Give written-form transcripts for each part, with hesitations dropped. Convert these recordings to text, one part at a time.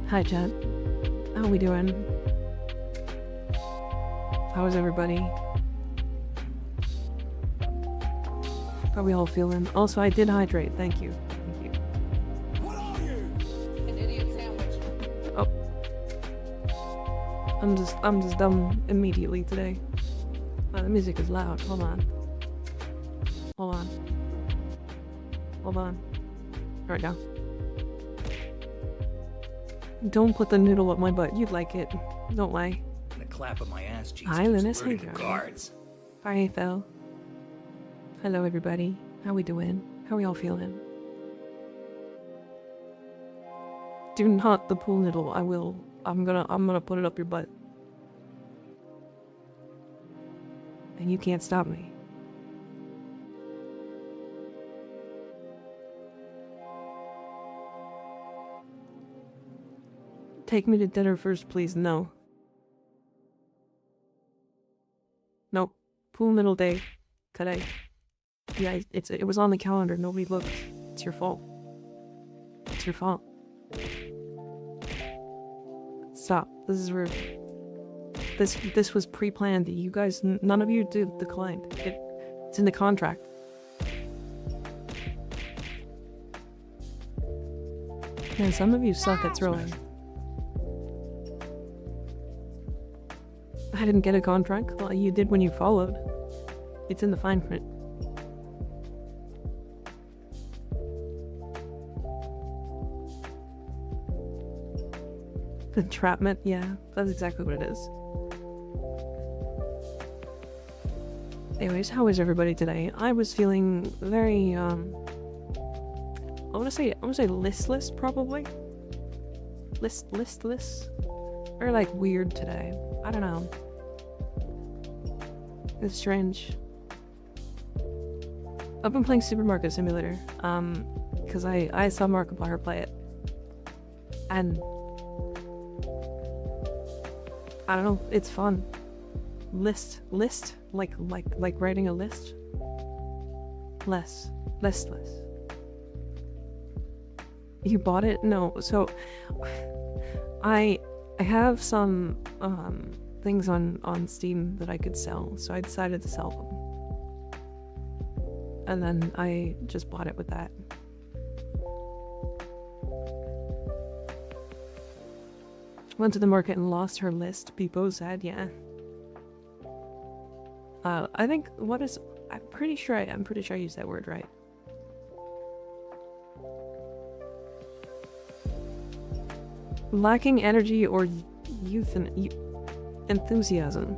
Hi, chat. How we doing? How is everybody? How are we all feeling? Also, I did hydrate. Thank you. Thank you. What are you? An idiot sandwich. Oh. I'm just dumb immediately today. Oh, the music is loud. Hold on. Hold on. Hold on. There we go. Don't put the noodle up my butt. You'd like it. Don't lie. The clap of my ass cheeks. Hi, Linus. Hey, the guards. Hi, Phil. Hello, everybody. How we doing? How we all feeling? Do not the pool noodle. I will. I'm gonna put it up your butt. And you can't stop me. Take me to dinner first, please. No. Nope. Pool noodle day. Today. Yeah, it was on the calendar. Nobody looked. It's your fault. It's your fault. Stop. This is rude. This was pre-planned. You guys, none of you declined. It's in the contract. Man, some of you suck at throwing. I didn't get a contract. Well, you did when you followed. It's in the fine print. Entrapment, yeah, that's exactly what it is. Anyways, how is everybody today? I was feeling very, I wanna say listless, probably? Listless? Or like weird today. I don't know. It's strange. I've been playing Supermarket Simulator, because I saw Markiplier play it. And I don't know, it's fun. List? Like writing a list? Listless. You bought it? No, so I have some things on Steam that I could sell, so I decided to sell them. And then I just bought it with that. Went to the market and lost her list. People said, yeah. I think I'm pretty sure I used that word right. Lacking energy or youth and enthusiasm.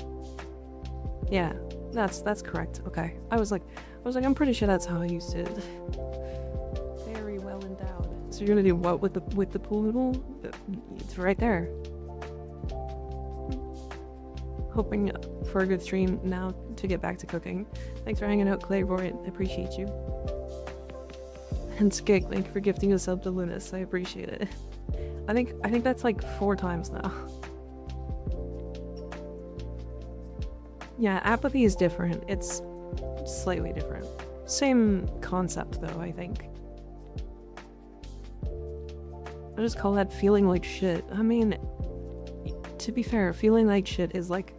Yeah, that's correct. Okay. I was like, I'm pretty sure that's how I used it. Very well endowed. So you're gonna do what with the pool noodle? It's right there. Hoping for a good stream now to get back to cooking. Thanks for hanging out, Clairvoyant. I appreciate you. And Skig, thank you for gifting a sub to Lunas. I appreciate it. I think that's like 4 times now. Yeah, apathy is different. It's slightly different. Same concept though, I think. I just call that feeling like shit. I mean, to be fair, feeling like shit is like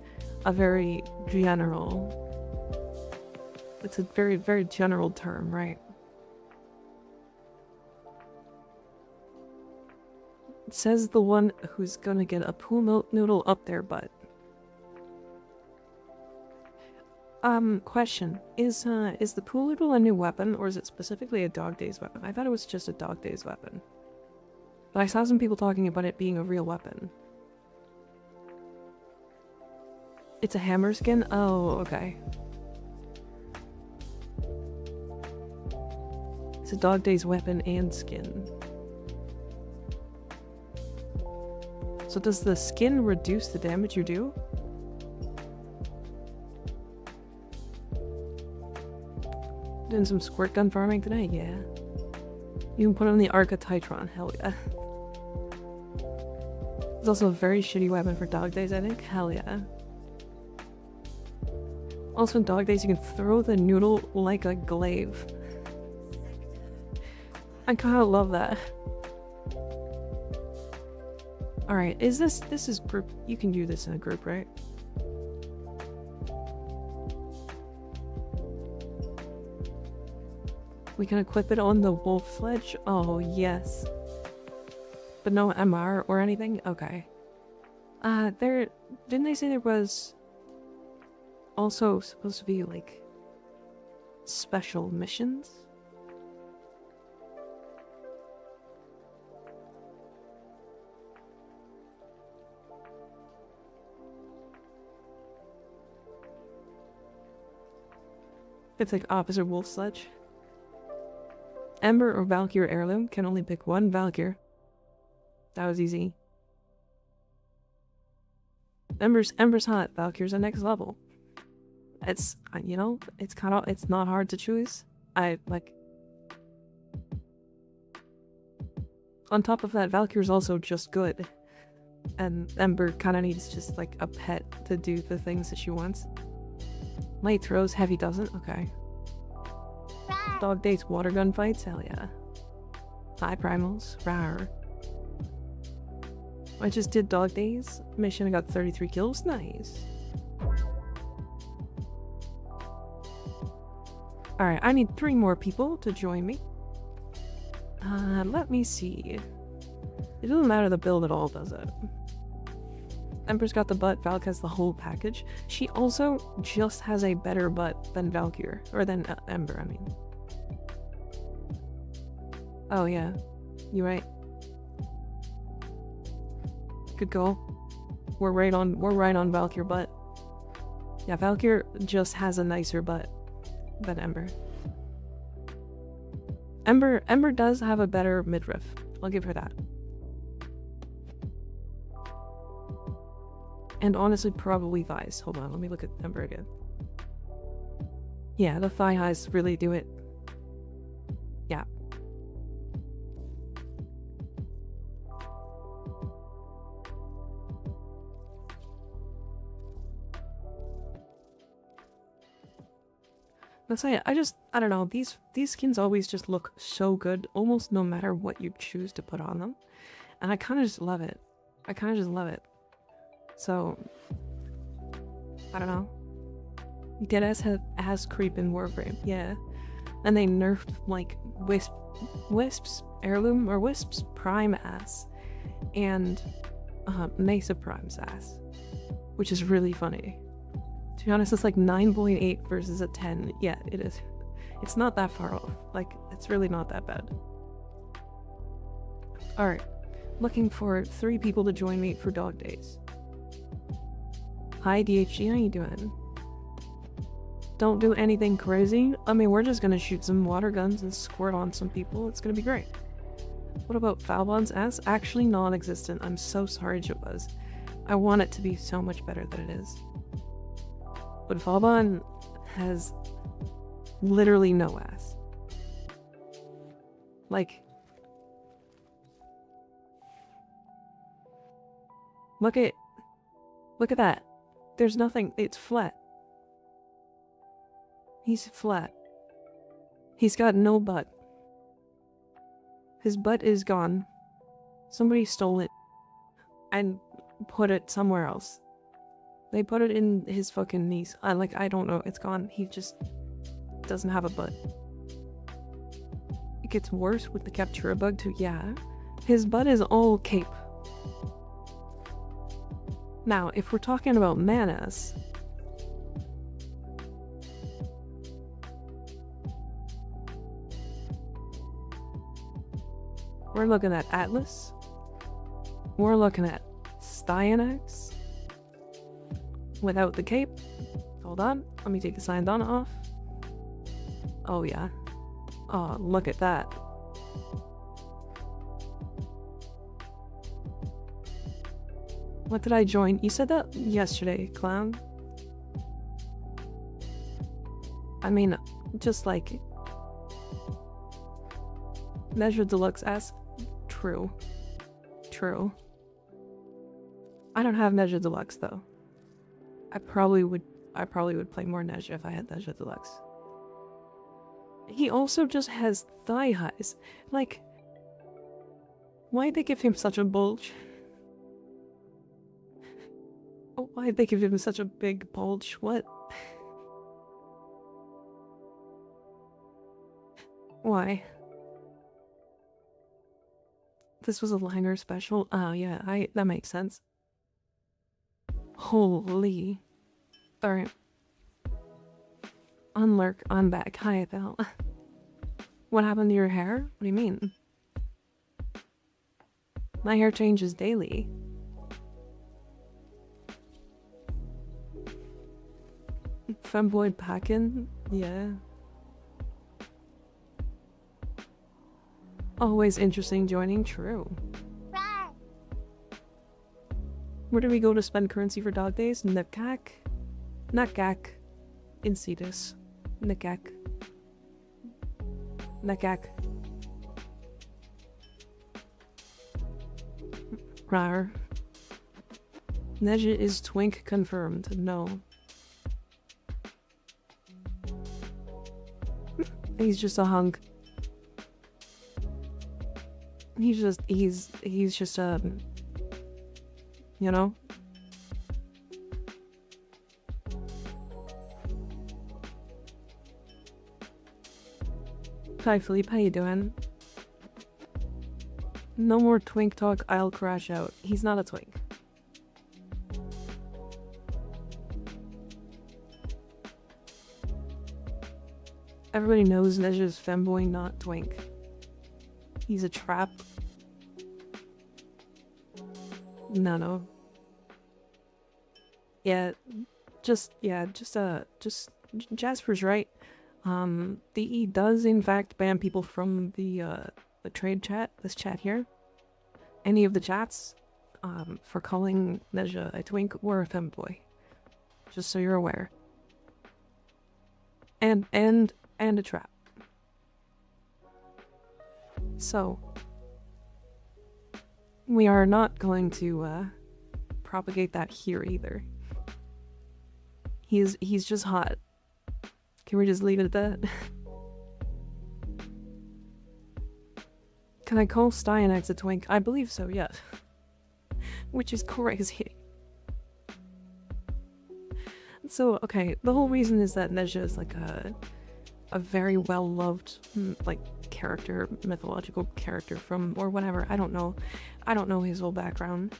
a very general... It's a very, very general term, right? It says the one who's gonna get a pool noodle up their butt. Question. Is the pool noodle a new weapon, or is it specifically a Dog Days weapon? I thought it was just a Dog Days weapon. But I saw some people talking about it being a real weapon. It's a hammer skin? Oh, okay. It's a Dog Days weapon and skin. So does the skin reduce the damage you do? Doing some squirt gun farming today? Yeah. You can put on the Arca Titron, hell yeah. It's also a very shitty weapon for Dog Days, I think. Hell yeah. Also in Dog Days you can throw the noodle like a glaive. I kinda love that. Alright, this is group. You can do this in a group, right? We can equip it on the wolf sledge? Oh, yes. But no MR or anything? Okay. Didn't they say there was also supposed to be, like, special missions? It's like opposite wolf sledge. Ember or Valkyr heirloom, can only pick one Valkyr. That was easy. Ember's hot, Valkyr's the next level. It's, you know, it's not hard to choose. On top of that, Valkyr's also just good. And Ember kinda needs just like a pet to do the things that she wants. Light throws, heavy doesn't, okay. Dog dates, water gun fights, hell yeah. High primals, rawr. I just did dog days mission, I got 33 kills, nice. Alright, I need 3 more people to join me. Let me see. It doesn't matter the build at all, does it? Ember's got the butt, Valk has the whole package. She also just has a better butt than Valkyr, or than Ember, I mean. Oh yeah, you're right. Good call. We're right on Valkyr butt. Yeah, Valkyr just has a nicer butt than Ember. Ember does have a better midriff. I'll give her that. And honestly, probably thighs. Hold on, let me look at Ember again. Yeah, the thigh highs really do it. Yeah. Let's say I don't know, these skins always just look so good, almost no matter what you choose to put on them. And I kinda just love it. I kinda just love it. So, I don't know. Deadass has creep in Warframe, yeah. And they nerfed, like, Wisp's heirloom, or Wisp's prime ass, and Mesa Prime's ass, which is really funny. To be honest, it's like 9.8 versus a 10. Yeah, it is. It's not that far off. Like, it's really not that bad. Alright. Looking for 3 people to join me for dog days. Hi DHG, how you doing? Don't do anything crazy. I mean, we're just gonna shoot some water guns and squirt on some people. It's gonna be great. What about Falbon's ass? Actually non-existent. I'm so sorry, Jabuz. I want it to be so much better than it is. But Falbon has literally no ass. Like, look at that. There's nothing, it's flat. He's flat. He's got no butt. His butt is gone. Somebody stole it and put it somewhere else. They put it in his fucking knees. I don't know, it's gone. He just doesn't have a butt. It gets worse with the Captura bug too, yeah. His butt is all cape. Now, if we're talking about man-ass, we're looking at Atlas. We're looking at Styanax without the cape. Hold on, let me take the Syndon off. Oh yeah. Oh, look at that. What did I join? You said that yesterday, clown. I mean, just like Measure Deluxe ass. True. True. I don't have Nezha Deluxe though. I probably would play more Nezha if I had Nezha Deluxe. He also just has thigh highs. Like, why'd they give him such a bulge? Oh, why'd they give him such a big bulge? What? Why? This was a Langer special? Oh yeah, that makes sense. Holy. Alright. Unlurk, I'm back. Hi, Val. What happened to your hair? What do you mean? My hair changes daily. Femboy packin'? Yeah. Always interesting joining, true. Where do we go to spend currency for dog days? Nakak? Nakak. Insidious. Nakak. Nakak. Rar. Nezha is twink confirmed. No. He's just a hunk. He's just you know? Hi Philippe, how you doing? No more twink talk, I'll crash out. He's not a twink. Everybody knows Nezha's femboy, not twink. He's a trap. No. Just Jasper's right. DE does in fact ban people from the trade chat, this chat here. Any of the chats, for calling Nezha a twink or a femboy. Just so you're aware. And a trap. So we are not going to propagate that here either. He's just hot. Can we just leave it at that? Can I call Steyanax a twink? I believe so, yes. Which is crazy. So, okay, the whole reason is that Nezha is like a very well-loved, like, character, mythological character from, or whatever, I don't know his whole background,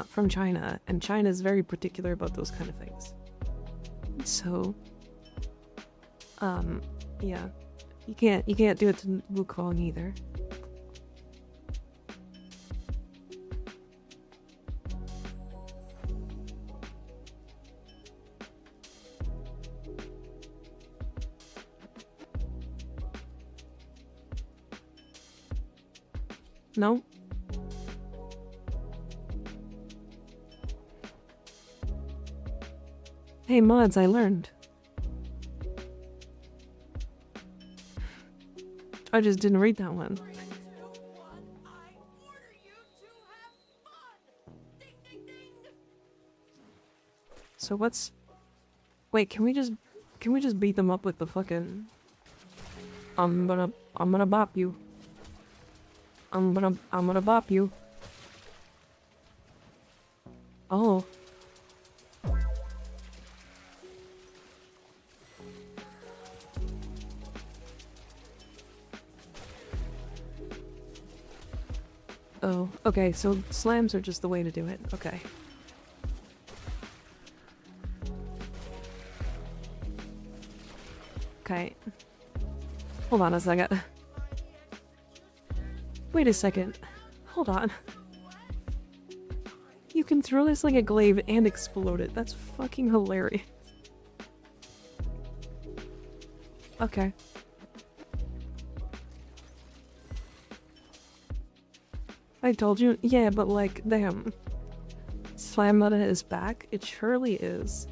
from China, and China is very particular about those kind of things. So, yeah, you can't do it to Wukong either. No? Hey mods, I learned. I just didn't read that one. 3, 2, 1, I order you to have fun! Ding, ding, ding! So what's... Wait, can we just beat them up with the fucking... I'm gonna bop you. I'm gonna bop you. Oh. Oh, okay, so slams are just the way to do it. Okay. Okay. Hold on a second. Wait a second. Hold on. You can throw this like a glaive and explode it. That's fucking hilarious. Okay. I told you. Yeah, but like, damn. Slam meta is back? It surely is.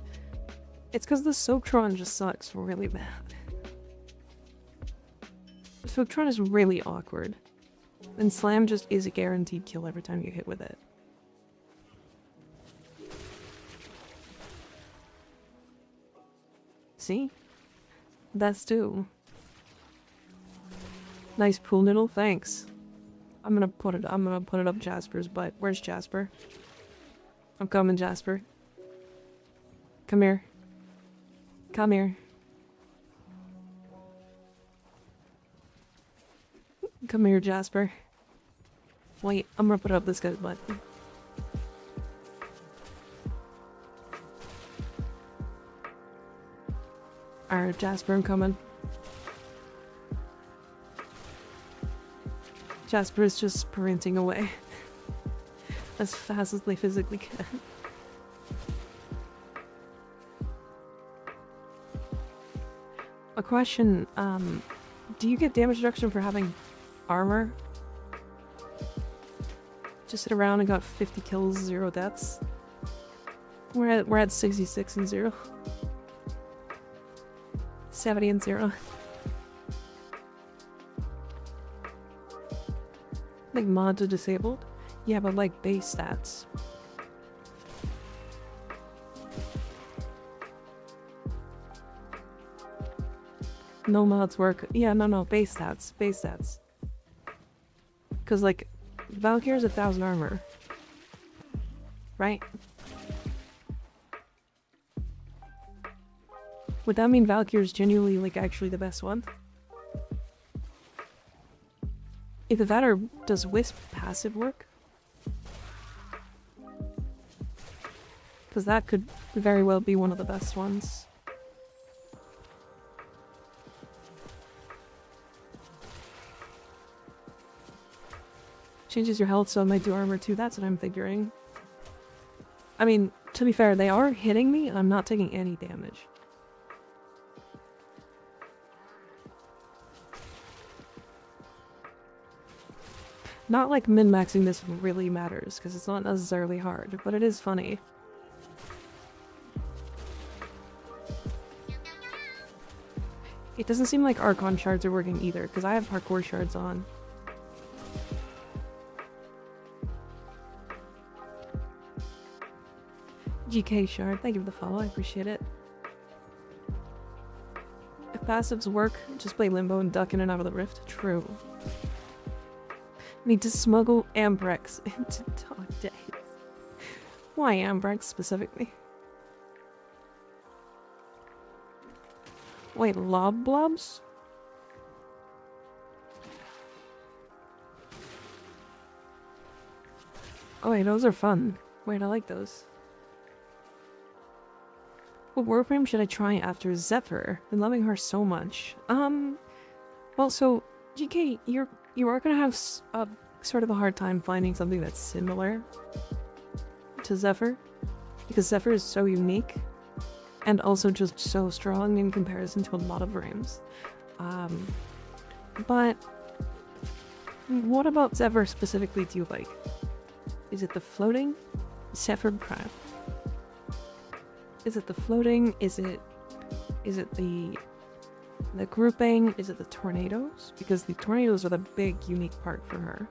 It's because the Soaptron just sucks really bad. Soaptron is really awkward. And Slam just is a guaranteed kill every time you hit with it. See? That's two. Nice pool noodle, thanks. I'm gonna put it up Jasper's butt. Where's Jasper? I'm coming, Jasper. come here. Come here. Come here, Jasper. Wait, I'm gonna put up this guy's butt. Alright, Jasper, I'm coming. Jasper is just sprinting away as fast as they physically can. A question, do you get damage reduction for having armor? Just sit around and got 50 kills, 0 deaths. We're at 66 and 0. 70 and 0. Like mods are disabled? Yeah, but like base stats. No mods work. Yeah, no, base stats. Base stats. Cause like, Valkyrie's 1,000 armor. Right? Would that mean Valkyrie's genuinely like actually the best one? Either that or does Wisp passive work? Because that could very well be one of the best ones. Changes your health so it might do armor too, that's what I'm figuring. I mean, to be fair, they are hitting me, I'm not taking any damage. Not like min-maxing this really matters, because it's not necessarily hard, but it is funny. It doesn't seem like Archon shards are working either, because I have hardcore shards on. GK shard, thank you for the follow, I appreciate it. If passives work, just play Limbo and duck in and out of the rift. True. Need to smuggle Ambrex into Dog Days. Why Ambrex specifically? Wait, Lob Blobs? Oh wait, those are fun. Wait, I like those. What Warframe should I try after Zephyr? Been loving her so much. Well, so, GK, you are gonna have a sort of a hard time finding something that's similar to Zephyr, because Zephyr is so unique, and also just so strong in comparison to a lot of frames. But what about Zephyr specifically do you like? Is it the floating? Zephyr Prime. Is it the floating? Is it the grouping? Is it the tornadoes? Because the tornadoes are the big unique part for her.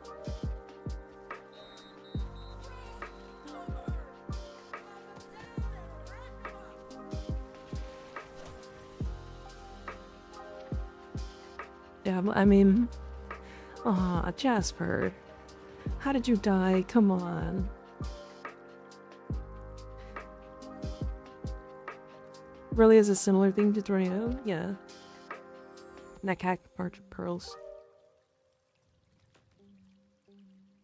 Yeah, I mean, aw, Jasper, how did you die? Come on. Really is a similar thing to tornado? Yeah. Neckhack pearls.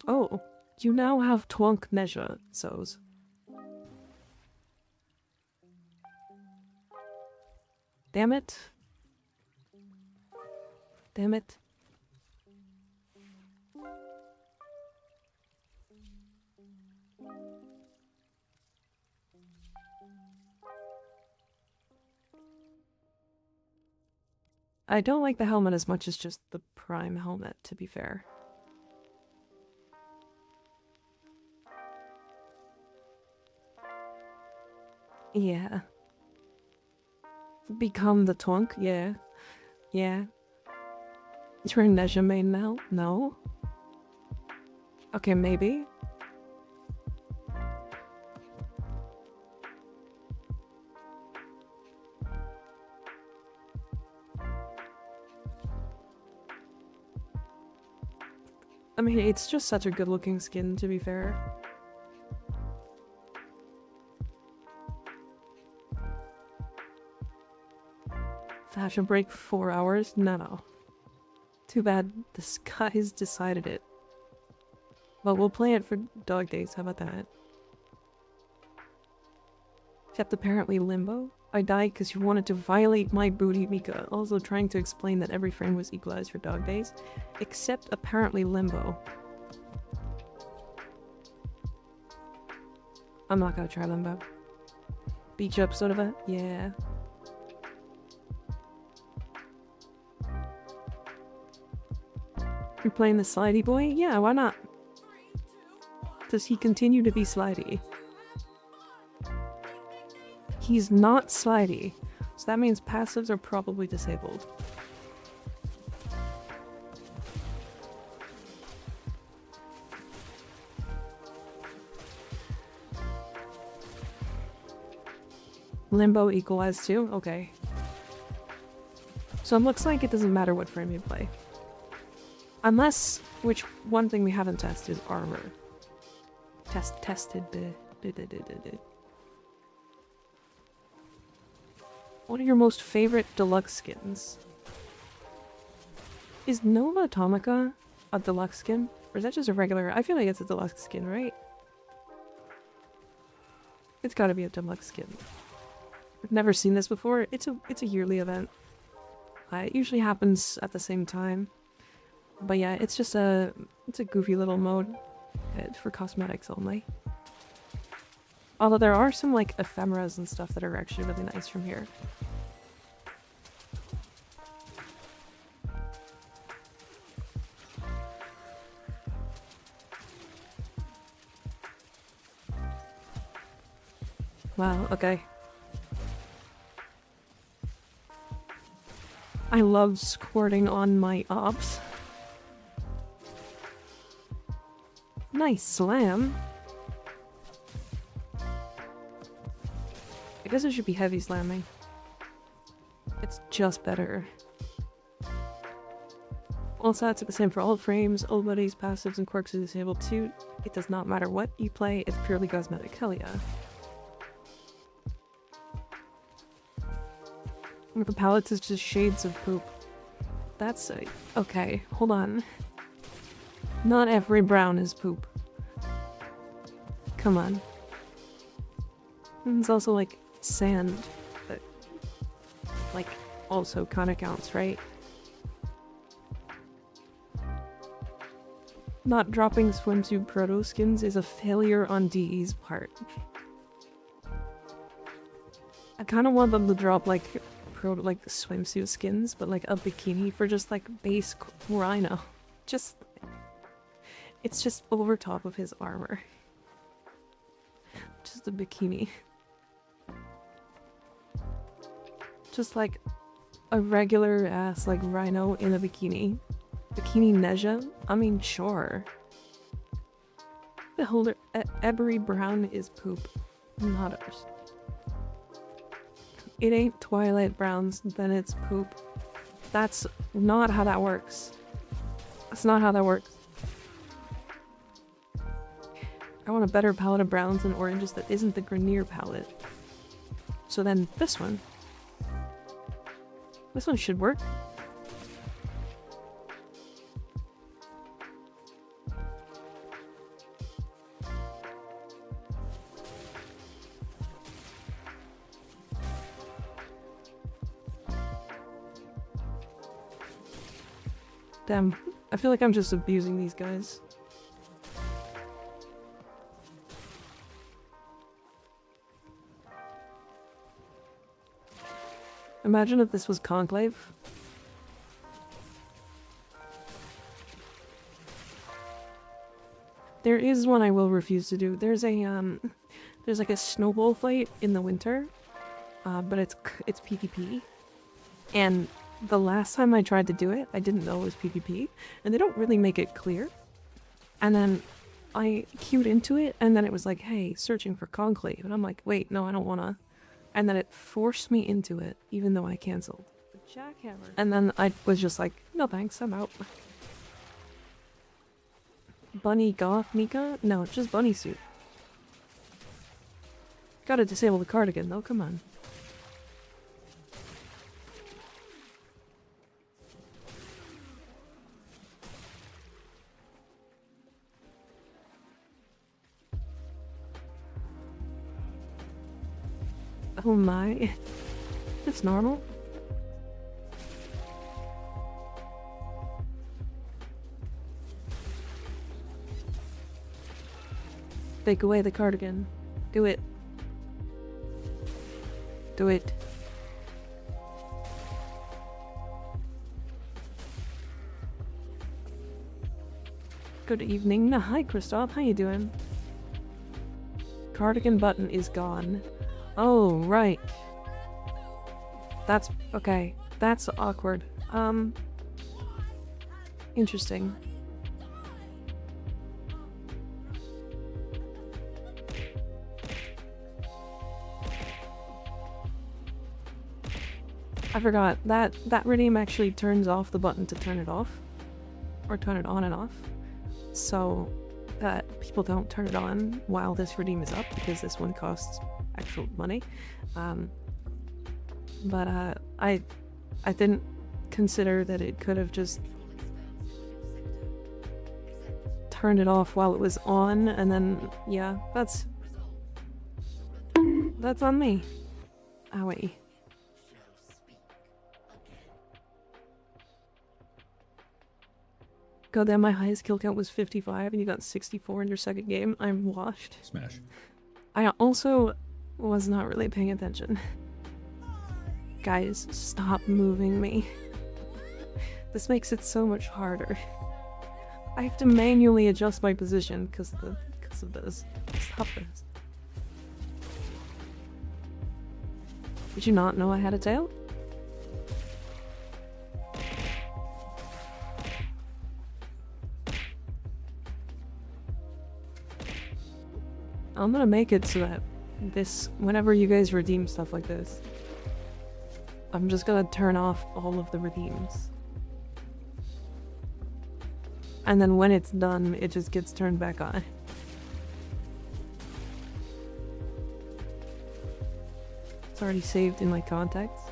Oh, you now have Twonk Nezha so's. Damn it. Damn it. I don't like the helmet as much as just the Prime helmet, to be fair. Yeah. Become the Twonk? Yeah. Yeah. Turn Nezha main now? No? Okay, maybe. I mean, it's just such a good looking skin, to be fair. Fashion break 4 hours? No. Too bad this guy's decided it. Well, we'll play it for dog days, how about that? Except apparently limbo. I died because you wanted to violate my booty, Mika. Also trying to explain that every frame was equalized for dog days. Except apparently limbo. I'm not gonna try limbo. Beach up sort of a... yeah. You're playing the slidey boy? Yeah, why not? Does he continue to be slidey? He's not slidey, so that means passives are probably disabled. Limbo equalized too? Okay. So it looks like it doesn't matter what frame you play. Unless, which one thing we haven't tested is armor. Tested. What are your most favorite deluxe skins? Is Nova Atomica a deluxe skin? Or is that just a regular? I feel like it's a deluxe skin, right? It's gotta be a deluxe skin. I've never seen this before. It's a yearly event. It usually happens at the same time. But yeah, it's just it's a goofy little mode for cosmetics only. Although there are some like ephemeras and stuff that are actually really nice from here. Wow, okay. I love squirting on my ops. Nice slam. I guess it should be heavy slamming. It's just better. All stats are the same for all frames, all buddies, passives, and quirks are disabled too. It does not matter what you play, it's purely cosmetic. Hell yeah. The palettes is just shades of poop. That's okay, hold on. Not every brown is poop. Come on. And it's also like sand that like also kinda counts, right? Not dropping swimsuit proto skins is a failure on DE's part. I kinda want them to drop like like swimsuit skins, but like a bikini for just like base Rhino. Just it's just over top of his armor. Just a bikini. Just like a regular ass like Rhino in a bikini. Bikini Nezha? I mean, sure. The holder Ebery Brown is poop, not ours. It ain't Twilight Browns, then it's poop. That's not how that works. That's not how that works. I want a better palette of browns and oranges that isn't the Grenier palette. So then this one. This one should work. Damn, I feel like I'm just abusing these guys. Imagine if this was Conclave. There is one I will refuse to do. There's like a snowball fight in the winter, but it's PvP, and the last time I tried to do it, I didn't know it was PvP, and they don't really make it clear. And then I queued into it, and then it was like, hey, searching for Conclave, and I'm like, wait, no, I don't wanna. And then it forced me into it, even though I cancelled. Jackhammer. And then I was just like, no thanks, I'm out. Bunny Goth Mika? No, just bunny suit. Gotta disable the cardigan though, come on. Oh my. It's normal. Take away the cardigan. Do it. Do it. Good evening. Hi, Christoph. How you doing? Cardigan button is gone. Oh, right. That's... okay. That's awkward. Interesting. I forgot. That Redeem actually turns off the button to turn it off. Or turn it on and off. So that people don't turn it on while this Redeem is up, because this one costs actual money. But I didn't consider that it could have just turned it off while it was on, and then, yeah, that's on me. Owie. God damn, my highest kill count was 55 and you got 64 in your second game. I'm washed. Smash. I also was not really paying attention. Guys, stop moving me. This makes it so much harder. I have to manually adjust my position because of this. Stop this. Did you not know I had a tail? I'm gonna make it so that this, whenever you guys redeem stuff like this, I'm just gonna turn off all of the redeems. And then when it's done, it just gets turned back on. It's already saved in my contacts.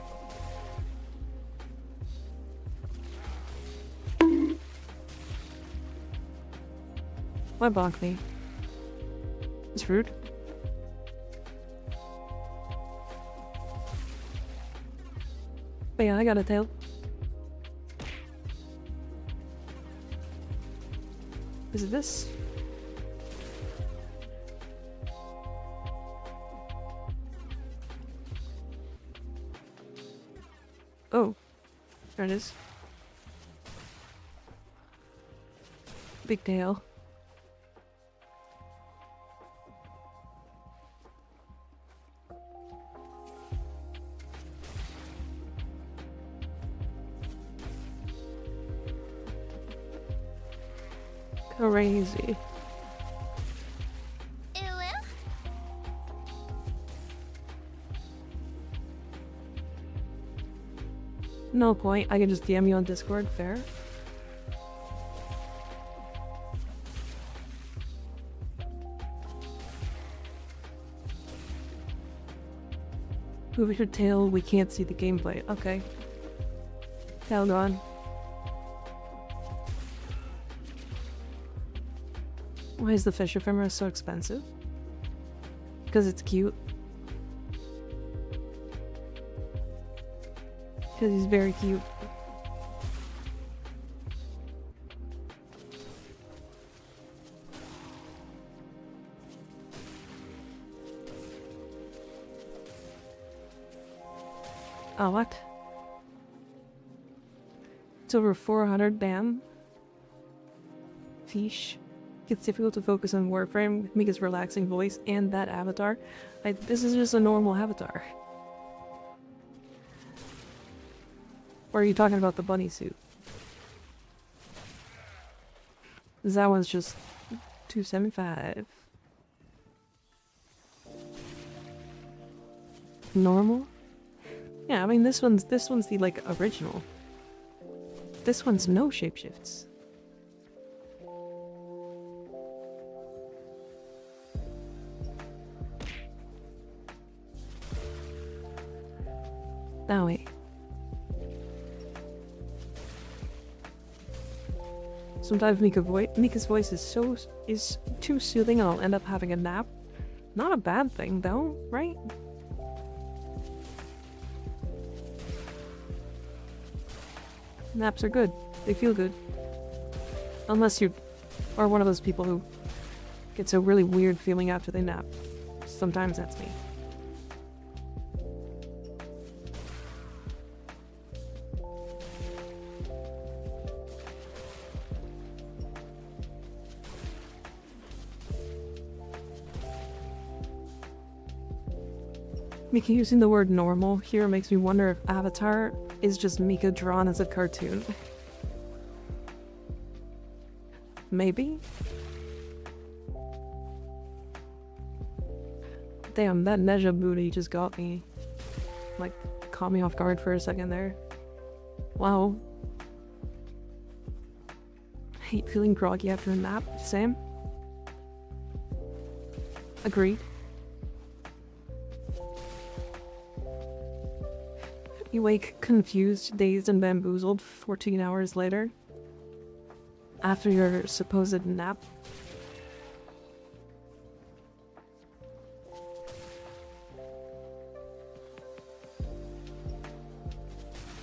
Why bonk me? It's rude. But yeah, I got a tail. Is it this? Oh, there it is. Big tail. Crazy. No point, I can just DM you on Discord, fair? Move your tail, we can't see the gameplay. Okay. Tail gone. Why is the fish ephemera so expensive? Because it's cute. Because he's very cute. Oh, what? It's over 400, damn. Fish. It's difficult to focus on Warframe with Mika's relaxing voice and that avatar. This is just a normal avatar. Or are you talking about the bunny suit? That one's just 275. Normal? Yeah, I mean this one's the like original. This one's no shapeshifts. Now wait. Sometimes Mika's voice is too soothing and I'll end up having a nap. Not a bad thing though, right? Naps are good. They feel good. Unless you are one of those people who gets a really weird feeling after they nap. Sometimes that's me. Mika using the word normal here makes me wonder if Avatar is just Mika drawn as a cartoon. Maybe? Damn, that Nezha booty just got me. Like, caught me off guard for a second there. Wow. Hate feeling groggy after a nap. Same. Agreed. You wake confused, dazed, and bamboozled 14 hours later. After your supposed nap.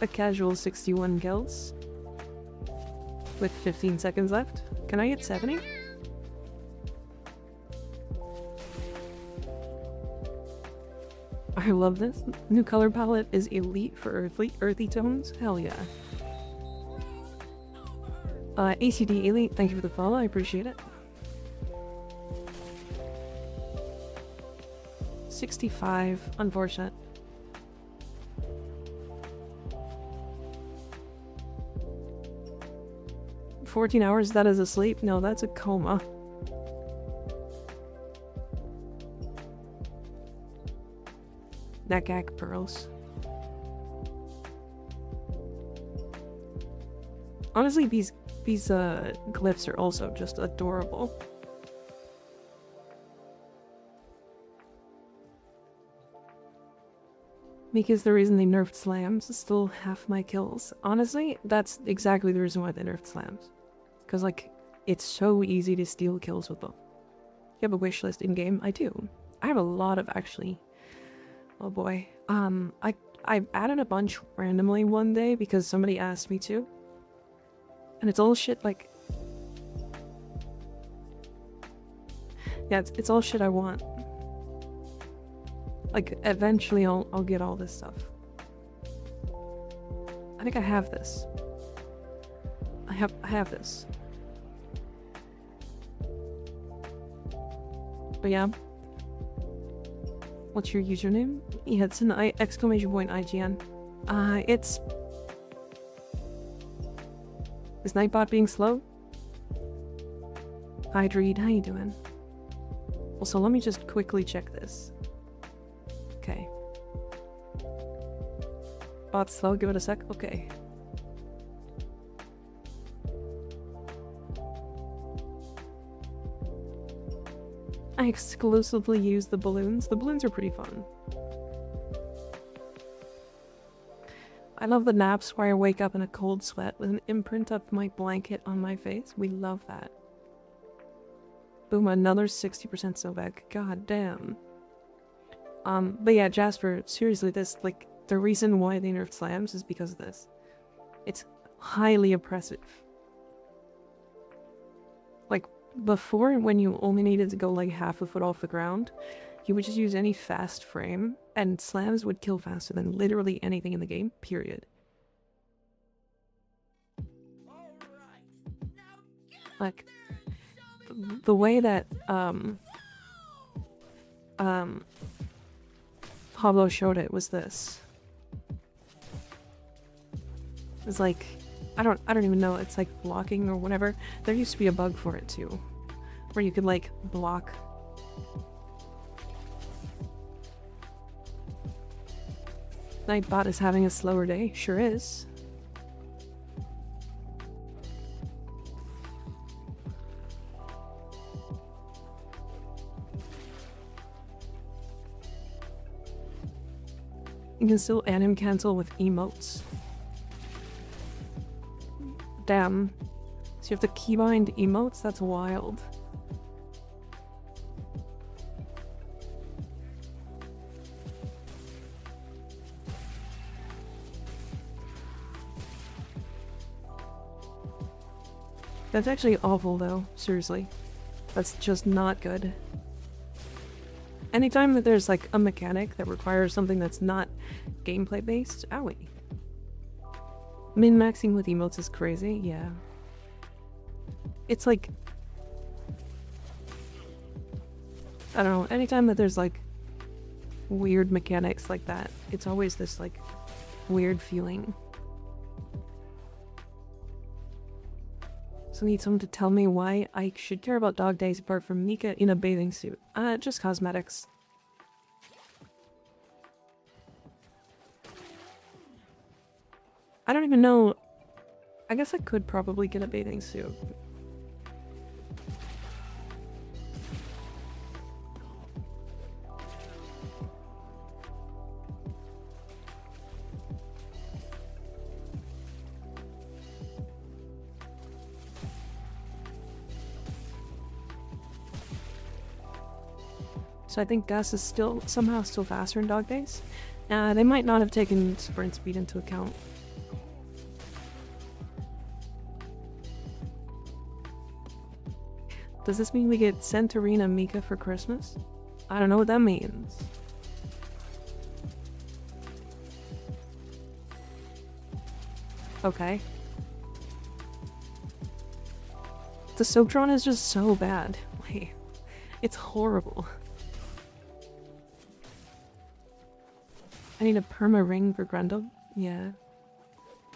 A casual 61 kills. With 15 seconds left. Can I get 70? I love this. New color palette is elite for earthy tones. Hell yeah. ACD Elite, thank you for the follow. I appreciate it. 65. Unfortunate. "14 hours, that is a sleep?" No, that's a coma. Neck pearls. Honestly, these glyphs are also just adorable. Mika's the reason they nerfed slams. Still half my kills. Honestly, that's exactly the reason why they nerfed slams. Because, like, it's so easy to steal kills with them. You have a wish list in game? I do. I have a lot of, actually. Oh boy. I added a bunch randomly one day because somebody asked me to. And it's all shit like... Yeah, it's all shit I want. Like, eventually I'll get all this stuff. I think I have this. I have this. But yeah. What's your username? Yeah, it's an exclamation point IGN. It's... Is Nightbot being slow? Hi Dreed, how you doing? Also, let me just quickly check this. Okay. Bot's slow, give it a sec. Okay. I exclusively use the balloons. The balloons are pretty fun. I love the naps where I wake up in a cold sweat with an imprint of my blanket on my face. We love that. Boom, another 60% so back. God damn. But yeah, Jasper, seriously, this, like, the reason why they nerfed slams is because of this. It's highly oppressive. Like, before, when you only needed to go like half a foot off the ground, you would just use any fast frame, and slams would kill faster than literally anything in the game, period. Like, the way that, Pablo showed it was this. It's like, I don't even know, it's like blocking or whatever. There used to be a bug for it too, where you could like block. Nightbot is having a slower day, sure is. You can still anim cancel with emotes. Damn. So you have to keybind emotes? That's wild. That's actually awful though, seriously. That's just not good. Anytime that there's like a mechanic that requires something that's not gameplay based, owie. Min-maxing with emotes is crazy, yeah. It's like... I don't know, anytime that there's like weird mechanics like that, it's always this like weird feeling. So I need someone to tell me why I should care about dog days apart from Mika in a bathing suit. Just cosmetics. I don't even know. I guess I could probably get a bathing suit. So I think Gus is somehow still faster in dog days. They might not have taken sprint speed into account. Does this mean we get Centurina Mika for Christmas? I don't know what that means. Okay. The Soaptron is just so bad. Wait, it's horrible. I need a perma ring for Grendel? Yeah.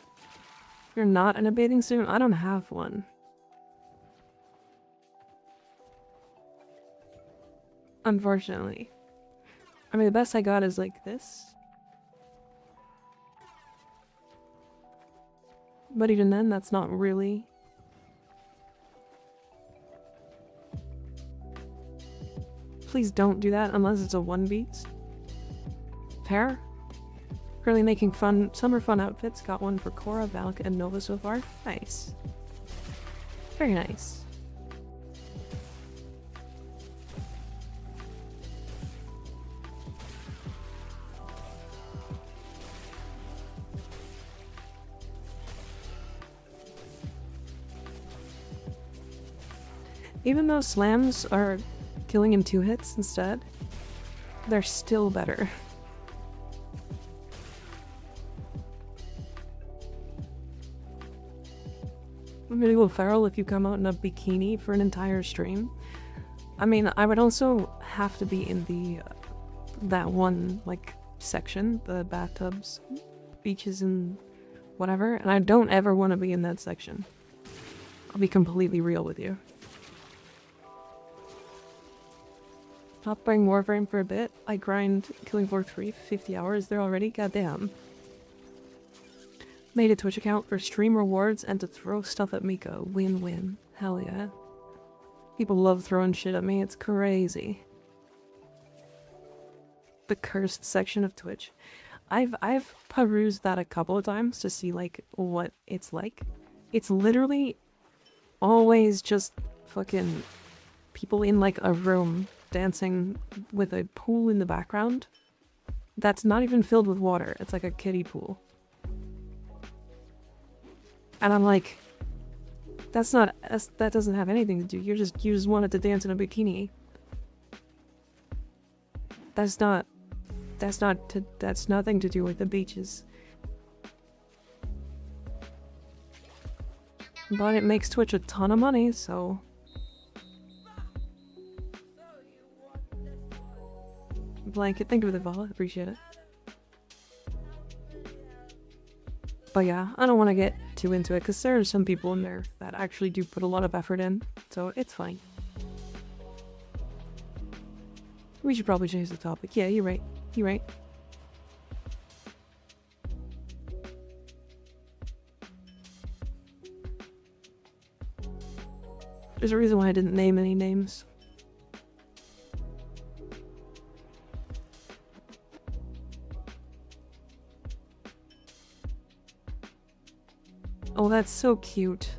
If you're not in a bathing suit, I don't have one. Unfortunately. I mean, the best I got is like this. But even then, that's not really... Please don't do that unless it's a one beats. Pair? Currently making summer fun outfits. Got one for Cora, Valk, and Nova so far. Nice. Very nice. Even though slams are killing in 2 hits instead, they're still better. Medieval Feral if you come out in a bikini for an entire stream. I mean, I would also have to be in the that one like section, the bathtubs, beaches, and whatever, and I don't ever want to be in that section. I'll be completely real with you. Not playing Warframe for a bit. I grind Killing Floor 3 for 50 hours there already. Goddamn. Made a Twitch account for stream rewards and to throw stuff at Mika. Win-win. Hell yeah. People love throwing shit at me. It's crazy. The cursed section of Twitch. I've perused that a couple of times to see like what it's like. It's literally always just fucking people in like a room dancing with a pool in the background that's not even filled with water. It's like a kiddie pool. And I'm like, that doesn't have anything to do. You just wanted to dance in a bikini. That's nothing to do with the beaches. But it makes Twitch a ton of money, so... Blanket, thank you for the follow, appreciate it. But yeah, I don't want to get too into it, because there are some people in there that actually do put a lot of effort in, so it's fine. We should probably change the topic. Yeah, you're right. You're right. There's a reason why I didn't name any names. Oh, that's so cute.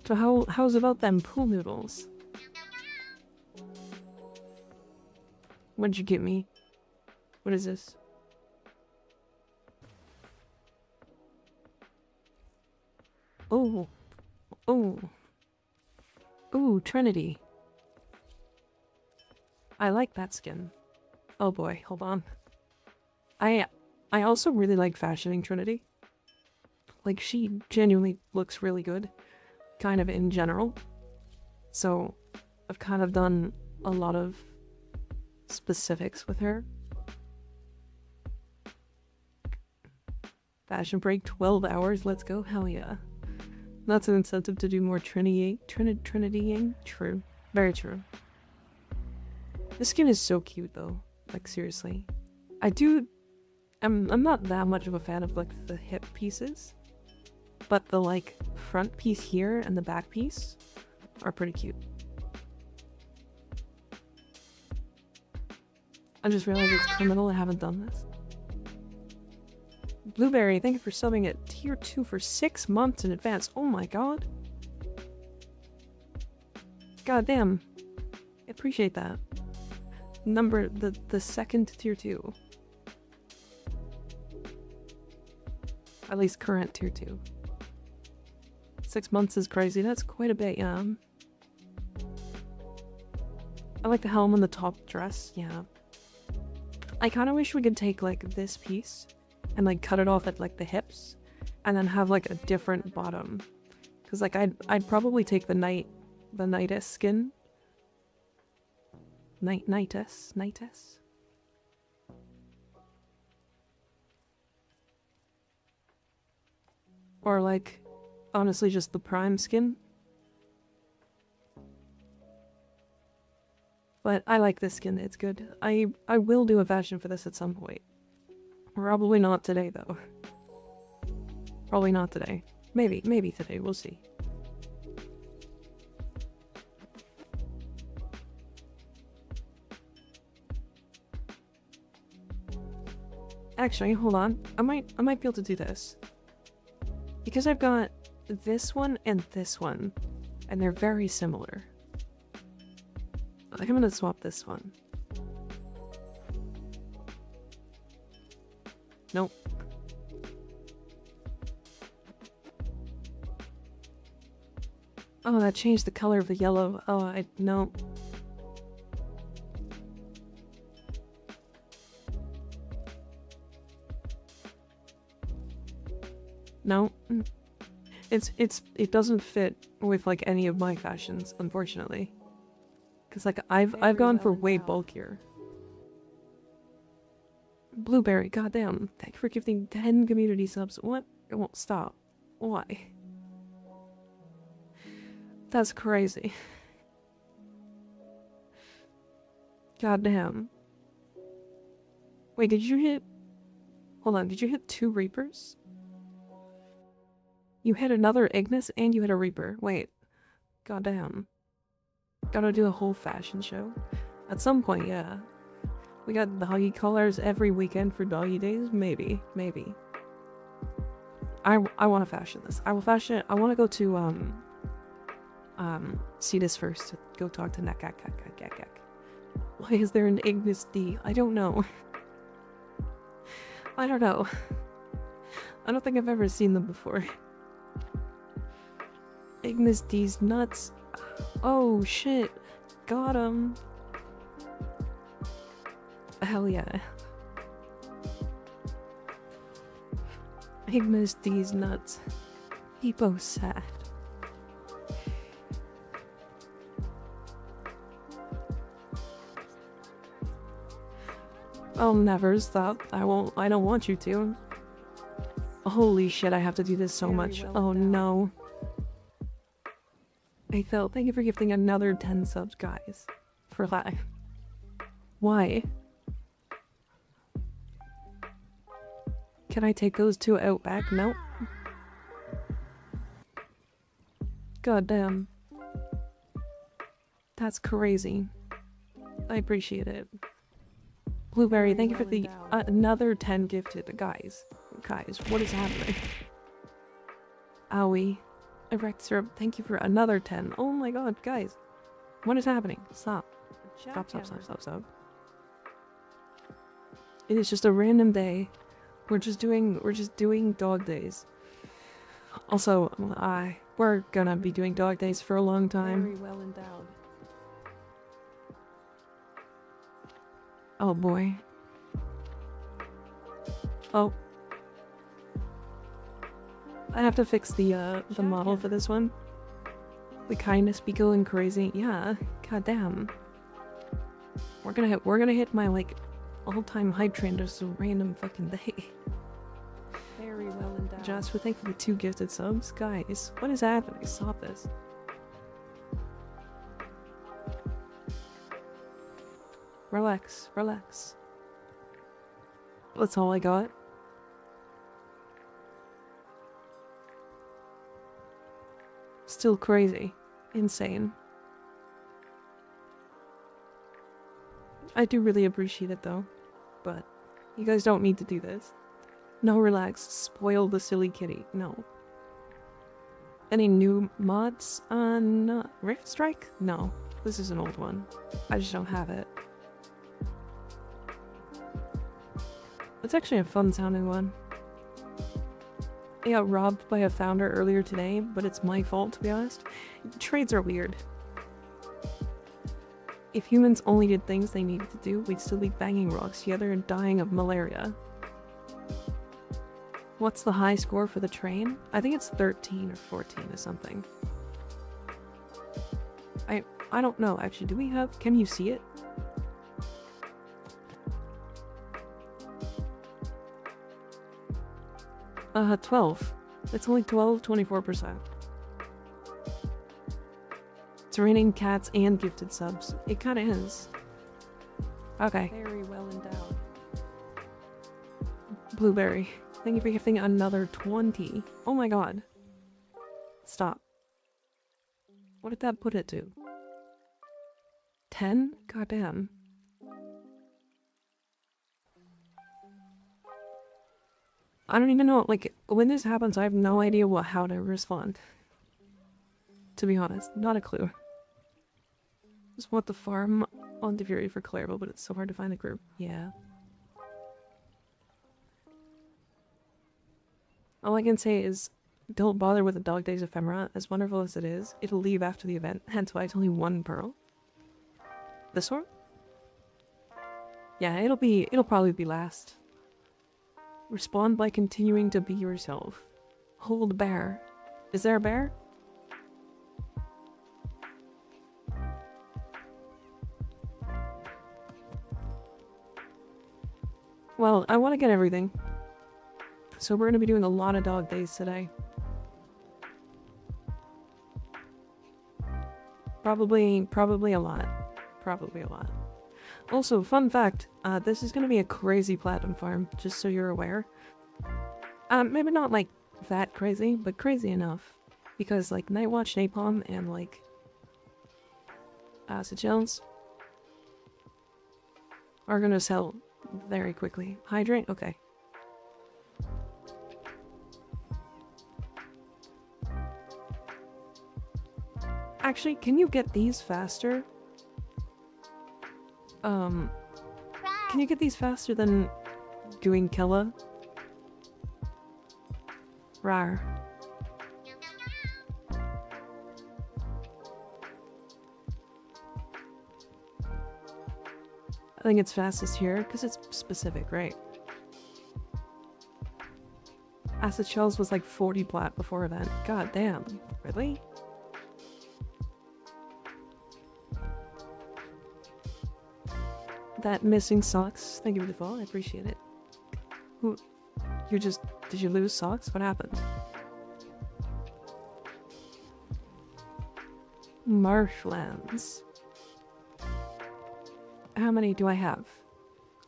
So how's about them pool noodles? What did you get me? What is this? Oh. Oh. Ooh, Trinity. I like that skin. Oh boy, hold on. I also really like fashioning Trinity. Like, she genuinely looks really good, kind of in general. So, I've kind of done a lot of specifics with her. Fashion break, 12 hours, let's go, hell yeah. That's an incentive to do more Trinitying. True. Very true. This skin is so cute though, like seriously. I'm not that much of a fan of like the hip pieces, but the like front piece here and the back piece are pretty cute. I just realized it's criminal I haven't done this. Blueberry, thank you for subbing at tier 2 for 6 months in advance. Oh my god. God damn. I appreciate that. The second tier 2. At least current tier 2. 6 months is crazy. That's quite a bit, yeah. I like the helm and the top dress, yeah. I kind of wish we could take like this piece and like cut it off at like the hips and then have like a different bottom. Cause like I'd probably take the Nightess skin. Nightess. Or like honestly just the prime skin. But I like this skin, it's good. I will do a fashion for this at some point. Probably not today, though. Probably not today. Maybe today, we'll see. Actually, hold on. I might be able to do this. Because I've got this one and this one, and they're very similar. I think I'm gonna swap this one. Nope. Oh, that changed the color of the yellow. Oh, no. No. It doesn't fit with like any of my fashions, unfortunately. Cause like I've gone for way bulkier. Blueberry, goddamn. Thank you for gifting 10 community subs. What? It won't stop. Why? That's crazy. Goddamn. Wait, did you hit... Hold on, did you hit 2 Reapers? You hit another Ignis and you hit a Reaper. Wait. Goddamn. Gotta do a whole fashion show? At some point, yeah. We got doggy colors every weekend for doggy days? Maybe. I want to fashion this. I will fashion it. I want to go to, Cetus first to go talk to Nekak. Why is there an Ignis D? I don't know. I don't know. I don't think I've ever seen them before. Ignis D's nuts. Oh, shit. Got him. Hell yeah. Ignis D's nuts. Hippo sad. I'll never stop. I don't want you to. Holy shit, I have to do this so much. Oh no. Aethel, thank you for gifting another 10 subs, guys. For life. Why? Can I take those 2 out back? Nope. God damn. That's crazy. I appreciate it. Blueberry, thank you for the another 10 gifted. Guys, what is happening? Owie. Erect Syrup, thank you for another 10. Oh my god, guys. What is happening? Stop. Stop. It is just a random day. We're just doing dog days. Also, we're gonna be doing dog days for a long time. Very well endowed. Oh boy. Oh. I have to fix the model for this one. The kindness be going crazy. Yeah, goddamn. We're gonna hit my like all-time hype train just a random fucking day. Very well endowed. Just for thankfully 2 gifted subs, guys. What is happening? Stop this. Relax, relax. That's all I got. Still crazy. Insane. I do really appreciate it though, but you guys don't need to do this. No, relax. Spoil the silly kitty. No. Any new mods on Rift Strike? No. This is an old one. I just don't have it. It's actually a fun sounding one. I got robbed by a founder earlier today, but it's my fault to be honest. Trades are weird. If humans only did things they needed to do, we'd still be banging rocks together and dying of malaria. What's the high score for the train? I think it's 13 or 14 or something. I don't know actually. Do we have... Can you see it? Uh, 12. It's only 12, 24%. It's raining cats and gifted subs. It kinda is. Okay. Very well endowed. Blueberry. Thank you for gifting another 20. Oh my god. Stop. What did that put it to? 10? Goddamn. I don't even know, like, when this happens, I have no idea how to respond. To be honest, not a clue. Just want the farm on the Fury for Clarabelle, but it's so hard to find the group. Yeah. All I can say is, don't bother with the Dog Days ephemera. As wonderful as it is, it'll leave after the event, hence why it's only 1 pearl. This one? Yeah, it'll probably be last. Respond by continuing to be yourself. Hold bear. Is there a bear? Well, I want to get everything. So we're going to be doing a lot of dog days today. Probably a lot. Probably a lot. Also, fun fact, this is going to be a crazy platinum farm, just so you're aware. Maybe not like that crazy, but crazy enough. Because like Nightwatch Napalm and like Acid Shells are going to sell very quickly. Hydrate? Okay. Actually, can you get these faster? Can you get these faster than doing Killa? Rar. I think it's fastest here, because it's specific, right? Acid Shells was like 40 plat before event. God damn. Really? That missing socks. Thank you for the follow. I appreciate it. Who? You just... Did you lose socks? What happened? Marshlands. How many do I have?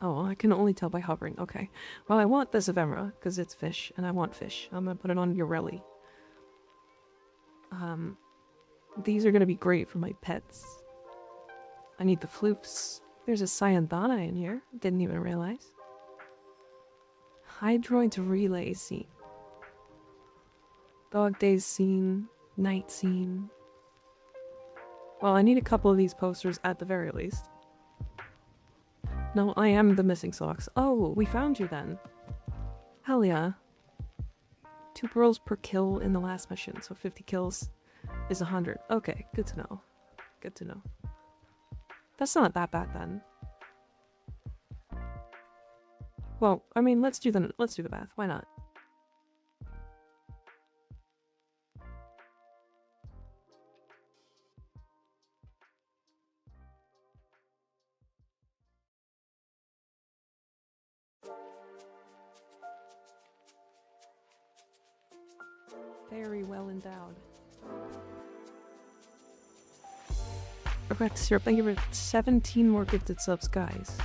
Oh, I can only tell by hovering. Okay. Well, I want this ephemera, because it's fish, and I want fish. I'm gonna put it on Urelli. These are gonna be great for my pets. I need the floofs. There's a Cyanthana in here. Didn't even realize. Hydroid relay scene. Dog days scene. Night scene. Well, I need a couple of these posters at the very least. No, I am the missing socks. Oh, we found you then. Hell yeah. 2 pearls per kill in the last mission, so 50 kills is 100. Okay, good to know. Good to know. That's not that bad then. Well, I mean, let's do the math. Why not? Very well endowed. Regret syrup, thank you for 17 more gifted subs, guys.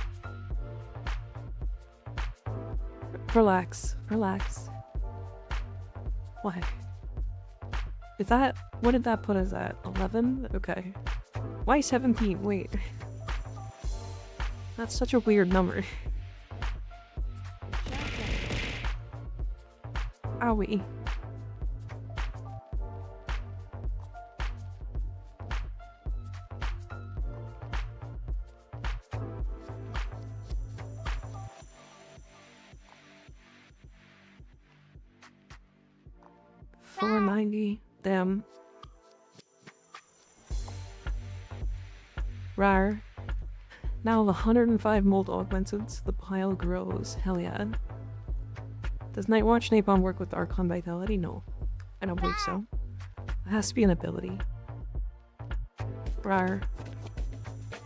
Relax, relax. Why? Is that, what did that put us at? 11? Okay. Why 17? Wait. That's such a weird number. Owie. $4.90. Damn. Rar. Now the 105 mold augmented, the pile grows. Hell yeah. Does Nightwatch Napalm work with Archon Vitality? No. I don't believe so. It has to be an ability. Rar.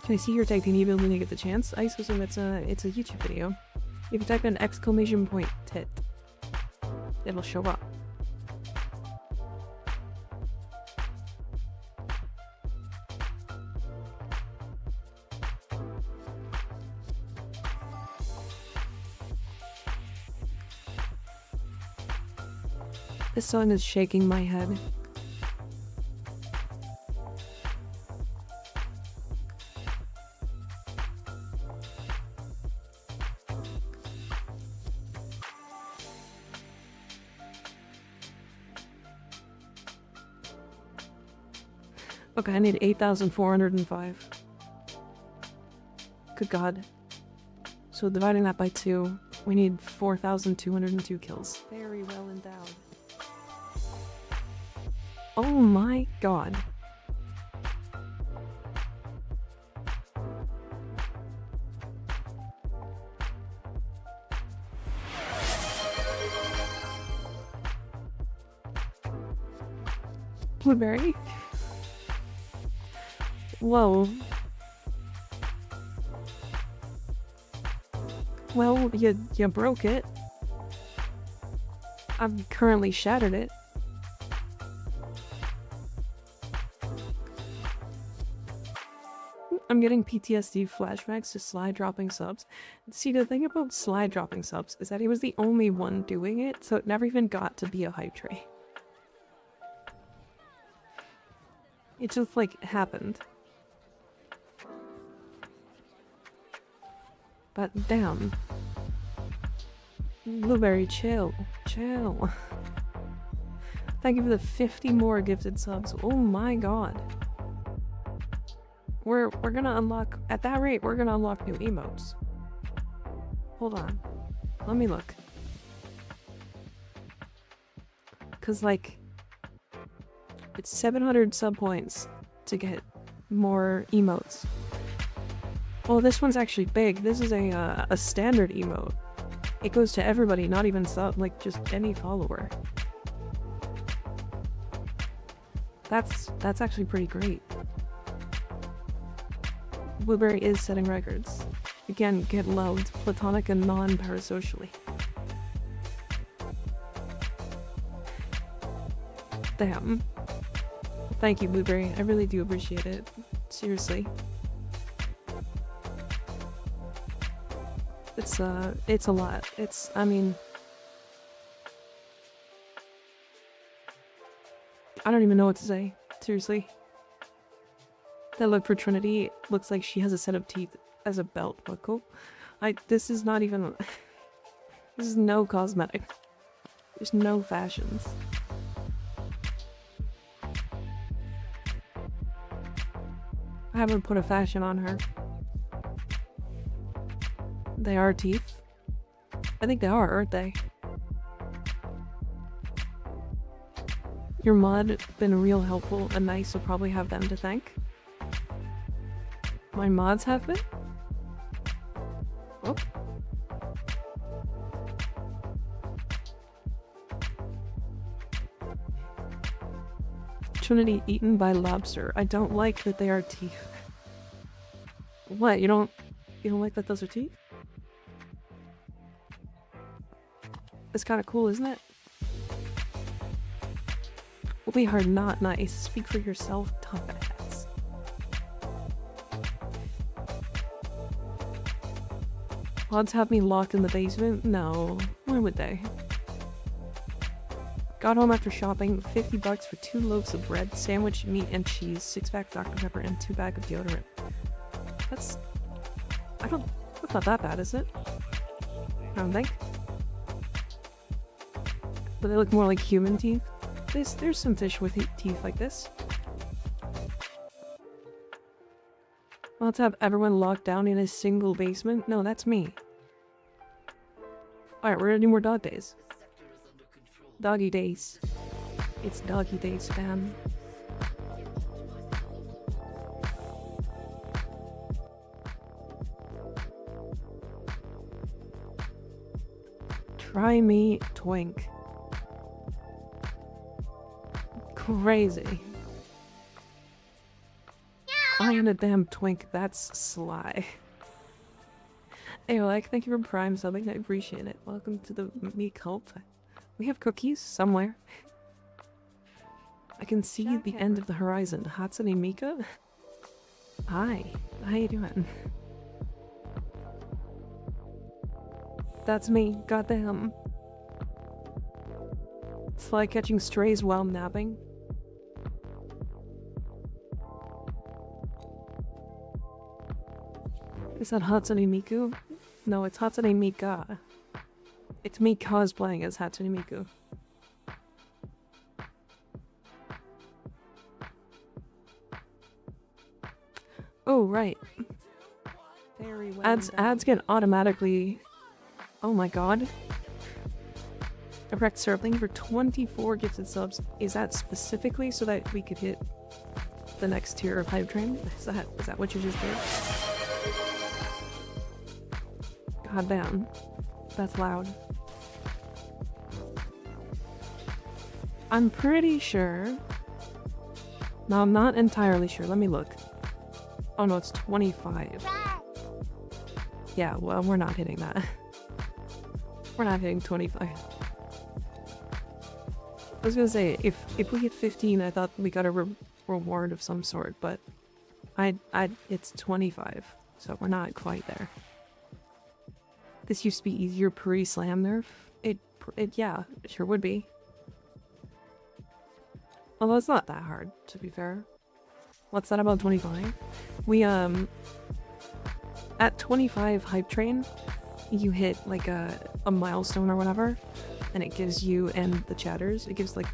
Can I see your titanium build when you get the chance? I assume it's a YouTube video. If you type in !tit, it'll show up. This song is shaking my head. Okay, I need 8,405. Good god. So dividing that by 2, we need 4,202 kills. Very well endowed. Oh my god. Blueberry? Whoa. Well, you broke it. I've currently shattered it. I'm getting PTSD flashbacks to Sly dropping subs. See, the thing about Sly dropping subs is that he was the only one doing it, so it never even got to be a hype train. It just, like, happened. But damn. Blueberry, chill. Chill. Thank you for the 50 more gifted subs. Oh my god. We're gonna unlock, at that rate, we're gonna unlock new emotes. Hold on. Let me look. Cause like, it's 700 sub points to get more emotes. Well, this one's actually big. This is a standard emote. It goes to everybody, not even sub, like just any follower. That's actually pretty great. Blueberry is setting records. Again, get loved, platonic and non-parasocially. Damn. Thank you, Blueberry. I really do appreciate it. Seriously. It's a lot. I mean... I don't even know what to say. Seriously. That look for Trinity looks like she has a set of teeth as a belt buckle. This is not even... This is no cosmetic. There's no fashions. I haven't put a fashion on her. They are teeth. I think they are, aren't they? Your mod been real helpful and nice, so probably have them to thank. My mods have been? Oh. Trinity eaten by lobster. I don't like that they are teeth. What, you don't like that those are teeth? It's kind of cool, isn't it? We are not nice. Speak for yourself, dumbass. Mods have me locked in the basement? No. Why would they? Got home after shopping, 50 bucks for 2 loaves of bread, sandwich, meat and cheese, 6-pack Dr. Pepper, and 2 bags of deodorant. That's not that bad, is it? I don't think. But they look more like human teeth. There's some fish with teeth like this. Let's have everyone locked down in a single basement? No, that's me. Alright, we're gonna do more dog days. Doggy days. It's doggy days, fam. Try me, twink. Crazy. I am a damn twink, that's sly. Hey, like, thank you for Prime subbing, I appreciate it. Welcome to the me cult. We have cookies somewhere. I can see the end of the horizon. Hatsune Mika? Hi, how you doing? That's me, goddamn. It's like catching strays while napping. Is that Hatsune Miku? No, it's Hatsune Mika. It's me cosplaying as Hatsune Miku. Oh, right. Very well ads get automatically... Oh my god. Erect Serpling for 24 gifted subs. Is that specifically so that we could hit the next tier of Hype Train? Is that what you just did? God damn. That's loud. I'm pretty sure... No, I'm not entirely sure. Let me look. Oh no, it's 25. Yeah, well, we're not hitting that. We're not hitting 25. I was gonna say, if we hit 15, I thought we got a reward of some sort, but it's 25, so we're not quite there. This used to be easier pre-slam nerf. Yeah, it sure would be. Although it's not that hard, to be fair. What's that about 25? We, at 25 Hype Train, you hit, like, a milestone or whatever, and it gives you and the chatters, it gives, like,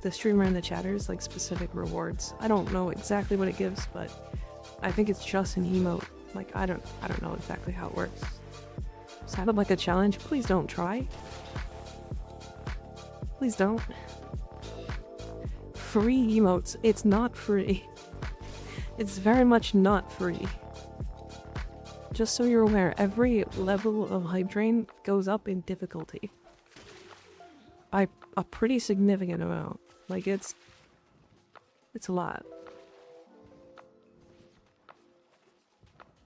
the streamer and the chatters, like, specific rewards. I don't know exactly what it gives, but I think it's just an emote. Like, I don't know exactly how it works. Sounded like a challenge. Please don't try. Please don't. Free emotes. It's not free. It's very much not free. Just so you're aware, every level of Hype Train goes up in difficulty. By a pretty significant amount. Like, it's a lot.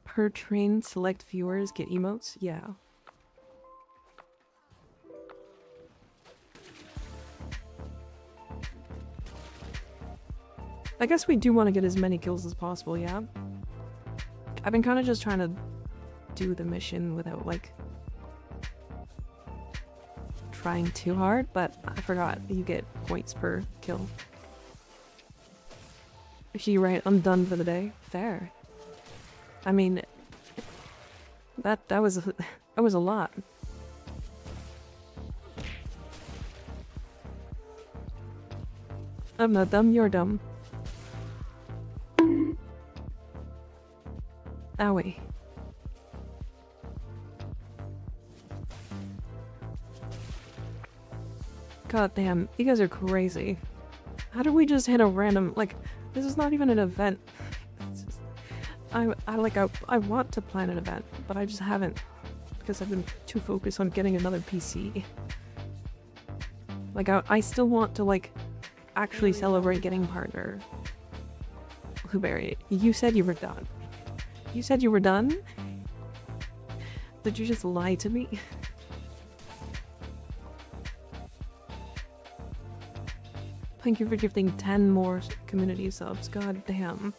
Per train, select viewers get emotes? Yeah. I guess we do want to get as many kills as possible, yeah? I've been kind of just trying to do the mission without, like, trying too hard, but I forgot you get points per kill. If you right, I'm done for the day. Fair. I mean, that was a lot. I'm not dumb, you're dumb. Owie. God damn, you guys are crazy. How did we just hit a random, like, this is not even an event. It's just, I want to plan an event, but I just haven't because I've been too focused on getting another PC. Like, I still want to, like, actually celebrate getting partner. Blueberry, you said you were done. You said you were done? Did you just lie to me? Thank you for gifting 10 more community subs. God damn.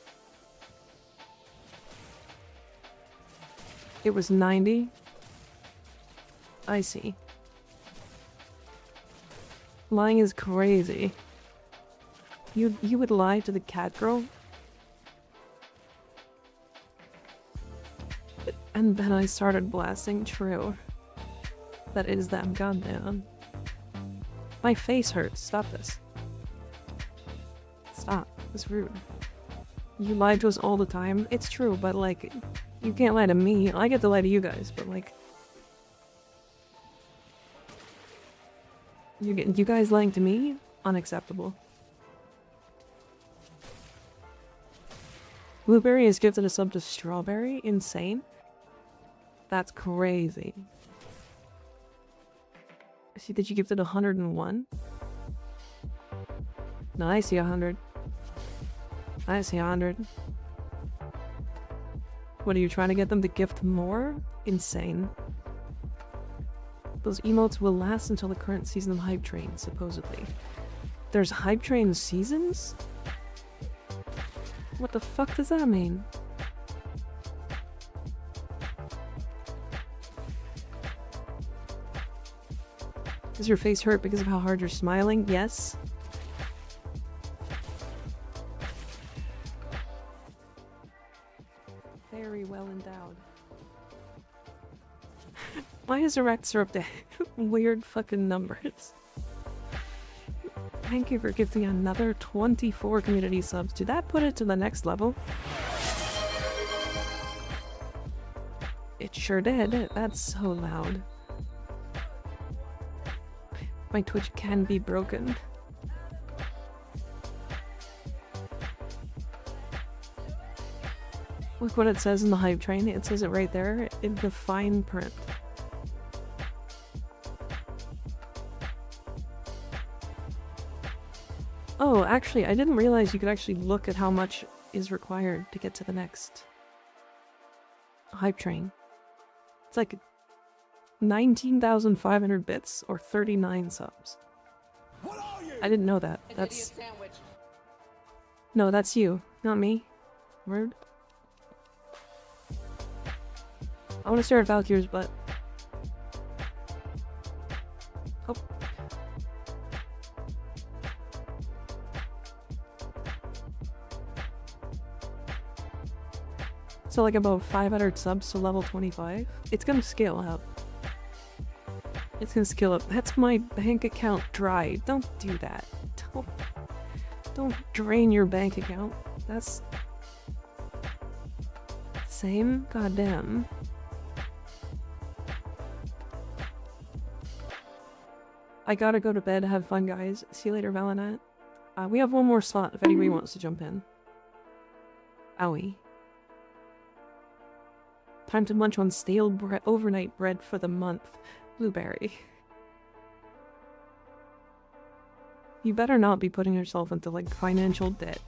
It was 90? I see. Lying is crazy. You would lie to the cat girl? And then I started blasting. True. That is them. Goddamn. My face hurts. Stop this. Stop. It's rude. You lie to us all the time. It's true, but like, you can't lie to me. I get to lie to you guys, but like, you guys lying to me? Unacceptable. Blueberry is gifted a sub to Strawberry? Insane. That's crazy. See that you gifted 101? No, I see 100. I see 100. What, are you trying to get them to gift more? Insane. Those emotes will last until the current season of Hype Train, supposedly. There's Hype Train seasons? What the fuck does that mean? Does your face hurt because of how hard you're smiling? Yes. Very well endowed. Why is Erects up to weird fucking numbers? Thank you for gifting another 24 community subs. Did that put it to the next level? It sure did. That's so loud. My Twitch can be broken. Look what it says in the Hype Train. It says it right there in the fine print. Oh, actually, I didn't realize you could actually look at how much is required to get to the next Hype Train. It's like 19,500 bits or 39 subs. I didn't know that. That's... No, that's you, not me. Rude. I want to stare at Valkyr's butt. Oh. So like about 500 subs to level 25? It's gonna scale up. It's gonna scale up. That's my bank account dry. Don't do that. Don't drain your bank account. That's... Same? Goddamn. I gotta go to bed. Have fun, guys. See you later, Valinat. We have one more slot if anybody wants to jump in. Owie. Time to munch on stale overnight bread for the month. Blueberry. You better not be putting yourself into, like, financial debt.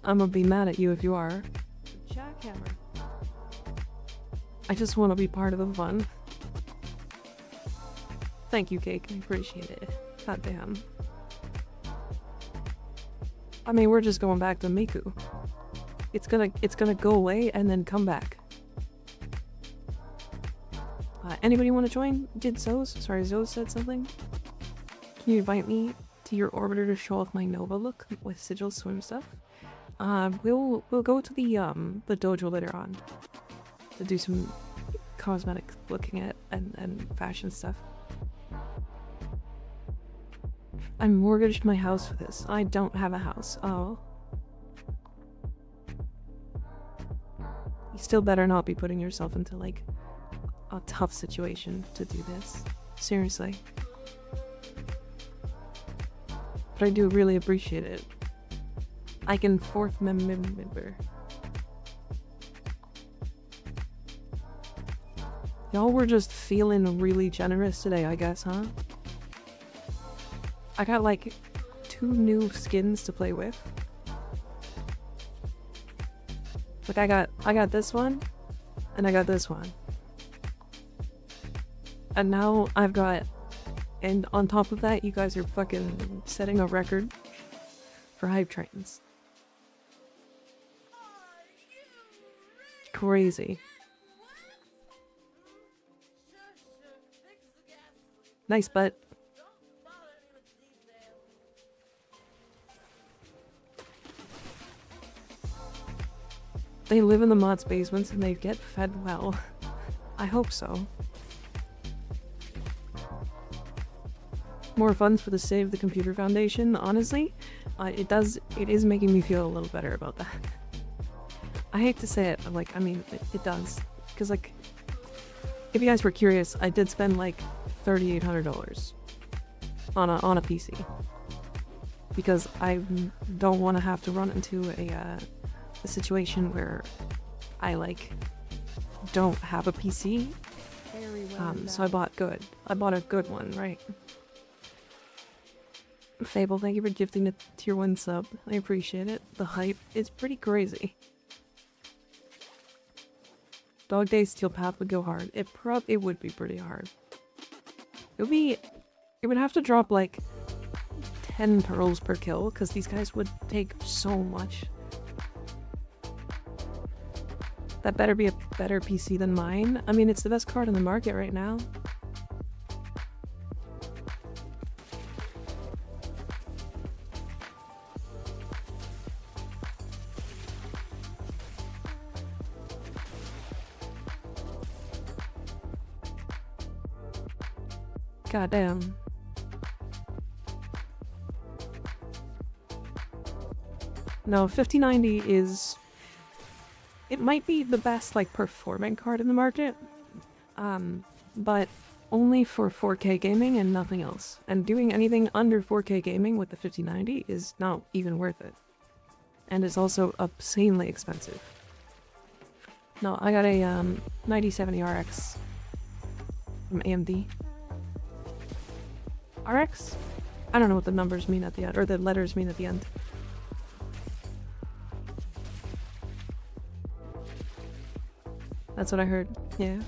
I'm gonna be mad at you if you are. Jackhammer. I just want to be part of the fun. Thank you, Cake. I appreciate it. God damn. I mean, we're just going back to Miku. It's gonna go away and then come back. Anybody want to join? Did Zos? Sorry, Zos said something. Can you invite me to your orbiter to show off my Nova look with Sigil swim stuff? We'll go to the dojo later on to do some cosmetic looking at and fashion stuff. I mortgaged my house for this. I don't have a house. Oh. You still better not be putting yourself into, like, a tough situation to do this. Seriously. But I do really appreciate it. I can fourth member. Y'all were just feeling really generous today, I guess, huh? I got like 2 new skins to play with. Like I got this one, and I got this one. And now I've got, and on top of that, you guys are fucking setting a record for hype trains. Crazy. Nice butt. They live in the mods' basements and they get fed well. I hope so. More funds for the Save the Computer Foundation. Honestly, it is making me feel a little better about that. I hate to say it, but like, I mean, it does. Because like, if you guys were curious, I did spend like $3,800 on a PC. Because I don't want to have to run into a situation where I like don't have a PC. So I bought a good one, right? Fable, thank you for gifting a tier 1 sub. I appreciate it. The hype is pretty crazy. Dog Day Steel Path would go hard. It would be pretty hard. It would have to drop like 10 pearls per kill, because these guys would take so much. That better be a better PC than mine. I mean, it's the best card on the market right now. Goddamn. No, 5090 is... It might be the best, like, performing card in the market. But only for 4K gaming and nothing else. And doing anything under 4K gaming with the 5090 is not even worth it. And it's also obscenely expensive. No, I got a 9070 RX from AMD. RX? I don't know what the numbers mean at the end, or the letters mean at the end. That's what I heard, yeah.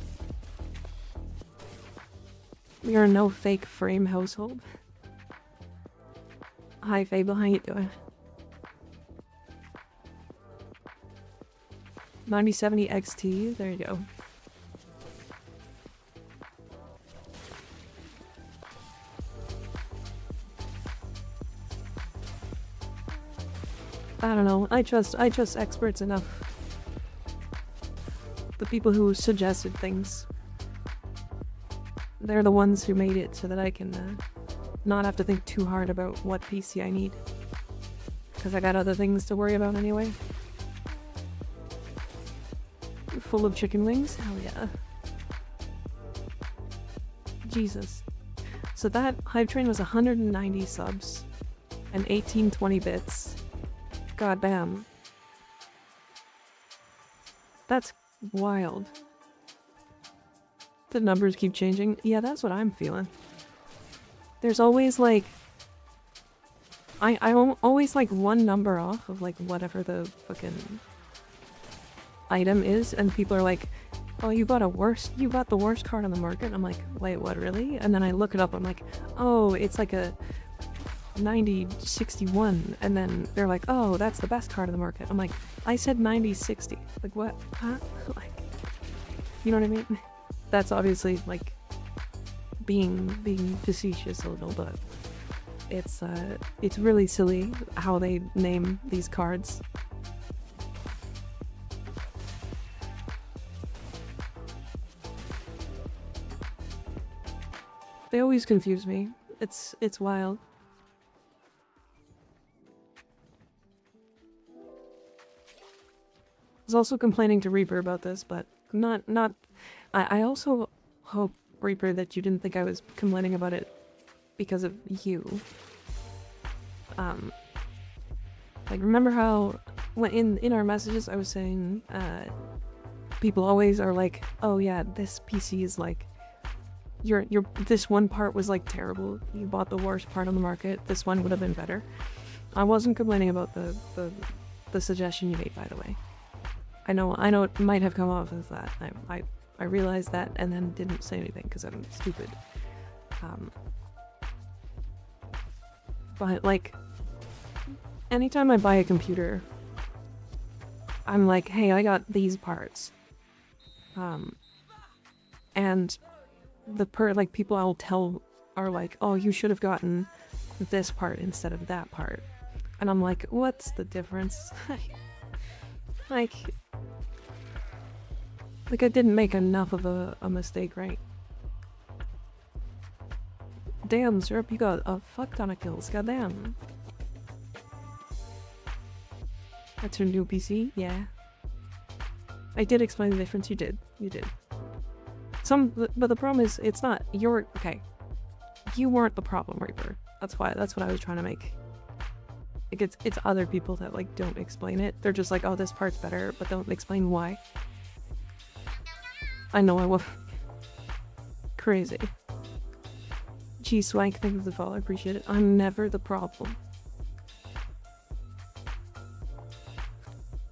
We are no fake frame household. Hi Fable, how you doing? 9070 XT, there you go. I don't know, I trust experts enough. The people who suggested things. They're the ones who made it so that I can not have to think too hard about what PC I need. Because I got other things to worry about anyway. Full of chicken wings? Hell yeah. Jesus. So that hype train was 190 subs and 1820 bits. God damn. That's wild. The numbers keep changing. Yeah, that's what I'm feeling. There's always like... I'm always like one number off of like whatever the fucking item is, and people are like, oh, you got the worst card on the market. I'm like, wait, what, really? And then I look it up, I'm like, oh, it's like a 9061, and then they're like, oh, that's the best card on the market. I'm like, I said 9060. Like, what? Huh? Like, you know what I mean? That's obviously like being facetious a little, but it's really silly how they name these cards. They always confuse me. It's wild. was also complaining to Reaper about this, but not. I also hope, Reaper, that you didn't think I was complaining about it because of you. Like, remember how when in our messages I was saying, people always are like, oh yeah, this PC is like, this one part was like terrible. You bought the worst part on the market. This one would have been better. I wasn't complaining about the suggestion you made, by the way. I know it might have come off as that. I realized that and then didn't say anything because I'm stupid. But like, anytime I buy a computer, I'm like, hey, I got these parts. And like people I'll tell are like, oh, you should have gotten this part instead of that part. And I'm like, what's the difference? like I didn't make enough of a mistake, right? Damn, Syrup, you got a fuck ton of kills, goddamn. That's your new PC? Yeah. I did explain the difference, you did. But the problem is, it's not your, okay. You weren't the problem, Reaper. That's what I was trying to make. Like, it's other people that, like, don't explain it. They're just like, oh, this part's better, but don't explain why. I know I was crazy. Gee, Swank, thank you for the follow, I appreciate it. I'm never the problem.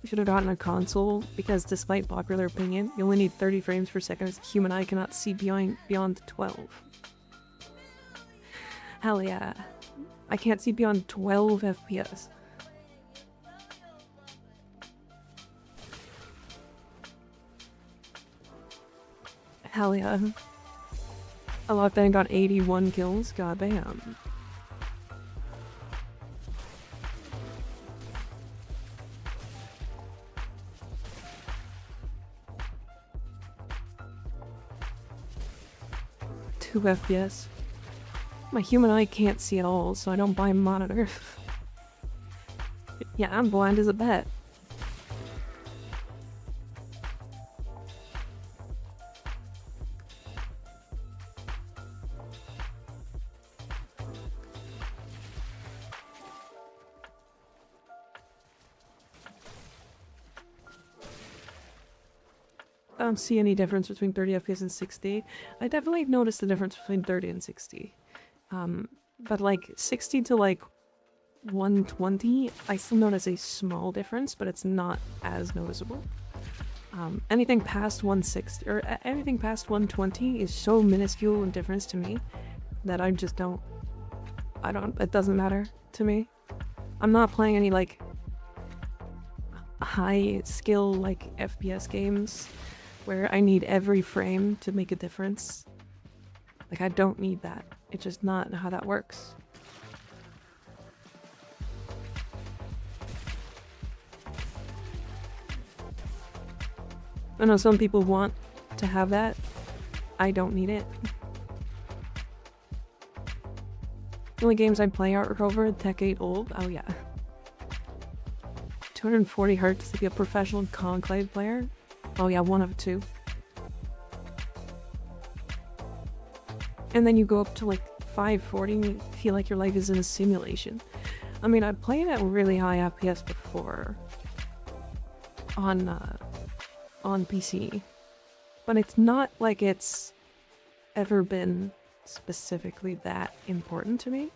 We should have gotten a console, because despite popular opinion, you only need 30 frames per second as a human eye cannot see beyond 12. Hell yeah. I can't see beyond 12 FPS. Hell yeah. I locked in and got 81 kills, goddamn. Two FPS. My human eye can't see at all, so I don't buy a monitor. Yeah, I'm blind as a bat. I don't see any difference between 30 FPS and 60. I definitely noticed the difference between 30 and 60. But like 60 to like 120, I still notice a small difference, but it's not as noticeable. Anything past 160 or anything past 120 is so minuscule in difference to me that I just don't. It doesn't matter to me. I'm not playing any like high skill like FPS games where I need every frame to make a difference. Like, I don't need that. It's just not how that works. I know some people want to have that. I don't need it. The only games I play are over Tech 8 old. Oh yeah. 240 hertz to be a professional Conclave player? Oh yeah, one of two. And then you go up to like 540 and you feel like your life is in a simulation. I mean, I played at really high FPS before on PC, but it's not like it's ever been specifically that important to me.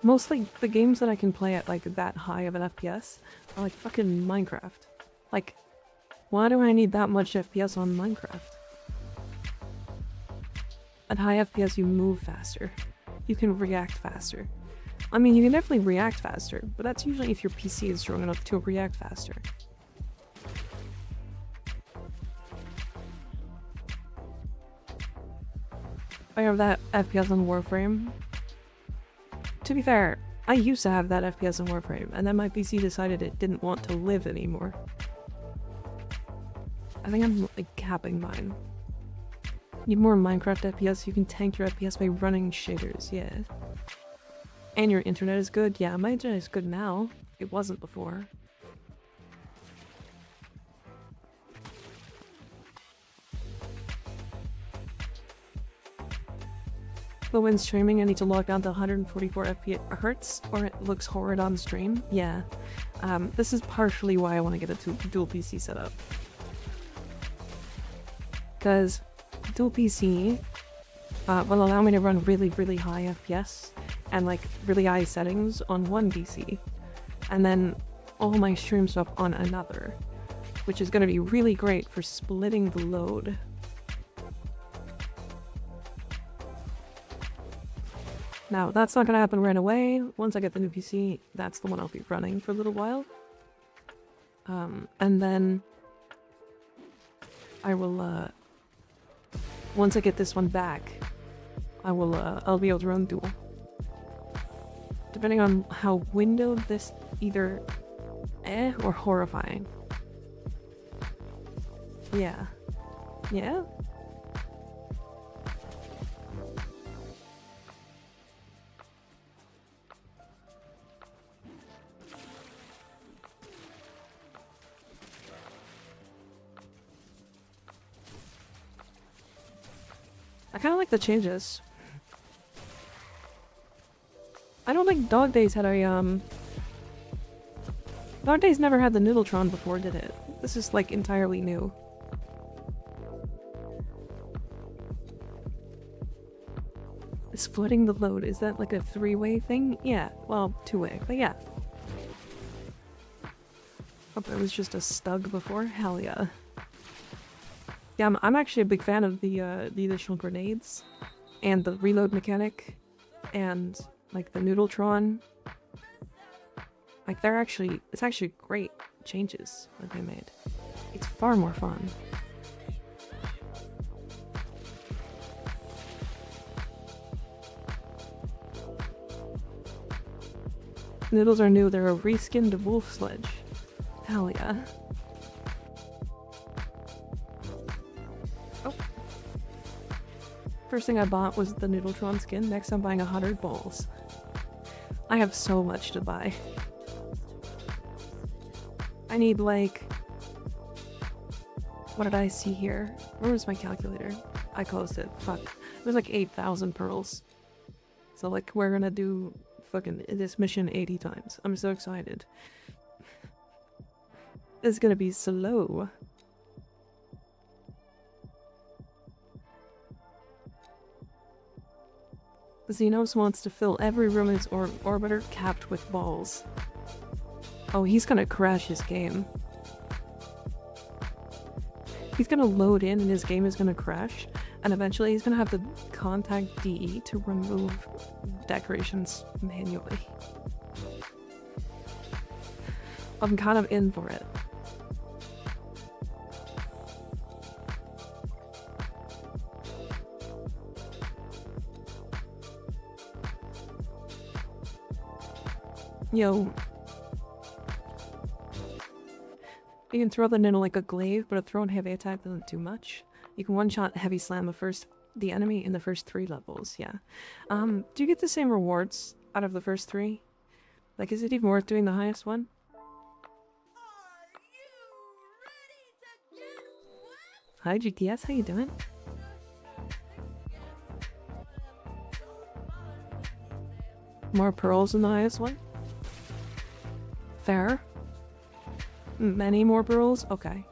Mostly the games that I can play at like that high of an FPS are like fucking Minecraft. Like, why do I need that much FPS on Minecraft? At high FPS you move faster. You can react faster. I mean, you can definitely react faster, but that's usually if your PC is strong enough to react faster. I have that FPS on Warframe. To be fair, I used to have that FPS on Warframe, and then my PC decided it didn't want to live anymore. I think I'm like capping mine. Need more Minecraft FPS, you can tank your FPS by running shaders, yeah. And your internet is good? Yeah, my internet is good now. It wasn't before. But when streaming, I need to lock down to 144 FPS or it looks horrid on stream. Yeah. This is partially why I want to get a dual PC setup. Because dual PC will allow me to run really, really high FPS and like really high settings on one PC. And then all my stream stuff on another. Which is going to be really great for splitting the load. Now, that's not going to happen right away. Once I get the new PC, that's the one I'll be running for a little while. And then I will, once I get this one back, I'll be able to run dual. Depending on how windowed this either or horrifying. Yeah. Yeah? I kind of like the changes. I don't think Dog Days had a, Dog Days never had the Noodletron before, did it? This is, like, entirely new. Splitting the load, is that like a three-way thing? Yeah, well, two-way, but yeah. Hope it was just a stug before? Hell yeah. Yeah, I'm actually a big fan of the additional grenades, and the reload mechanic, and like the Noodletron. Like it's actually great changes that they made. It's far more fun. Noodles are new, they're a reskinned wolf sledge. Hell yeah. Oh. First thing I bought was the Noodletron skin, next I'm buying 100 balls. I have so much to buy. I need like... What did I see here? Where was my calculator? I closed it, fuck. It was like 8,000 pearls. So like we're gonna do fucking this mission 80 times. I'm so excited. It's gonna be slow. Xenos wants to fill every room in his orbiter capped with balls. Oh, he's gonna crash his game. He's gonna load in and his game is gonna crash, and eventually he's gonna have to contact DE to remove decorations manually. I'm kind of in for it. Yo. You can throw them in like a glaive, but a thrown heavy attack doesn't do much. You can one-shot heavy slam the enemy in the first 3 levels, yeah. Do you get the same rewards out of the first 3? Like, is it even worth doing the highest one? Hi GTS, how you doing? More pearls than the highest one? Fair. Many more pearls? Okay.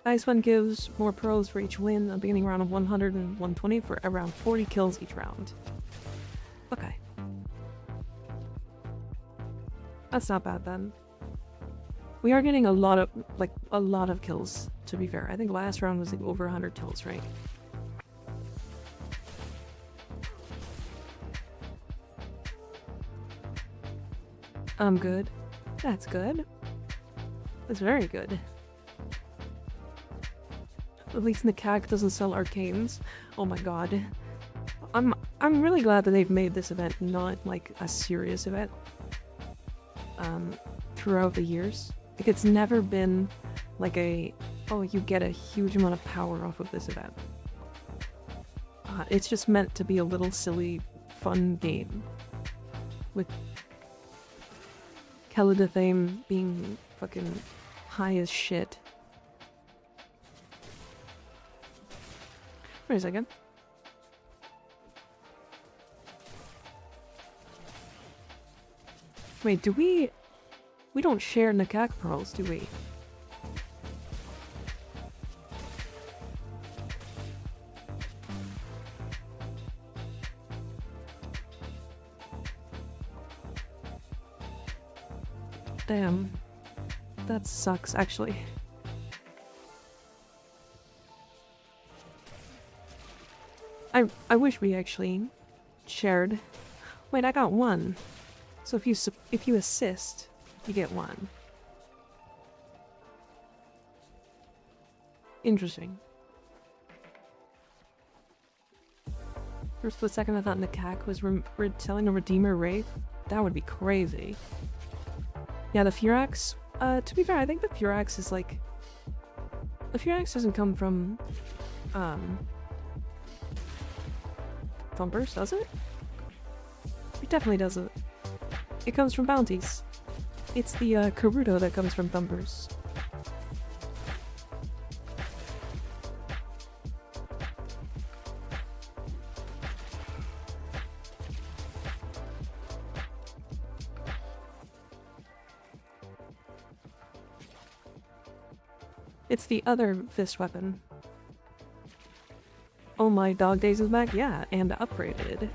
Nice one gives more pearls for each win, a beginning round of 100 and 120 for around 40 kills each round. Okay. That's not bad then. We are getting a lot of kills, to be fair. I think last round was like over 100 kills, right? I'm good. That's good. That's very good. At least Nikak doesn't sell arcanes. Oh my god. I'm really glad that they've made this event not like a serious event. Throughout the years. Like it's never been like oh, you get a huge amount of power off of this event. It's just meant to be a little silly, fun game. with Keladathame being fucking high as shit. Wait a second. Wait, do we... We don't share Nakak pearls, do we? Damn. That sucks, actually. I wish we actually shared. Wait, I got one. So if you assist, you get one. Interesting. For a split second, I thought Nakak was telling a Redeemer Wraith. That would be crazy. Yeah, the Furax. To be fair, I think the Furax is like... The Furax doesn't come from... Thumpers, does it? It definitely doesn't. It comes from bounties. It's the Karuto that comes from Thumpers. It's the other fist weapon. Oh my, Dog Days is back? Yeah, and upgraded.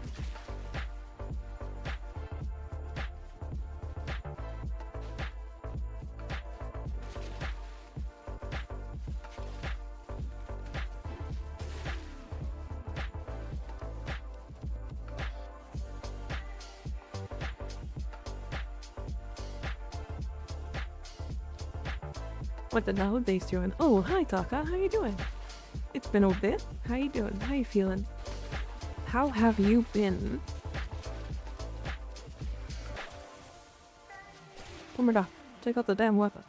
What the Dog Days doing? Oh, hi Taka, how you doing? It's been a bit. How you doing? How you feeling? How have you been? Omada, take out the damn weapon.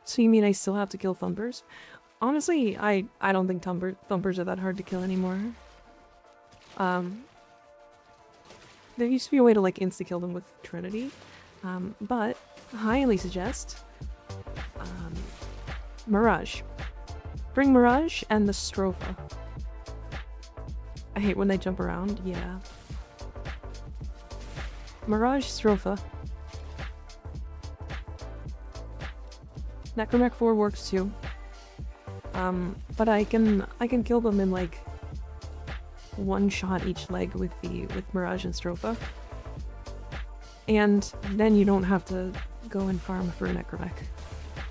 So you mean I still have to kill Thumpers? Honestly, I don't think Thumpers are that hard to kill anymore. There used to be a way to like insta-kill them with Trinity, but highly suggest Mirage. Bring Mirage and the Stropha. I hate when they jump around, yeah. Mirage, Stropha. Necromech 4 works too. But I can kill them in like one shot each leg with Mirage and Stropha. And then you don't have to go and farm for Necromech.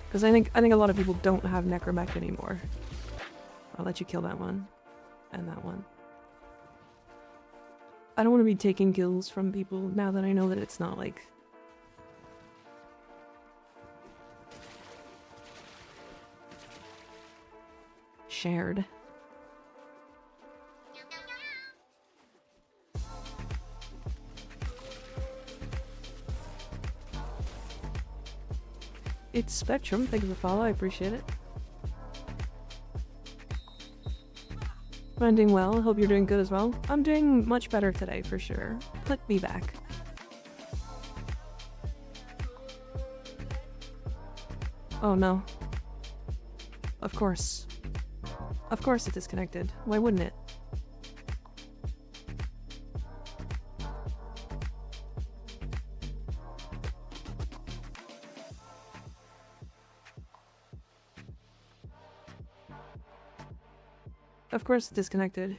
Because I think a lot of people don't have Necromech anymore. I'll let you kill that one. And that one. I don't want to be taking kills from people now that I know that it's not like... shared. It's Spectrum, thank you for the follow, I appreciate it. I'm doing well, hope you're doing good as well. I'm doing much better today, for sure. Put me back. Oh no. Of course. Of course it disconnected. Why wouldn't it? Of course it disconnected.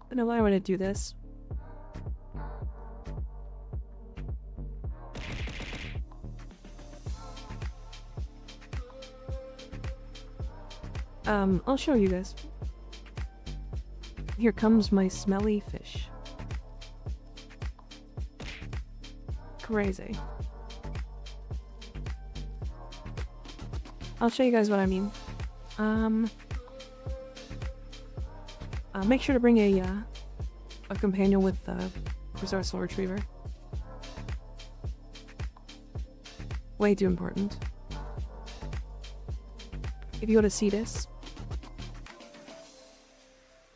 I don't know why I want to do this. I'll show you guys. Here comes my smelly fish. Crazy. I'll show you guys what I mean. Make sure to bring a companion with Resourceful Retriever. Way too important. If you go to see this.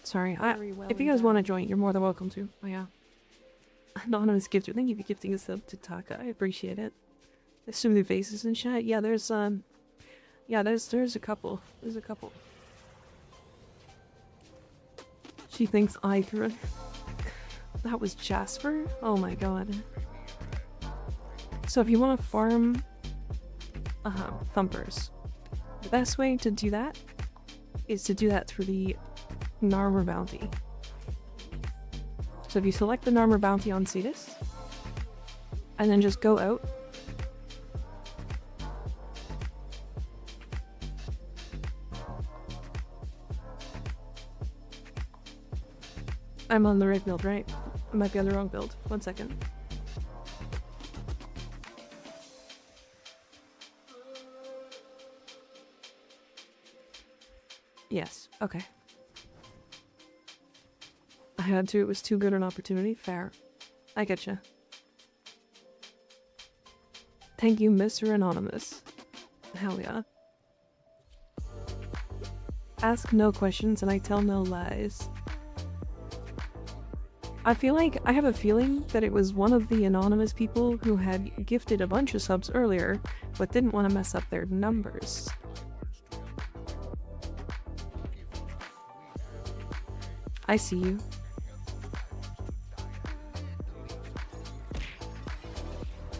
Sorry, if you guys want to join, you're more than welcome to. Oh yeah. Anonymous gifter, thank you for gifting a sub to Taka. I appreciate it. There's so many faces in chat. Yeah, there's a couple. There's a couple. She thinks I threw it. That was Jasper? Oh my god. So if you want to farm thumpers, the best way to do that is to do that through the Narmer bounty. So if you select the Narmer bounty on Cetus, and then just go out, I'm on the right build, right? I might be on the wrong build. 1 second. Yes, okay. I had to, it was too good an opportunity. Fair. I getcha. Thank you, Mr. Anonymous. Hell yeah. Ask no questions and I tell no lies. I have a feeling that it was one of the anonymous people who had gifted a bunch of subs earlier, but didn't want to mess up their numbers. I see you.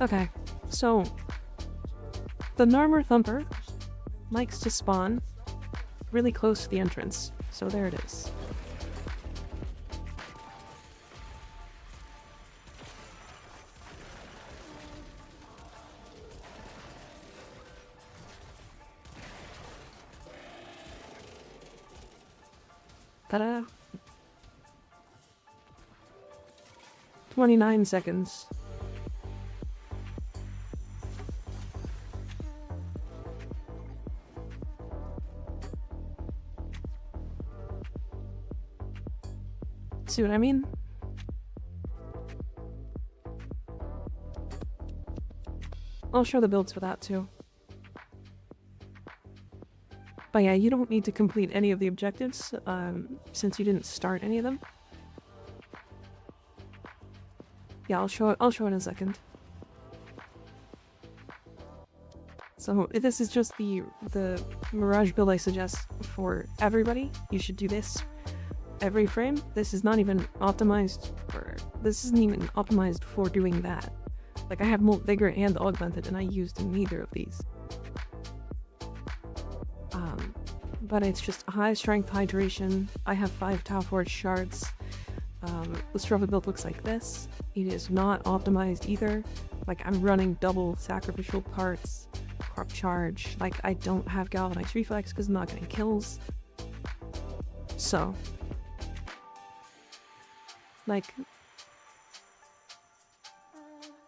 Okay, so the Narmer Thumper likes to spawn really close to the entrance, so there it is. Ta-da! 29 seconds. See what I mean? I'll show the builds for that too. But yeah, you don't need to complete any of the objectives, since you didn't start any of them. Yeah, I'll show it in a second. So this is just the Mirage build I suggest for everybody. You should do this every frame. This is not even optimized for, this isn't even optimized for doing that. Like I have Molt Vigor and Augmented and I used neither of these. But it's just high strength, high duration. I have 5 Tau Forge shards. The Strova build looks like this. It is not optimized either. Like I'm running double sacrificial parts, Corp Charge. Like I don't have Galvanized Reflex because I'm not getting kills. So, like,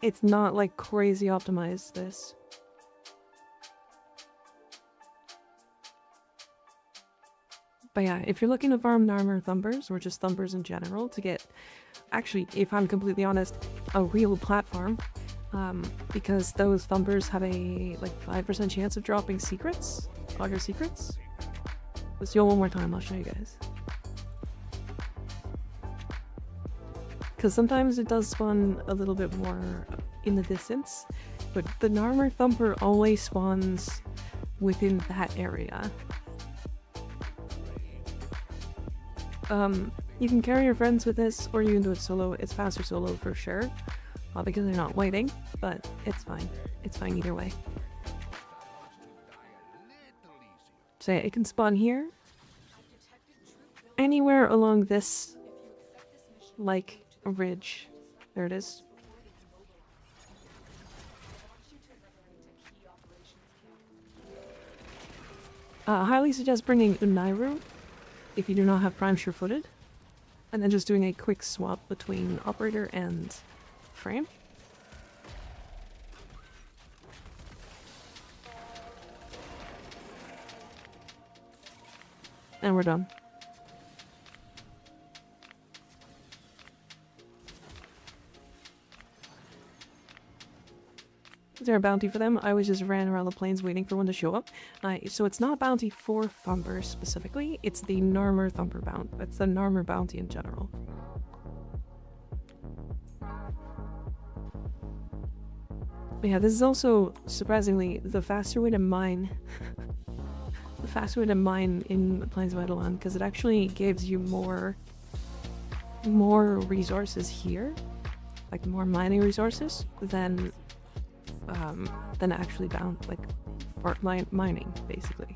it's not like crazy optimized this. But yeah, if you're looking to farm Narmer Thumpers, or just Thumpers in general, to get, actually, if I'm completely honest, a real platform, because those Thumpers have a, like, 5% chance of dropping secrets, Augur secrets. Let's do it one more time, I'll show you guys. Because sometimes it does spawn a little bit more in the distance, but the Narmer Thumper always spawns within that area. You can carry your friends with this, or you can do it solo. It's faster solo for sure, because they're not waiting, but it's fine. It's fine either way. So yeah, it can spawn here, anywhere along this, like, ridge. There it is. I highly suggest bringing Unairu if you do not have Prime Sure-Footed, and then just doing a quick swap between Operator and Frame. And we're done. there a bounty for them, I always just ran around the plains waiting for one to show up. So it's not a bounty for Thumper specifically, it's the Narmer Thumper bounty. It's the Narmer bounty in general. But yeah, this is also, surprisingly, the faster way to mine. The faster way to mine in Plains of Eidolon, because it actually gives you more resources here, like more mining resources than actually mining, basically.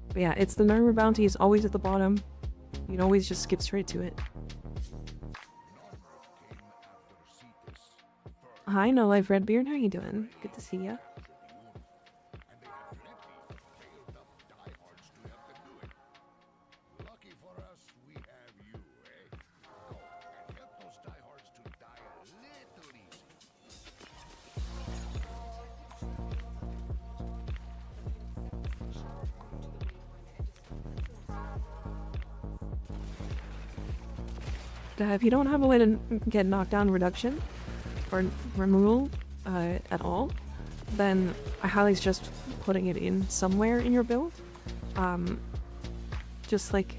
But yeah, it's the Narmer bounty is always at the bottom. You can always just skip straight to it. Hi, No Life Redbeard, how you doing? Good to see ya. If you don't have a way to get knockdown reduction or removal at all, then I highly suggest putting it in somewhere in your build. Just like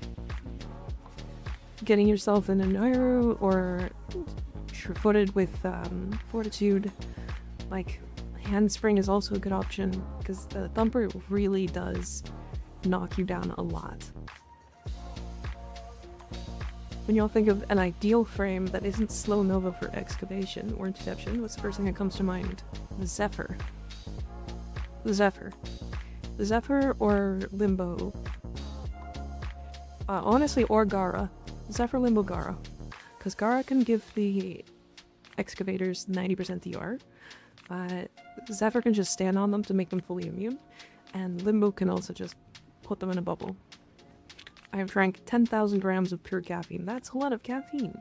getting yourself in an arrow or sure-footed with fortitude. Like handspring is also a good option because the thumper really does knock you down a lot. When y'all think of an ideal frame that isn't slow nova for excavation or interception, what's the first thing that comes to mind? The Zephyr. The Zephyr. The Zephyr or Limbo. Honestly, or Gara. Zephyr, Limbo, Gara. Because Gara can give the excavators 90% DR. Zephyr can just stand on them to make them fully immune. And Limbo can also just put them in a bubble. I have drank 10,000 grams of pure caffeine. That's a lot of caffeine.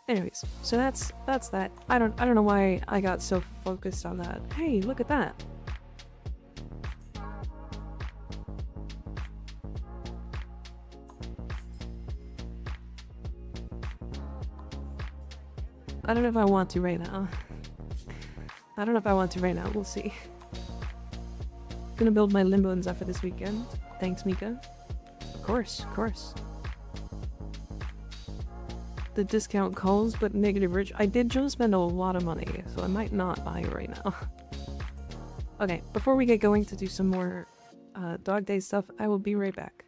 Anyways, so that's that. I don't know why I got so focused on that. Hey, look at that. I don't know if I want to right now. I don't know if I want to right now. We'll see. Gonna build my Limbo and Zephyr this weekend. Thanks, Mika. Of course, of course. The discount calls, but negative rich. I did just spend a lot of money, so I might not buy it right now. Okay, before we get going to do some more Dog Day stuff, I will be right back.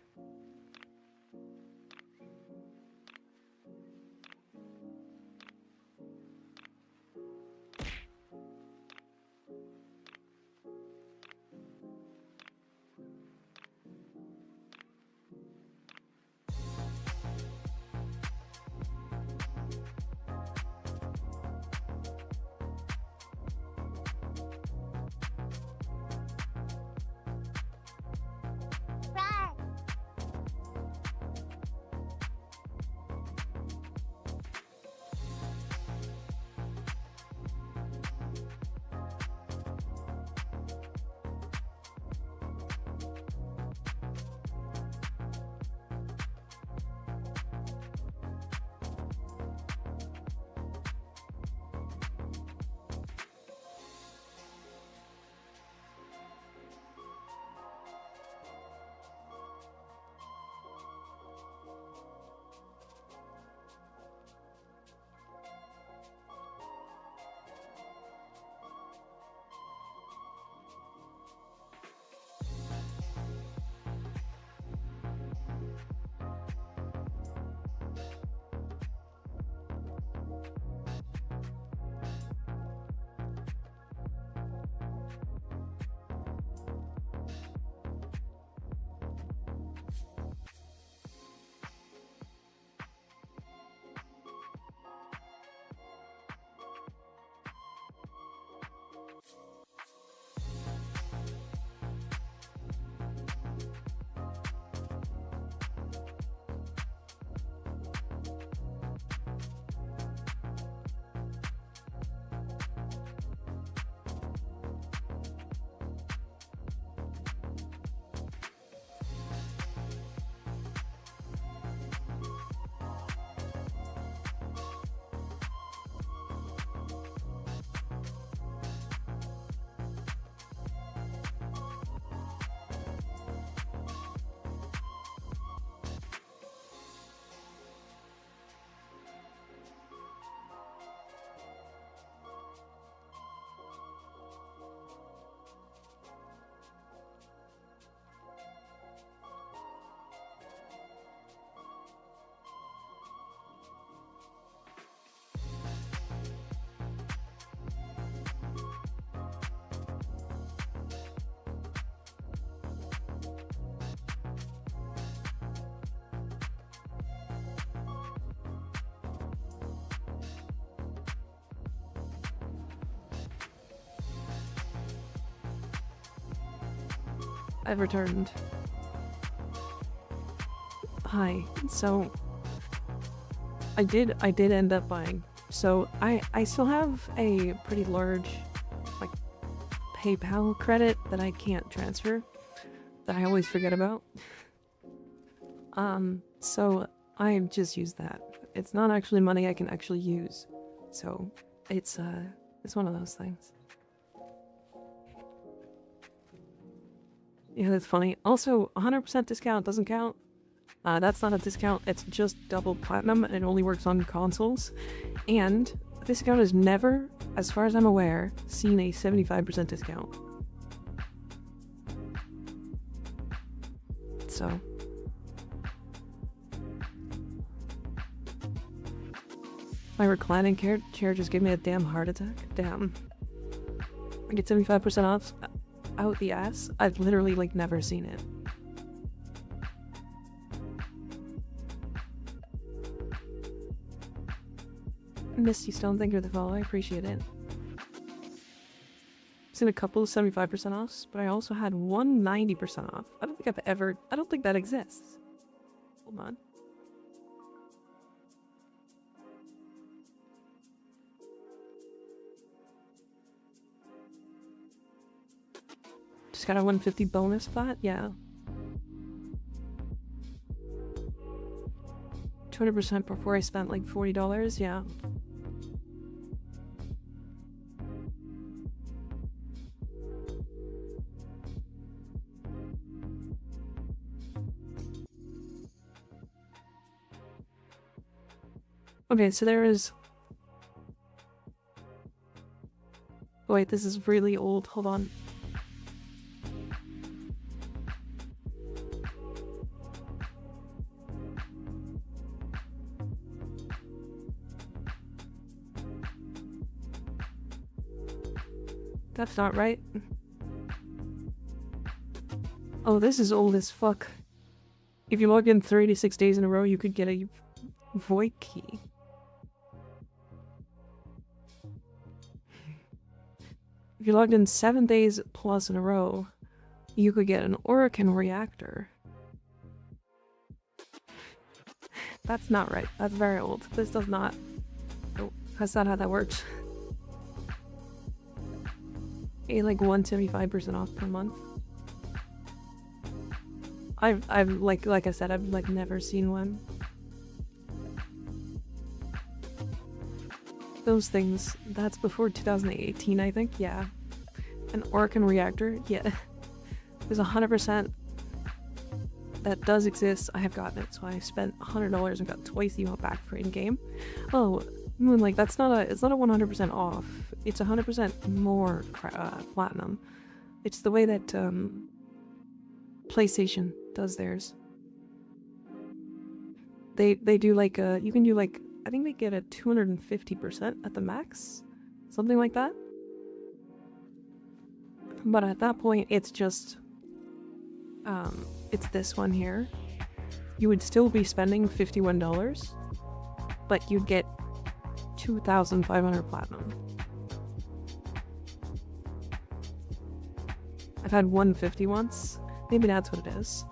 I've returned. Hi. So I did end up buying. So I still have a pretty large like PayPal credit that I can't transfer that I always forget about. So I just use that. It's not actually money I can actually use. So it's one of those things. Yeah, that's funny. Also, 100% discount doesn't count. That's not a discount, it's just double platinum and it only works on consoles. And this account has never, as far as I'm aware, seen a 75% discount. So. My reclining chair just gave me a damn heart attack. Damn. I get 75% off out the ass. I've literally like never seen it. Misty Stone, thank you for the follow. I appreciate it. I've seen a couple of 75% offs, but I also had one 90% off. I don't think that exists. Hold on. Just got a 150 bonus spot? Yeah. 200% before I spent like $40, yeah. Okay, so there is... Oh, wait, this is really old. Hold on. That's not right. Oh, this is old as fuck. If you log in 36 days in a row, you could get a void key. If you logged in 7 days plus in a row, you could get an Orakin reactor. That's not right. That's very old. This does not... Oh, that's not how that works. Like 175% off per month. I've like I said, I've like never seen one. Those things, that's before 2018, I think, yeah. An Orakin reactor, yeah. There's 100% that does exist. I have gotten it, so I spent $100 and got twice the amount back for in-game. Oh, like that's not a, it's not a 100% off. It's 100% more platinum. It's the way that PlayStation does theirs. They do like a, you can do like, I think they get a 250% at the max, something like that. But at that point, it's just, it's this one here. You would still be spending $51, but you'd get 2,500 platinum. I've had 150 once. Maybe that's what it is.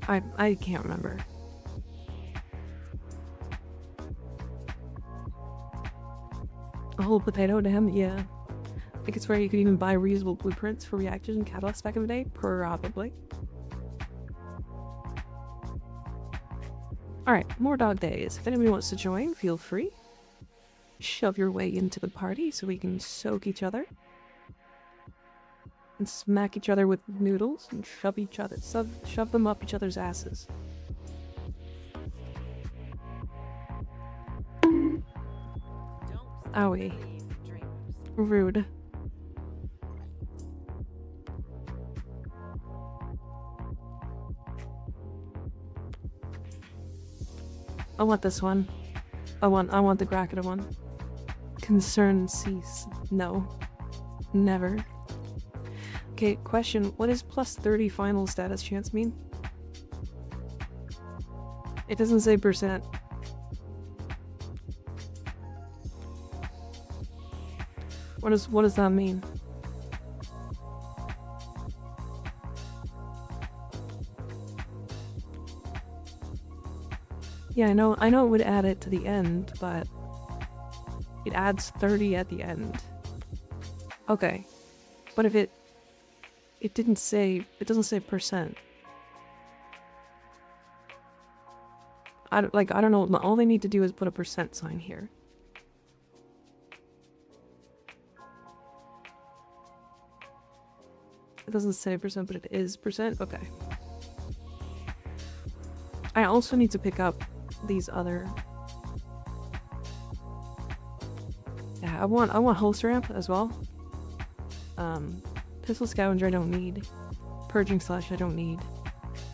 I can't remember. A whole potato, damn, yeah. I think it's where you could even buy reusable blueprints for reactors and catalysts back in the day? Probably. Alright, more dog days. If anybody wants to join, feel free. Shove your way into the party so we can soak each other. And smack each other with noodles and shove each other, shove them up each other's asses. Owie. Rude. I want this one. I want the Gracketa one. Concern cease. No. Never. Okay, question. What does plus 30 final status chance mean? It doesn't say percent. What does that mean? Yeah, I know it would add it to the end, but it adds 30 at the end. Okay. But if it doesn't say percent. I don't know, all they need to do is put a percent sign here. It doesn't say percent, but it is percent? Okay. I also need to pick up these other... Yeah, I want holster amp as well. Pistol scavenger I don't need. Purging slash I don't need.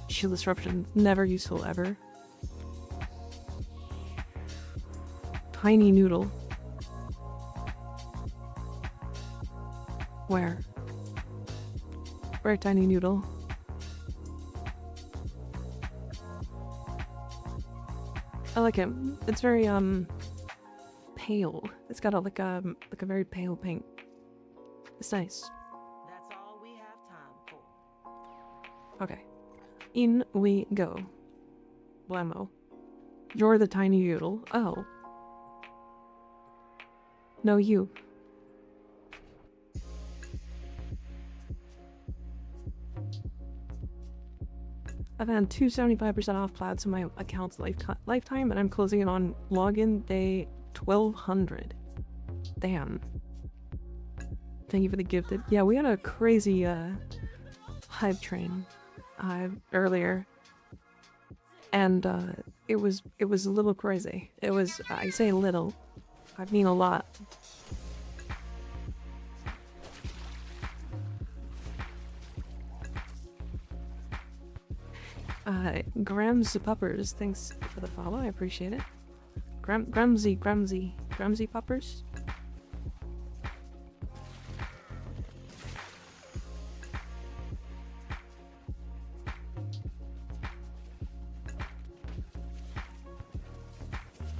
Shield disruption, never useful ever. Tiny noodle. Where? Where tiny noodle? I like it. It's very pale. It's got like a very pale pink. It's nice. That's all we have time for. Okay. In we go. Blammo. You're the tiny noodle. Oh. No, you. I've had 275% off plaids in my account's lifetime, and I'm closing it on login day 1200. Damn. Thank you for the gifted. Yeah, we had a crazy hype train earlier, and it was a little crazy. It was, I say little, I mean a lot. Grams Puppers, thanks for the follow, I appreciate it. Gramsy Puppers.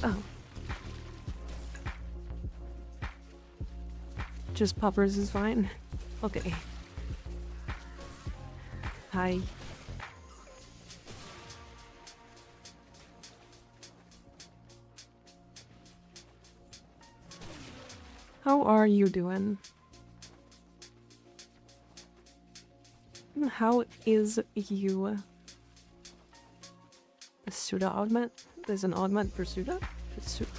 Oh. Just Puppers is fine. Okay. Hi. How are you doing? How is you? A Suda augment? There's an augment for Suda?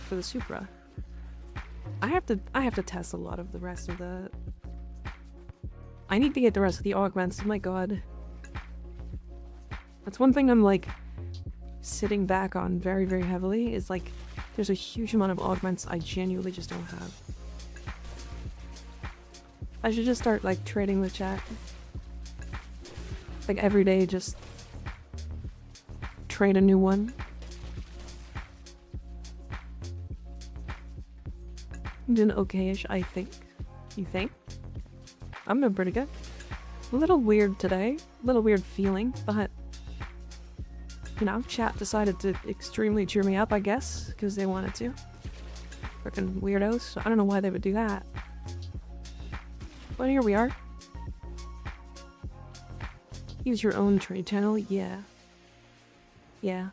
For the Supra. I have to test a lot of the rest of the... I need to get the rest of the augments, oh my god. That's one thing I'm like sitting back on very, very heavily, is like there's a huge amount of augments I genuinely just don't have. I should just start like trading with chat. Like every day, just trade a new one. I'm doing okay-ish, I think. You think? I'm doing pretty good. A little weird today. A little weird feeling, but... You know, chat decided to extremely cheer me up, I guess, because they wanted to. Frickin' weirdos. I don't know why they would do that. But here we are. Use your own trade channel, yeah. Yeah.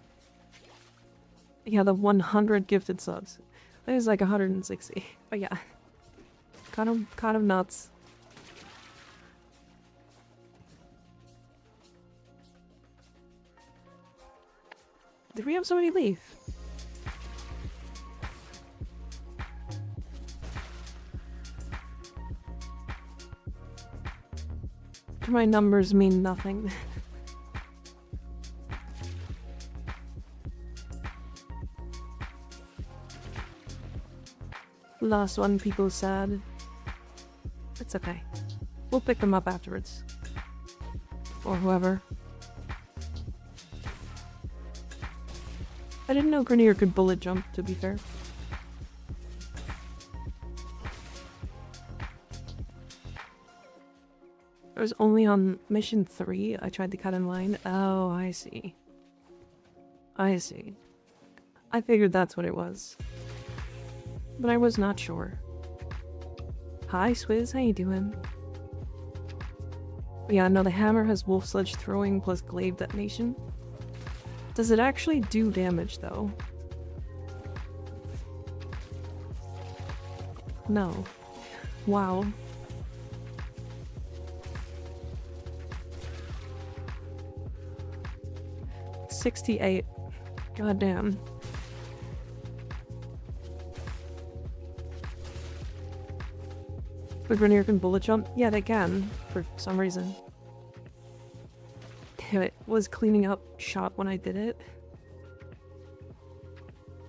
Yeah, the 100 gifted subs. There's like 160. But yeah. Kind of nuts. Did we have somebody leave? My numbers mean nothing. Last one, people sad. It's okay. We'll pick them up afterwards. Or whoever. I didn't know Grenier could bullet jump, to be fair. It was only on mission 3 I tried to cut in line. Oh, I see. I see. I figured that's what it was. But I was not sure. Hi, Swizz, how you doing? Yeah, no, the hammer has wolf sledge throwing plus glaive detonation. Does it actually do damage, though? No. Wow. $68. Goddamn. The Grenadier can bullet jump? Yeah, they can, for some reason. It was cleaning up shot when I did it.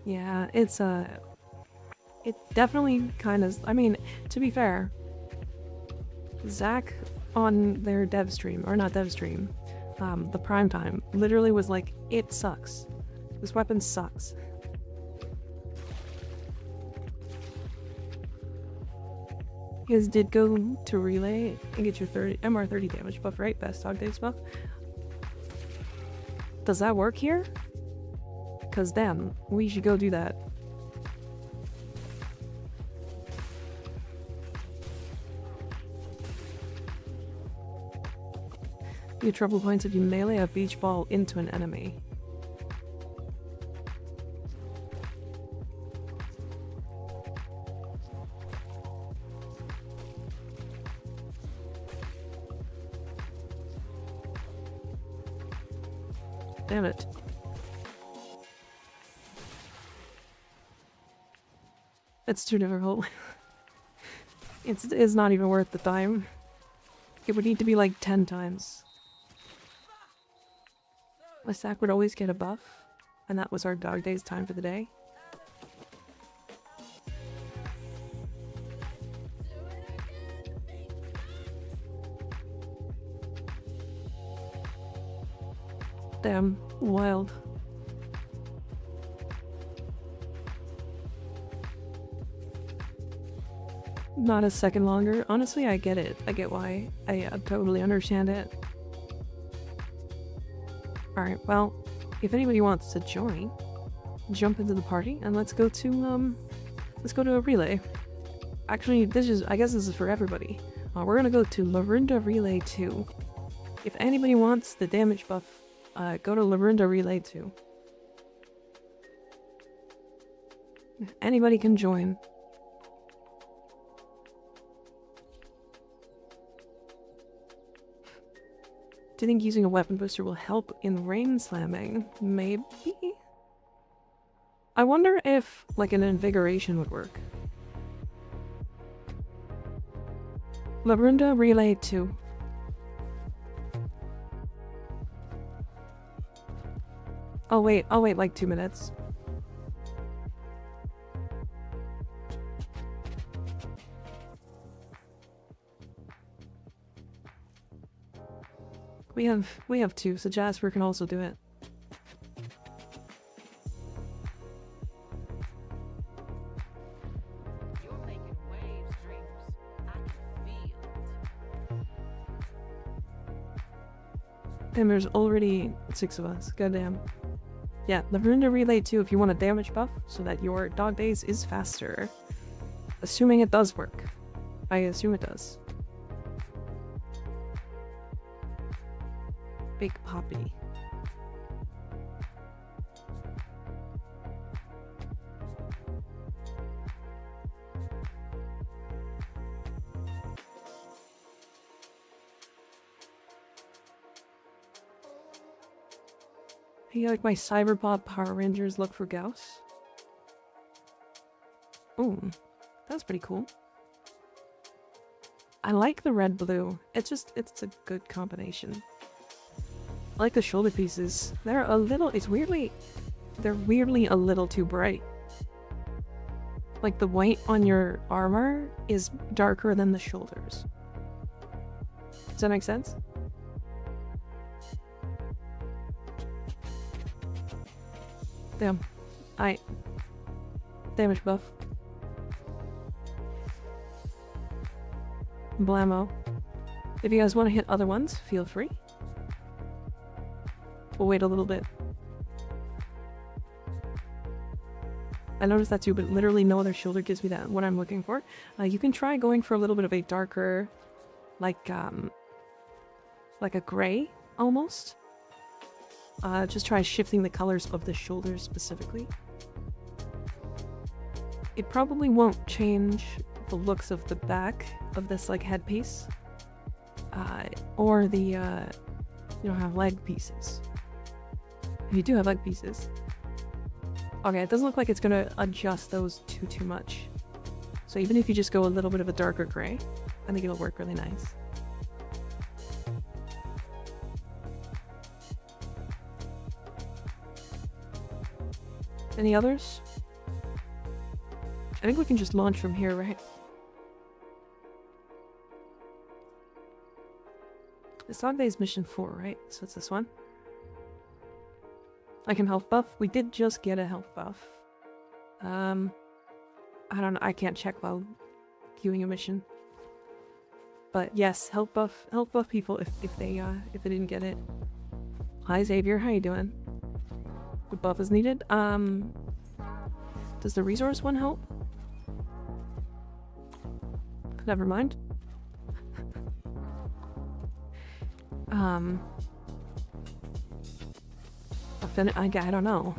Yeah, it's it definitely kind of, I mean, to be fair, Zach on their dev stream, or not dev stream, the prime time, literally was like, it sucks. This weapon sucks. You guys did go to relay and get your MR 30 damage buff, right? Best dog days buff. Does that work here? Cause damn, we should go do that. You get trouble points if you melee a beach ball into an enemy. Damn it. It's too difficult. It's not even worth the time. It would need to be like 10 times. My sack would always get a buff, and that was our dog days time for the day. Damn, wild. Not a second longer. Honestly, I get it. I get why. I totally understand it. Alright, well, if anybody wants to join, jump into the party and let's go to a relay. Actually, I guess this is for everybody. We're gonna go to Lorinda Relay 2. If anybody wants the damage buff, go to Lorinda Relay 2. Anybody can join. Do you think using a weapon booster will help in rain slamming? Maybe? I wonder if, like, an invigoration would work. Lorinda Relay 2. I'll wait like 2 minutes. We have two, so Jasper can also do it. You're making waves, dreamers. I can feel it. And there's already 6 of us. Goddamn. Yeah, Lorinda Relay 2 if you want a damage buff so that your dog days is faster. Assuming it does work. I assume it does. Big Poppy. Hey, like my Cyberpop Power Rangers look for Gauss? Ooh, that's pretty cool. I like the red-blue. It's a good combination. I like the shoulder pieces. They're weirdly a little too bright. Like the white on your armor is darker than the shoulders. Does that make sense? Damn. Damage buff. Blammo. If you guys want to hit other ones, feel free. We'll wait a little bit. I noticed that too, but literally no other shoulder gives me that what I'm looking for. You can try going for a little bit of a darker, like a gray almost. Just try shifting the colors of the shoulders specifically. It probably won't change the looks of the back of this like headpiece. Or the, you don't have leg pieces. If you do have leg pieces. Okay, it doesn't look like it's gonna adjust those too much. So even if you just go a little bit of a darker gray, I think it'll work really nice. Any others? I think we can just launch from here, right? It's on days mission 4, right? So it's this one. I can health buff. We did just get a health buff. I don't know. I can't check while queuing a mission. But yes, health buff people if they didn't get it. Hi Xavier, how you doing? What buff is needed? Does the resource one help? Never mind. I don't know.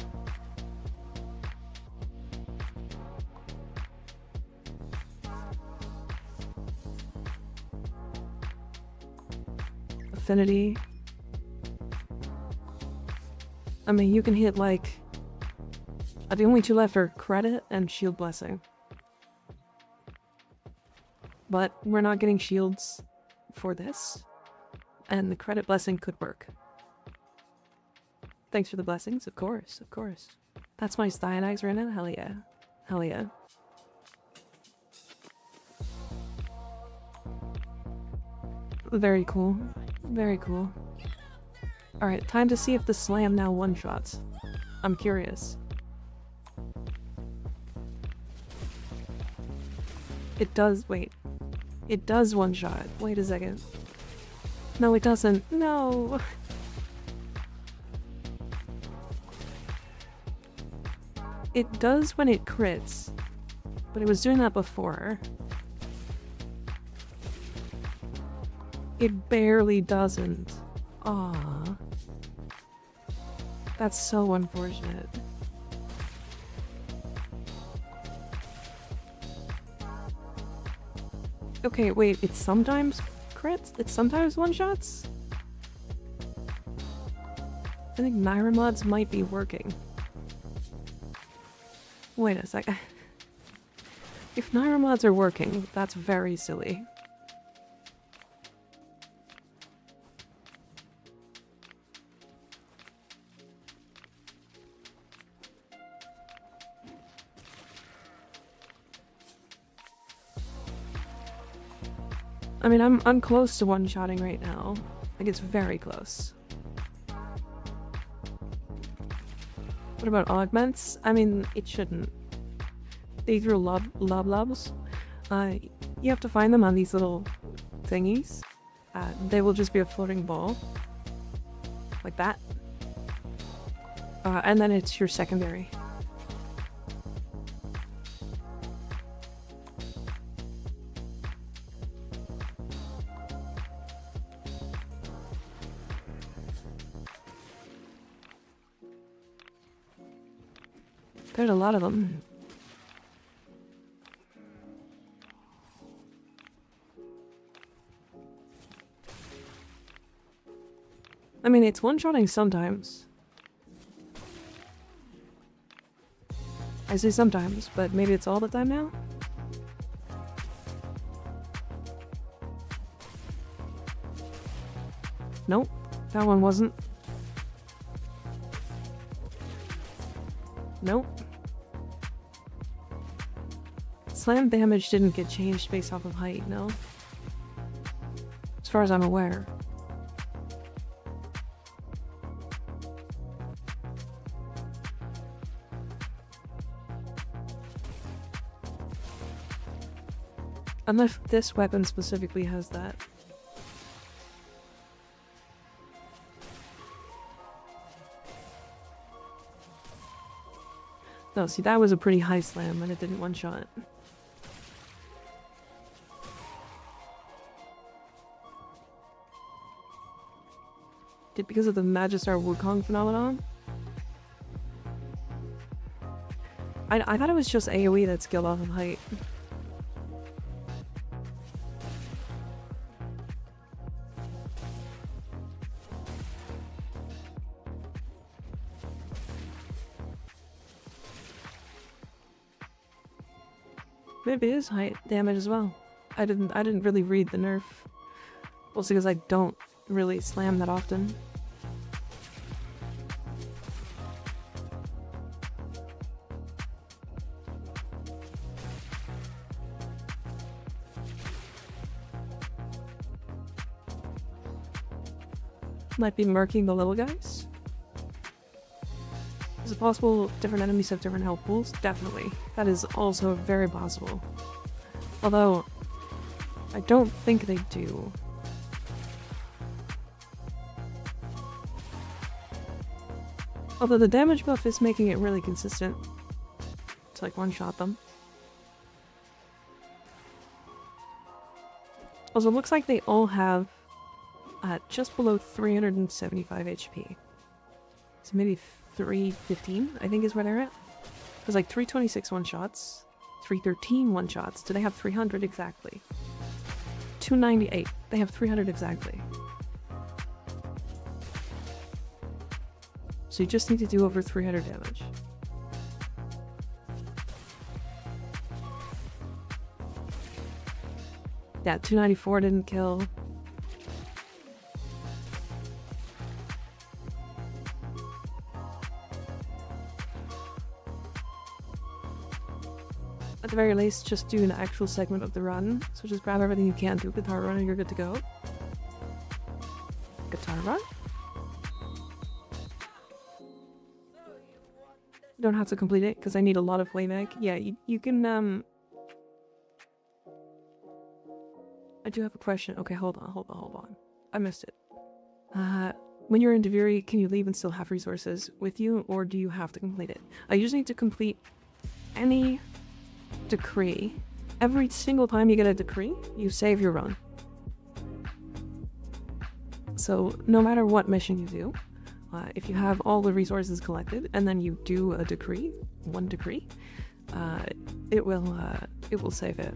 Affinity. I mean, you can hit like... the only two left are credit and shield blessing. But we're not getting shields for this. And the credit blessing could work. Thanks for the blessings, of course, of course. That's my Styanites right now? Hell yeah. Hell yeah. Very cool. Very cool. Alright, time to see if the slam now one-shots. I'm curious. It does- wait. It does one-shot. Wait a second. No, it doesn't. No! It does when it crits. But it was doing that before. It barely doesn't. Aww. That's so unfortunate. Okay, wait, it sometimes crits? It sometimes one-shots? I think Naira mods might be working. Wait a sec. If Naira mods are working, that's very silly. I mean, I'm close to one-shotting right now. Like, it's very close. What about augments? I mean, it shouldn't. They threw lobs. You have to find them on these little thingies. They will just be a floating ball. Like that. And then it's your secondary. There's a lot of them. I mean, it's one-shotting sometimes. I say sometimes, but maybe it's all the time now? Nope, that one wasn't. Nope. Slam damage didn't get changed based off of height, no? As far as I'm aware. Unless this weapon specifically has that. No, see, that was a pretty high slam and it didn't one-shot. Did because of the Magistar Wukong phenomenon? I thought it was just AoE that scaled off of height. Maybe it is height damage as well. I didn't really read the nerf. Also because I don't really slam that often. Might be murking the little guys. Is it possible different enemies have different health pools? Definitely. That is also very possible. Although, I don't think they do. Although the damage buff is making it really consistent to like one-shot them. Also, it looks like they all have just below 375 HP. So maybe 315, I think is where they're at. There's like 326 one-shots, 313 one-shots. Do they have 300 exactly? 298. They have 300 exactly. So you just need to do over 300 damage. Yeah, 294 didn't kill. At the very least, just do an actual segment of the run. So just grab everything you can, do a guitar run, and you're good to go. Guitar run? You don't have to complete it, because I need a lot of waymag. Yeah, you can, I do have a question. Okay, hold on. I missed it. When you're in Deviri, can you leave and still have resources with you, or do you have to complete it? I usually need to complete any decree. Every single time you get a decree, you save your run. So no matter what mission you do, if you have all the resources collected and then you do a decree, one decree, it will save it.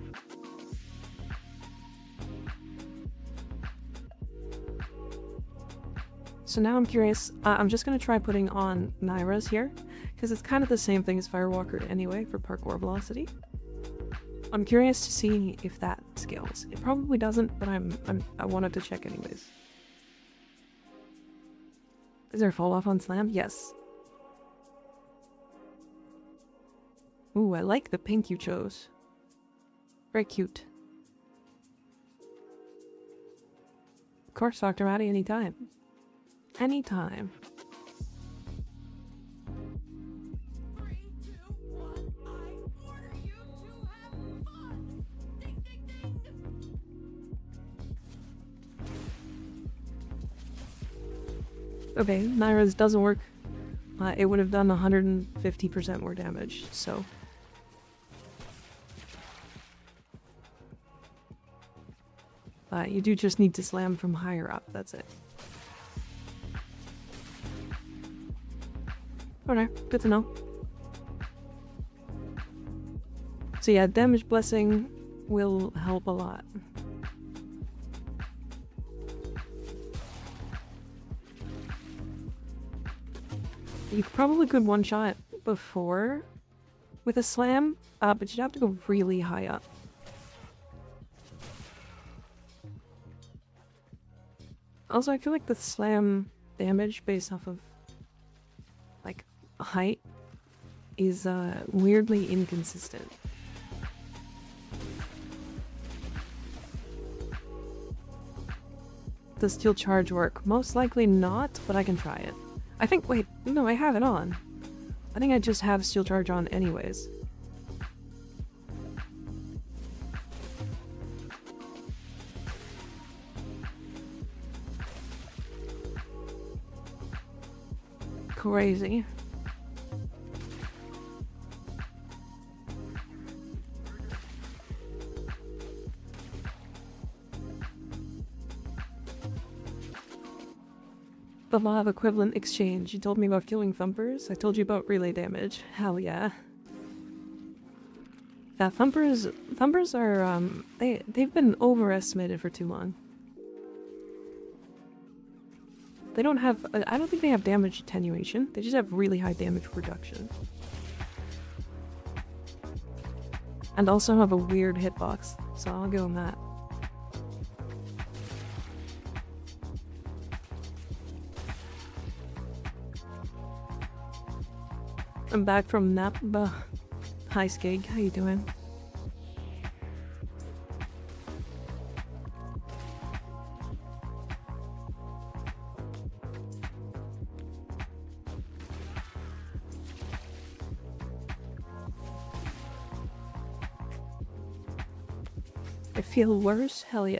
So now I'm curious, I'm just going to try putting on Naira's here, because it's kind of the same thing as Firewalker anyway for parkour velocity. I'm curious to see if that scales. It probably doesn't, but I wanted to check anyways. Is there a fall off on Slam? Yes. Ooh, I like the pink you chose. Very cute. Of course, Dr. Maddie, anytime. Anytime. 3, 2, 1, I order you to have fun! Ding, ding, ding! Okay, Naira's doesn't work. It would have done 150% more damage, so... you do just need to slam from higher up, that's it. Okay, good to know. So yeah, damage blessing will help a lot. You probably could one-shot before with a slam, but you'd have to go really high up. Also, I feel like the slam damage based off of like height is weirdly inconsistent. Does steel charge work? Most likely not, but I can try it. I think, wait, no, I have it on. I think I just have steel charge on anyways. Crazy. The law of equivalent exchange. You told me about killing thumpers. I told you about relay damage. Hell yeah. Yeah, thumpers are, they've been overestimated for too long. They don't have, I don't think they have damage attenuation. They just have really high damage reduction. And also have a weird hitbox, so I'll give them that. I'm back from nap. Hi Skig, how you doing? I feel worse? Hell yeah.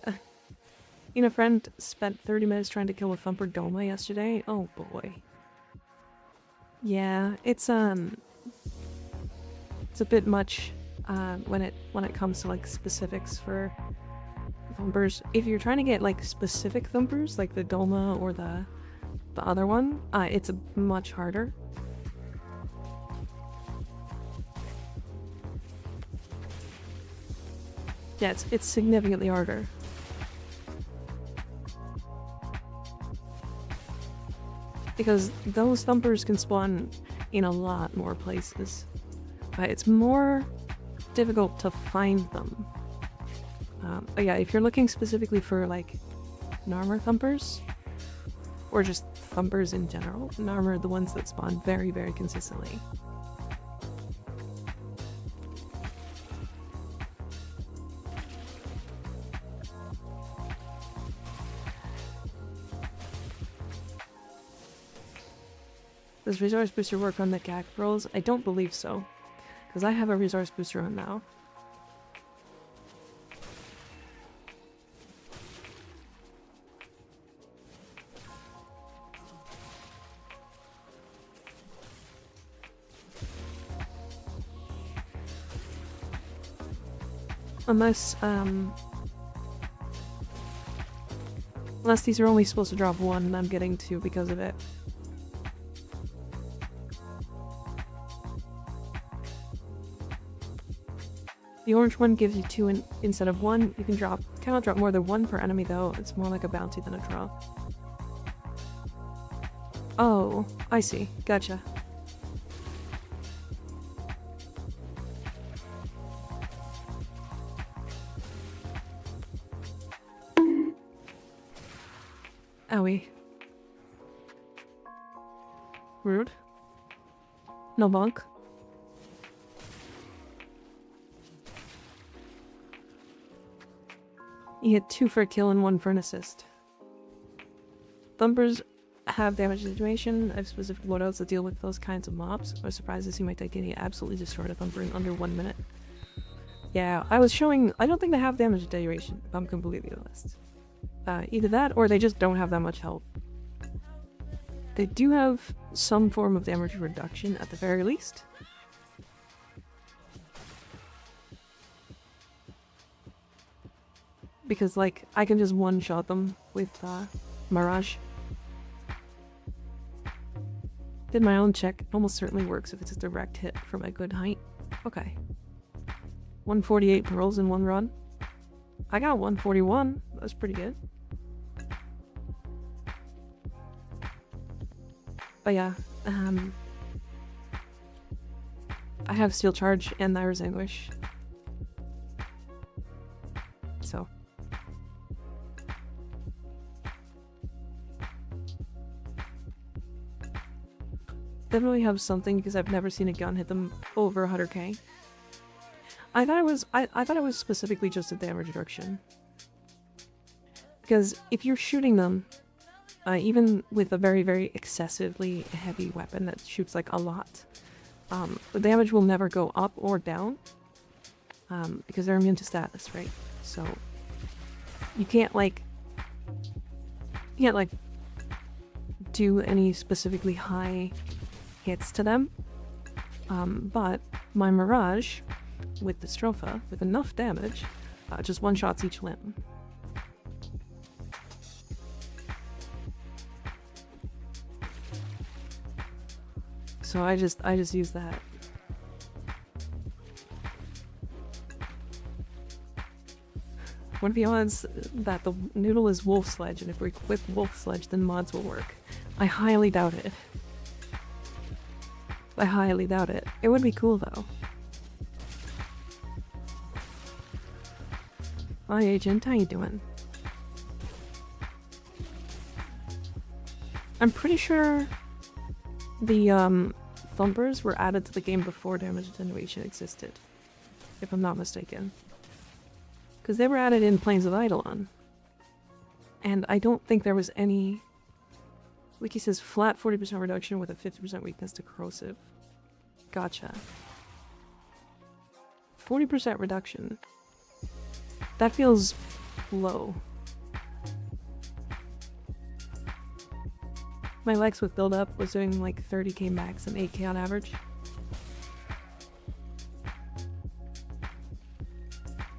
You know, a friend spent 30 minutes trying to kill a thumper Doma yesterday. Oh boy. Yeah, it's a bit much when it comes to like specifics for thumpers. If you're trying to get like specific thumpers, like the Doma or the other one, it's much harder. Yeah, it's significantly harder. Because those thumpers can spawn in a lot more places. But it's more difficult to find them. But yeah, if you're looking specifically for like Narmer thumpers, or just thumpers in general, Narmer are the ones that spawn very, very consistently. Does resource booster work on the gag rolls? I don't believe so, because I have a resource booster on now. Unless these are only supposed to drop one and I'm getting two because of it. The orange one gives you two instead of one. You cannot drop more than one per enemy though. It's more like a bounty than a draw. Oh, I see. Gotcha. Owie. Rude. No bonk. You hit 2 for a kill and 1 for an assist. Thumpers have damage attenuation. I have specific loadouts that deal with those kinds of mobs. I was surprised to see my Titania absolutely destroyed a thumper in under 1 minute. Yeah, I was showing... I don't think they have damage attenuation, if I'm completely honest. Either that, or they just don't have that much health. They do have some form of damage reduction, at the very least. Because, like, I can just one-shot them with, Mirage. Did my own check. It almost certainly works if it's a direct hit from a good height. Okay. 148 pearls in one run. I got 141. That's pretty good. But yeah, I have Steel Charge and Naira's Anguish. So. Definitely have something because I've never seen a gun hit them over 100k. I thought it was specifically just a damage reduction. Because if you're shooting them, even with a very, very excessively heavy weapon that shoots like a lot, the damage will never go up or down, because they're immune to status, right? So you can't like do any specifically high hits to them. But my Mirage with the Stropha, with enough damage, just one-shots each limb. so I just use that. What are the odds that the noodle is Wolf Sledge, and if we equip Wolf Sledge, then mods will work? I highly doubt it. I highly doubt it. It would be cool though. Hi Agent, how you doing? I'm pretty sure the thumpers were added to the game before damage attenuation existed, if I'm not mistaken. Because they were added in Plains of Eidolon. And I don't think there was any... Wiki says flat 40% reduction with a 50% weakness to corrosive. Gotcha. 40% reduction. That feels low. My Lex with build up was doing like 30k max and 8k on average.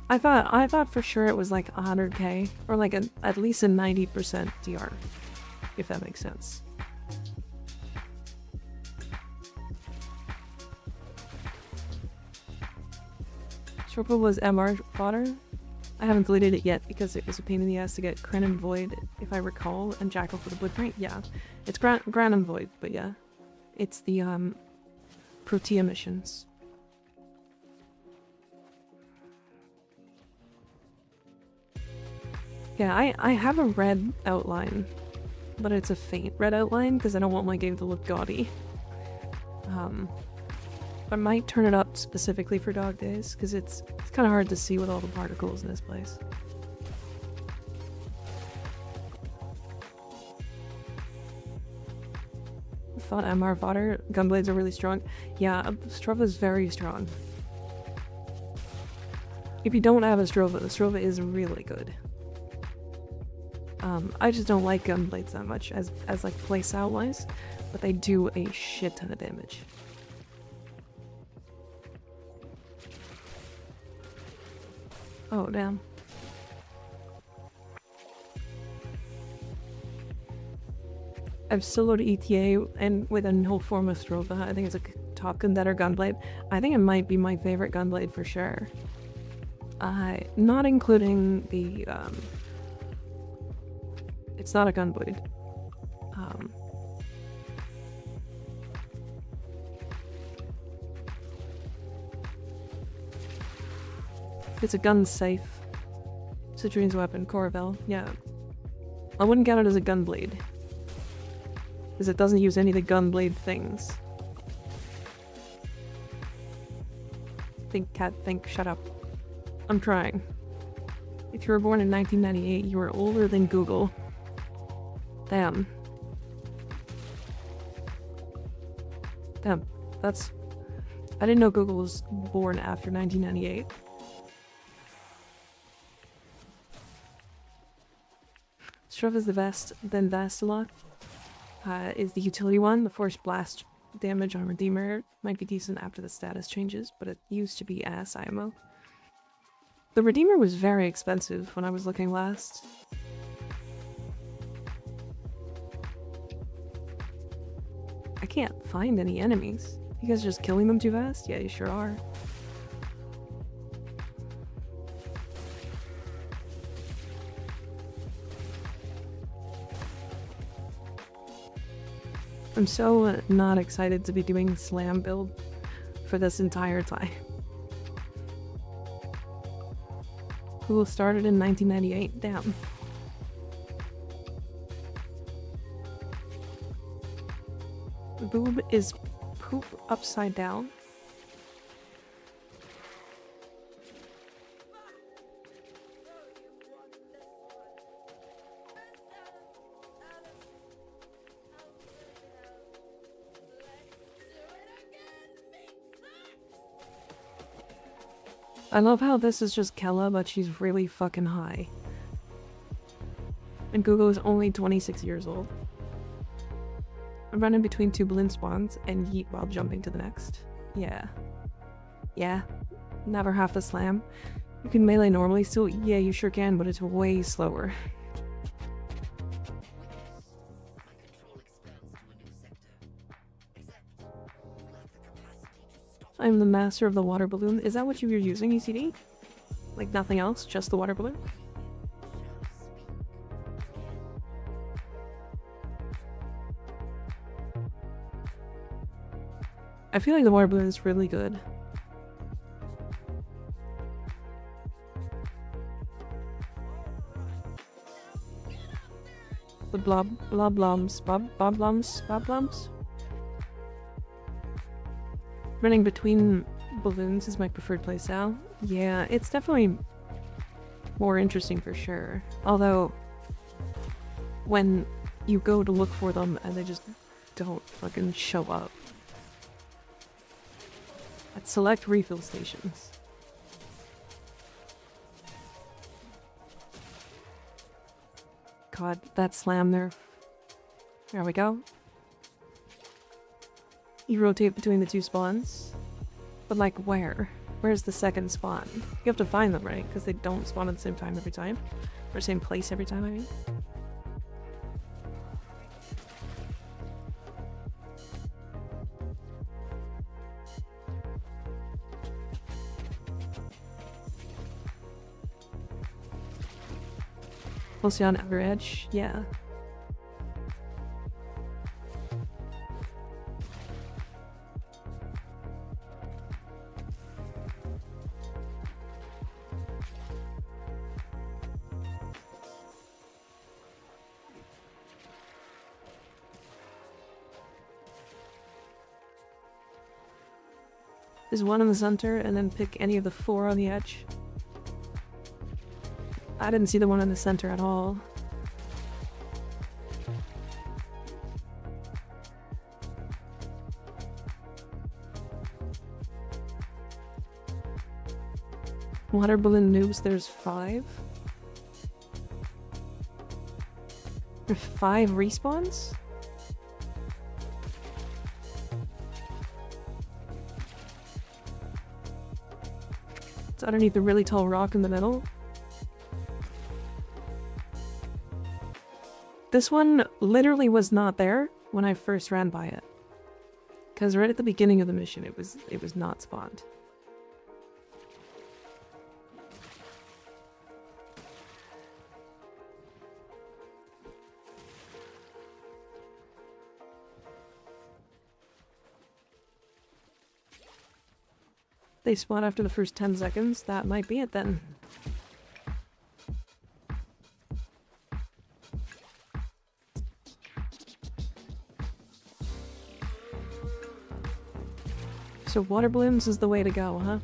I thought for sure it was like 100k or like at least a 90% DR, if that makes sense. Shortbow was MR fodder. I haven't deleted it yet because it was a pain in the ass to get Kren and Void, if I recall, and Jackal for the Blueprint. Yeah, it's Gran and Void, but yeah, it's the Protea missions. Yeah, I have a red outline, but it's a faint red outline because I don't want my game to look gaudy. I might turn it up specifically for dog days because it's kind of hard to see with all the particles in this place. I thought MR fodder gunblades are really strong. Yeah, Strova is very strong. If you don't have a Strova, the Strova is really good. I just don't like gunblades that much as like playstyle wise, but they do a shit ton of damage. Oh damn. I've soloed ETA and with a no form of Strova. I think it's a top contender gunblade. I think it might be my favorite gunblade for sure. Not including the it's not a gunblade. It's a gun safe. Citrine's weapon, Corvell. Yeah. I wouldn't count it as a gunblade. Because it doesn't use any of the gunblade things. Think, cat, think, shut up. I'm trying. If you were born in 1998, you were older than Google. Damn. Damn. That's... I didn't know Google was born after 1998. Struff is the best, then Vastalok is the utility one. The force blast damage on Redeemer might be decent after the status changes, but it used to be ass IMO. The Redeemer was very expensive when I was looking last. I can't find any enemies. You guys are just killing them too fast? Yeah, you sure are. I'm so not excited to be doing slam build for this entire time. Google started in 1998. Damn. Boob is poop upside down. I love how this is just Kella, but she's really fucking high. And Google is only 26 years old. I'm running between two balloon spawns and yeet while jumping to the next. Yeah. Yeah. Never have to slam. You can melee normally still. Yeah, you sure can, but it's way slower. I'm the master of the water balloon. Is that what you were using, ECD? Like nothing else? Just the water balloon? I feel like the water balloon is really good. The bloblums. Running between balloons is my preferred playstyle. Yeah, it's definitely more interesting for sure. Although, when you go to look for them and they just don't fucking show up. At select refill stations. God, that slam there. There we go. You rotate between the two spawns. But like where? Where's the second spawn? You have to find them, right? Because they don't spawn at the same time every time. Or same place every time, I mean. Mostly on outer edge, yeah. There's one in the center, and then pick any of the 4 on the edge. I didn't see the one in the center at all. Water balloon noobs, there's 5. There's 5 respawns? It's underneath the really tall rock in the middle. This one literally was not there when I first ran by it. Because right at the beginning of the mission it was not spawned. They spawn after the first 10 seconds. That might be it then. So water balloons is the way to go, huh?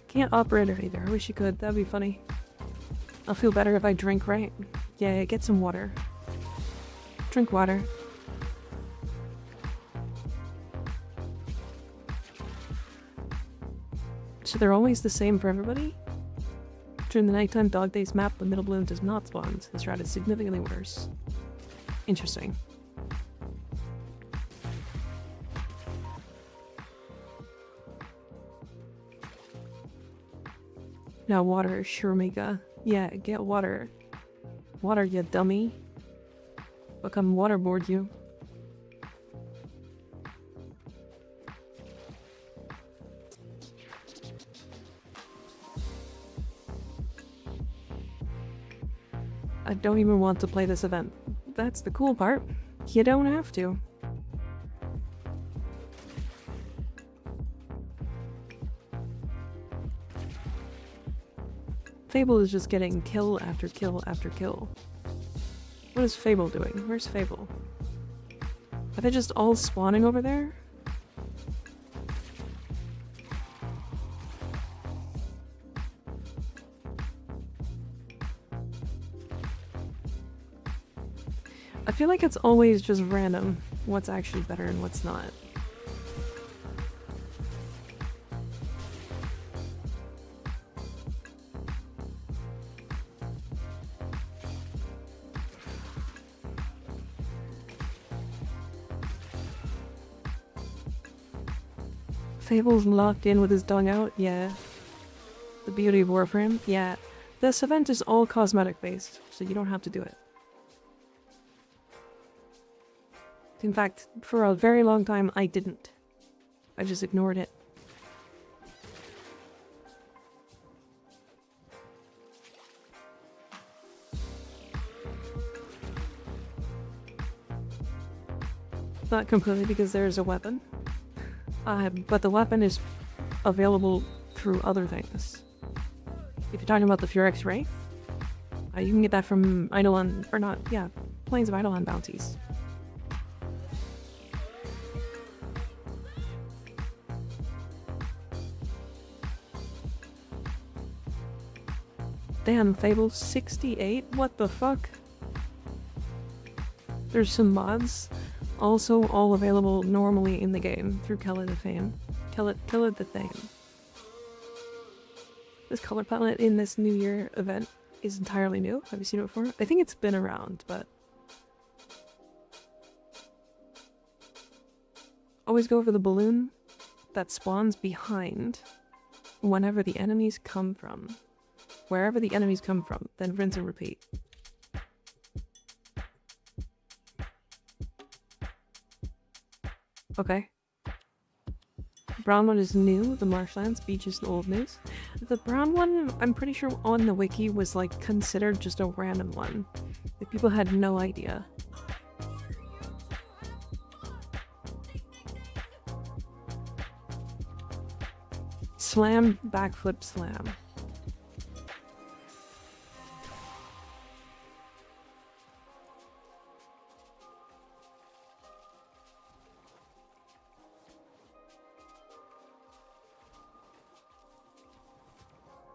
Can't operate it either. I wish you could. That'd be funny. I'll feel better if I drink, right? Yeah, get some water. Drink water. So they're always the same for everybody? During the nighttime dog days map, the middle balloon does not spawn. This route is significantly worse. Interesting. Now water, Shurmiga. Yeah, get water. Water, you dummy. Become waterboard you. I don't even want to play this event. That's the cool part. You don't have to. Fable is just getting kill after kill after kill. What is Fable doing? Where's Fable? Are they just all spawning over there? I feel like it's always just random what's actually better and what's not. Fable's locked in with his dung out? Yeah. The beauty of Warframe? Yeah. This event is all cosmetic based, so you don't have to do it. In fact, for a very long time, I didn't. I just ignored it. Not completely because there's a weapon. But the weapon is available through other things. If you're talking about the Furex Ray, you can get that from Eidolon, or not, yeah, Plains of Eidolon bounties. Damn, Fable 68? What the fuck? There's some mods, also all available normally in the game through Color the Fame. Color the Thing. This color palette in this New Year event is entirely new. Have you seen it before? I think it's been around, but... Always go for the balloon that spawns behind whenever the enemies come from. Wherever the enemies come from, then rinse and repeat. Okay. Brown one is new, the marshlands, beach is the old news. The brown one, I'm pretty sure on the wiki was like considered just a random one. Like, people had no idea. Slam, backflip, slam.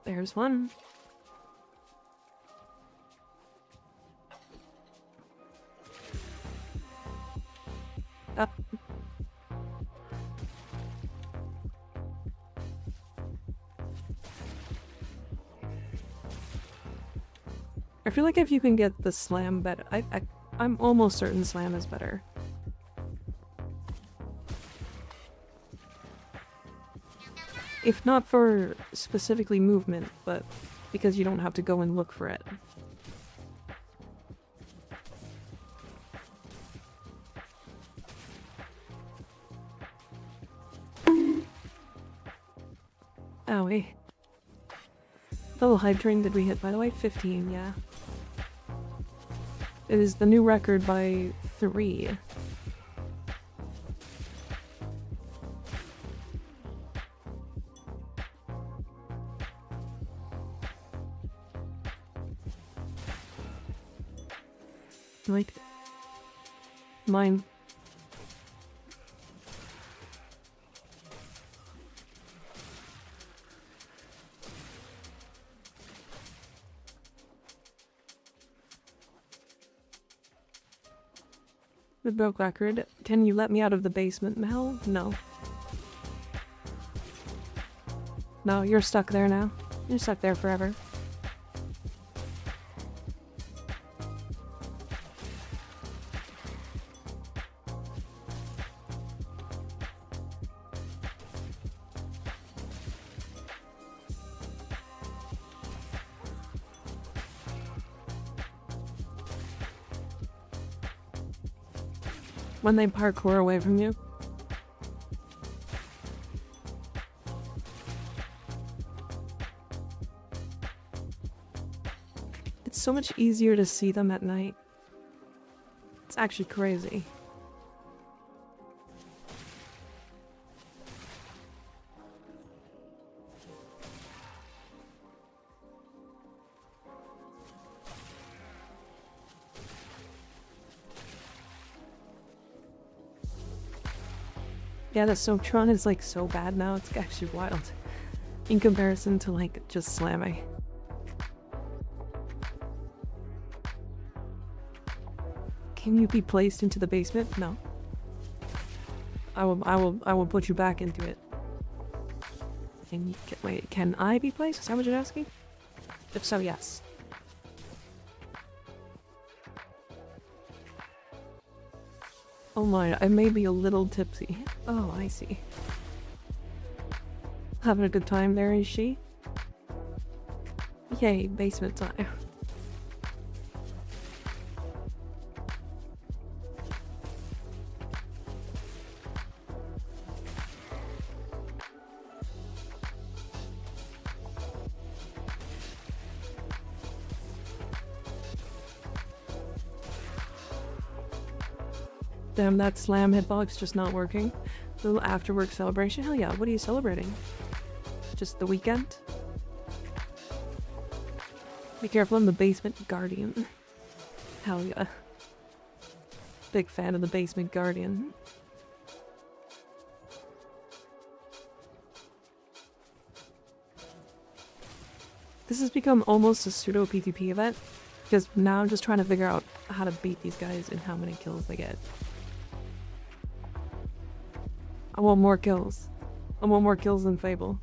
There's one. Up. I feel like if you can get the slam better, I'm almost certain slam is better. If not for specifically movement, but because you don't have to go and look for it. Owie. Level hype train did we hit, by the way? 15, yeah. It is the new record by 3. Wait. Mine. The broke record. Can you let me out of the basement, Mel? No. No, you're stuck there now. You're stuck there forever. When they parkour away from you. It's so much easier to see them at night. It's actually crazy. Yeah, the Soaptron is like so bad now, it's actually wild. In comparison to like just slamming. Can you be placed into the basement? No. I will put you back into it. Wait, can I be placed? Is that what you're asking? If so, yes. Oh my, I may be a little tipsy. Oh, I see. Having a good time there, is she? Yay, basement time. Damn, that slam hitbox just not working. Little after-work celebration? Hell yeah, what are you celebrating? Just the weekend? Be careful, I'm the basement guardian. Hell yeah. Big fan of the basement guardian. This has become almost a pseudo PvP event, because now I'm just trying to figure out how to beat these guys and how many kills they get. I want more kills. I want more kills than Fable.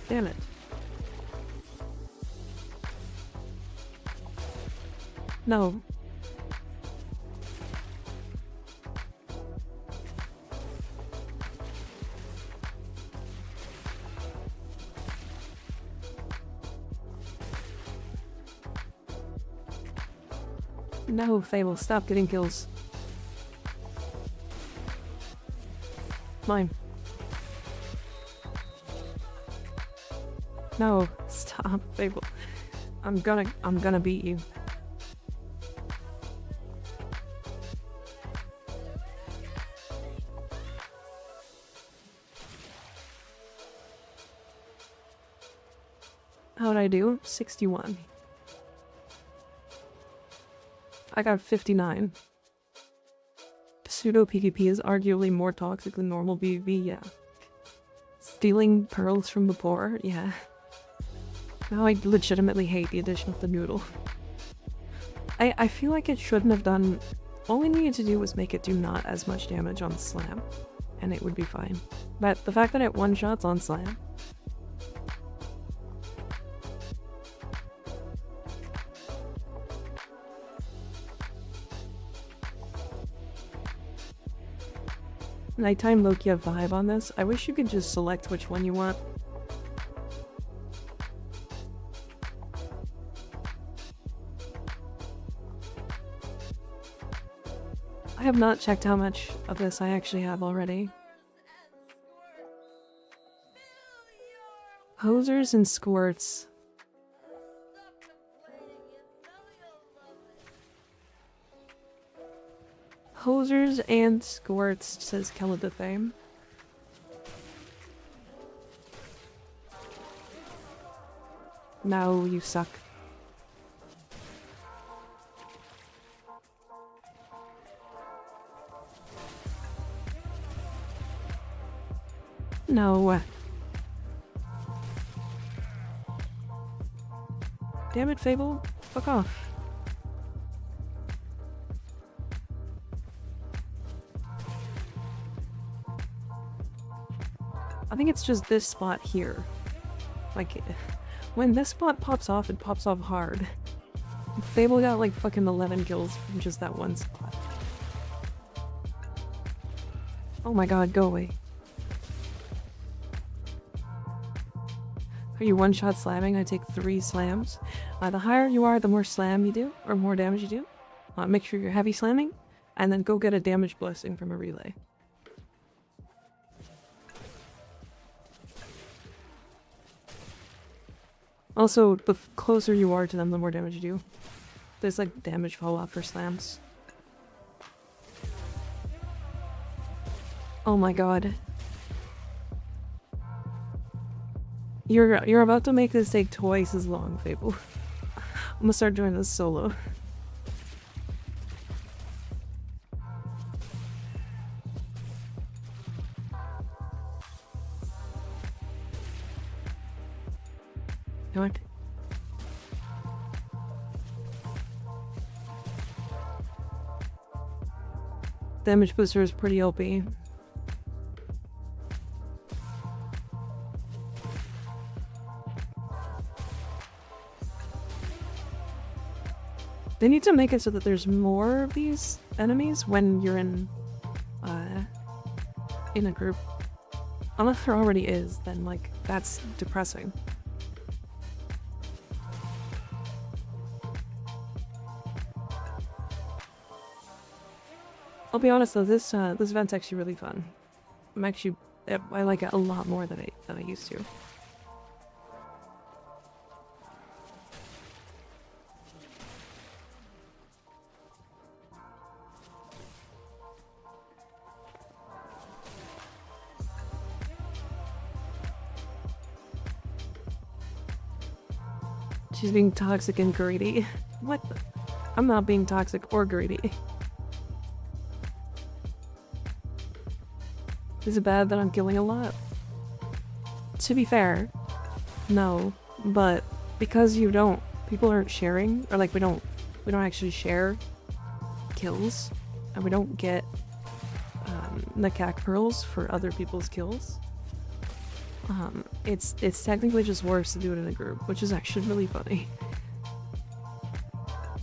Damn it. No. No, Fable, stop getting kills. Mine. No, stop, Fable. I'm gonna beat you. How'd I do? 61. I got 59. Pseudo PvP is arguably more toxic than normal PvP, yeah. Stealing pearls from the poor, yeah. Now I legitimately hate the addition of the noodle. I feel like it shouldn't have done... All we needed to do was make it do not as much damage on slam, and it would be fine. But the fact that it one-shots on slam... Nighttime Lokia vibe on this. I wish you could just select which one you want. I have not checked how much of this I actually have already. Hosers and squirts. Hosers and squirts, says Keladathame. No, you suck. No. Damn it, Fable. Fuck off. I think it's just this spot here. Like, when this spot pops off, it pops off hard. Fable got like fucking 11 kills from just that one spot. Oh my god, go away. Are you one-shot slamming? I take 3 slams. The higher you are, the more slam you do, or more damage you do. Make sure you're heavy slamming, and then go get a damage blessing from a relay. Also, the closer you are to them, the more damage you do. There's like damage fallout for slams. Oh my god. You're about to make this take twice as long, Fable. I'm gonna start doing this solo. What? Damage booster is pretty OP. They need to make it so that there's more of these enemies when you're in a group. Unless there already is, then like that's depressing. I'll be honest though, this event's actually really fun. I'm actually I like it a lot more than I used to. She's being toxic and greedy. What? I'm not being toxic or greedy. Is it bad that I'm killing a lot? To be fair, no. But because people aren't sharing, or like we don't actually share kills, and we don't get the CAC pearls for other people's kills. It's technically just worse to do it in a group, which is actually really funny.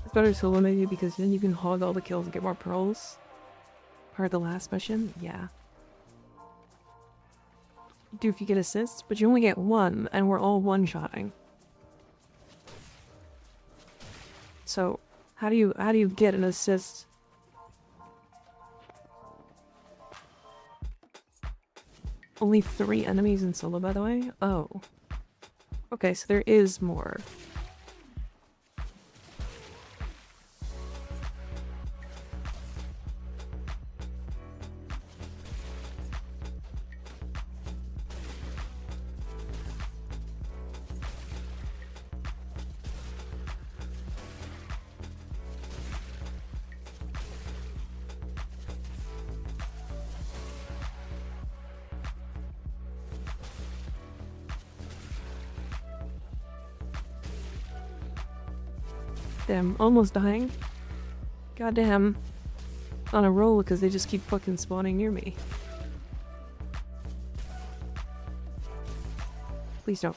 It's better solo maybe because then you can hog all the kills and get more pearls. Part of the last mission? Yeah. You do if you get assists, but you only get one, and we're all one-shotting. So, how do you get an assist? Only 3 enemies in solo, by the way? Oh. Okay, so there is more. Damn, almost dying. Goddamn. On a roll because they just keep fucking spawning near me. Please don't.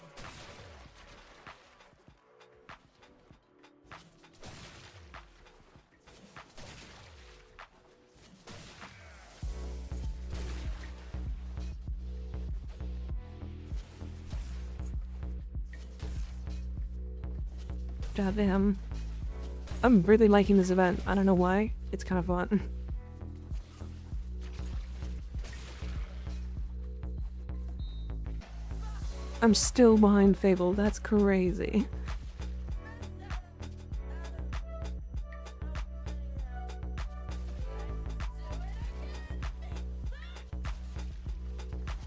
Goddamn. I'm really liking this event. I don't know why. It's kind of fun. I'm still behind Fable. That's crazy.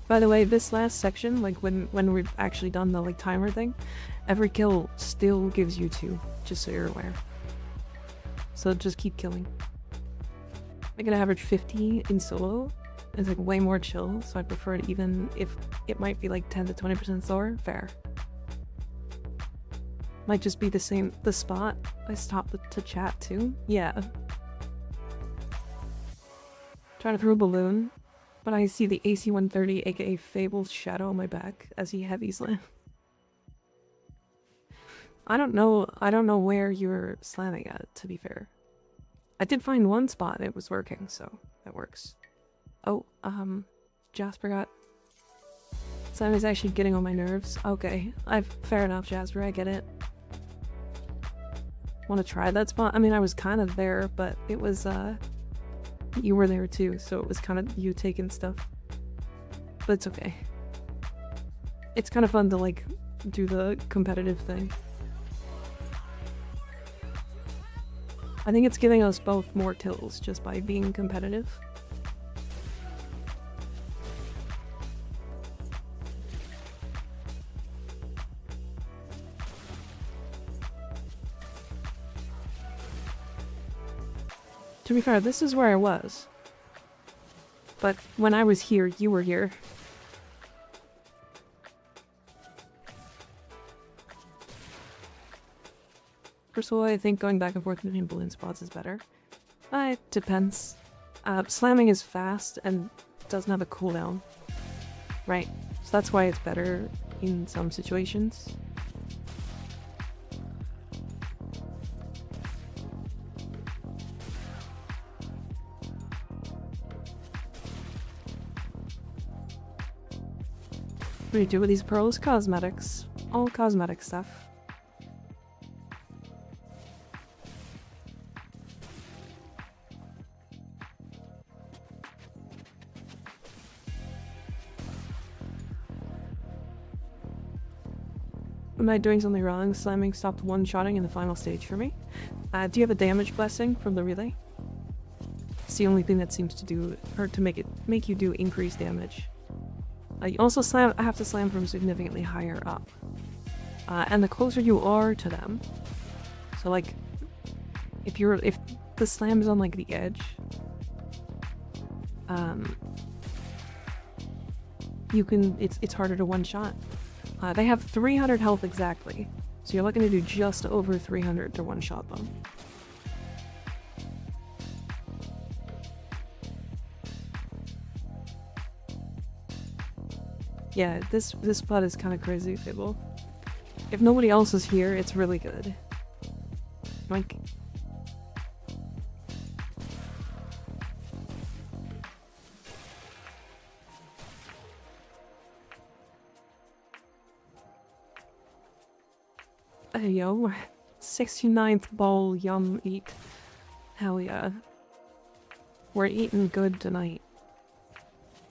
By the way, this last section, like when we've actually done the like timer thing, every kill still gives you 2, just so you're aware. So just keep killing. I can average 50 in solo. It's like way more chill, so I prefer it even if it might be like 10 to 20% slower. Fair. Might just be the same, the spot I stopped to chat too. Yeah. Trying to throw a balloon, but I see the AC-130 aka Fable's shadow on my back as he heavy slam. I don't know where you were slamming at, to be fair. I did find one spot and it was working, so that works. Oh, Jasper got... Simon's actually getting on my nerves. Okay, fair enough, Jasper, I get it. Want to try that spot? I mean, I was kind of there, but it was, you were there too, so it was kind of you taking stuff. But it's okay. It's kind of fun to, like, do the competitive thing. I think it's giving us both more kills just by being competitive. To be fair, this is where I was. But when I was here, you were here. First of all, I think going back and forth between balloon spots is better. It depends. Slamming is fast and doesn't have a cooldown. Right, so that's why it's better in some situations. What do you do with these pearls? Cosmetics. All cosmetic stuff. Am I doing something wrong? Slamming stopped one-shotting in the final stage for me. Do you have a damage blessing from the relay? It's the only thing that seems to do, or to make you do increased damage. You also I have to slam from significantly higher up. And the closer you are to them, so like, if the slam is on like the edge, it's harder to one-shot. They have 300 health exactly, so you're looking to do just over 300 to one-shot them. Yeah, this spot is kind of crazy, Fable. If nobody else is here, it's really good. Like, hey yo, 69th bowl, yum, eat. Hell yeah. We're eating good tonight.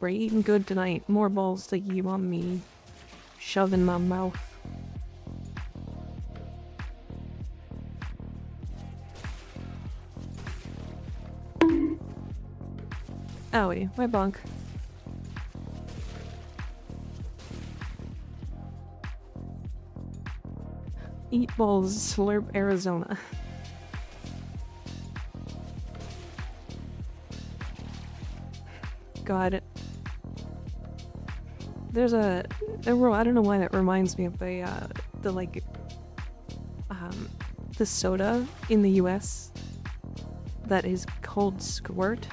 We're eating good tonight. More balls to you on me. Shove in my mouth. Owie, my bunk. Eat balls, slurp Arizona. God. There's I don't know why that reminds me of the soda in the US that is called Squirt.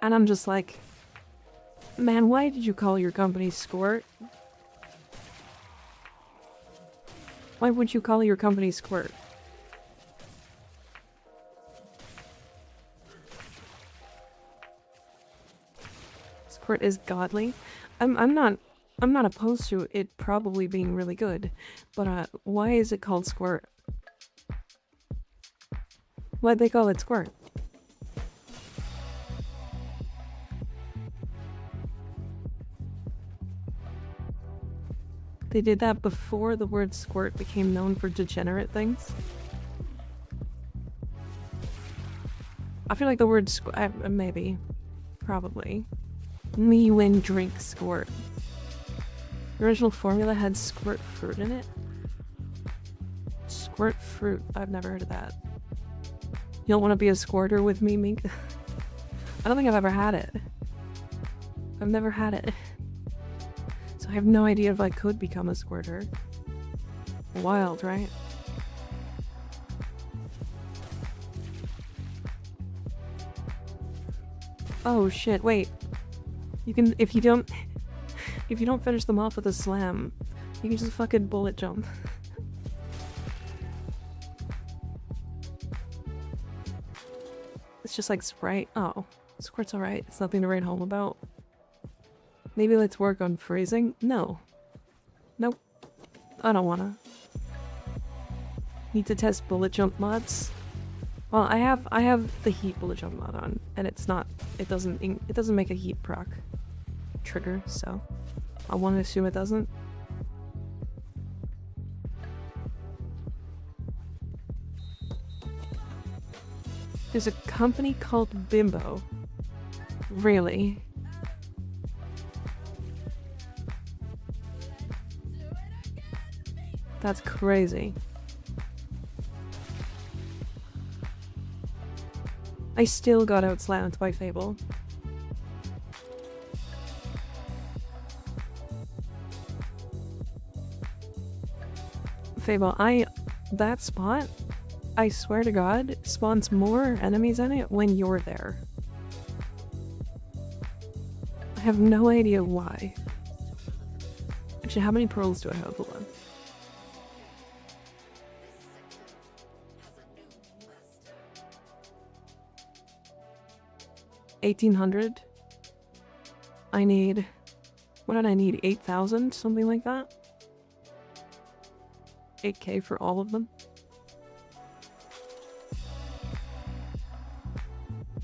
And I'm just like, man, why did you call your company Squirt? Why would you call your company Squirt? Squirt is godly. I'm not opposed to it probably being really good, but why is it called Squirt? Why'd they call it Squirt? They did that before the word squirt became known for degenerate things. I feel like the word maybe. Probably. Me when drink squirt. The original formula had squirt fruit in it? Squirt fruit. I've never heard of that. You don't want to be a squirter with me, Mink? I don't think I've ever had it. I've never had it. So I have no idea if I could become a squirter. Wild, right? Oh shit, wait. You can, if you don't finish them off with a slam, you can just fucking bullet jump. It's just like Sprite. Oh, Squirt's alright. It's nothing to write home about. Maybe let's work on phrasing? No. Nope. I don't wanna. Need to test bullet jump mods. Well, I have the heat bullet jump mod on, and it doesn't make a heat proc trigger, so I want to assume it doesn't. There's a company called Bimbo. Really? That's crazy. I still got outslammed by Fable. Fable, that spot, I swear to God, spawns more enemies in it when you're there. I have no idea why. Actually, how many pearls do I have? Hold on. $1,800. I need... what did I need? 8,000? Something like that? 8k for all of them?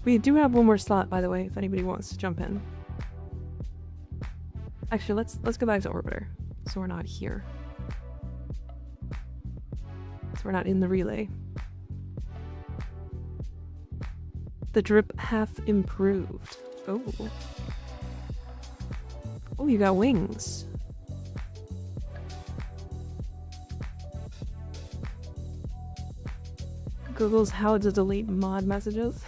We do have one more slot, by the way, if anybody wants to jump in. Actually, let's go back to Orbiter, so we're not here. So we're not in the relay. The drip hath improved. Oh. Oh, you got wings. Google's how to delete mod messages.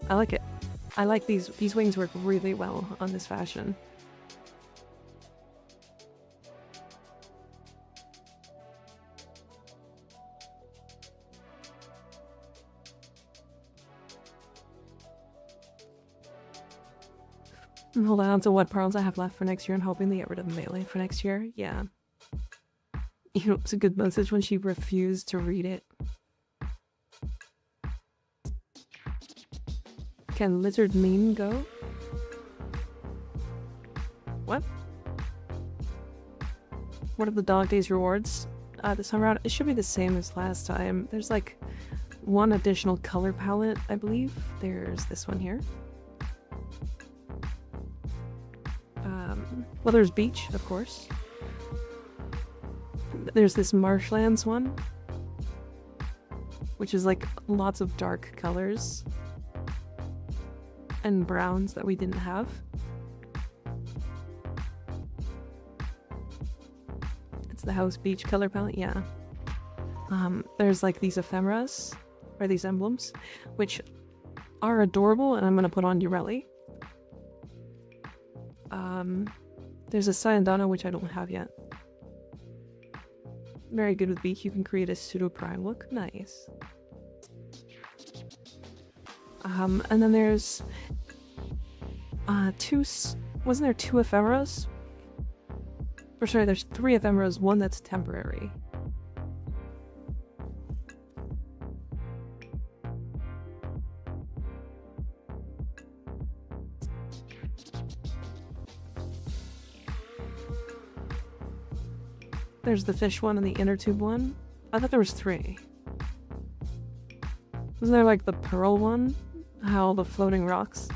I like it. I like these wings work really well on this fashion. Hold on to what pearls I have left for next year and hoping to get rid of melee for next year. Yeah. You know, it's a good message when she refused to read it. Can lizard meme go? What? What are the dog days rewards? This time around, it should be the same as last time. There's like one additional color palette, I believe. There's this one here. Well, there's beach, of course. There's this marshlands one, which is like lots of dark colors and browns that we didn't have. It's the house beach color palette, yeah. There's like these ephemeras, or these emblems, which are adorable, and I'm gonna put on Urelli. There's a Sayandana, which I don't have yet. Very good with beak. You can create a pseudo prime look. Nice. And then there's wasn't there two ephemeras? Or sorry, there's three ephemeras, one that's temporary. There's the fish one and the inner tube one. I thought there was three. Wasn't there like the pearl one? How the floating rocks?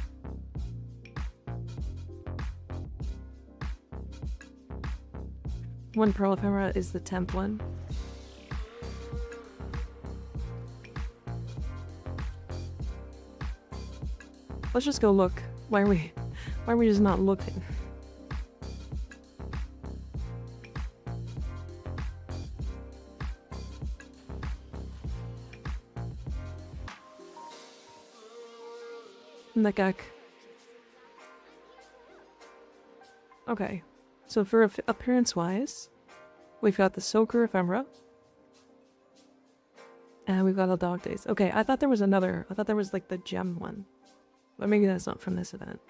One pearl ephemera is the temp one. Let's just go look. Why are we just not looking? Nekak. Okay, so for appearance-wise, we've got the Soaker Ephemera, and we've got the Dog Days. Okay, I thought there was another. I thought there was like the gem one, but maybe that's not from this event.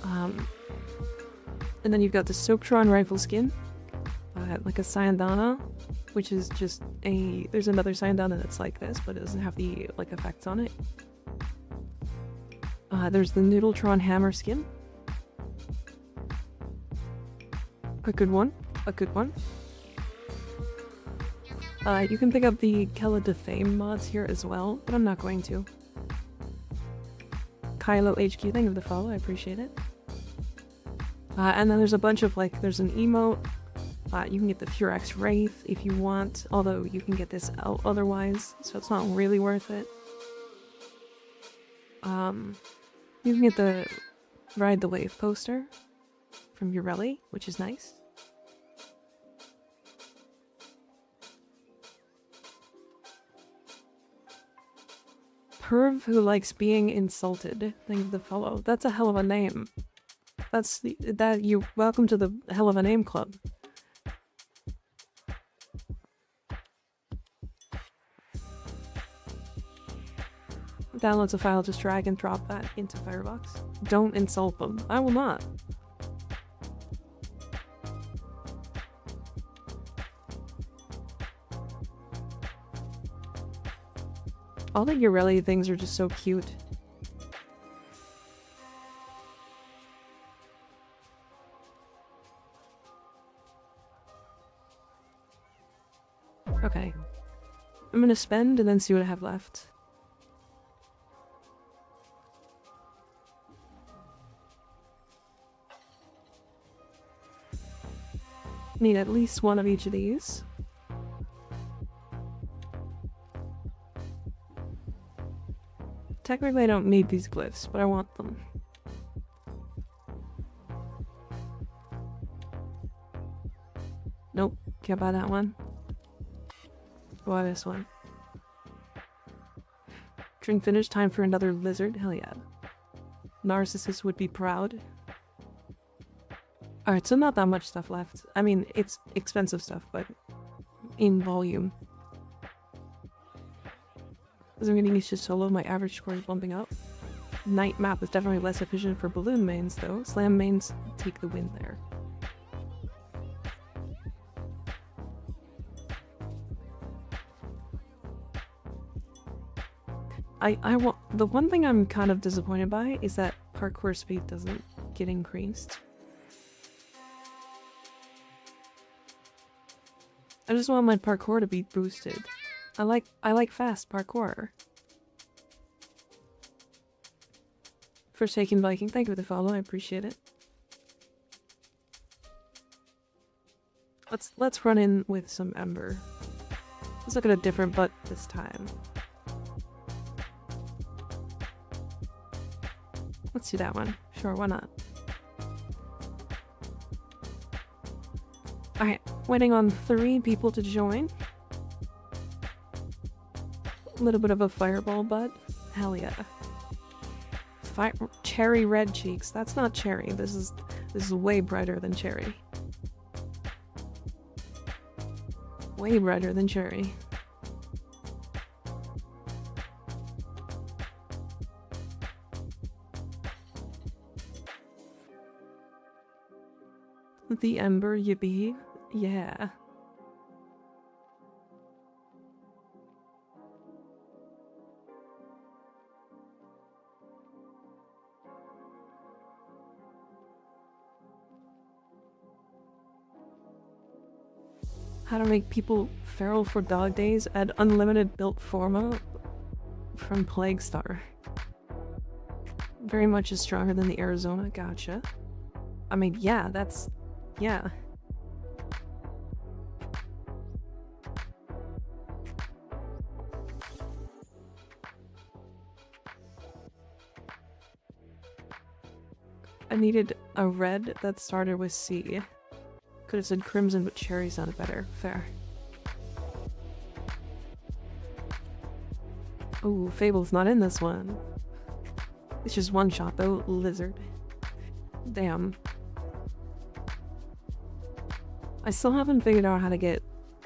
And then you've got the Soaptron Rifle Skin, like a Sayandana, which is just a. There's another Sayandana that's like this, but it doesn't have the like effects on it. There's the Noodletron Hammer Skin. A good one. A good one. You can pick up the Kella Defame mods here as well, but I'm not going to. Kylo HQ, thank you for the follow, I appreciate it. And then there's a bunch of like, there's an emote. You can get the Furex Wraith if you want, although you can get this out otherwise, so it's not really worth it. You can get the Ride the Wave poster from Urelli, which is nice. Perv who likes being insulted. Thank you for the follow. That's a hell of a name. Welcome to the hell of a name club. Downloads a file, just drag and drop that into Firebox. Don't insult them. I will not. All the Urelli things are just so cute. Okay. I'm gonna spend and then see what I have left. Need at least one of each of these. Technically I don't need these glyphs, but I want them. Nope, can't buy that one. Buy this one. Drink finish, time for another lizard. Hell yeah. Narcissist would be proud. Alright, so not that much stuff left. I mean, it's expensive stuff, but in volume. As I'm getting used to solo, my average score is bumping up. Night map is definitely less efficient for balloon mains, though. Slam mains take the win there. The one thing I'm kind of disappointed by is that parkour speed doesn't get increased. I just want my parkour to be boosted. I like fast parkour. Forsaken Viking, thank you for the follow, I appreciate it. Let's run in with some Ember. Let's look at a different butt this time. Let's do that one. Sure, why not? Alright, waiting on 3 people to join. A little bit of a fireball butt. Hell yeah. Cherry red cheeks. That's not cherry. This is way brighter than cherry. Way brighter than cherry. The Ember, yippee. Yeah. How to make people feral for dog days? Add unlimited built forma from Plague Star. Very much is stronger than the Arizona, gotcha. I mean, yeah, that's... yeah. I needed a red that started with C. Could have said crimson, but cherry sounded better. Fair. Ooh, Fable's not in this one. It's just one shot though. Lizard. Damn. I still haven't figured out how to get...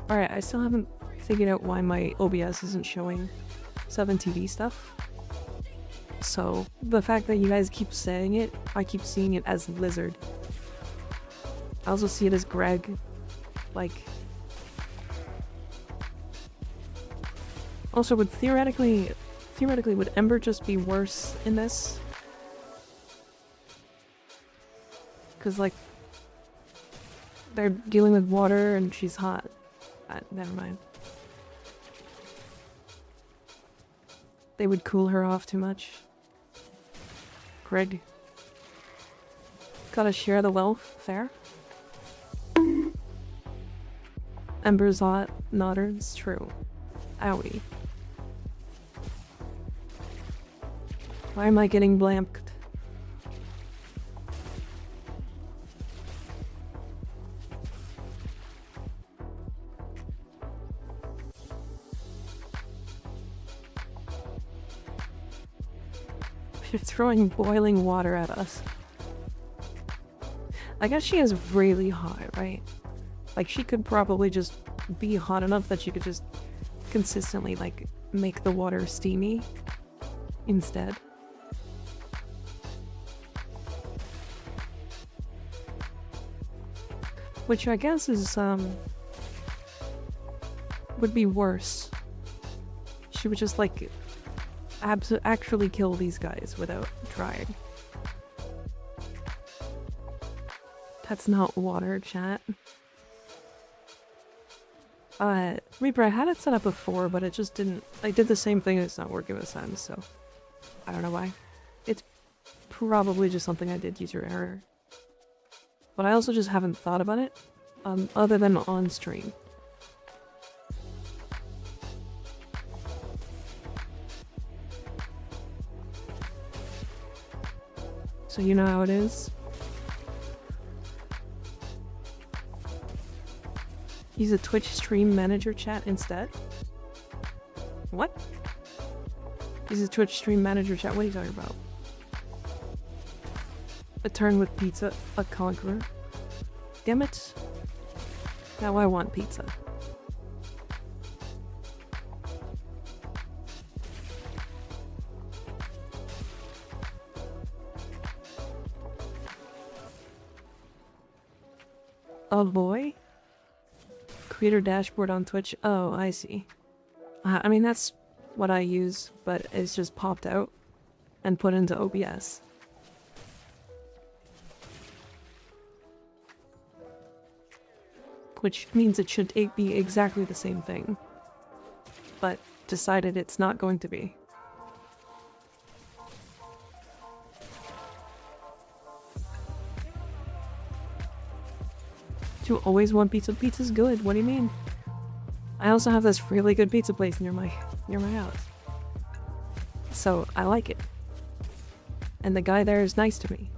Alright, I still haven't figured out why my OBS isn't showing 7TV stuff. So, the fact that you guys keep saying it, I keep seeing it as Lizard. I also see it as Greg. Like... Also, would theoretically, would Ember just be worse in this? Because, like, they're dealing with water and she's hot. Never mind. They would cool her off too much. Greg. Gotta share the wealth. Fair. Ember's hot. Nodder's true. Owie. Why am I getting blanked? You're throwing boiling water at us. I guess she is really hot, right? Like, she could probably just be hot enough that she could just consistently, like, make the water steamy instead. Which I guess is, would be worse. She would just, like, actually kill these guys without trying. That's not water, chat. Reaper, I had it set up before, but it just didn't... I did the same thing and it's not working this time, so... I don't know why. It's probably just something I did user error. But I also just haven't thought about it. other than on stream. So you know how it is? Use a Twitch stream manager chat instead? What? Use a Twitch stream manager chat? What are you talking about? A turn with pizza, a conqueror. Damn it. Now I want pizza. Oh boy. Creator dashboard on Twitch. Oh, I see. I mean, that's what I use, but it's just popped out and put into OBS. Which means it should be exactly the same thing. But decided it's not going to be. Do you always want pizza? Pizza's good. What do you mean? I also have this really good pizza place near my house. So I like it. And the guy there is nice to me.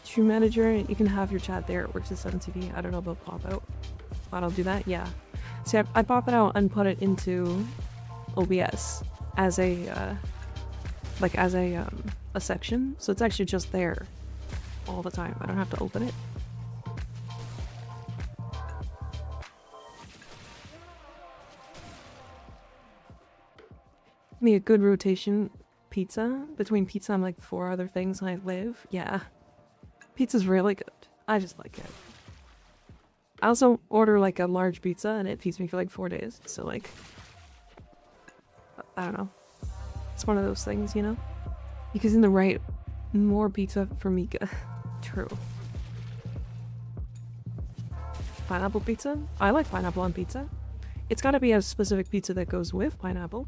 Stream manager, you can have your chat there. It works with 7TV. I don't know about pop out. Why don't do that? Yeah. See, I pop it out and put it into OBS as a a section, so it's actually just there all the time. I don't have to open it. Give me a good rotation pizza. Between pizza and like 4 other things I live. Yeah. Pizza's really good. I just like it. I also order like a large pizza and it feeds me for like 4 days. So like, I don't know. It's one of those things, you know? Because in the right, more pizza for Mika. True. Pineapple pizza? I like pineapple on pizza. It's gotta be a specific pizza that goes with pineapple.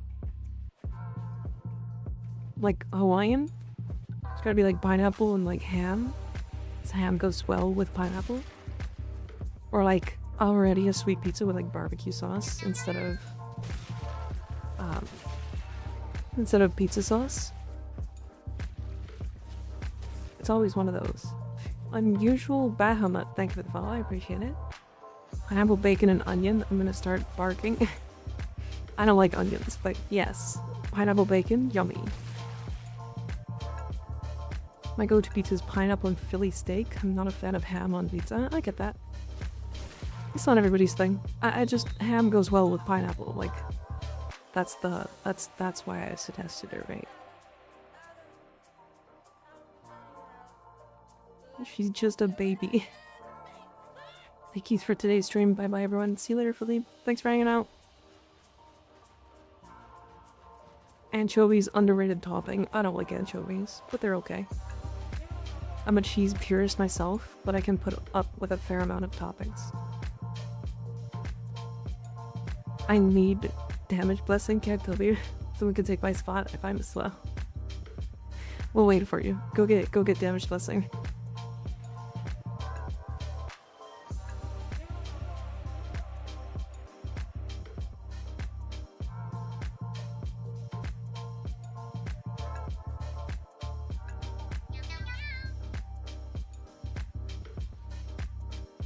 Like Hawaiian? It's gotta be like pineapple and like ham. Because ham goes well with pineapple. Or like already a sweet pizza with like barbecue sauce instead of pizza sauce. It's always one of those. Unusual Bahamut, thank you for the follow, I appreciate it. Pineapple, bacon, and onion. I'm gonna start barking. I don't like onions, but yes. Pineapple, bacon, yummy. My go-to pizza is pineapple and Philly steak. I'm not a fan of ham on pizza. I get that. It's not everybody's thing. I just, ham goes well with pineapple. Like, that's why I suggested it, right? She's just a baby. Thank you for today's stream. Bye bye everyone. See you later, Philippe. Thanks for hanging out. Anchovies, underrated topping. I don't like anchovies, but they're okay. I'm a cheese purist myself, but I can put up with a fair amount of toppings. I need damage blessing, can't tell you. Someone can take my spot if I'm slow. We'll wait for you. Go get damage blessing.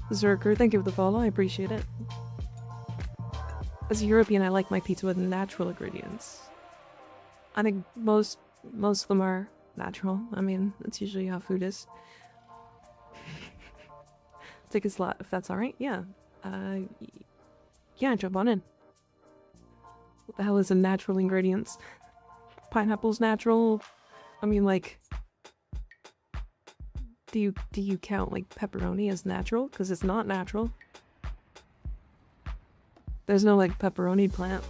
Zerker, thank you for the follow, I appreciate it. As a European, I like my pizza with natural ingredients. I think most of them are natural. I mean, that's usually how food is. Take a slot if that's alright. Yeah. Yeah, jump on in. What the hell is a natural ingredients? Pineapple's natural. I mean, like, do you count like pepperoni as natural? Because it's not natural. There's no like pepperoni plant.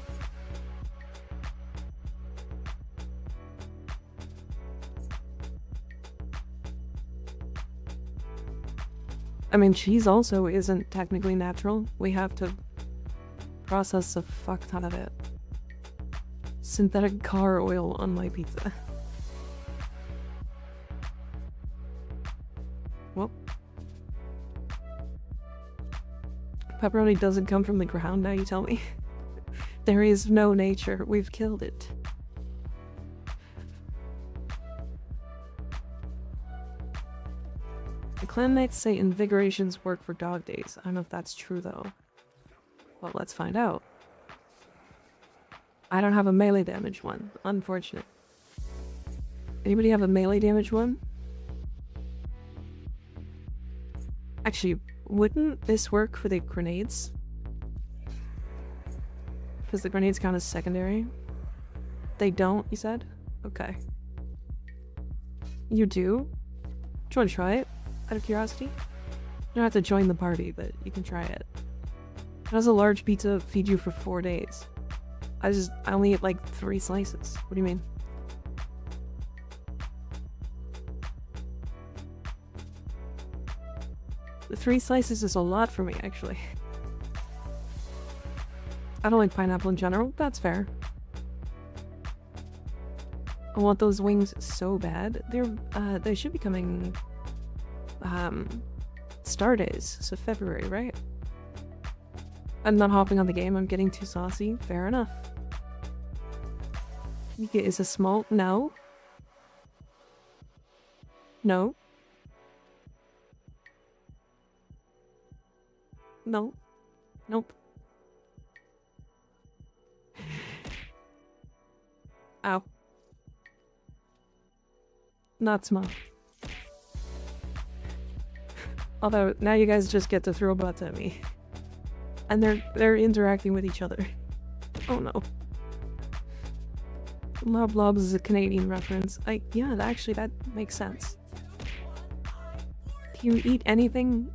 I mean, cheese also isn't technically natural. We have to process a fuck ton of it. Synthetic car oil on my pizza. Well. Pepperoni doesn't come from the ground, now you tell me. There is no nature. We've killed it. The clanmates say invigorations work for dog days. I don't know if that's true though. Well, let's find out. I don't have a melee damage one. Unfortunate. Anybody have a melee damage one? Actually, wouldn't this work for the grenades? Because the grenades count as secondary. They don't, you said? Okay. You do? Do you want to try it? Out of curiosity? You don't have to join the party, but you can try it. How does a large pizza feed you for 4 days? I only eat like 3 slices. What do you mean? The 3 slices is a lot for me, actually. I don't like pineapple in general. That's fair. I want those wings so bad. They should be coming star days, so February, right? I'm not hopping on the game, I'm getting too saucy. Fair enough. Mika is a small... No. No. No. Nope. Ow. Not small. Although, now you guys just get to throw butts at me. And they're interacting with each other. Oh no. Lob Lobs is a Canadian reference. Yeah, actually that makes sense. Do you eat anything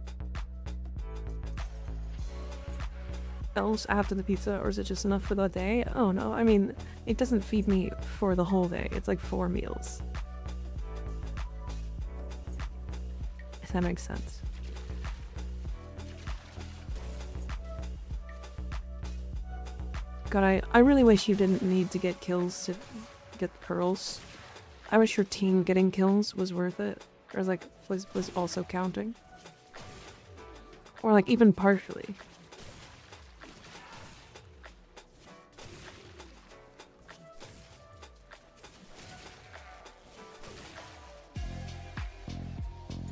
else after the pizza, or is it just enough for the day? Oh no, I mean, it doesn't feed me for the whole day. It's like 4 meals. If that makes sense. God, I really wish you didn't need to get kills to get pearls. I wish your team getting kills was worth it. Or like, was also counting. Or like, even partially.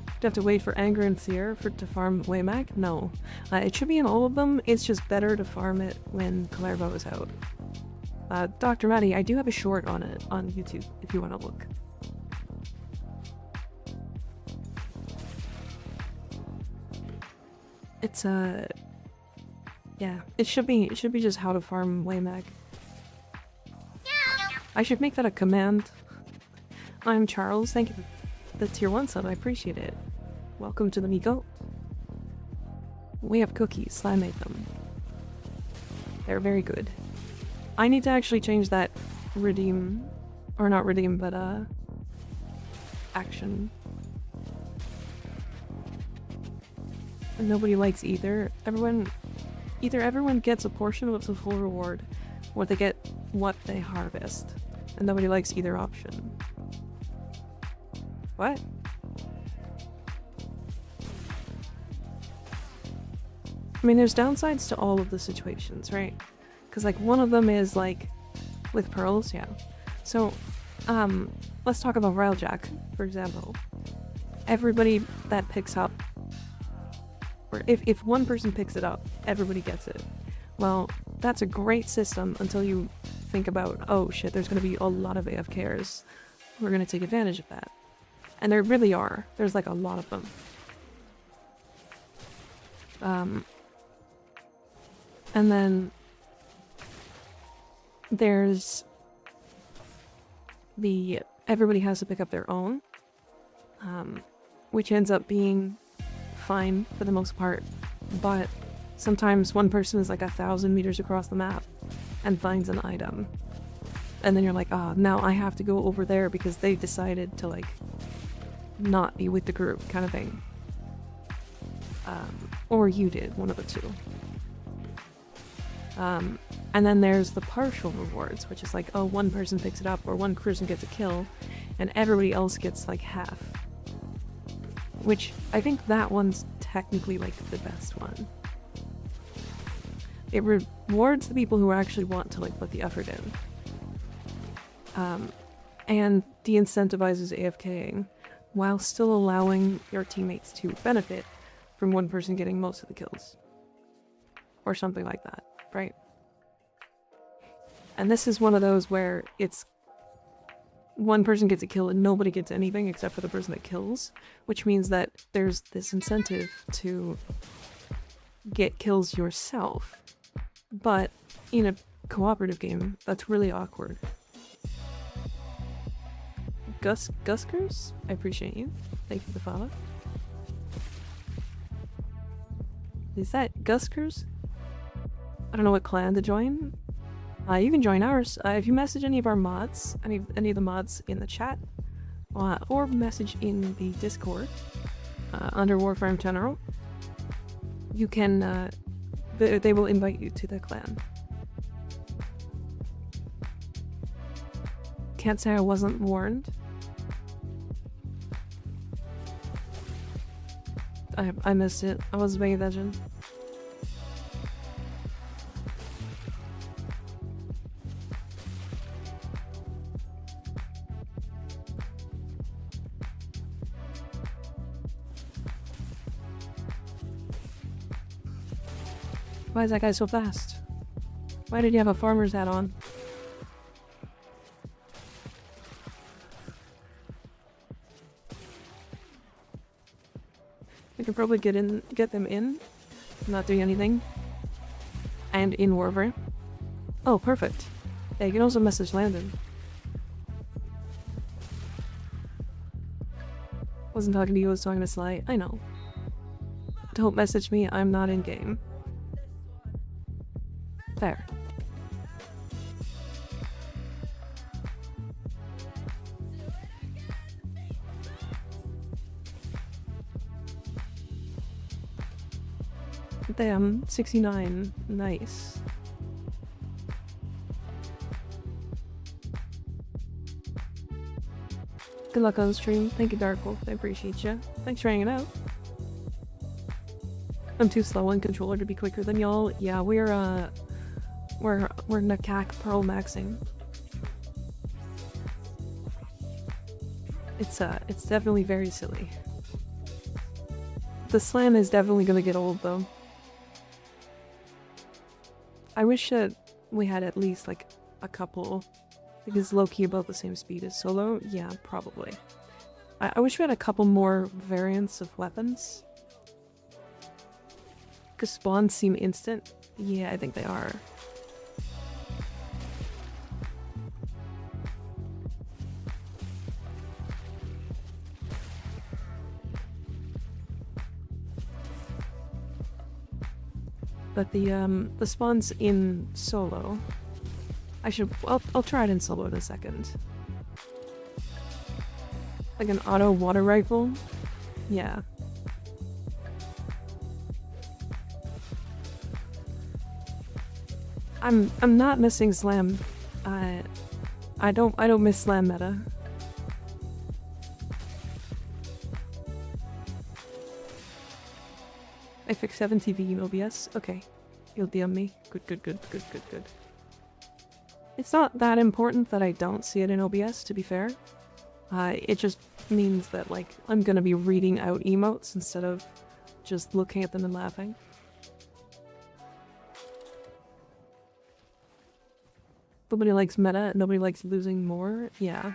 Do you have to wait for Anger and Seer to farm Waymack? No. It should be in all of them, it's just better to farm it when Clervo is out. Dr. Maddie, I do have a short on it on YouTube, if you want to look. It's, yeah, it should be just how to farm Waymack. I should make that a command. I'm Charles, thank you for the tier 1 sub, I appreciate it. Welcome to the Miko. We have cookies, Slime made them. They're very good. I need to actually change that redeem, or not redeem, but action. And nobody likes either. Either everyone gets a portion of the full reward, or they get what they harvest. And nobody likes either option. What? I mean, there's downsides to all of the situations, right? Because, like, one of them is, like, with pearls, yeah. So, let's talk about Railjack, for example. Everybody that picks up, or if one person picks it up, everybody gets it. Well, that's a great system until you think about, oh shit, there's gonna be a lot of AFKers who are gonna take advantage of that. And there really are. There's, like, a lot of them. And then there's the everybody has to pick up their own, which ends up being fine for the most part, but sometimes one person is like 1,000 meters across the map and finds an item, and then you're like, ah, now I have to go over there because they decided to, like, not be with the group, kind of thing. Or you did, one of the two. And then there's the partial rewards, which is like, oh, one person picks it up, or one person gets a kill, and everybody else gets, like, half. which I think that one's technically like the best one. It rewards the people who actually want to like put the effort in. And de-incentivizes AFKing while still allowing your teammates to benefit from one person getting most of the kills. Or something like that, right? And this is one of those where it's one person gets a kill and nobody gets anything except for the person that kills, which means that there's this incentive to get kills yourself. But in a cooperative game, that's really awkward. Guskers? I appreciate you. Thank you for the follow. Is that Guskers? I don't know what clan to join. You can join ours. If you message any of our mods, any of the mods in the chat, or message in the Discord under Warframe General, you can. They will invite you to the clan. Can't say I wasn't warned. I missed it. I wasn't paying attention. Why is that guy so fast? Why did he have a farmer's hat on? We can probably get them in, not doing anything, and in Warframe. Oh, perfect. Yeah, you can also message Landon. Wasn't talking to you, I was talking to Sly. I know. Don't message me, I'm not in game. Fair. Damn, 69. Nice. Good luck on the stream. Thank you, Dark Wolf. I appreciate you. Thanks for hanging out. I'm too slow on controller to be quicker than y'all. Yeah, we're Nakak Pearl maxing. It's definitely very silly. The slam is definitely gonna get old though. I wish that we had at least like a couple, because low-key about the same speed as solo. Yeah, probably. I wish we had a couple more variants of weapons. Because spawns seem instant. Yeah, I think they are. But the spawns in solo, I'll try it in solo in a second. Like an auto water rifle? Yeah. I'm not missing slam. I don't miss slam meta. I fixed 7 TV in OBS. Okay. You'll DM me. Good. It's not that important that I don't see it in OBS, to be fair. It just means that, like, I'm gonna be reading out emotes instead of just looking at them and laughing. Nobody likes meta, nobody likes losing more. Yeah.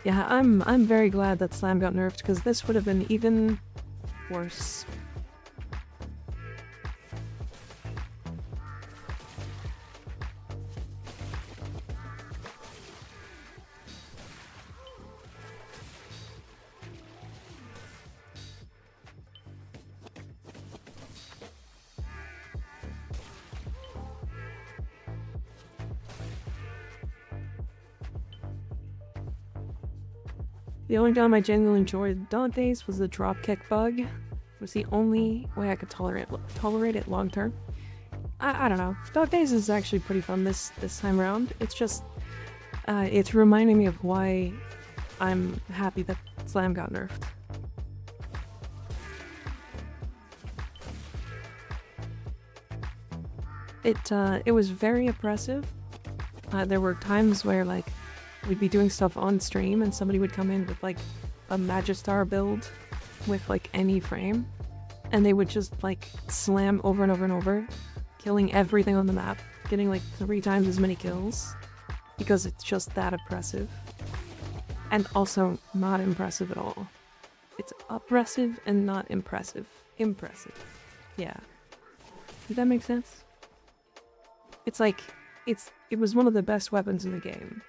Yeah, I'm very glad that Slam got nerfed, because this would have been even worse. The only time I genuinely enjoyed Dante's was the dropkick bug. was the only way I could tolerate it long term. I don't know. Dog Days is actually pretty fun this time around. It's just it's reminding me of why I'm happy that Slam got nerfed. It was very oppressive. There were times where like we'd be doing stuff on stream and somebody would come in with like a Magistar build with like any frame, and they would just like slam over and over and over, killing everything on the map, getting like 3 times as many kills because it's just that oppressive. And also not impressive at all. It's oppressive and not impressive. Impressive. Yeah. Does that make sense? It's like, it was one of the best weapons in the game.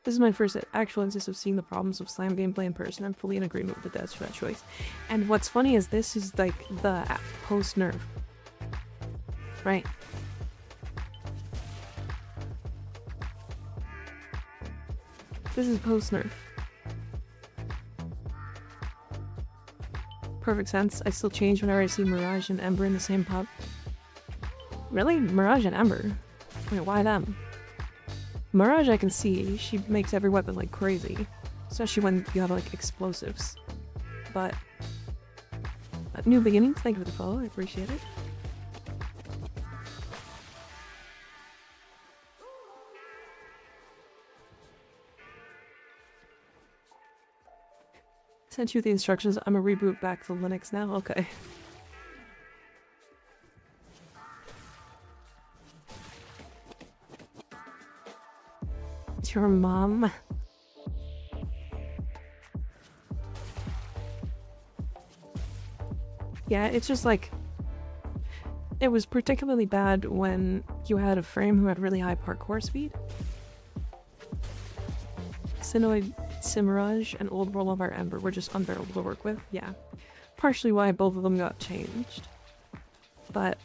This is my first actual instance of seeing the problems of Slam gameplay in person. I'm fully in agreement with the devs for that choice. And what's funny is this is like the post-nerf. Right? This is post-nerf. Perfect sense. I still change whenever I see Mirage and Ember in the same pub. Really? Mirage and Ember? Wait, why them? Mirage I can see. She makes every weapon like crazy. Especially when you have like explosives. But... New Beginnings, thank you for the follow. I appreciate it. Sent you the instructions. I'm a reboot back to Linux now. Okay. It's your mom. Yeah, it's just like... It was particularly bad when you had a frame who had really high parkour speed. Sinoid, Simirage, and Old World of our Ember were just unbearable to work with. Yeah. Partially why both of them got changed. But,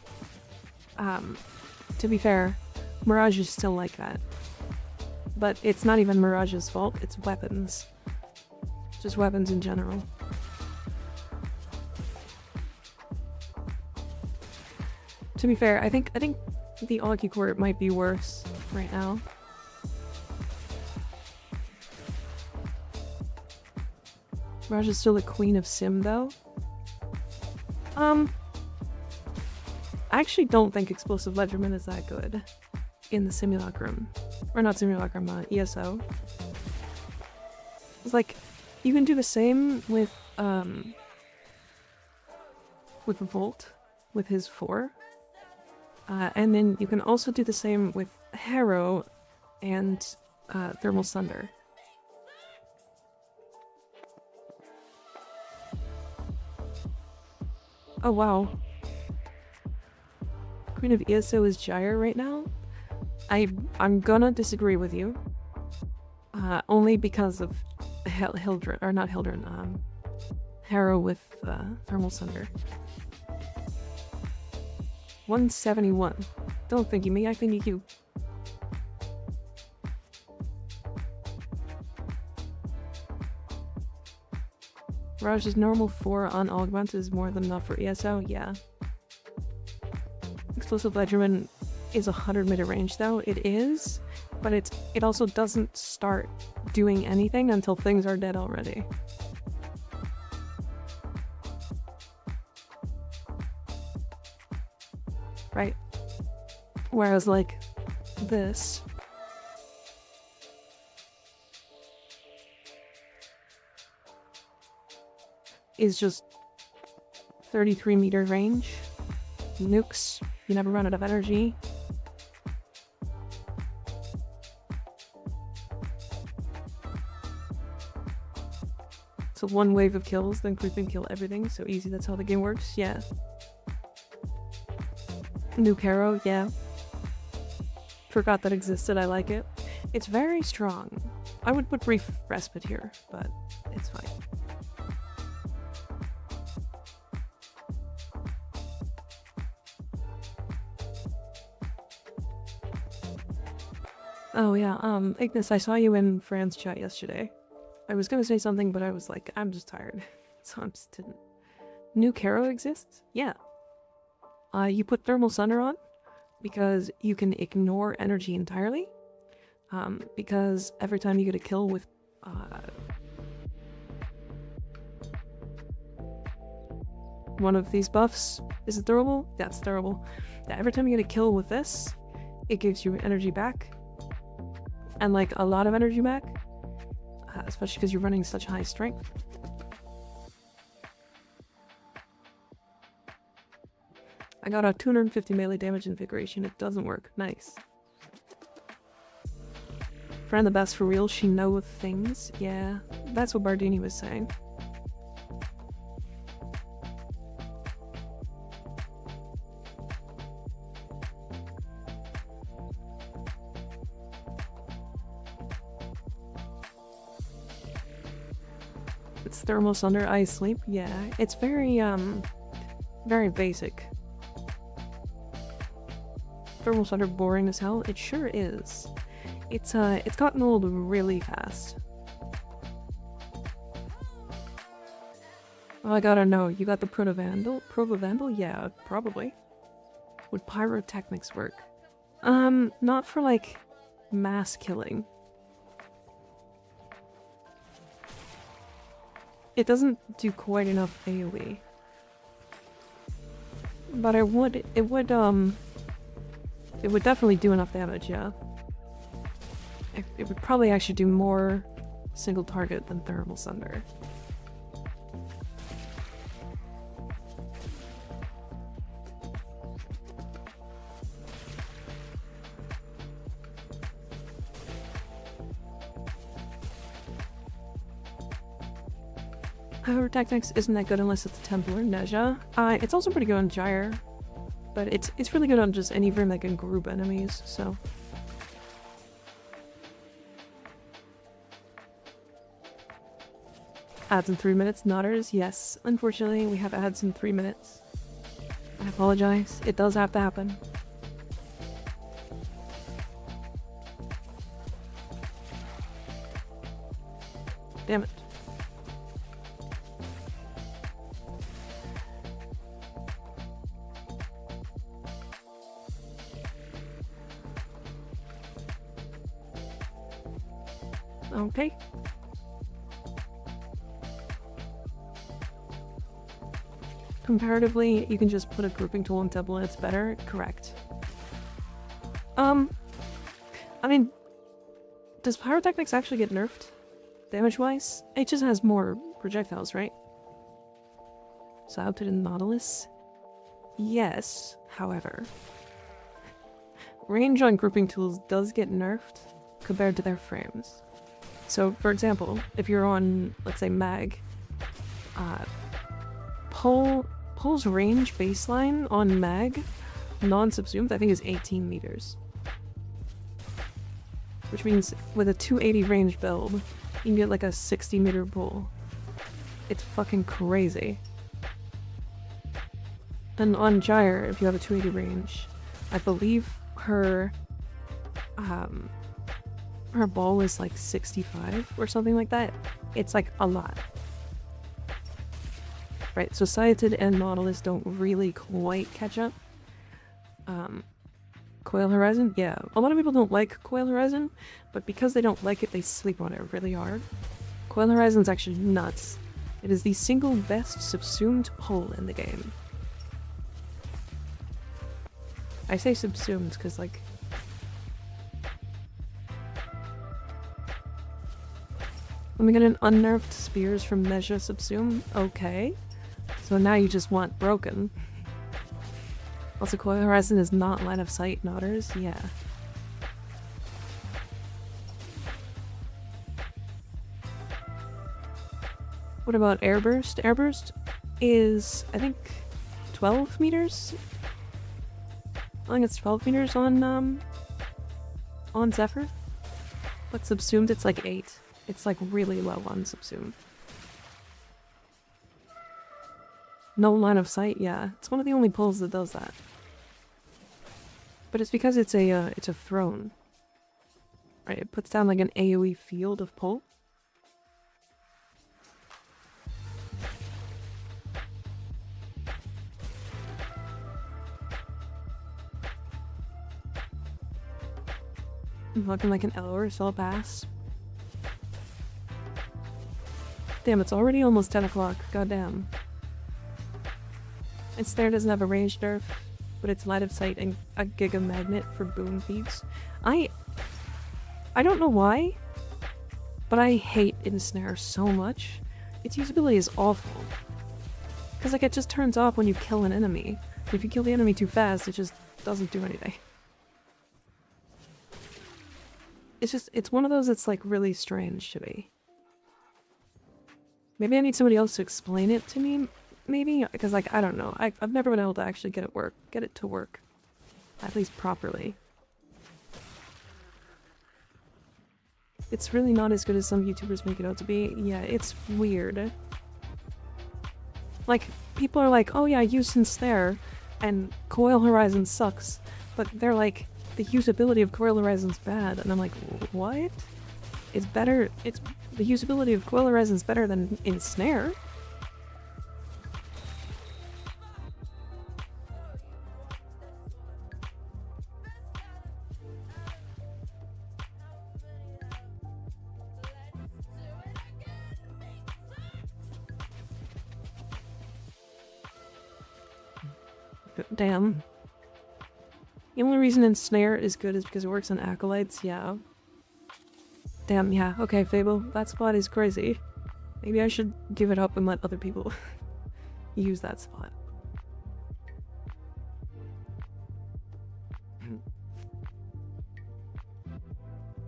to be fair, Mirage is still like that. But it's not even Mirage's fault, it's weapons. Just weapons in general. To be fair, I think the Augie Court might be worse right now. Mirage is still the queen of sim though. I actually don't think Explosive Ledgerman is that good in the Simulacrum. Or not Simulacrum, ESO. It's like, you can do the same with Volt, with his 4. And then you can also do the same with Harrow and Thermal Thunder. Oh wow. Queen of ESO is Gyre right now? I'm gonna disagree with you. Only because of Hildren, or not Hildren, Harrow with Thermal Thunder. 171. Don't think you me, I think you. Raj's normal 4 on Augment is more than enough for ESO, yeah. Explosive Ledgerman is 100-meter range though, it is, but it also doesn't start doing anything until things are dead already. Right? Whereas like this is just 33-meter range, nukes, you never run out of energy. So one wave of kills, then quickly kill everything, so easy, that's how the game works, yeah. Nuke Arrow, yeah. Forgot that existed, I like it. It's very strong. I would put Brief Respite here, but it's fine. Oh yeah, Ignis, I saw you in Fran's chat yesterday. I was gonna say something, but I was like, I'm just tired. So I just New Caro exists? Yeah. You put Thermal Sunder on because you can ignore energy entirely. Because every time you get a kill with one of these buffs, is it throwable? That's throwable. Yeah, every time you get a kill with this, it gives you energy back. And like a lot of energy back. Especially because you're running such high strength. I got a 250 melee damage invigoration. It doesn't work. Nice. Friend the best for real. She know things. Yeah, that's what Bardini was saying. It's Thermal Sunder, Ice Sleep. Yeah, it's very basic. Thermal Sunder boring as hell? It sure is. It's gotten old really fast. Oh, I gotta know, you got the Protovandal? Protovandal? Yeah, probably. Would pyrotechnics work? Not for like mass killing. It doesn't do quite enough AoE. But it would definitely do enough damage, yeah. It would probably actually do more single target than Thermal Sunder. Pyrotechnics isn't that good unless it's Templar Nezha. It's also pretty good on Gyre, but it's really good on just any room that can group enemies, so. Ads in 3 minutes, Nodders, yes. Unfortunately, we have ads in 3 minutes. I apologize. It does have to happen. Damn it. Okay. Comparatively, you can just put a grouping tool in Temple and it's better. Correct. I mean, does Pyrotechnics actually get nerfed? Damage-wise? It just has more projectiles, right? So out to the Nautilus? Yes, however. Range on grouping tools does get nerfed compared to their frames. So, for example, if you're on, let's say, Mag, Pole's range baseline on Mag, non-subsumed, I think is 18 meters. Which means with a 280 range build, you can get like a 60 meter pole. It's fucking crazy. And on Gyre, if you have a 280 range, I believe her ball is like 65 or something like that. It's like a lot. Right, so Sciatid and Nautilus don't really quite catch up. Coil Horizon? Yeah, a lot of people don't like Coil Horizon, but because they don't like it, they sleep on it really hard. Coil Horizon's actually nuts. It is the single best subsumed pole in the game. I say subsumed because, like, let me get an unnerved spears from Nezha subsume. Okay. So now you just want broken. Also, Coil Horizon is not line of sight, Nodders. Yeah. What about Airburst? Airburst is, I think, 12 meters? I think it's 12 meters on Zephyr. But subsumed, it's like 8. It's like really low on subsumed. No line of sight, yeah. It's one of the only pulls that does that. But it's because it's a throne. Right, it puts down like an AoE field of pull. I'm looking like an hour, so I'll pass. Damn, it's already almost 10 o'clock. Goddamn. And Snare doesn't have a range nerf, but it's line of sight and a giga magnet for boom thieves. I don't know why, but I hate Ensnare so much. Its usability is awful. Because like it just turns off when you kill an enemy. If you kill the enemy too fast, it just doesn't do anything. It's one of those that's like really strange to me. Maybe I need somebody else to explain it to me, maybe? Because like, I don't know. I've never been able to actually get it to work. At least properly. It's really not as good as some YouTubers make it out to be. Yeah, it's weird. Like, people are like, oh yeah, use Ensnare, and Coil Horizon sucks. But they're like, the usability of Coil Horizon's bad. And I'm like, what? It's better, the usability of Coil Horizon's better than Ensnare. Damn. The only reason Ensnare is good is because it works on Acolytes, yeah. Damn, yeah, okay, Fable, that spot is crazy. Maybe I should give it up and let other people use that spot.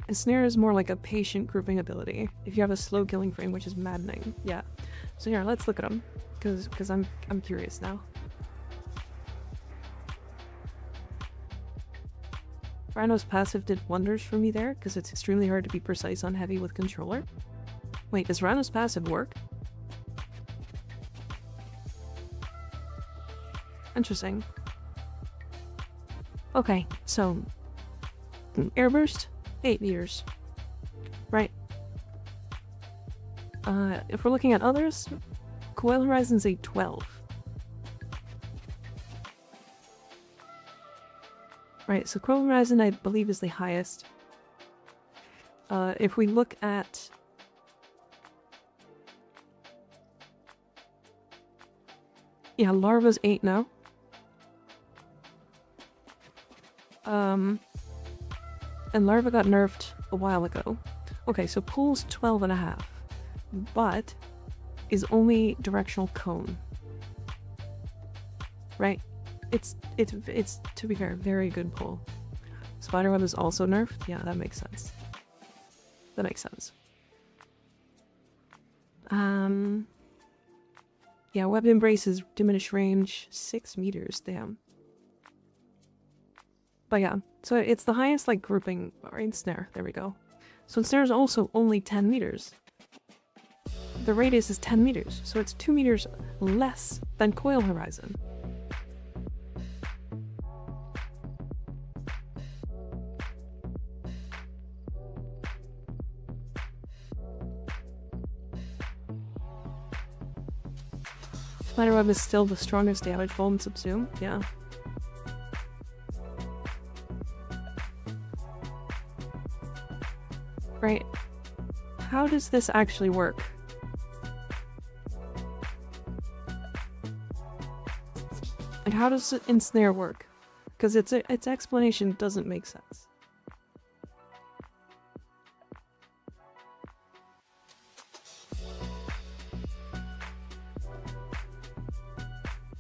Ensnare is more like a patient grouping ability. If you have a slow killing frame, which is maddening. Yeah. So here, let's look at them. Because I'm curious now. Rhino's passive did wonders for me there, because it's extremely hard to be precise on heavy with controller. Wait, does Rhino's passive work? Interesting. Okay, so... Airburst? 8 meters. Right. If we're looking at others, Coil Horizon's a 12. Right, so Coil Horizon I believe is the highest. If we look at... Yeah, Larva's 8 now. And Larva got nerfed a while ago. Okay, so Pool's 12.5, but is only directional cone. Right? It's to be fair, very good pull. Spiderweb is also nerfed? Yeah, that makes sense. That makes sense. Yeah, Web Embrace is diminished range 6 meters, damn. But yeah, so it's the highest like grouping or Ensnare, there we go. So Ensnare is also only 10 meters. The radius is 10 meters, so it's 2 meters less than Coil Horizon. Spiderweb is still the strongest damage full in Subsume, yeah. Right. How does this actually work? And how does Ensnare work? Because its explanation doesn't make sense.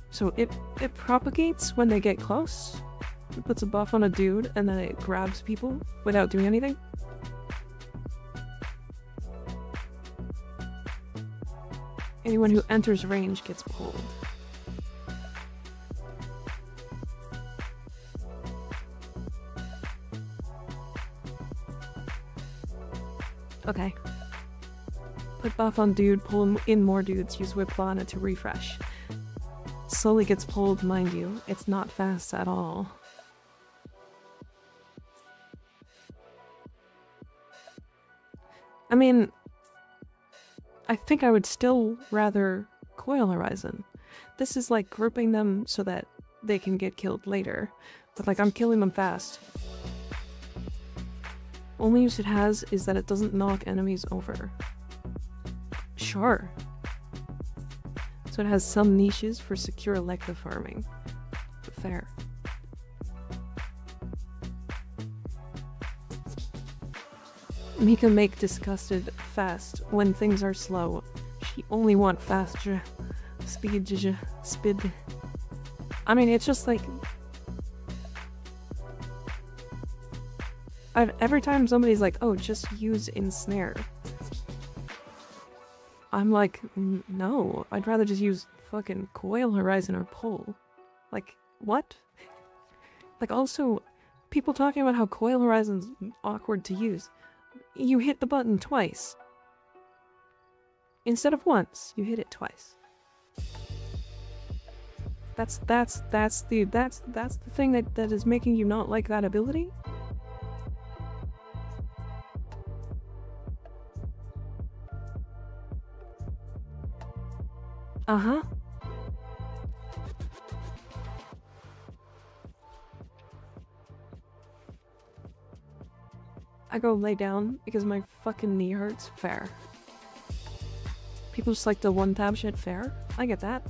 So it propagates when they get close. It puts a buff on a dude and then it grabs people without doing anything. Anyone who enters range gets pulled. Okay. Put buff on dude, pull in more dudes, use Whip Lana to refresh. Slowly gets pulled, mind you. It's not fast at all. I mean, I think I would still rather Coil Horizon. This is like grouping them so that they can get killed later. But like, I'm killing them fast. Only use it has is that it doesn't knock enemies over. Sure. So it has some niches for secure elective farming. Fair. Mika make disgusted fast when things are slow. She only want fast speed speed. I mean, it's just like every time somebody's like, "Oh, just use ensnare," I'm like, no, I'd rather just use fucking coil horizon or pull. Like, what? Like, also, people talking about how coil horizon's awkward to use. You hit the button twice. Instead of once, you hit it twice. That's the thing that is making you not like that ability? Uh-huh. I go lay down because my fucking knee hurts. Fair. People just like the one-tab shit. Fair. I get that.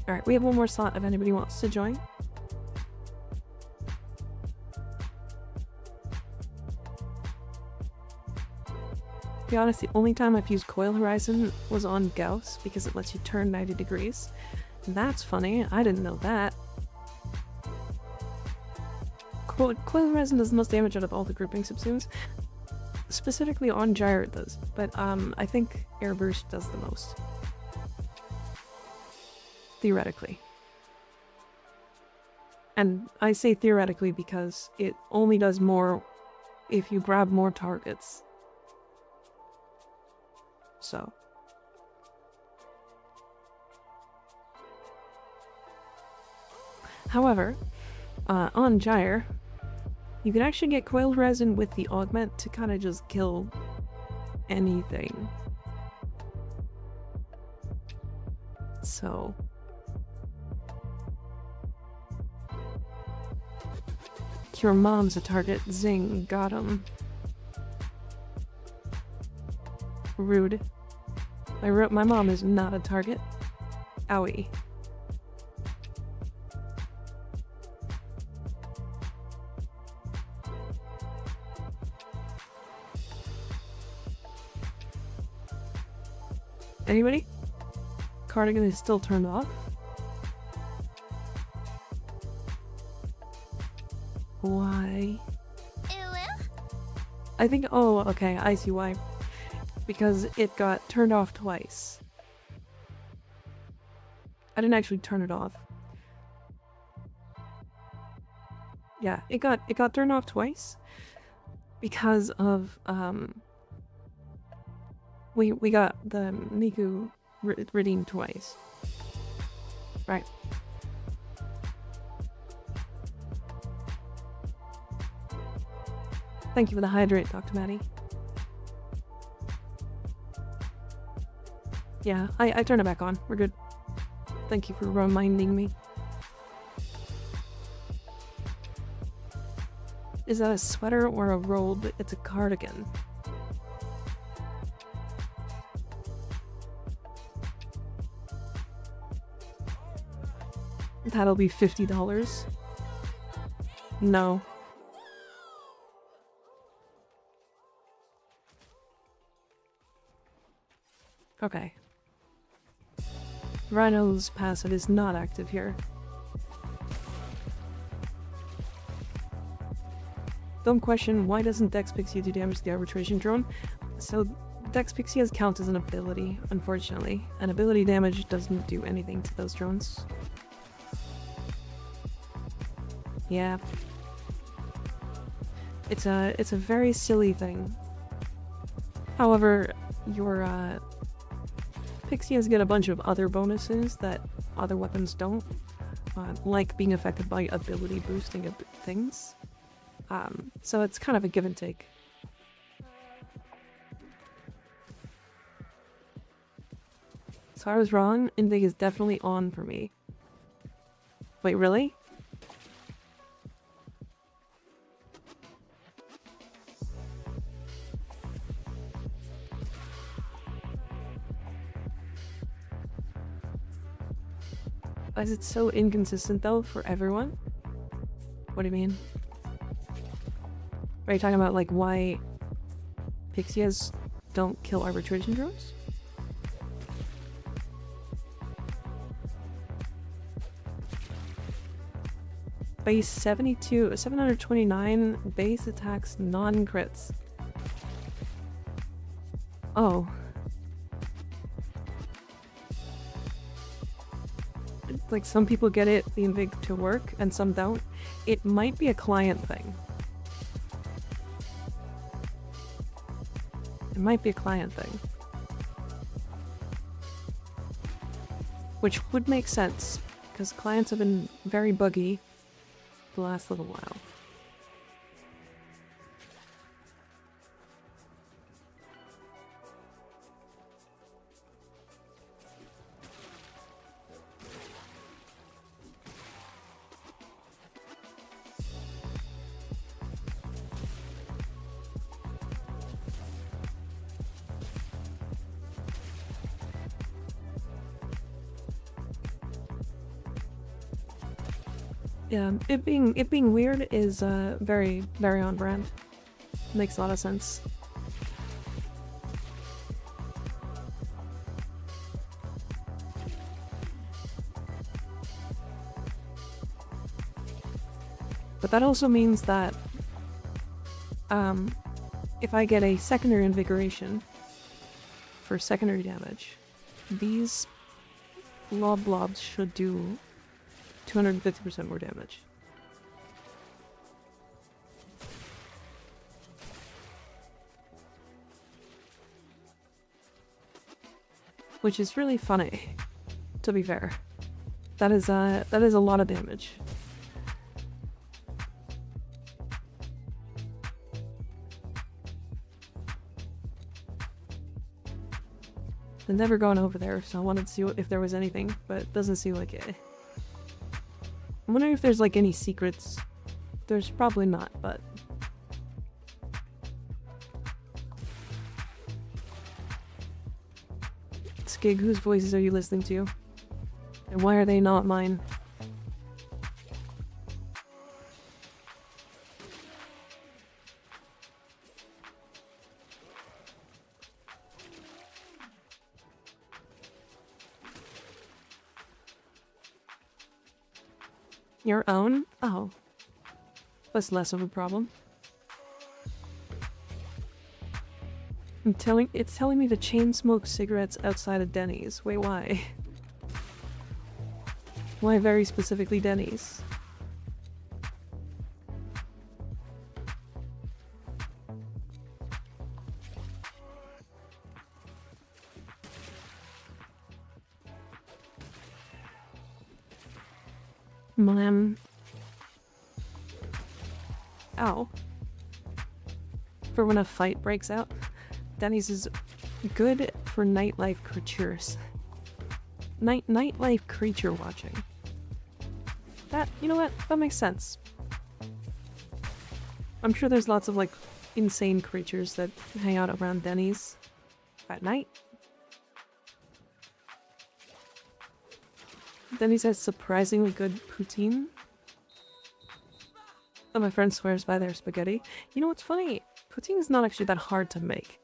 Alright, we have one more slot if anybody wants to join. To be honest, the only time I've used Coil Horizon was on Gauss because it lets you turn 90 degrees. And that's funny, I didn't know that. Coil Horizon does the most damage out of all the grouping subsumes. Specifically on Gyre it does, but I think Air Burst does the most. Theoretically. And I say theoretically because it only does more if you grab more targets. So. However, on Gyre, you can actually get Coil Horizon with the augment to kind of just kill anything. So. Your mom's a target. Zing. Got him. Rude. My mom is not a target. Owie. Anybody? Cardigan is still turned off. Why? I think, oh, okay, I see why. Because it got turned off twice. I didn't actually turn it off. Yeah, it got turned off twice. Because of, we got the Miku redeemed twice. Right. Thank you for the hydrate, Dr. Maddie. Yeah, I turned it back on. We're good. Thank you for reminding me. Is that a sweater or a robe? It's a cardigan. That'll be $50. No. Okay. Rhino's passive is not active here. Dumb question, why doesn't Dex Pixie do damage to the arbitration drone? So Dex Pixie has count as an ability, unfortunately. And ability damage doesn't do anything to those drones. Yeah. It's a very silly thing. However, your Pixies get a bunch of other bonuses that other weapons don't, like being affected by ability boosting things. So it's kind of a give and take. So I was wrong. Invig is definitely on for me. Wait, really? Why is it so inconsistent though for everyone? What do you mean? Are you talking about like why pixies don't kill arbitration drones? Base 72, 729 base attacks, non-crits. Oh. Like some people get it, the invig to work, and some don't. It might be a client thing. It might be a client thing. Which would make sense, because clients have been very buggy the last little while. Yeah, it being weird is very on brand. Makes a lot of sense. But that also means that if I get a secondary invigoration for secondary damage, these blobs should do 250% more damage. Which is really funny, to be fair. That is a lot of damage. I've never gone over there, so I wanted to see if there was anything, but it doesn't seem like it. I'm wondering if there's like any secrets. There's probably not, but... Skig, whose voices are you listening to? And why are they not mine? Your own? Oh. That's less of a problem. It's telling me to chain smoke cigarettes outside of Denny's. Wait, why? Why very specifically Denny's? Man. Ow. For when a fight breaks out. Denny's is good for nightlife creatures. Nightlife creature watching. That, you know what? That makes sense. I'm sure there's lots of like insane creatures that hang out around Denny's at night. Denny's has surprisingly good poutine. Oh, my friend swears by their spaghetti. You know what's funny? Poutine is not actually that hard to make.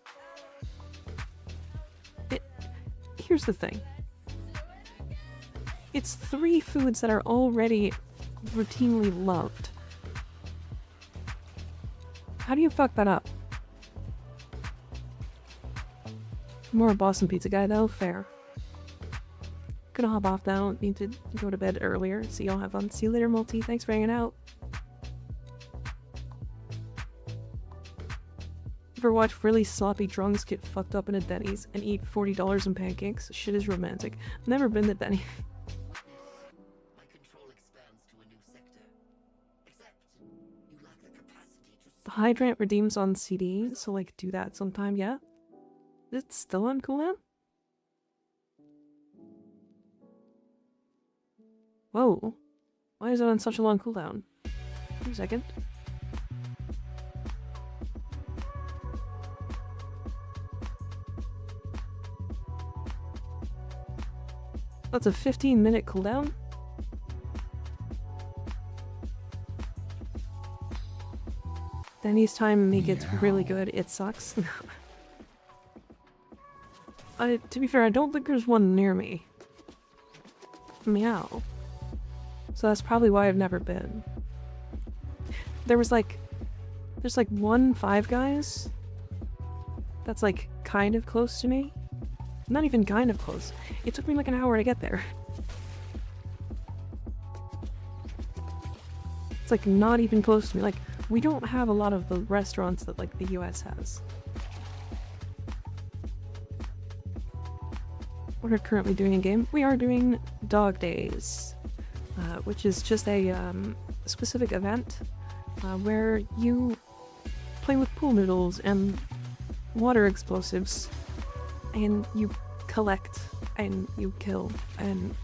Here's the thing. It's 3 foods that are already routinely loved. How do you fuck that up? More a Boston pizza guy though, fair. Gonna hop off now, need to go to bed earlier, so y'all have fun. See you later, Multi, thanks for hanging out. Ever watch really sloppy drunks get fucked up in a Denny's and eat $40 in pancakes? Shit is romantic. Never been to Denny's. My control expands to a new sector. Except you lack the capacity to The hydrant redeems on CD, so like do that sometime, yeah? Is it still on cooldown? Whoa. Why is it on such a long cooldown? Wait a second. That's a 15-minute cooldown? Denny's time make it really good. It sucks. To be fair, I don't think there's one near me. Meow. So that's probably why I've never been. There's like one Five Guys that's like kind of close to me. Not even kind of close. It took me like an hour to get there. It's like not even close to me. Like, we don't have a lot of the restaurants that like the US has. What are currently doing in game? We are doing Dog Days, which is just a specific event where you play with pool noodles and water explosives, and you collect and you kill and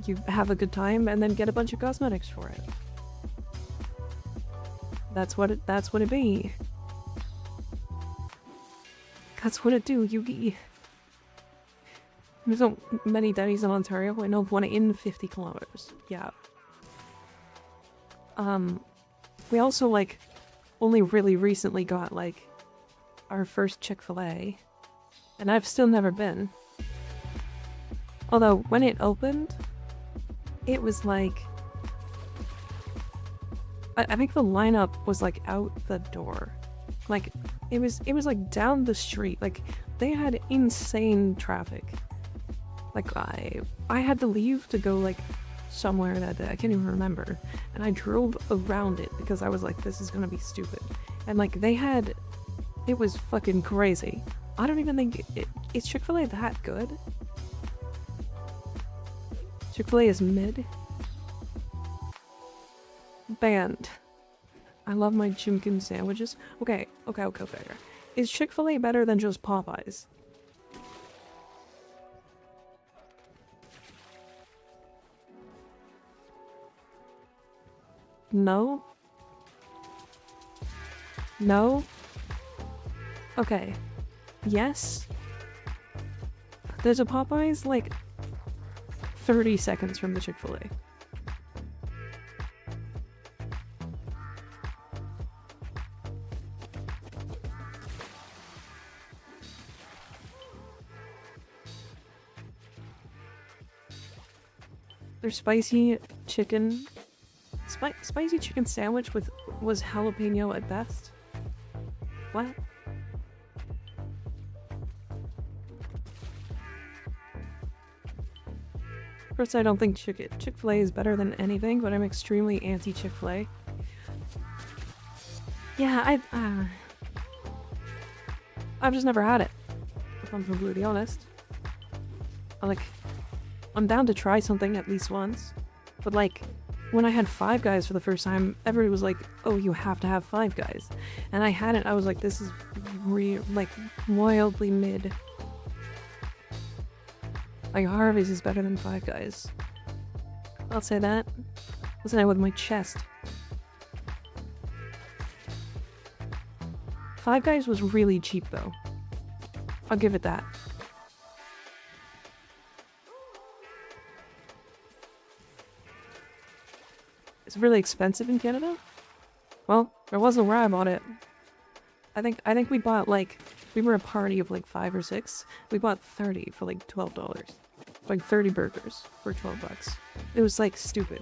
you have a good time and then get a bunch of cosmetics for it. That's what it be. That's what it do, Yugi. There's so many Denny's in Ontario. I know of one in 50 kilometers. Yeah. We also, like, only really recently got, like, our first Chick-fil-A. And I've still never been. Although, when it opened, it was, like... I think the lineup was, like, out the door. Like, it was, like, down the street. Like, they had insane traffic. Like, I had to leave to go, like, somewhere that day. I can't even remember. And I drove around it because I was like, this is gonna be stupid. And, like, they had... It was fucking crazy. I don't even think... Is Chick-fil-A that good? Chick-fil-A is mid. Banned. I love my chimkin sandwiches. Okay. Is Chick-fil-A better than just Popeyes? No? No? Okay. Yes? There's a Popeyes, like, 30 seconds from the Chick-fil-A. Their spicy chicken... spicy chicken sandwich was jalapeno at best? What? First, I don't think Chick-fil-A is better than anything, but I'm extremely anti-Chick-fil-A. Yeah, I've just never had it, if I'm completely honest. I'm down to try something at least once, but like, when I had Five Guys for the first time, everybody was like, oh, you have to have Five Guys. And I had it, I was like, this is wildly mid. Like, Harvey's is better than Five Guys. I'll say that. I'll say that with my chest. Five Guys was really cheap, though. I'll give it that. It's really expensive in Canada? Well, there wasn't where I bought it. I think we bought, like, we were a party of like 5 or 6. We bought 30 for like $12. Like 30 burgers for $12. It was like stupid.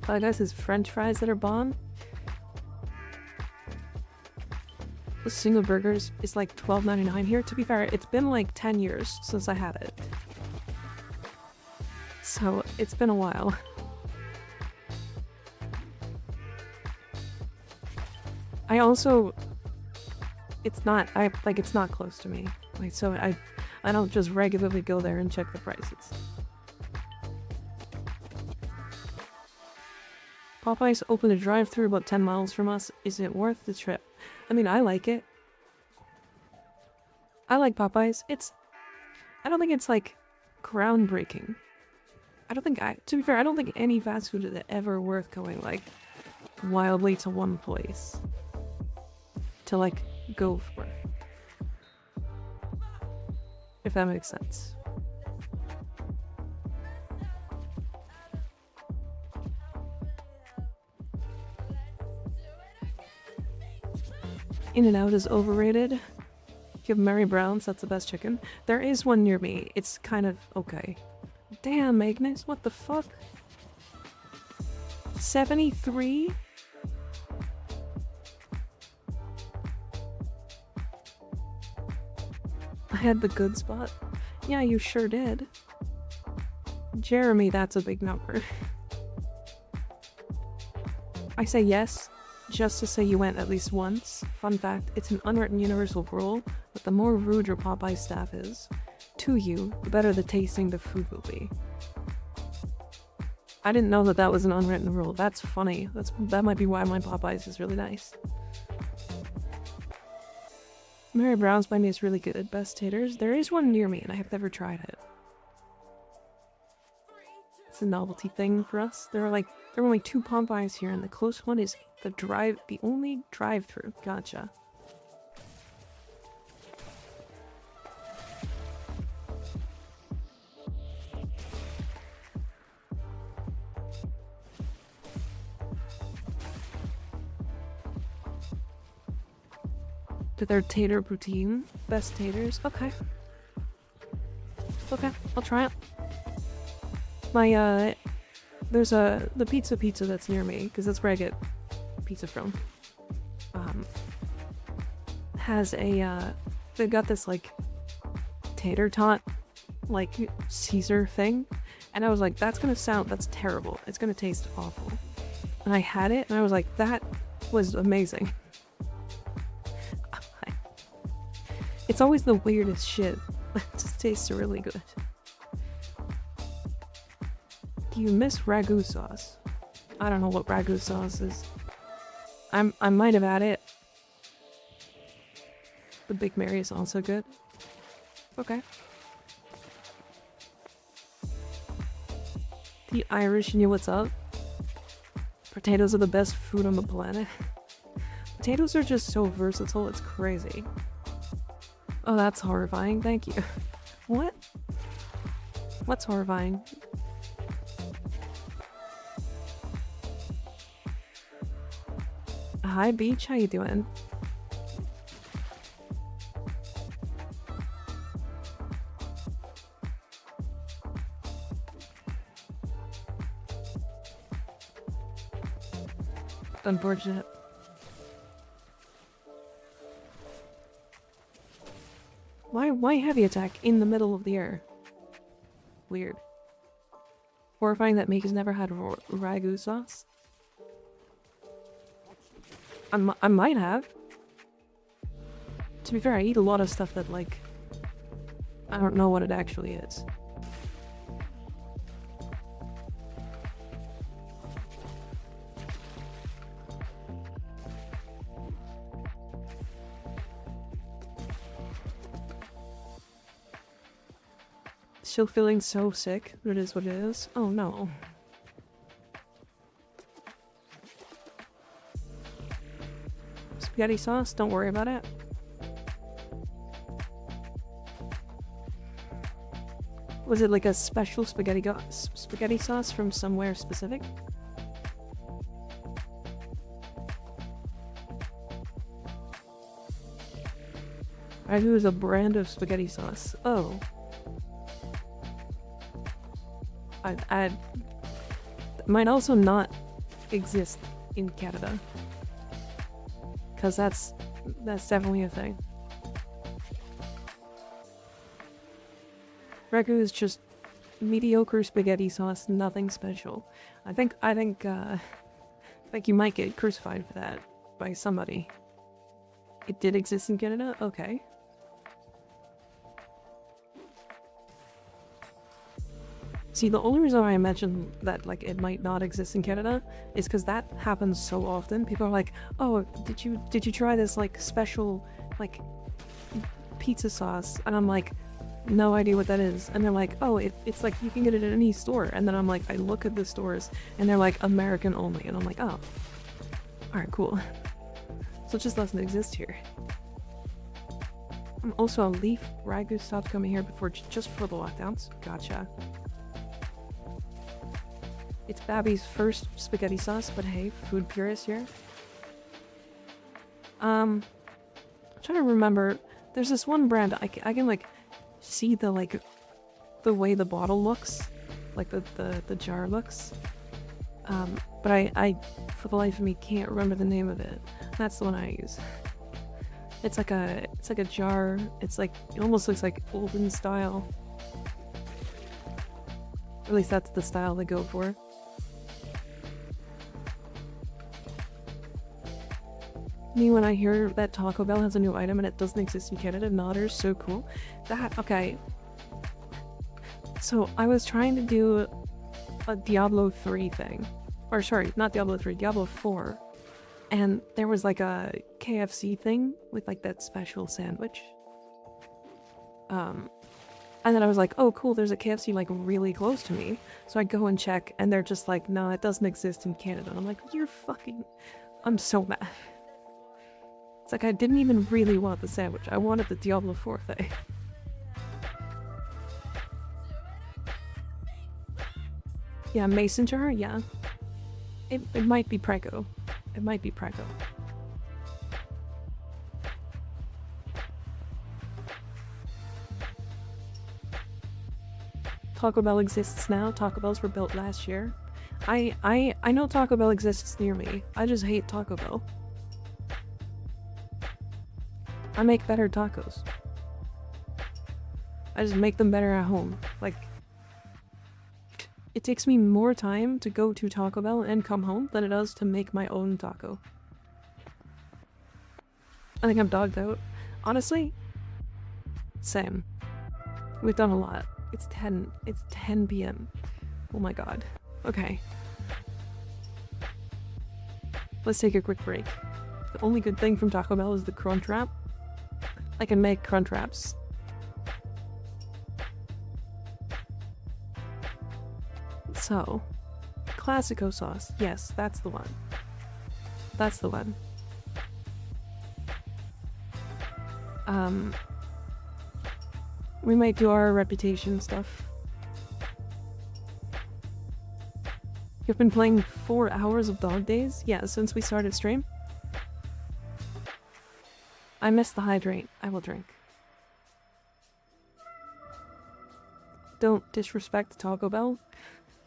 Five Guys has French fries that are bomb. The single burgers is like $12.99 here. To be fair, it's been like 10 years since I had it. So it's been a while. I also, it's not close to me. Like, so I don't just regularly go there and check the prices. Popeyes opened a drive-thru about 10 miles from us. Is it worth the trip? I mean, I like it. I like Popeyes. I don't think it's like groundbreaking. To be fair, I don't think any fast food is ever worth going like wildly to one place to like go for. If that makes sense. In-N-Out is overrated. Give Mary Brown's, that's the best chicken. There is one near me. It's kind of okay. Damn, Agnes, what the fuck? 73? I had the good spot. Yeah, you sure did. Jeremy, that's a big number. I say yes, just to say you went at least once. Fun fact, it's an unwritten universal rule, but the more rude your Popeye staff is to you, the better the tasting the food will be. I didn't know that that was an unwritten rule. That's funny. That might be why my Popeyes is really nice. Mary Brown's by me is really good. Best taters. There is one near me and I have never tried it. It's a novelty thing for us. There are only 2 Popeyes here and the close one is the only drive-through. Gotcha. To their tater poutine. Best taters. Okay. Okay, I'll try it. My, there's the pizza that's near me, because that's where I get pizza from. Has a, they've got this, like, tater tot, like, Caesar thing. And I was like, that's terrible. It's gonna taste awful. And I had it, and I was like, that was amazing. It's always the weirdest shit. It just tastes really good. Do you miss ragu sauce? I don't know what ragu sauce is. I might have had it. The Big Mary is also good. Okay. The Irish in you, what's up? Potatoes are the best food on the planet. Potatoes are just so versatile, it's crazy. Oh, that's horrifying. Thank you. What? What's horrifying? Hi, Beach. How you doing? Unfortunate. Why heavy attack in the middle of the air? Weird. Horrifying that Meek has never had ragu sauce. I might have. To be fair, I eat a lot of stuff that, like, I don't know what it actually is. Still feeling so sick, but it is what it is. Oh no. Spaghetti sauce, don't worry about it. Was it like a special spaghetti sauce from somewhere specific? Ragu is a brand of spaghetti sauce. Oh. I might also not exist in Canada. Cause that's definitely a thing. Ragu is just mediocre spaghetti sauce, nothing special. I think you might get crucified for that by somebody. It did exist in Canada? Okay. See, the only reason why I mentioned that, like, it might not exist in Canada is because that happens so often. People are like, oh, did you try this, like, special, like, pizza sauce? And I'm like, no idea what that is. And they're like, oh, it's like, you can get it at any store. And then I'm like, I look at the stores, and they're like, American only. And I'm like, oh. Alright, cool. So it just doesn't exist here. Also, a leaf ragu stopped coming here just for the lockdowns. Gotcha. It's Babby's first spaghetti sauce, but hey, food purist here. trying to remember. There's this one brand I can like see the like the way the bottle looks, like the jar looks. But I for the life of me can't remember the name of it. That's the one I use. It's like a jar. It's like it almost looks like olden style. At least that's the style they go for. Me when I hear that Taco Bell has a new item and it doesn't exist in Canada, nodders, so cool. That okay. So I was trying to do a Diablo 3 thing. Or sorry, not Diablo 3, Diablo 4. And there was like a KFC thing with like that special sandwich. And then I was like, oh cool, there's a KFC like really close to me. So I go and check and they're just like, no, it doesn't exist in Canada. And I'm like, you're fucking... I'm so mad. It's like I didn't even really want the sandwich. I wanted the Diablo 4 thing. Yeah, mason jar, yeah. It might be Prego. It might be Prego. Taco Bell exists now. Taco Bells were built last year. I know Taco Bell exists near me. I just hate Taco Bell. I make better tacos. I just make them better at home. Like, it takes me more time to go to Taco Bell and come home than it does to make my own taco. I think I'm dogged out. Honestly, same. We've done a lot. It's 10 p.m. Oh my god. Okay. Let's take a quick break. The only good thing from Taco Bell is the crunch wrap. I can make crunch wraps. So, Classico sauce. Yes, that's the one. That's the one. We might do our reputation stuff. You've been playing 4 hours of Dog Days? Yeah, since we started stream. I missed the hydrate. I will drink. Don't disrespect Taco Bell.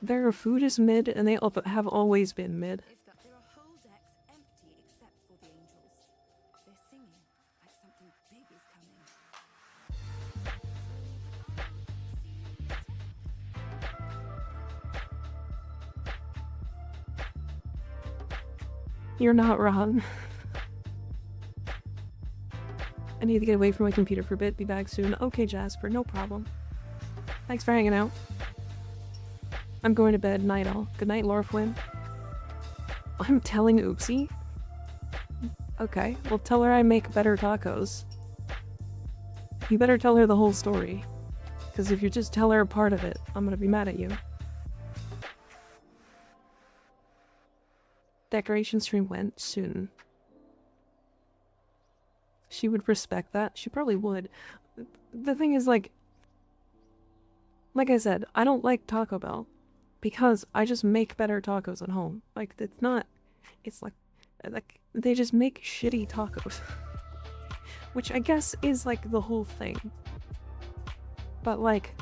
Their food is mid, and they have always been mid. There are whole decks empty except for the angels. They're singing like something big is coming. You're not wrong. I need to get away from my computer for a bit. Be back soon. Okay, Jasper, no problem. Thanks for hanging out. I'm going to bed. Night all. Good night, Warframe. I'm telling Oopsie? Okay, well tell her I make better tacos. You better tell her the whole story. Because if you just tell her a part of it, I'm gonna be mad at you. Decoration stream went soon. She would respect that. She probably would. The thing is, like I said, I don't like Taco Bell because I just make better tacos at home. Like, it's not, it's like they just make shitty tacos. Which I guess is like the whole thing. But like,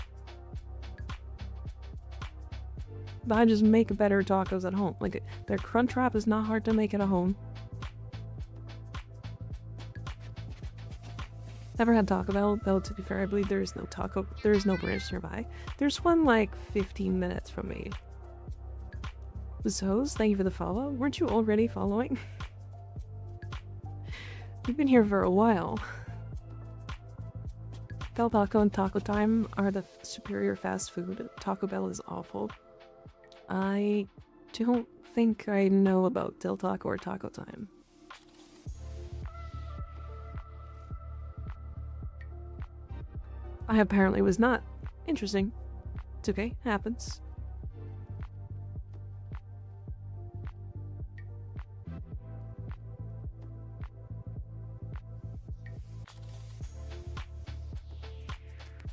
I just make better tacos at home. Like, their crunch wrap is not hard to make at home. Never had Taco Bell, though to be fair, I believe there is no branch nearby. There's one like 15 minutes from me. Zoes, thank you for the follow. Weren't you already following? You've been here for a while. Del Taco and Taco Time are the superior fast food. Taco Bell is awful. I don't think I know about Del Taco or Taco Time. I apparently was not. Interesting. It's okay. Happens.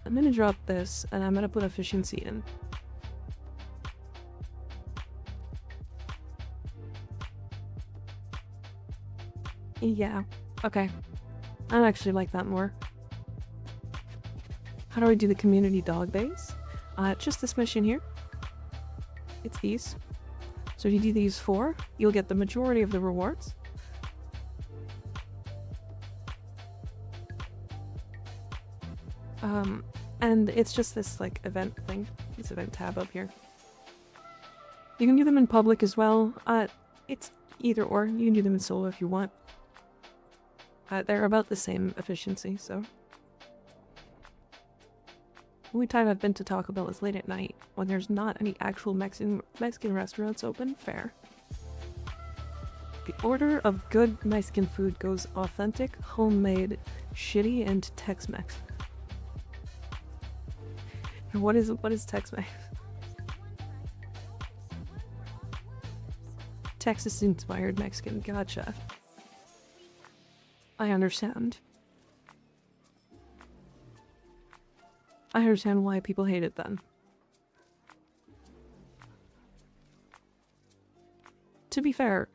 I'm gonna drop this, and I'm gonna put efficiency in. Yeah. Okay. I actually like that more. How do I do the community dog base? Just this mission here. It's these. So if you do these 4, you'll get the majority of the rewards. And it's just this, like, event thing. This event tab up here. You can do them in public as well. It's either or. You can do them in solo if you want. They're about the same efficiency, so. The only time I've been to Taco Bell is late at night, when there's not any actual Mexican restaurants open. Fair. The order of good Mexican food goes authentic, homemade, shitty, and Tex-Mex. What is Tex-Mex? Texas-inspired Mexican. Gotcha. I understand. I understand why people hate it then. To be fair,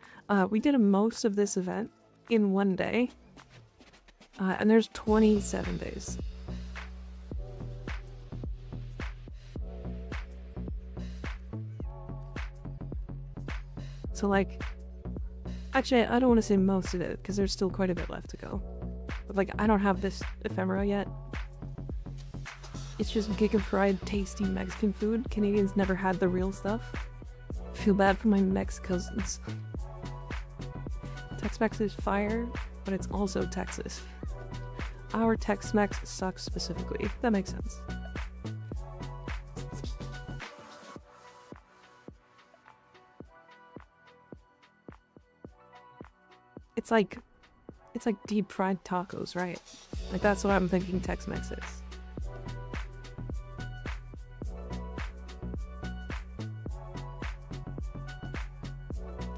we did most of this event in one day. And there's 27 days. So, like, actually, I don't want to say most of it, because there's still quite a bit left to go. But, like, I don't have this ephemera yet. It's just giga-fried, tasty Mexican food. Canadians never had the real stuff. Feel bad for my Mex cousins. Tex-Mex is fire, but it's also Texas. Our Tex-Mex sucks specifically. That makes sense. It's like deep fried tacos, right? Like that's what I'm thinking Tex-Mex is.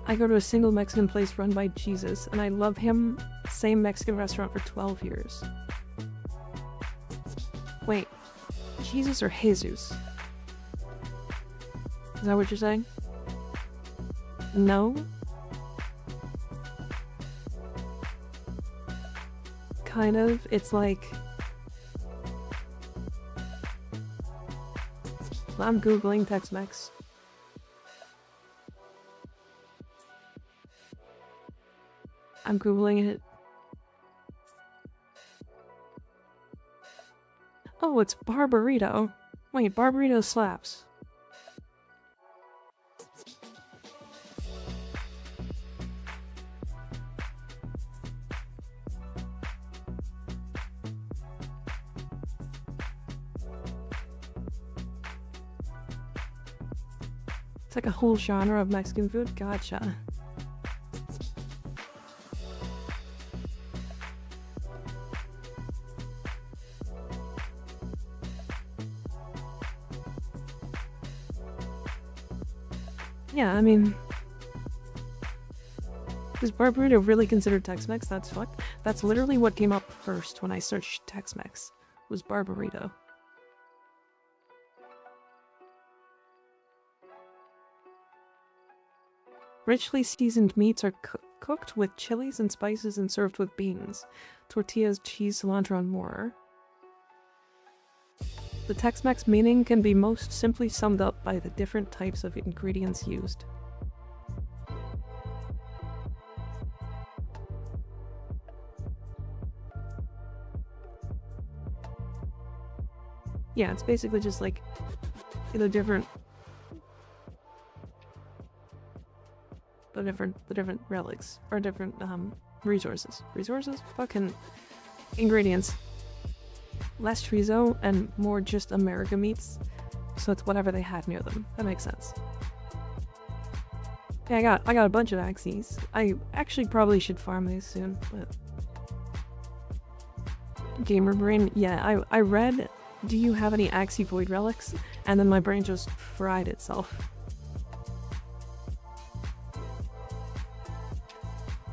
I go to a single Mexican place run by Jesus, and I love him. Same Mexican restaurant for 12 years. Wait, Jesus or Jesus? Is that what you're saying? No? Kind of. It's like... I'm googling Tex-Mex. I'm googling it. Oh, it's Barbarito. Wait, Barbarito slaps. It's like a whole genre of Mexican food. Gotcha. Yeah, I mean... Is Barbarito really considered Tex-Mex? That's fucked. That's literally what came up first when I searched Tex-Mex. Was Barbarito. Richly seasoned meats are cooked with chilies and spices and served with beans, tortillas, cheese, cilantro, and more. The Tex-Mex meaning can be most simply summed up by the different types of ingredients used. Yeah, it's basically just like the different relics or different resources. Fucking ingredients. Less chorizo and more just America meats, so it's whatever they had near them. That makes sense. Yeah, I got a bunch of axes. I actually probably should farm these soon, but gamer brain. Yeah, I read, do you have any Axie Void relics? And then my brain just fried itself.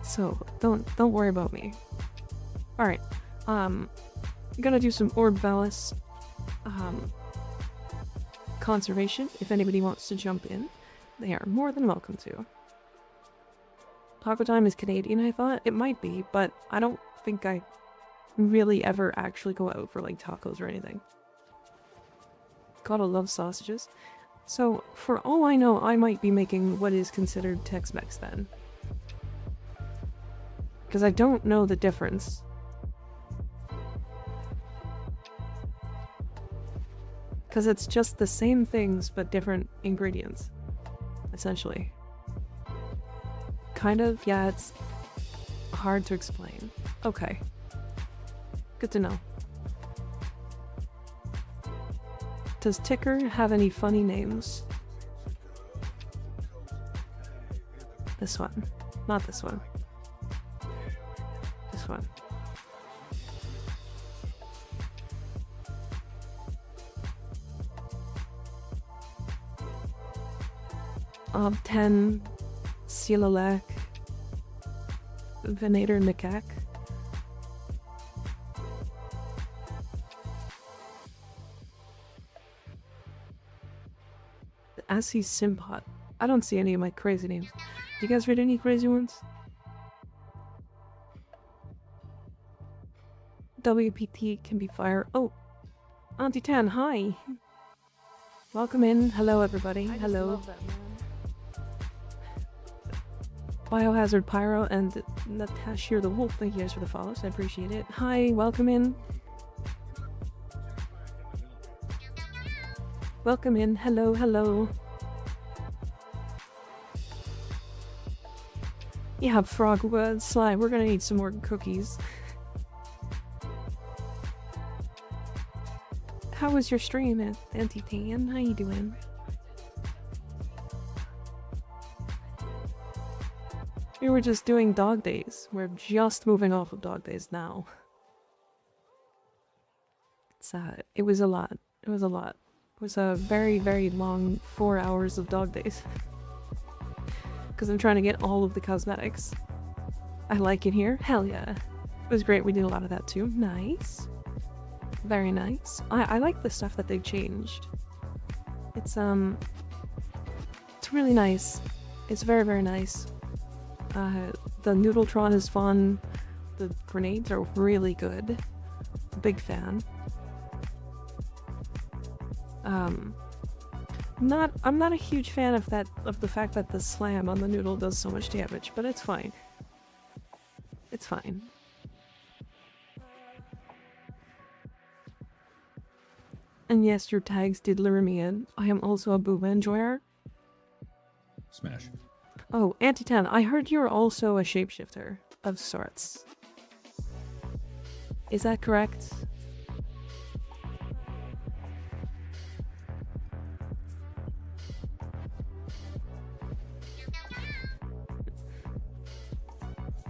So don't worry about me. All right, gonna do some Orb Valis conservation. If anybody wants to jump in, they are more than welcome to. Taco Time is Canadian, I thought. It might be, but I don't think I really ever actually go out for like tacos or anything. Gotta love sausages. So, for all I know, I might be making what is considered Tex-Mex then. Because I don't know the difference. Because it's just the same things, but different ingredients. Essentially. Kind of, yeah, it's hard to explain. Okay. Good to know. Does Ticker have any funny names? This one. Not this one. This one. Ob10, Silalek, Venator Nikak. Assy Simpot. I don't see any of my crazy names. Do you guys read any crazy ones? WPT can be fire. Oh, Auntie Tan, hi. Welcome in. Hello, everybody. Hello. Biohazard Pyro and Natasha the Wolf. Thank you guys for the follows. I appreciate it. Hi, welcome in. Welcome in. Hello, hello. Yeah, Frog, Sly, we're gonna need some more cookies. How was your stream, Auntie Tan? How you doing? We were just doing dog days. We're just moving off of dog days now. It's it was a lot. It was a lot. It was a very, very long 4 hours of dog days. Because I'm trying to get all of the cosmetics. I like it here. Hell yeah. It was great. We did a lot of that too. Nice. Very nice. I like the stuff that they've changed. It's really nice. It's very, very nice. The Noodletron is fun. The grenades are really good. Big fan. I'm not a huge fan of the fact that the slam on the noodle does so much damage, but it's fine. It's fine. And yes, your tags did lure me in. I am also a booba enjoyer. Smash. Oh, Auntie Tan, I heard you're also a shapeshifter of sorts. Is that correct?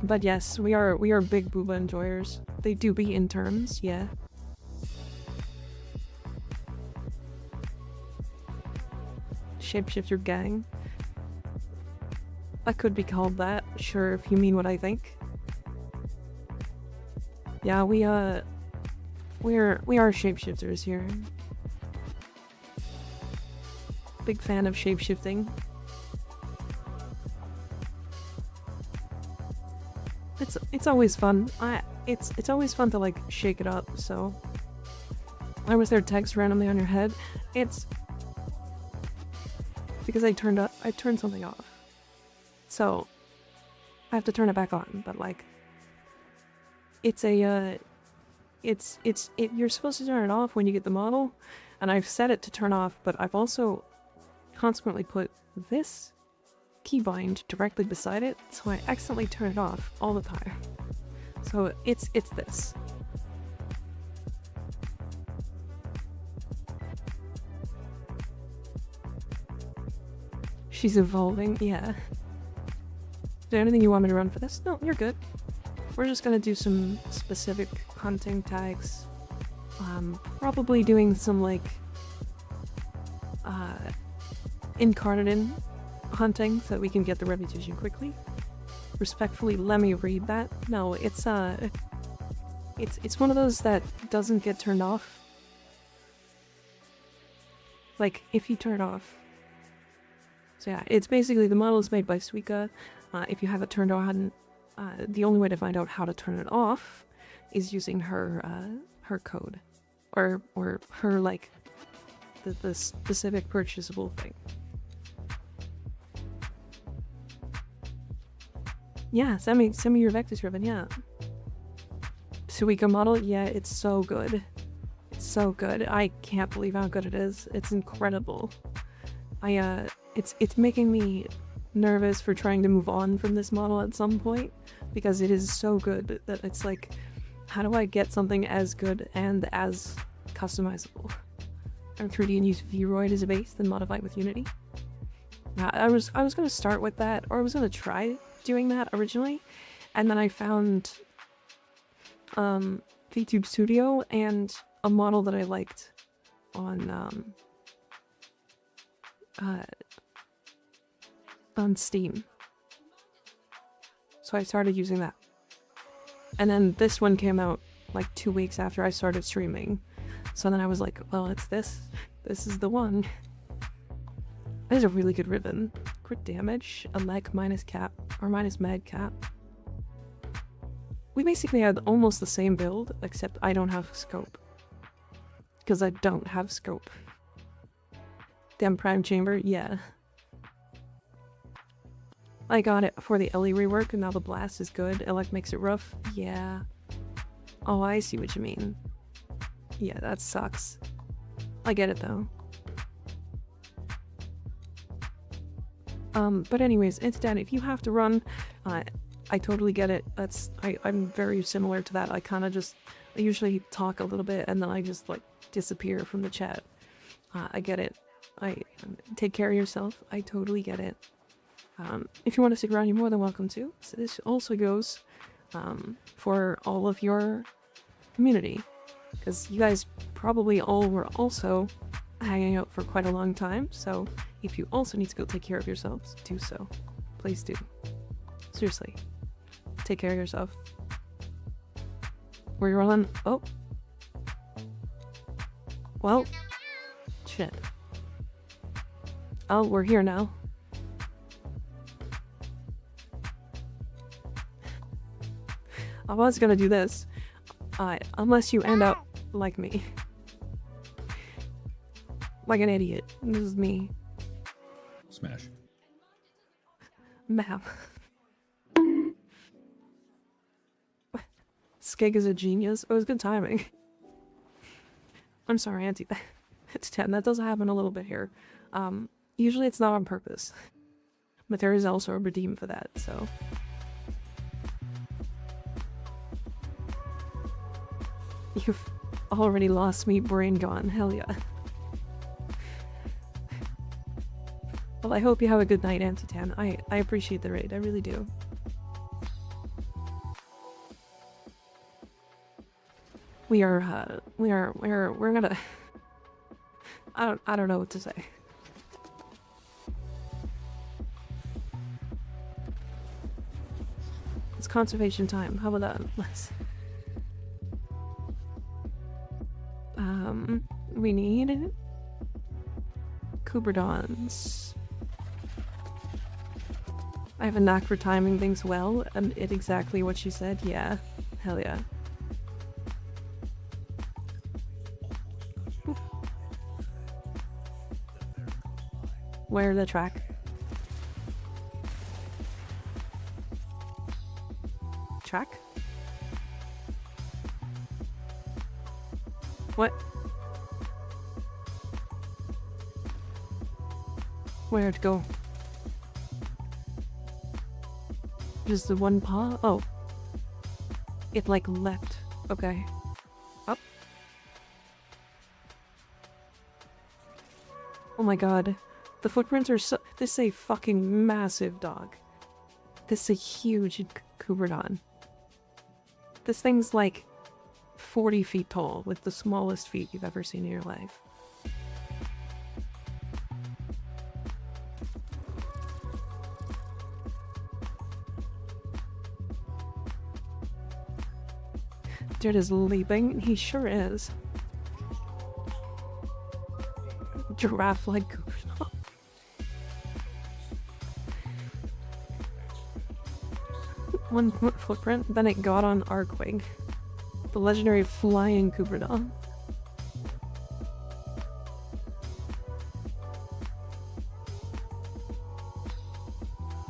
But yes, we are big booba enjoyers. They do be interns, yeah. Shapeshifter gang. I could be called that, sure, if you mean what I think. Yeah, we are shapeshifters here. Big fan of shapeshifting. It's always fun. It's always fun to like shake it up, so why was there text randomly on your head? It's because I turned something off. So I have to turn it back on, but like you're supposed to turn it off when you get the model, and I've set it to turn off, but I've also consequently put this keybind directly beside it, so I accidentally turn it off all the time. So it's this. She's evolving, yeah. Is there anything you want me to run for this? No, you're good. We're just gonna do some specific hunting tags. Probably doing some like incarnate hunting so that we can get the reputation quickly. Respectfully, let me read that. No, it's one of those that doesn't get turned off. Like, if you turn it off. So yeah, it's basically the model is made by Suika. If you have it turned on, the only way to find out how to turn it off is using her her code, or her like the specific purchasable thing. Yeah, send me your Vectis ribbon. Yeah. Suika model. Yeah, it's so good. It's so good. I can't believe how good it is. It's incredible. It's making me nervous for trying to move on from this model at some point, because it is so good that it's like, how do I get something as good and as customizable? I'm 3D and use Vroid as a base, then modify it with Unity. I was gonna start with that, or I was gonna try doing that originally, and then I found VTube Studio and a model that I liked on Steam. So I started using that. And then this one came out like 2 weeks after I started streaming. So then I was like, well, it's this. This is the one. That is a really good ribbon. Crit damage, a leg minus cap, or minus med cap. We basically had almost the same build, except I don't have scope. Because I don't have scope. Damn prime chamber, yeah. I got it for the Ellie rework, and now the blast is good. Elec makes it rough. Yeah. Oh, I see what you mean. Yeah, that sucks. I get it though. But anyways, instead, if you have to run, I totally get it. I'm very similar to that. I usually talk a little bit and then I just like disappear from the chat. I get it. Take care of yourself. I totally get it. If you want to stick around, you're more than welcome to. So this also goes for all of your community, because you guys probably all were also hanging out for quite a long time. So if you also need to go take care of yourselves, do so. Please do. Seriously. Take care of yourself. Were you rolling? Oh. Well. Shit. Oh, we're here now. I was gonna do this. Unless you end up like me. Like an idiot. This is me. Smash. Map. Skig is a genius. It was good timing. I'm sorry, Auntie. It's 10. That does happen a little bit here. Usually it's not on purpose. But there is also a redeem for that, so... You've already lost me, brain gone. Hell yeah. Well, I hope you have a good night, Antitan. I appreciate the raid. I really do. We're gonna... I don't know what to say. It's conservation time. How about that? Let's... we need Kuberdons. I have a knack for timing things well, and it exactly what she said. Yeah, hell yeah. Oof. Where the track? Track? What? Where'd it go? Just the one paw? Oh. It like leapt. Okay. Up. Oh my god. The footprints are so- this is a fucking massive dog. This is a huge Kuberdon. This thing's like 40 feet tall with the smallest feet you've ever seen in your life. Dude is leaping. He sure is. Giraffe-like Kuberdon. One footprint, then it got on Arkwing. The legendary flying Cooper doll.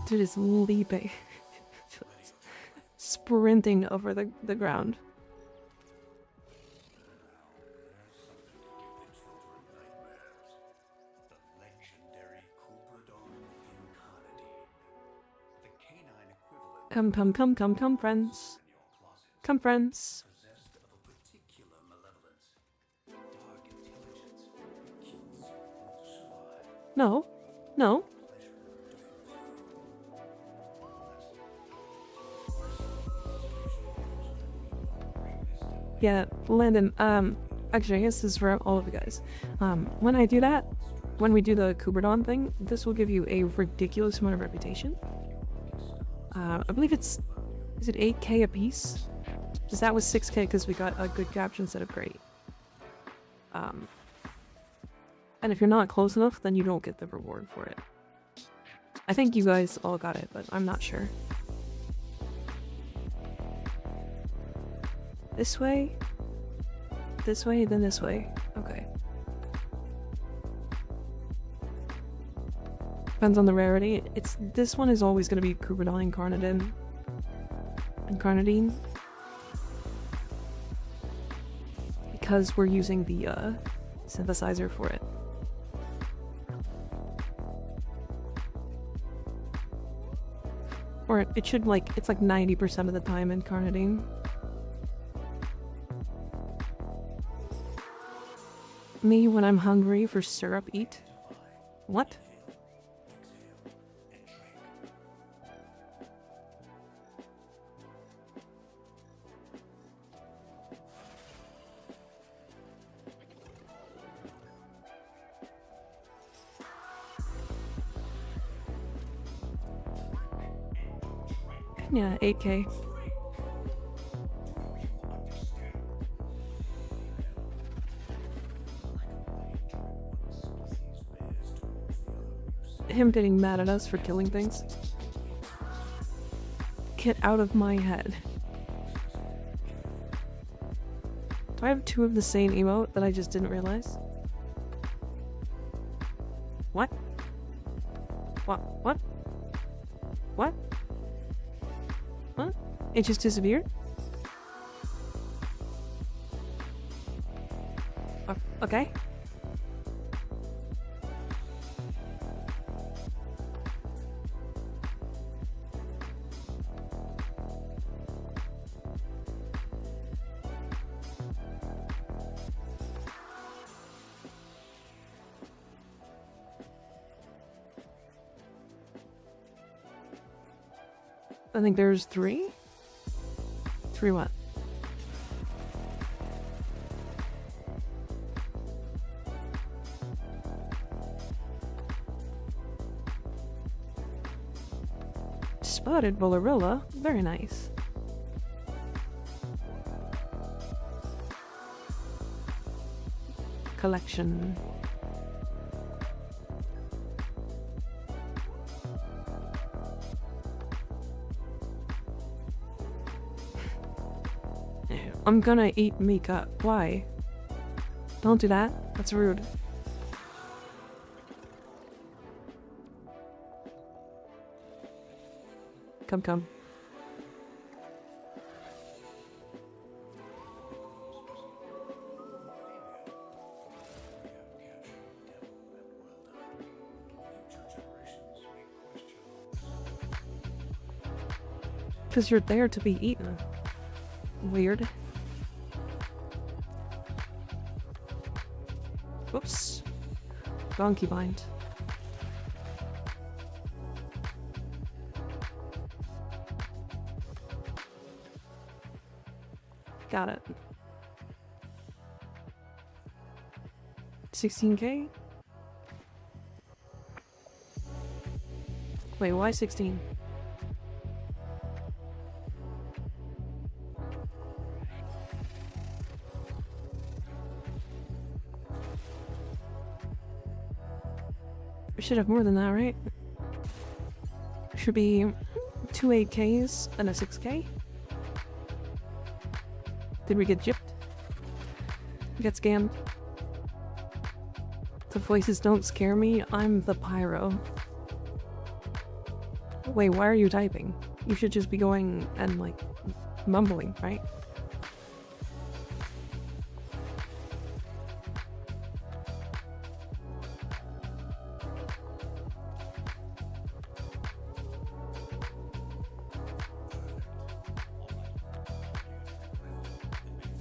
Dude is leaping. Sprinting over the ground. Come, come, come, come, come, friends. Come, friends. No. No. Yeah, Landon, actually, I guess this is for all of you guys. When I do that, when we do the Kuberdon thing, this will give you a ridiculous amount of reputation. I believe is it 8k a piece? Because that was 6k because we got a good capture instead of great. And if you're not close enough, then you don't get the reward for it. I think you guys all got it, but I'm not sure. This way, then this way. Okay. Depends on the rarity. This one is always going to be Kuberdon Incarnadine. Because we're using the synthesizer for it. Or it should it's like 90% of the time Incarnadine. Me when I'm hungry for syrup eat. What? Yeah, 8k. Him getting mad at us for killing things. Get out of my head. Do I have two of the same emote that I just didn't realize? What? What? What? What? What? It just disappeared? Okay. I think there's 3? 3 what? Spotted Bolorilla. Very nice. Collection. I'm gonna eat Mika. Why? Don't do that. That's rude. Come, come. Because you're there to be eaten. Weird. Whoops. Donkey bind. Got it. 16k? Wait, why 16? We should have more than that, right? Should be 2 8Ks and a 6K? Did we get gypped? Get scammed? The voices don't scare me. I'm the pyro. Wait, why are you typing? You should just be going and, like, mumbling, right?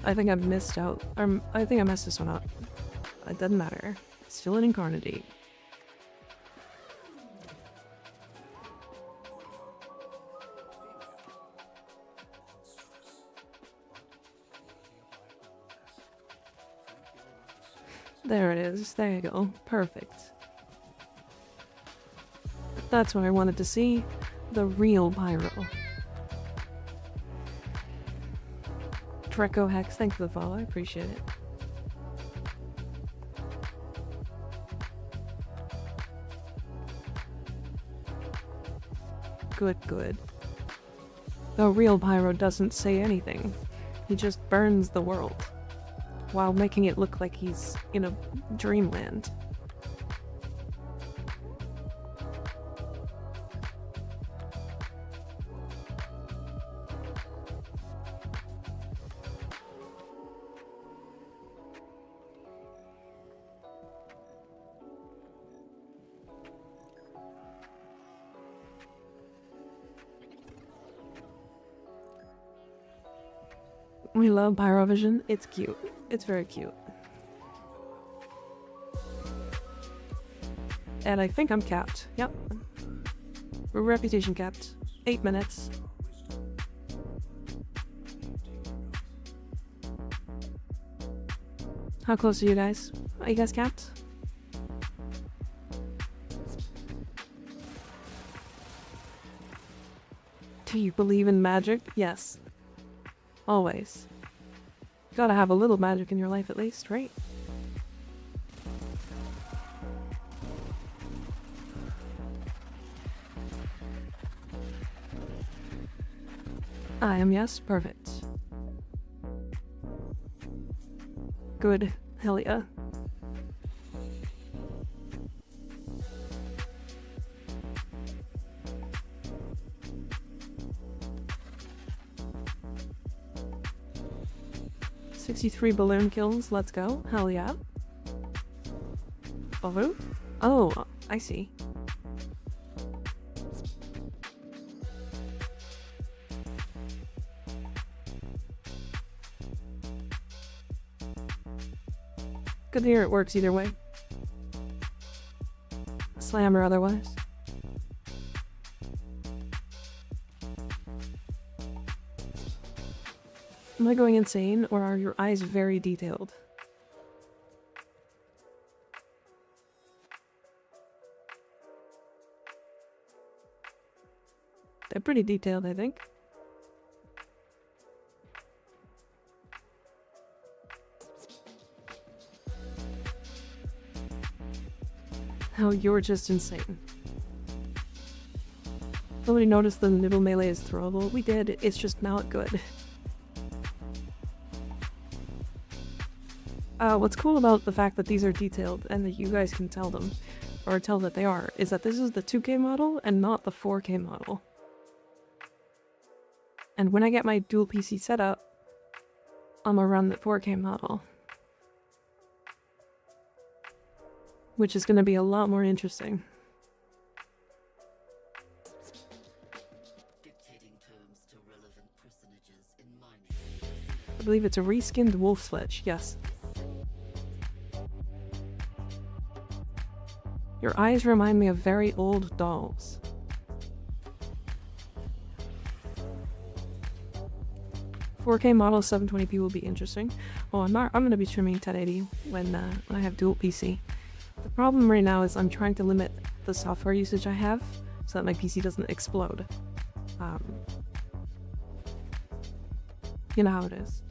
I think I missed out. I think I messed this one up. It doesn't matter. Still an incarnate. There it is. There you go. Perfect. That's what I wanted to see. The real pyro. Treco Hex, thanks for the follow. I appreciate it. Good, good. The real pyro doesn't say anything. He just burns the world, while making it look like he's in a dreamland. We love Pyrovision. It's cute. It's very cute. And I think I'm capped. Yep. Reputation capped. 8 minutes. How close are you guys? Are you guys capped? Do you believe in magic? Yes. Always. Gotta have a little magic in your life at least, right? I am, yes. Perfect. Good. Hell yeah. $63 balloon kills, let's go. Hell yeah. Balloon? Oh, I see. Good to hear it works either way. Slam or otherwise. Am I going insane, or are your eyes very detailed? They're pretty detailed, I think. Oh, you're just insane. Nobody noticed the noodle melee is throwable. We did, it's just not good. What's cool about the fact that these are detailed and that you guys can tell them, or tell that they are, is that this is the 2K model and not the 4K model. And when I get my dual PC set up, I'm gonna run the 4K model. Which is gonna be a lot more interesting. Dictating terms to relevant personages in mining. I believe it's a reskinned wolf sledge, yes. Your eyes remind me of very old dolls. "4K model 720p will be interesting." Oh, I'm gonna be trimming 1080 when I have dual PC. The problem right now is I'm trying to limit the software usage I have so that my PC doesn't explode. You know how it is.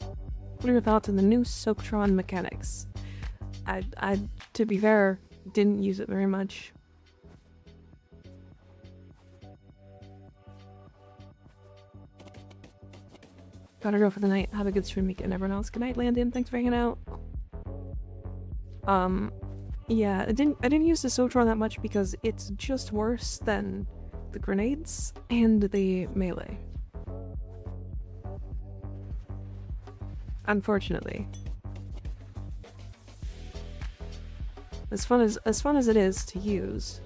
What are your thoughts on the new Soaptron mechanics? I, to be fair, didn't use it very much. Gotta go for the night. Have a good stream weekend, everyone else. Good night, Landon. Thanks for hanging out. Yeah, I didn't use the Sotron that much because it's just worse than the grenades and the melee. Unfortunately. As fun as it is to use,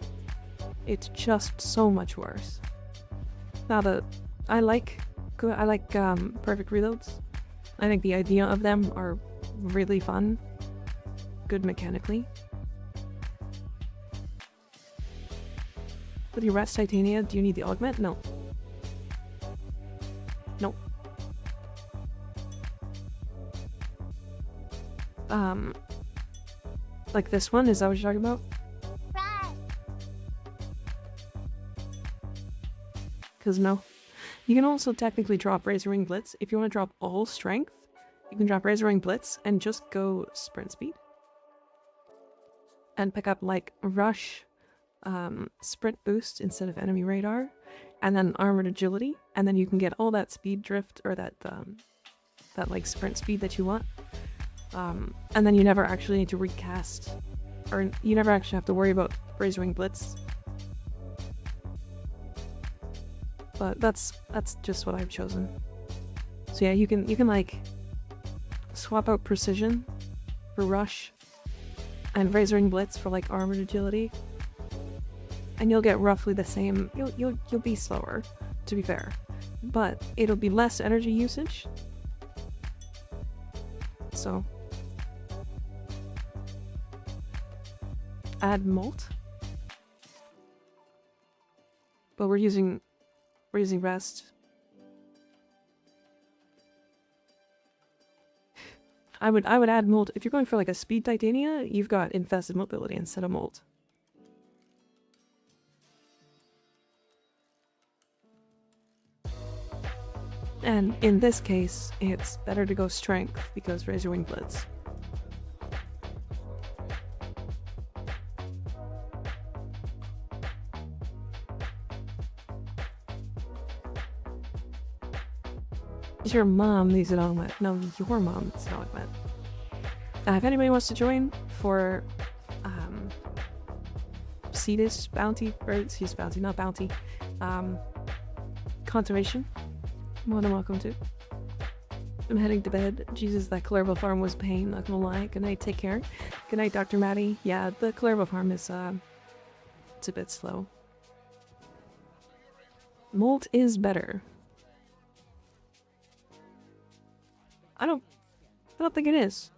it's just so much worse. Now I like perfect reloads. I think the idea of them are really fun, good mechanically. With your rest titania, do you need the augment? No. Nope. Like this one, is that what you're talking about? Because no. You can also technically drop Razor Wing Blitz. If you want to drop all strength, you can drop Razor Wing Blitz and just go sprint speed. And pick up like Rush, sprint boost instead of enemy radar, and then armored agility, and then you can get all that speed drift or that like sprint speed that you want. And then you never actually need to recast, or you never actually have to worry about Razor Wing Blitz. But that's just what I've chosen. So yeah, you can like swap out precision for rush and Razor Wing Blitz for like armored agility, and you'll get roughly the same. You'll be slower, to be fair, but it'll be less energy usage. So add molt, but we're using rest. I would add molt. If you're going for like a speed titania, you've got infested mobility instead of molt. And in this case, it's better to go strength because Razor Wing Blitz. Your mom needs an augment. No, your mom needs an augment. If anybody wants to join for Cetus bounty, or Cetus bounty, not bounty, conservation, more than welcome to. I'm heading to bed. Jesus, that Clerval farm was pain, not gonna lie. Good night, take care. Good night, Dr. Maddie. Yeah, the Clerval farm is it's a bit slow. Molt is better. I don't think it is.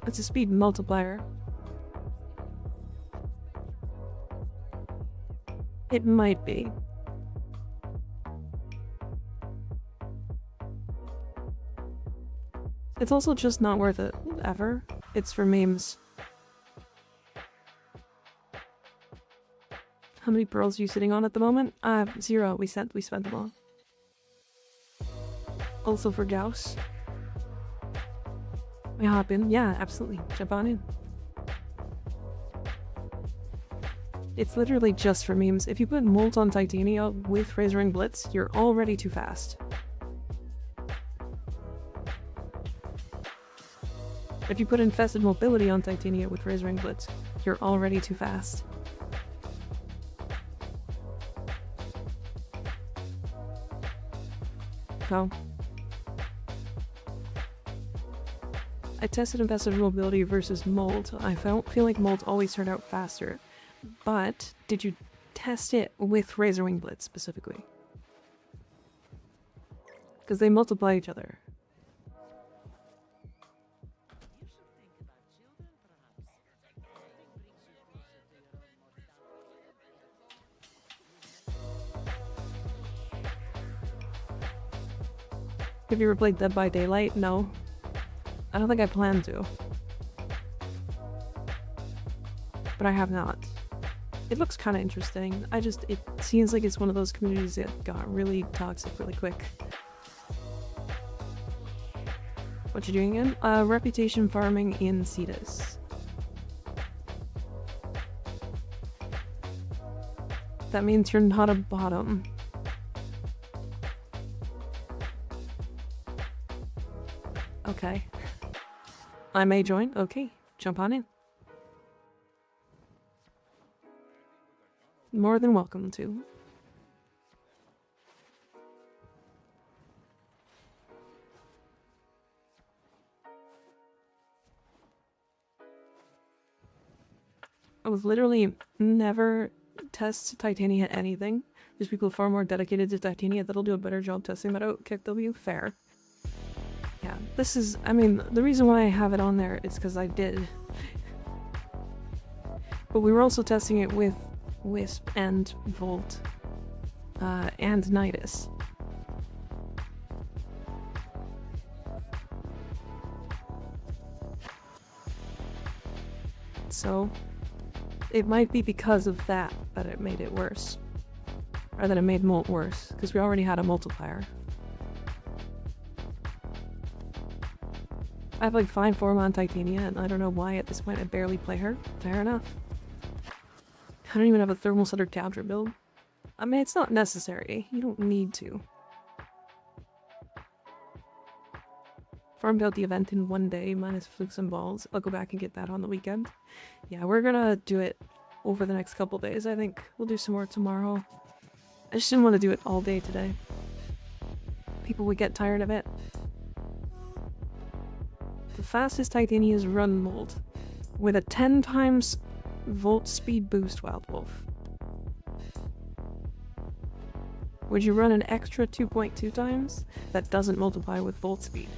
It's a speed multiplier. It might be. It's also just not worth it, ever. It's for memes. How many pearls are you sitting on at the moment? 0. We spent them all. Also for Gauss. We hop in? Yeah, absolutely. Jump on in. It's literally just for memes. If you put Molt on Titania with Razor Wing Blitz, you're already too fast. If you put Infested Mobility on Titania with Razor Wing Blitz, you're already too fast. So, I tested Infested Mobility versus Molt. I feel like Molt always turned out faster. But, did you test it with Razor Wing Blitz specifically? Because they multiply each other. Have you ever played Dead by Daylight? No. I don't think I plan to. But I have not. It looks kind of interesting. It seems like it's one of those communities that got really toxic really quick. What you doing again? Reputation farming in Cetus. That means you're not a bottom. Okay. I may join. Okay, jump on in. More than welcome to. I was literally never test Titania anything. There's people far more dedicated to Titania that'll do a better job testing that out. Kick W, fair. Yeah, this is, I mean, the reason why I have it on there is because I did. But we were also testing it with Wisp and Volt, and Nidus. So, it might be because of that it made it worse. Or that it made Molt worse, because we already had a multiplier. I have like fine form on Titania, and I don't know why at this point I barely play her. Fair enough. I don't even have a thermal setter capture build. I mean, it's not necessary. You don't need to. Farmed out the event in 1 day, minus flukes and balls. I'll go back and get that on the weekend. Yeah, we're gonna do it over the next couple days, I think. We'll do some more tomorrow. I just didn't want to do it all day today. People would get tired of it. The fastest Titania's run mold, with a 10 times volt speed boost Wild Wolf. Would you run an extra 2.2 times? That doesn't multiply with volt speed.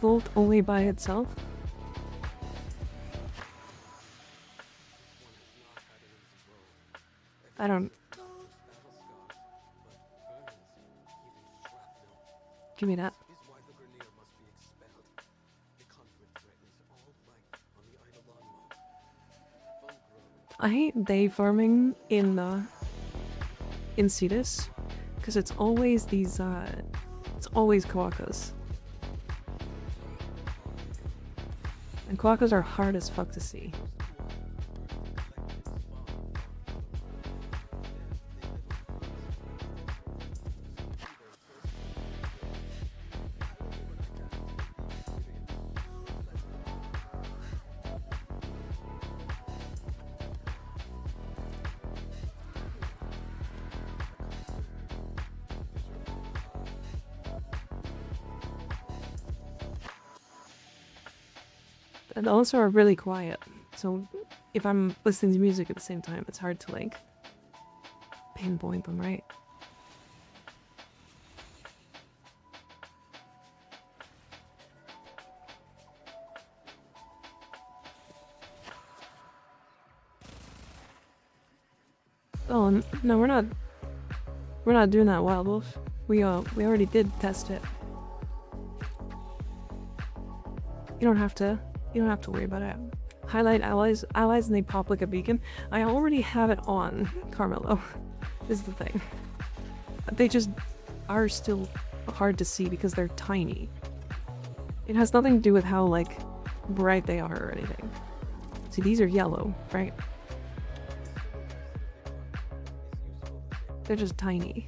Volt only by itself? I don't... Give me that. I hate day farming in Cetus, because it's always these, it's always Kawakas. And Kawakas are hard as fuck to see. And also are really quiet, so if I'm listening to music at the same time, it's hard to like pinpoint them, right? Oh no, we're not doing that, Wild Wolf. We already did test it. You don't have to worry about it. Highlight allies and they pop like a beacon. I already have it on, Carmelo. Is the thing. They just are still hard to see because they're tiny. It has nothing to do with how, like, bright they are or anything. See, these are yellow, right? They're just tiny.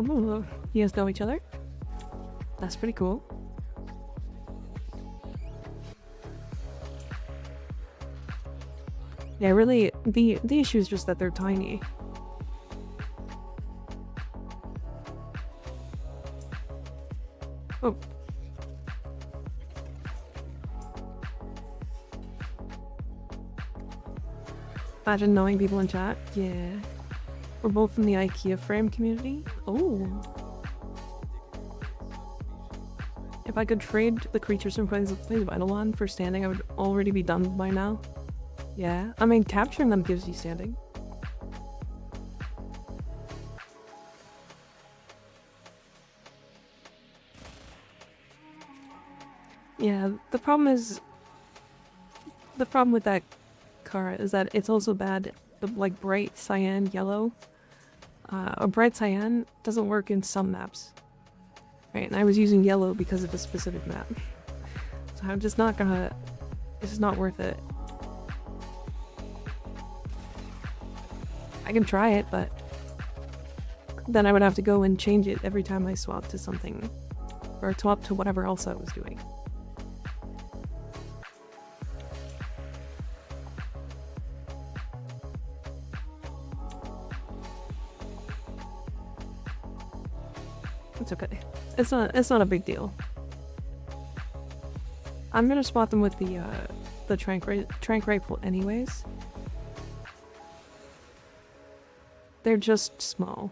Oh, you guys know each other? That's pretty cool. Yeah, really, the issue is just that they're tiny. Oh. Imagine knowing people in chat. Yeah. We're both from the IKEA frame community. Oh. If I could trade the creatures from plays of Eidolon for standing, I would already be done by now. Yeah. I mean, capturing them gives you standing. Yeah, the problem with that car is that it's also bad. The like bright cyan yellow, or bright cyan doesn't work in some maps. Right, and I was using yellow because of a specific map. So I'm just not gonna, it's just not worth it. I can try it, but then I would have to go and change it every time I swap to something, or swap to whatever else I was doing. It's okay. It's not a big deal. I'm gonna swap them with the trank rifle anyways. They're just small.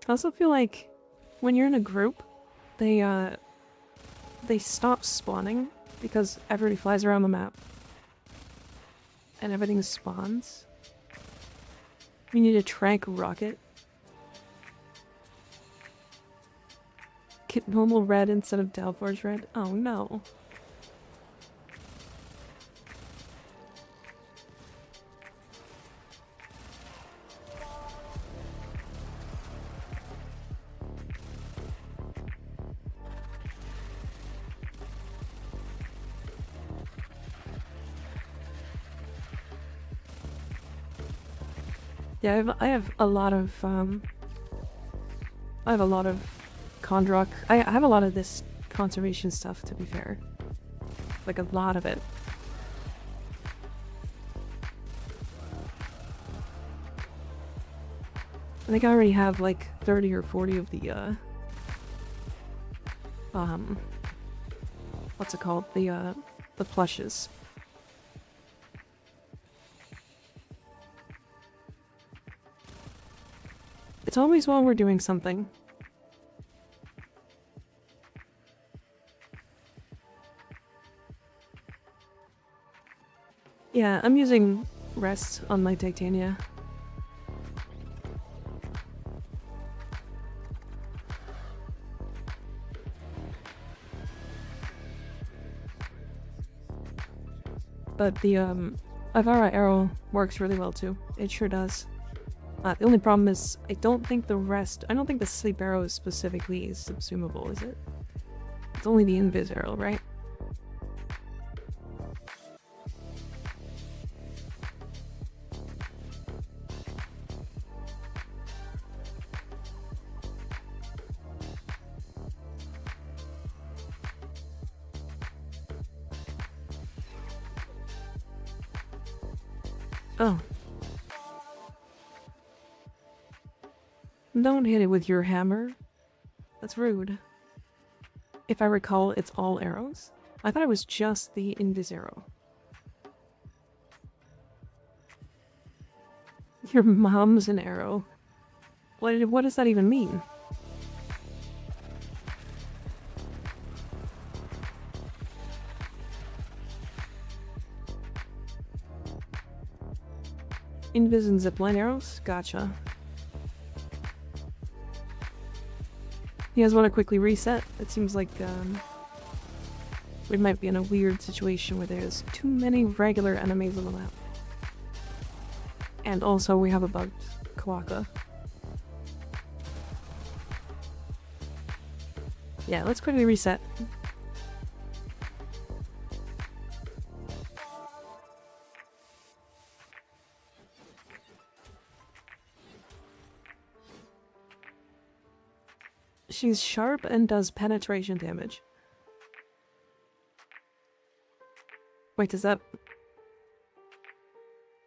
I also feel like when you're in a group, they stop spawning because everybody flies around the map. And everything spawns. We need a trank rocket. Get normal red instead of Dalforge red. Oh no. Yeah, I have a lot of Kondrok. I have a lot of this conservation stuff, to be fair. Like, a lot of it. I think I already have, like, 30 or 40 of the, what's it called? The plushes. It's always while we're doing something. Yeah, I'm using rest on my Titania. But the Ivara arrow works really well too. It sure does. The only problem is I don't think the sleep arrow is specifically subsumable, is it? It's only the invis arrow, right? Oh. Don't hit it with your hammer. That's rude. If I recall, it's all arrows. I thought it was just the invis arrow. Your mom's an arrow. What does that even mean? Invis and zipline arrows? Gotcha. You guys want to quickly reset? It seems like we might be in a weird situation where there's too many regular enemies on the map. And also we have a bugged Kawaka. Yeah, let's quickly reset. She's sharp and does penetration damage. Wait, does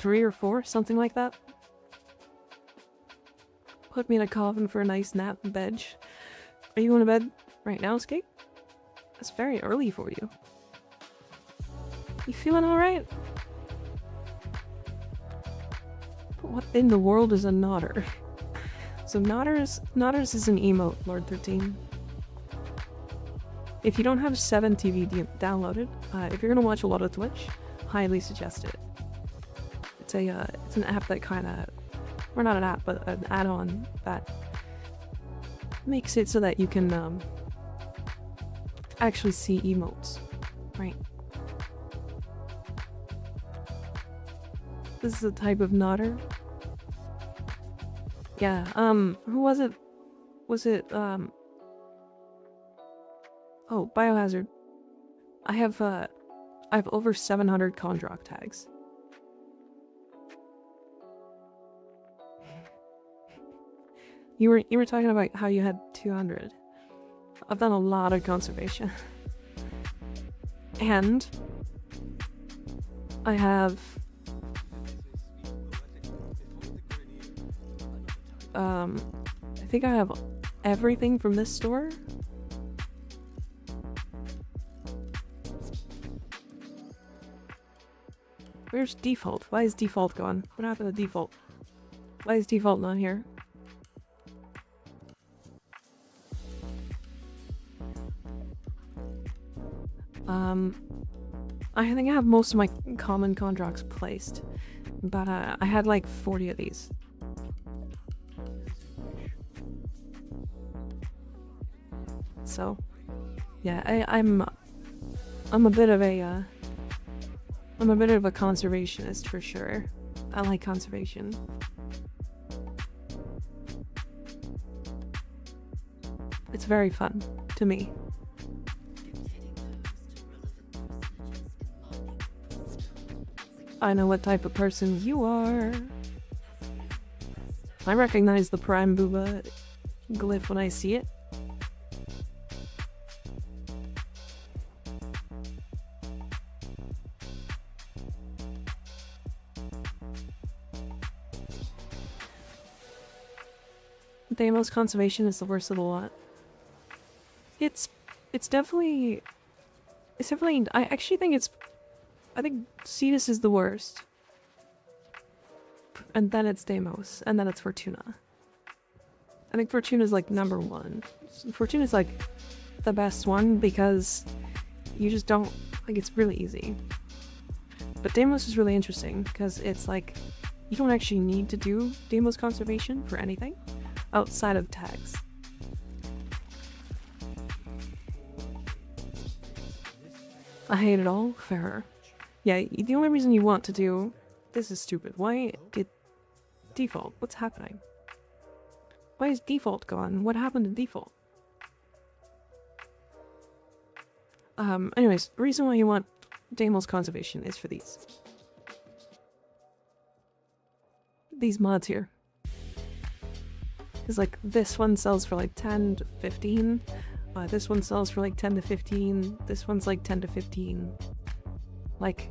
3 or 4, something like that. Put me in a coffin for a nice nap and bed. Are you going to bed right now, Skate? It's very early for you. You feeling alright? What in the world is a nodder? So Nodders is an emote, Lord 13. If you don't have 7TV downloaded, if you're gonna watch a lot of Twitch, highly suggest it. It's an app that kinda, or not an app, but an add-on that makes it so that you can actually see emotes, right? This is a type of nodder. Yeah, who was it? Was it, oh, Biohazard. I have over 700 Kondrok tags. You were talking about how you had 200. I've done a lot of conservation. And I have I think I have everything from this store. Where's default? Why is default gone? What happened to default? Why is default not here? I think I have most of my common Kondroks placed, but I had like 40 of these. So, yeah, I'm a bit of a conservationist for sure. I like conservation. It's very fun to me. I know what type of person you are. I recognize the Prime Booba glyph when I see it. Damos conservation is the worst of the lot. It's definitely I actually think I think Cetus is the worst. And then it's Damos, and then it's Fortuna. I think Fortuna's like #1. Fortuna's like the best one because you just don't, like, it's really easy. But Damos is really interesting because it's like you don't actually need to do Damos conservation for anything outside of tags. I hate it all. Fairer. Yeah, the only reason you want to do this is stupid. Why did default? What's happening? Why is default gone? What happened to default? Anyways, the reason why you want Damos conservation is for these mods here. Because, like, this one sells for like 10 to 15. This one sells for like 10 to 15. This one's like 10 to 15. Like,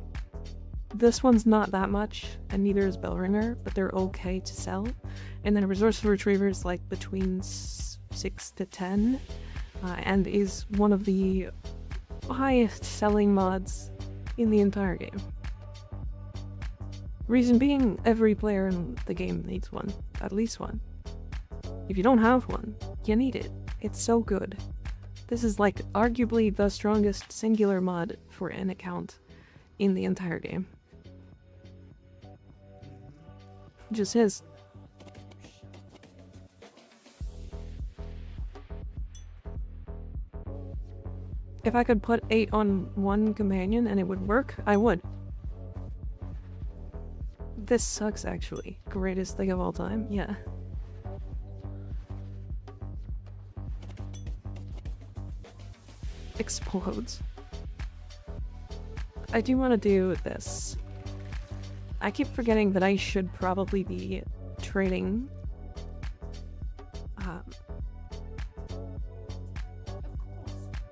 this one's not that much, and neither is Bellringer, but they're okay to sell. And then Resourceful Retriever is like between 6 to 10, and is one of the highest selling mods in the entire game. Reason being, every player in the game needs one. At least one. If you don't have one, you need it. It's so good. This is like arguably the strongest singular mod for an account in the entire game. Just his. If I could put 8 on one companion and it would work, I would. This sucks, actually. Greatest thing of all time? Yeah. Explodes. I do want to do this. I keep forgetting that I should probably be trading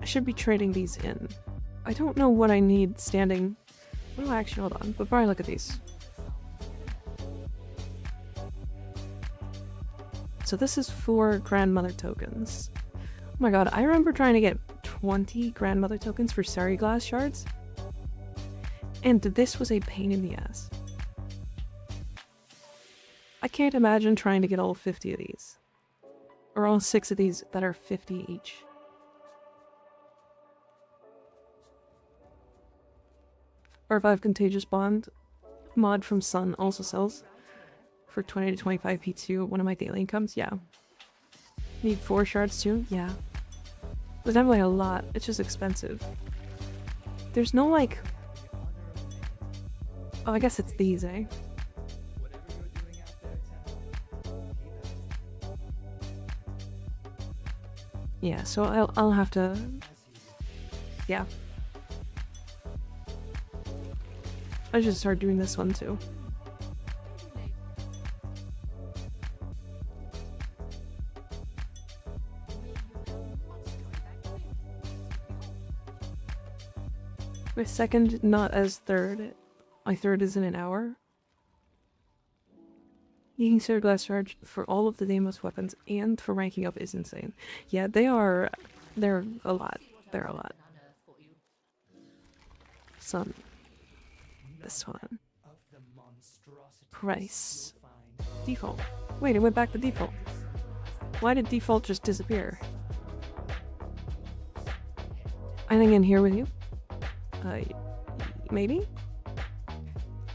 I should be trading these in. I don't know what I need standing. What do I actually, hold on, before I look at these. So this is 4 grandmother tokens. Oh my god, I remember trying to get 20 grandmother tokens for Sari glass shards. And this was a pain in the ass. I can't imagine trying to get all 50 of these. Or all 6 of these that are 50 each. R5 Contagious Bond mod from Sun also sells for 20 to 25 P2, one of my daily incomes, yeah. Need 4 shards too? Yeah. There's definitely a lot, it's just expensive. There's no like... Oh, I guess it's these, eh? Yeah, so I'll have to... Yeah. I should start doing this one too. My second, not as third. My third is in an hour. You can consider glass charge for all of the Damos weapons and for ranking up is insane. Yeah, they're a lot. They're a lot. Some. This one. Price. Default. Wait, it went back to default. Why did default just disappear? Anything in here with you? Maybe?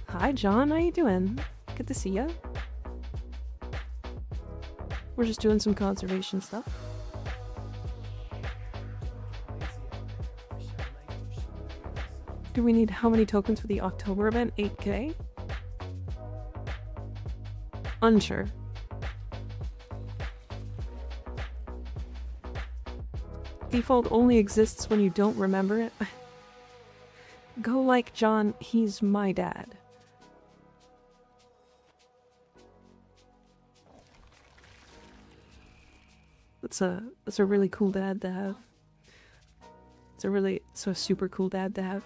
Hi, John. How you doing? Good to see ya. We're just doing some conservation stuff. Do we need how many tokens for the October event? 8k? Unsure. Default only exists when you don't remember it. Go like John, he's my dad. That's a really cool dad to have. It's a super cool dad to have.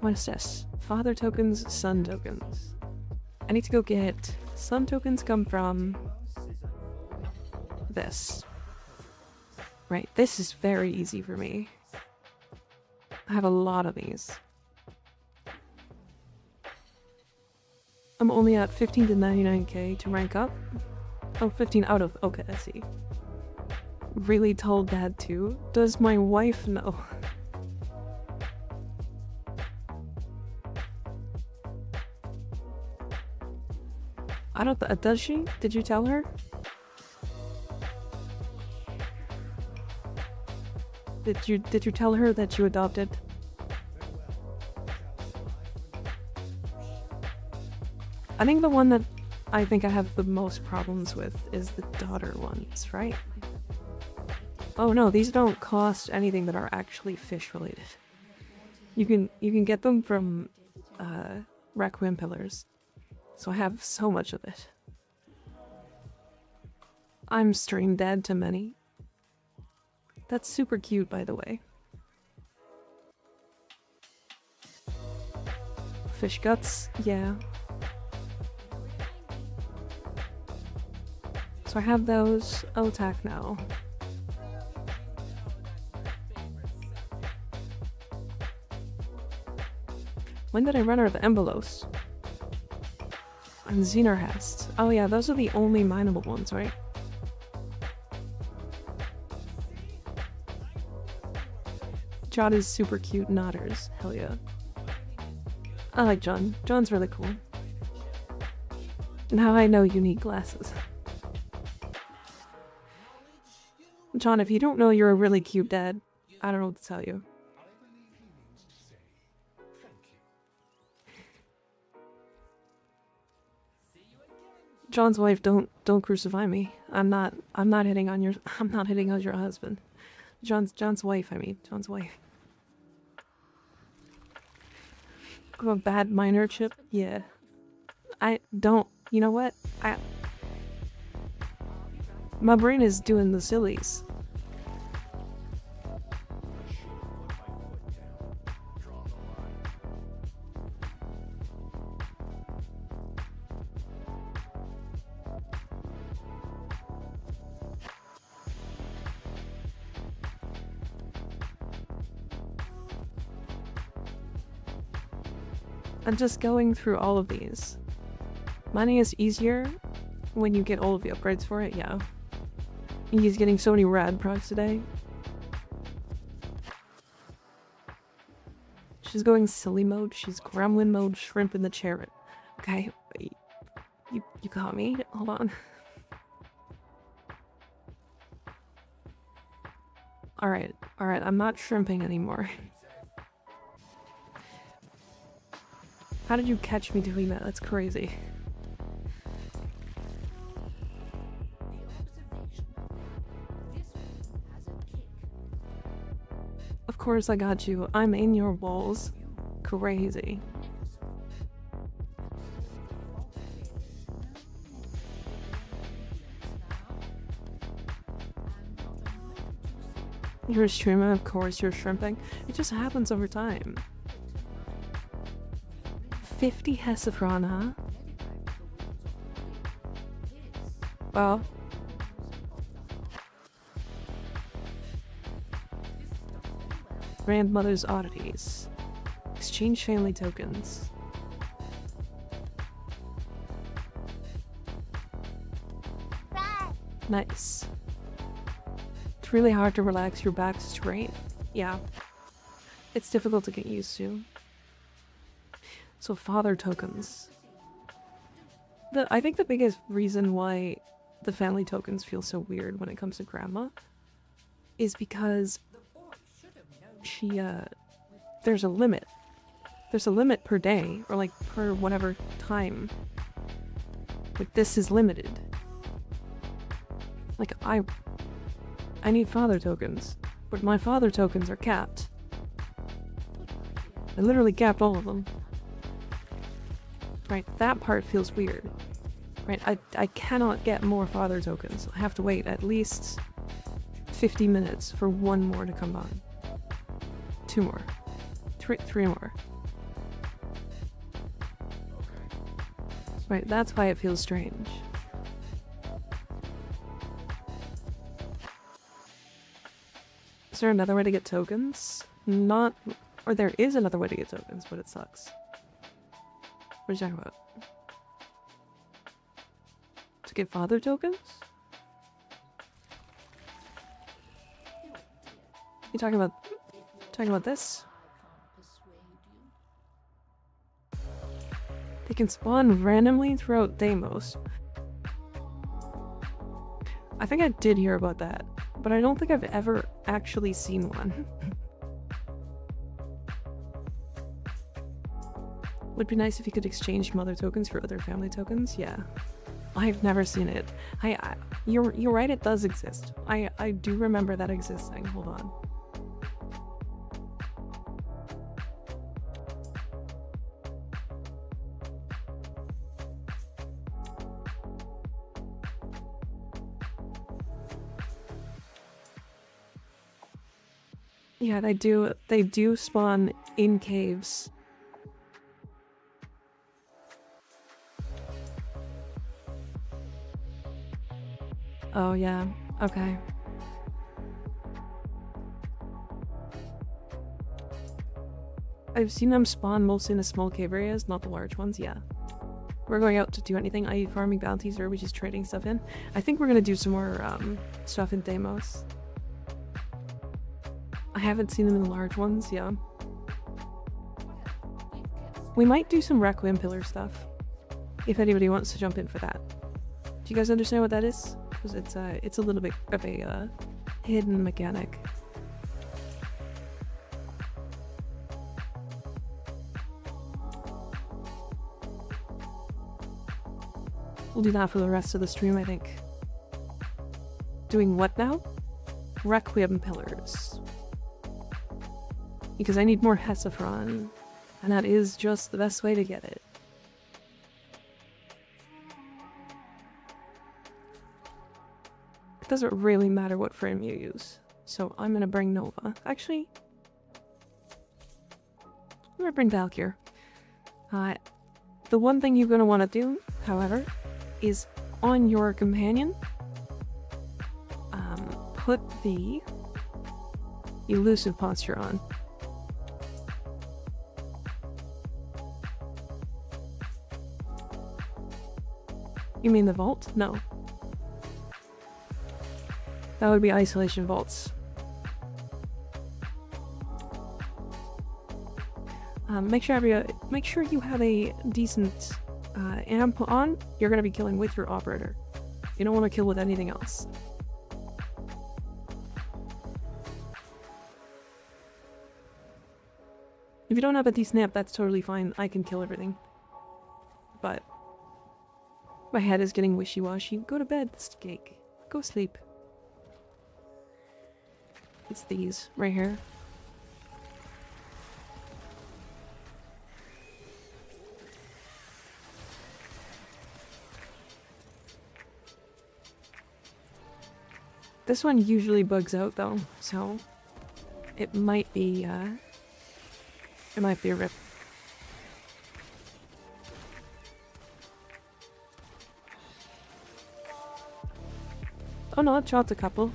What is this? Father tokens, son tokens. I need to go get... Son tokens come from... this. Right, this is very easy for me. I have a lot of these. I'm only at 15 to 99k to rank up. Oh, 15 out of... Okay, I see. Really tall dad too? Does my wife know? I don't... does she? Did you tell her? Did you tell her that you adopted? I think the one that I think I have the most problems with is the daughter ones, right? Oh no, these don't cost anything that are actually fish related. You can get them from Requiem pillars. So I have so much of it. I'm stream dead to many. That's super cute, by the way. Fish guts, yeah. So I have those. I'll attack now. When did I run out of Embolos? And Xenorhast. Oh yeah, those are the only mineable ones, right? Jod is super cute, Nodders. Hell yeah. I like John. John's really cool. Now I know you need glasses. John, if you don't know you're a really cute dad, I don't know what to tell you. John's wife, don't crucify me. I'm not hitting on your husband. John's wife, I mean. John's wife. I'm a bad minor chip? Yeah. I don't... You know what? My brain is doing the sillies. I'm just going through all of these. Mining is easier when you get all of the upgrades for it, yeah. He's getting so many rad procs today. She's going silly mode, she's gremlin mode, shrimp in the chariot. Okay, wait. You got me? Hold on. Alright, I'm not shrimping anymore. How did you catch me doing that? That's crazy. Of course I got you. I'm in your walls. Crazy. You're a streamer, of course you're shrimping. It just happens over time. 50 Hesifron, huh? Well. Grandmother's oddities. Exchange family tokens. Nice. It's really hard to relax your back straight. Yeah. It's difficult to get used to. So father tokens. I think the biggest reason why the family tokens feel so weird when it comes to grandma is because there's a limit. There's a limit per day, or like per whatever time. But this is limited. Like I need father tokens, but my father tokens are capped. I literally capped all of them. Right, that part feels weird. Right, I cannot get more father tokens. I have to wait at least 50 minutes for one more to come on. 2 more. 3 more. Right, that's why it feels strange. Is there another way to get tokens? Not... Or there is another way to get tokens, but it sucks. What are you talking about? To get father tokens? You talking about this? They can spawn randomly throughout Damos. I think I did hear about that, but I don't think I've ever actually seen one. Would be nice if you could exchange mother tokens for other family tokens. Yeah, I've never seen it. You're right. It does exist. I do remember that existing. Hold on. Yeah, they do spawn in caves. Oh yeah, okay. I've seen them spawn mostly in the small cave areas, not the large ones, yeah. We're going out to do anything, i.e. farming bounties, or we're just trading stuff in. I think we're gonna do some more stuff in Damos. I haven't seen them in the large ones, yeah. We might do some Requiem pillar stuff, if anybody wants to jump in for that. Do you guys understand what that is? Because it's a little bit of a hidden mechanic. We'll do that for the rest of the stream, I think. Doing what now? Requiem pillars. Because I need more Hesifron, and that is just the best way to get it. It doesn't really matter what frame you use, so I'm gonna bring Nova. Actually, I'm gonna bring Valkyr. The one thing you're gonna want to do, however, is on your companion, put the elusive posture on. You mean the vault? No. That would be isolation vaults. Make sure you have a decent amp on. You're gonna be killing with your operator. You don't want to kill with anything else. If you don't have a decent amp, that's totally fine. I can kill everything. But my head is getting wishy-washy. Go to bed, Skake. Go sleep. It's these right here. This one usually bugs out though, so it might be a rip. Oh no, it shot a couple.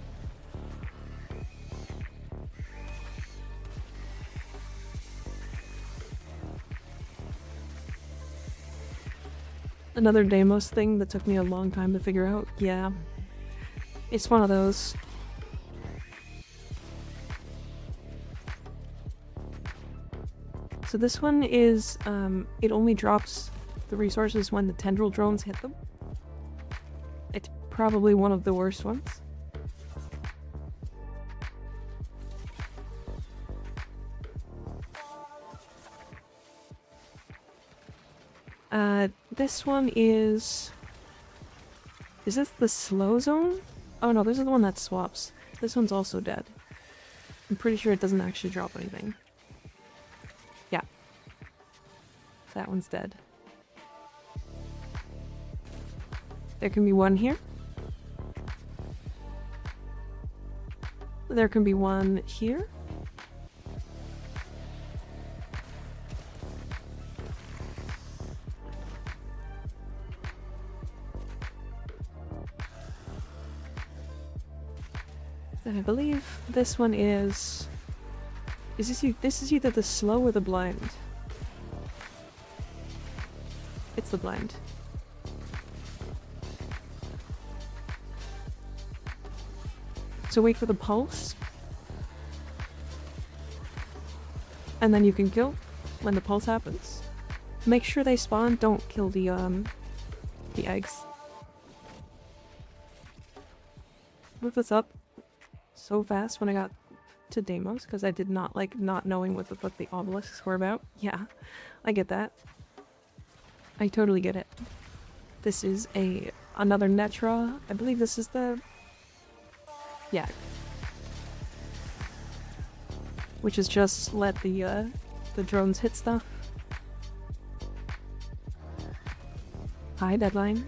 Another Damos thing that took me a long time to figure out. Yeah. It's one of those. So this one is, it only drops the resources when the tendril drones hit them. It's probably one of the worst ones. This one is this the slow zone? Oh no, this is the one that swaps. This one's also dead. I'm pretty sure it doesn't actually drop anything. Yeah. That one's dead. There can be one here. There can be one here. And I believe this one is... this is either the slow or the blind. It's the blind. So wait for the pulse. And then you can kill when the pulse happens. Make sure they spawn, don't kill the eggs. Move this up so fast when I got to Damos, because I did not like not knowing what the fuck the obelisks were about. Yeah, I get that. I totally get it. This is another Netra. I believe this is the... yeah. Which is just let the drones hit stuff. Hi, Deadline.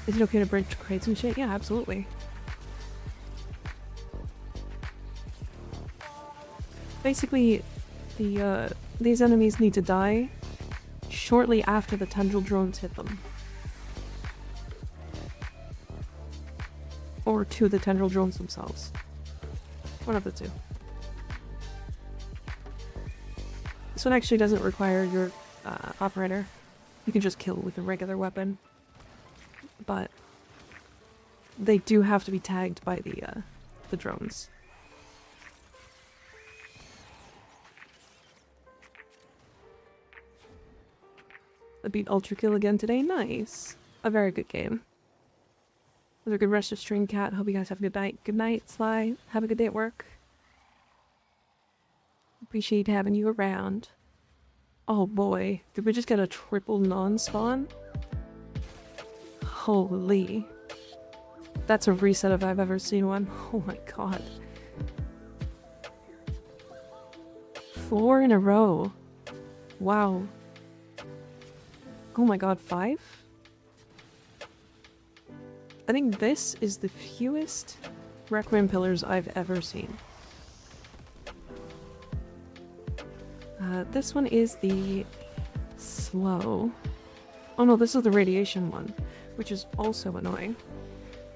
Is it okay to break crates and shit? Yeah, absolutely. Basically, these enemies need to die shortly after the tendril drones hit them. Or to the tendril drones themselves. One of the two. This one actually doesn't require your operator. You can just kill with a regular weapon. But they do have to be tagged by the drones. I beat Ultra Kill again today. Nice. A very good game. It was a good rest of stream, Cat. Hope you guys have a good night. Good night, Sly. Have a good day at work. Appreciate having you around. Oh boy. Did we just get a triple non-spawn? Holy. That's a reset if I've ever seen one. Oh my god. 4 in a row. Wow. Oh my god, 5? I think this is the fewest Requiem pillars I've ever seen. This one is the slow. Oh no, this is the radiation one, which is also annoying.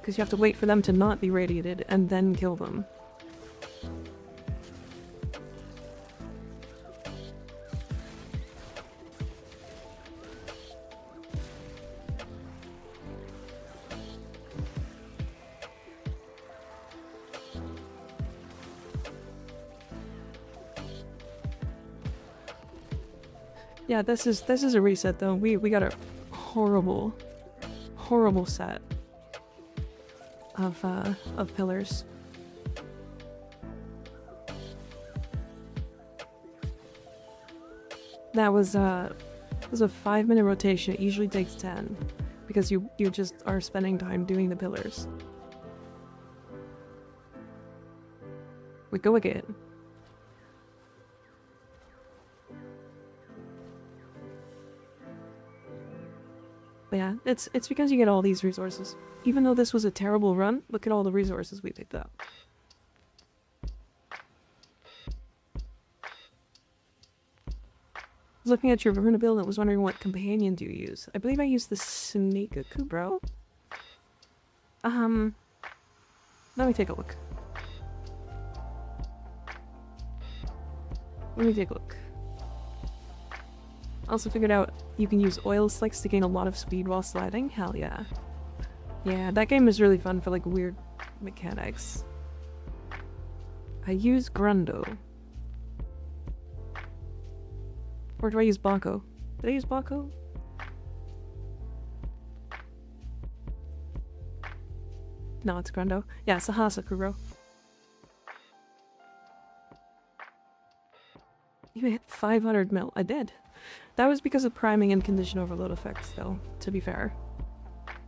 Because you have to wait for them to not be radiated and then kill them. Yeah, this is a reset though. We got a horrible set of pillars. That was a 5-minute rotation. It usually takes 10 because you just are spending time doing the pillars. We go again. But yeah, it's because you get all these resources. Even though this was a terrible run, look at all the resources we picked up. I was looking at your Verona build and was wondering what companion do you use. I believe I used the Seneca Kubro. Let me take a look. Let me take a look. Also figured out you can use oil slicks to gain a lot of speed while sliding. Hell yeah. Yeah, that game is really fun for like weird mechanics. I use Grundo. Or do I use Blanco? Did I use Blanco? No, it's Grundo. Yeah, Sahasa Kuro. You hit 500 mil. I did. That was because of priming and condition overload effects, though, to be fair.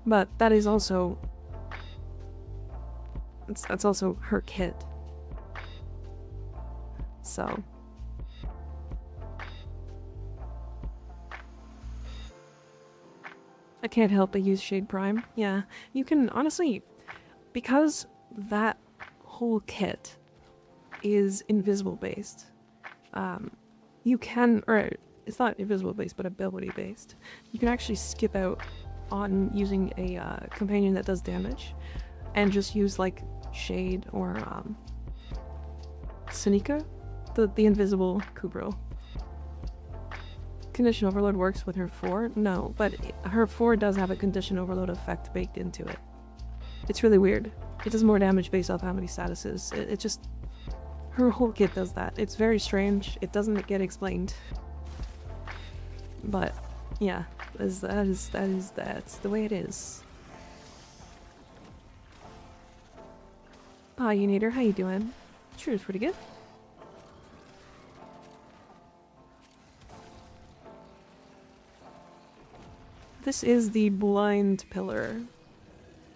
But that is also... That's also her kit. So... I can't help but use Shade Prime. Yeah, you can, honestly, because that whole kit is invisible based, you can, or it's not invisible based, but ability based. You can actually skip out on using a companion that does damage and just use like Shade or Seneca, the invisible Kubro. Condition overload works with her 4? No, but her 4 does have a condition overload effect baked into it. It's really weird. It does more damage based off how many statuses. It just... Her whole kit does that. It's very strange. It doesn't get explained. But, yeah. That's the way it is. Hi, Unator. How you doing? Sure, it's pretty good. This is the blind pillar.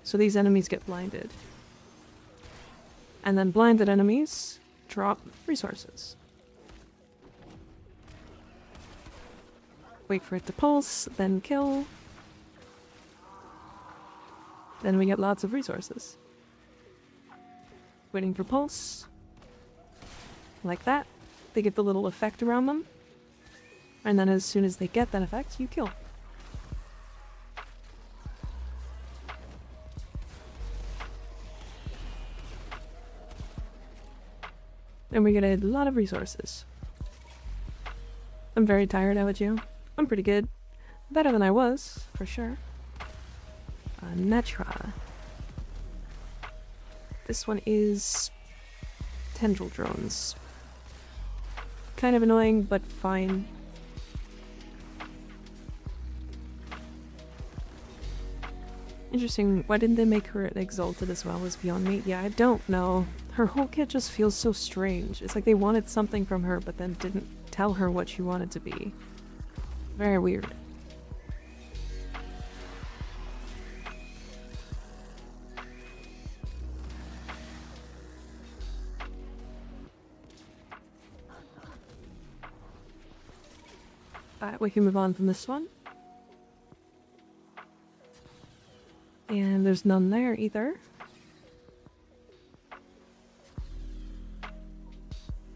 So these enemies get blinded. And then blinded enemies drop resources. Wait for it to pulse, then kill. Then we get lots of resources. Waiting for pulse. Like that. They get the little effect around them. And then as soon as they get that effect, you kill. And we get a lot of resources. I'm very tired, how about you? I'm pretty good. Better than I was, for sure. Netra. This one is... Tendril drones. Kind of annoying, but fine. Interesting, why didn't they make her an Exalted as well as beyond me? Yeah, I don't know. Her whole kit just feels so strange. It's like they wanted something from her, but then didn't tell her what she wanted to be. Very weird. We can move on from this one. And there's none there either.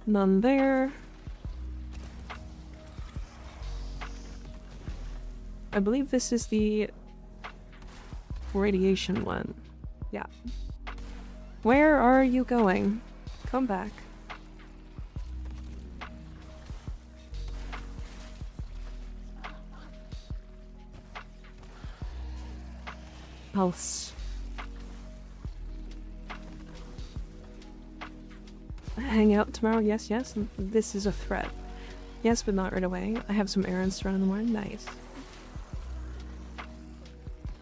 None there. I believe this is the radiation one. Yeah. Where are you going? Come back. Pulse. Hang out tomorrow? Yes, yes. This is a threat. Yes, but not right away. I have some errands to run in the morning. Nice.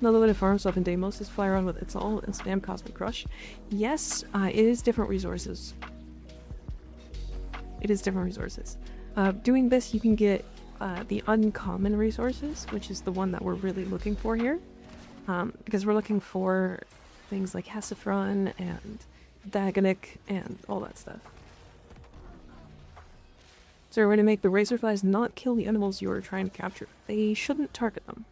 Another way to farm stuff in Damos is fly around with It's All and spam Cosmic Crush. Yes, it is different resources. It is different resources. Doing this, you can get the uncommon resources, which is the one that we're really looking for here. Because we're looking for things like Hesifron and Dagonik and all that stuff. So we're going to make the razorflies not kill the animals you are trying to capture. They shouldn't target them.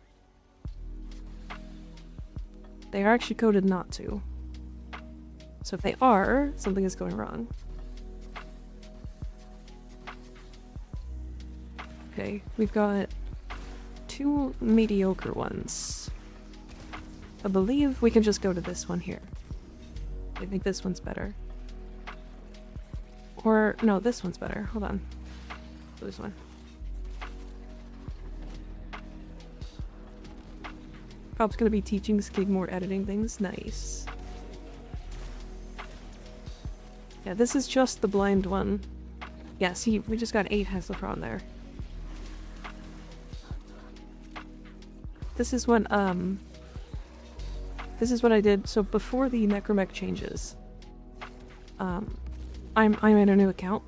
They are actually coded not to. So if they are, something is going wrong. Okay, we've got 2 mediocre ones. I believe we can just go to this one here. I think this one's better. Or, no, this one's better. Hold on. This one. Prob's gonna be teaching Skigmore editing things. Nice. Yeah, this is just the blind one. Yeah, see, we just got 8 Hesifron there. This is what I did. So before the Necromech changes, I made a new account,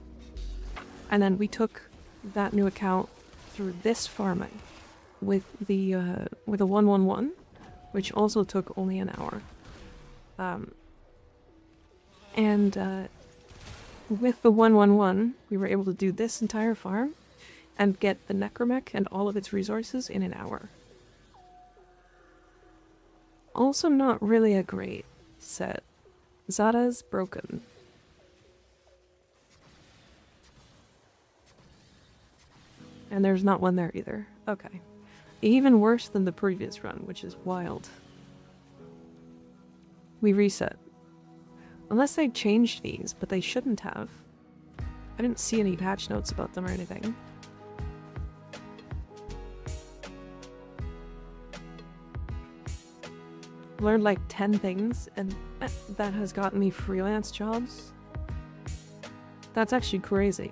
and then we took that new account through this farming with the 111, which also took only an hour. With the 111, we were able to do this entire farm and get the Necromech and all of its resources in an hour. Also not really a great set. Zada's broken. And there's not one there either. Okay. Even worse than the previous run, which is wild. We reset. Unless they changed these, but they shouldn't have. I didn't see any patch notes about them or anything. Learned like 10 things, and that has gotten me freelance jobs. That's actually crazy.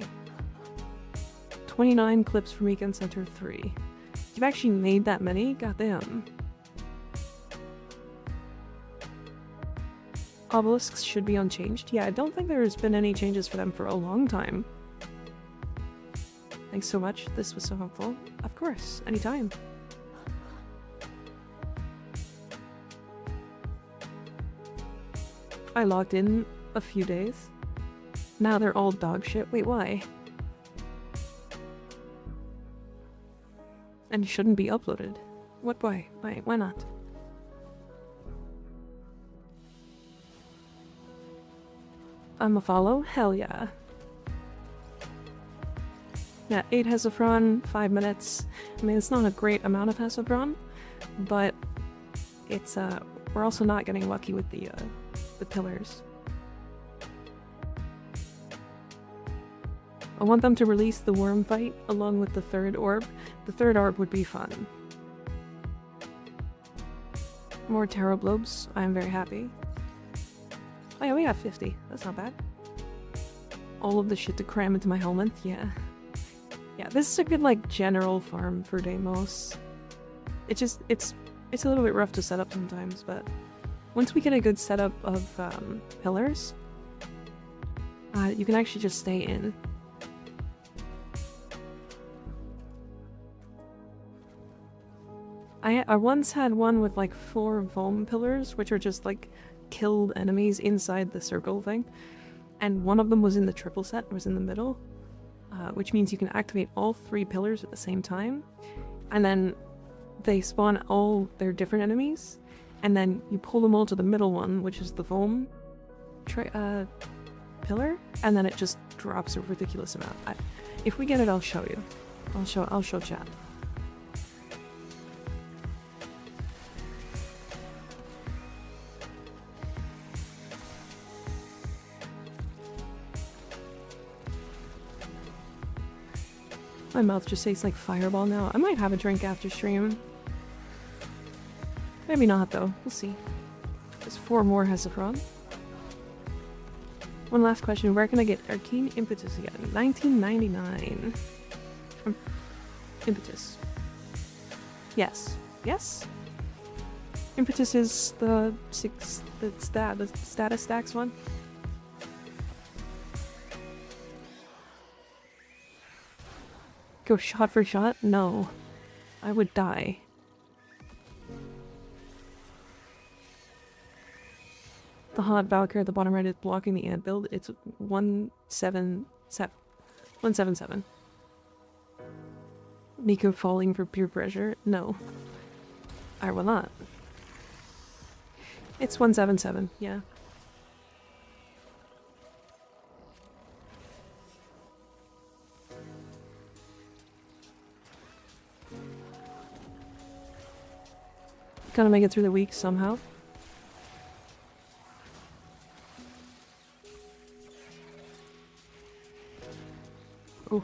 29 clips from Weekend Center 3. You've actually made that many? Goddamn. Obelisks should be unchanged. Yeah, I don't think there's been any changes for them for a long time. Thanks so much. This was so helpful. Of course, anytime. I logged in a few days. Now they're all dog shit. Wait, why? And shouldn't be uploaded. What, why? Why not? I'm a follow? Hell yeah. Yeah, 8 Hesifron, 5 minutes. I mean, it's not a great amount of Hesifron, but it's, we're also not getting lucky with the pillars. I want them to release the worm fight along with the 3rd orb. The 3rd orb would be fun. More tarot globes. I am very happy. Oh yeah, we got 50. That's not bad. All of the shit to cram into my helmet. Yeah. Yeah, this is a good, like, general farm for Damos. It's just, it's a little bit rough to set up sometimes, but once we get a good setup of pillars, you can actually just stay in. I once had one with like 4 Vom pillars, which are just like killed enemies inside the circle thing. And one of them was in the triple set, was in the middle, which means you can activate all 3 pillars at the same time. And then they spawn all their different enemies, and then you pull them all to the middle one, which is the Vom pillar, and then it just drops a ridiculous amount. If we get it, I'll show you. I'll show chat. My mouth just tastes like Fireball now. I might have a drink after stream. Maybe not, though. We'll see. There's 4 more Hesifron. One last question. Where can I get Arcane Impetus again? 1999. Impetus. Yes. Yes? Impetus is the the status stacks one. Go shot for shot? No. I would die. The hot Valkyrie at the bottom right is blocking the ant build. It's 177. 177. Nico falling for peer pressure? No. I will not. It's 177, yeah. Gonna make it through the week somehow. Oh.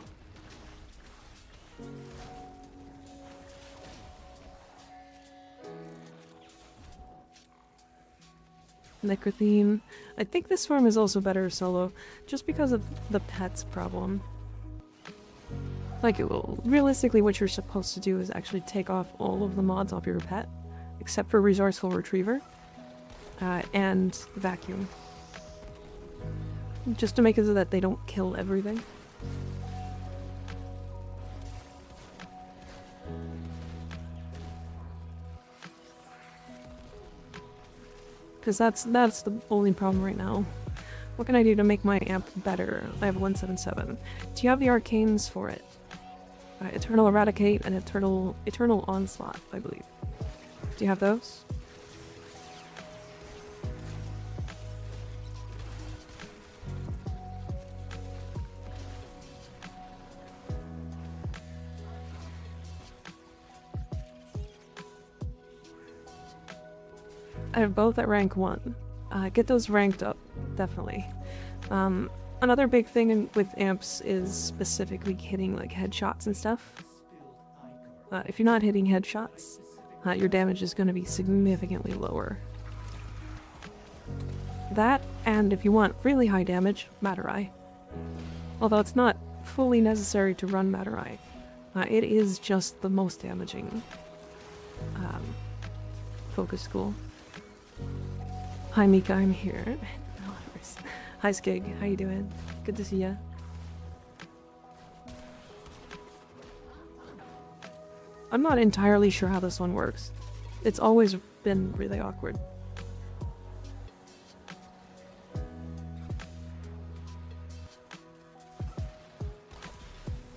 Necrotheme. I think this form is also better solo, just because of the pets problem. Like, realistically what you're supposed to do is actually take off all of the mods off your pet, except for Resourceful Retriever, and Vacuum. Just to make it so that they don't kill everything. Because that's the only problem right now. What can I do to make my amp better? I have 177. Do you have the arcanes for it? Eternal Eradicate and Eternal Onslaught, I believe. Do you have those? I have both at rank 1. Get those ranked up, definitely. Another big thing with amps is specifically hitting like headshots and stuff. If you're not hitting headshots, your damage is going to be significantly lower. That, and if you want really high damage, Materai. Although it's not fully necessary to run Materai. It is just the most damaging focus school. Hi Mika, I'm here. Hi Skig, how you doing? Good to see ya. I'm not entirely sure how this one works. It's always been really awkward.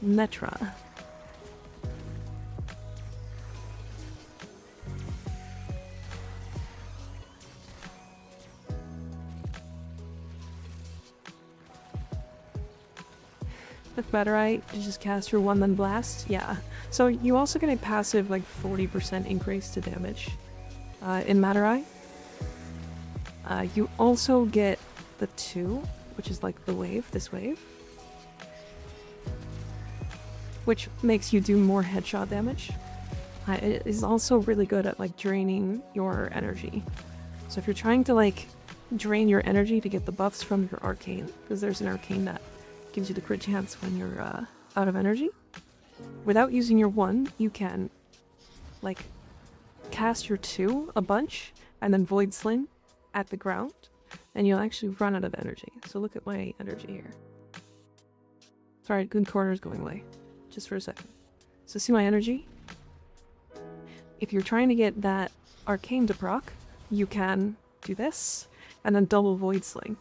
Netra. With Materai, you just cast your 1 then blast? Yeah. So you also get a passive like 40% increase to damage in Materai. You also get the 2, which is like the wave, this wave. Which makes you do more headshot damage. It is also really good at like draining your energy. So if you're trying to like drain your energy to get the buffs from your arcane, because there's an arcane that gives you the crit chance when you're out of energy. Without using your 1, you can like cast your 2 a bunch and then Void Sling at the ground and you'll actually run out of energy. So look at my energy here. Sorry, good corner's going away. Just for a second. So see my energy? If you're trying to get that arcane to proc, you can do this and then double Void Sling.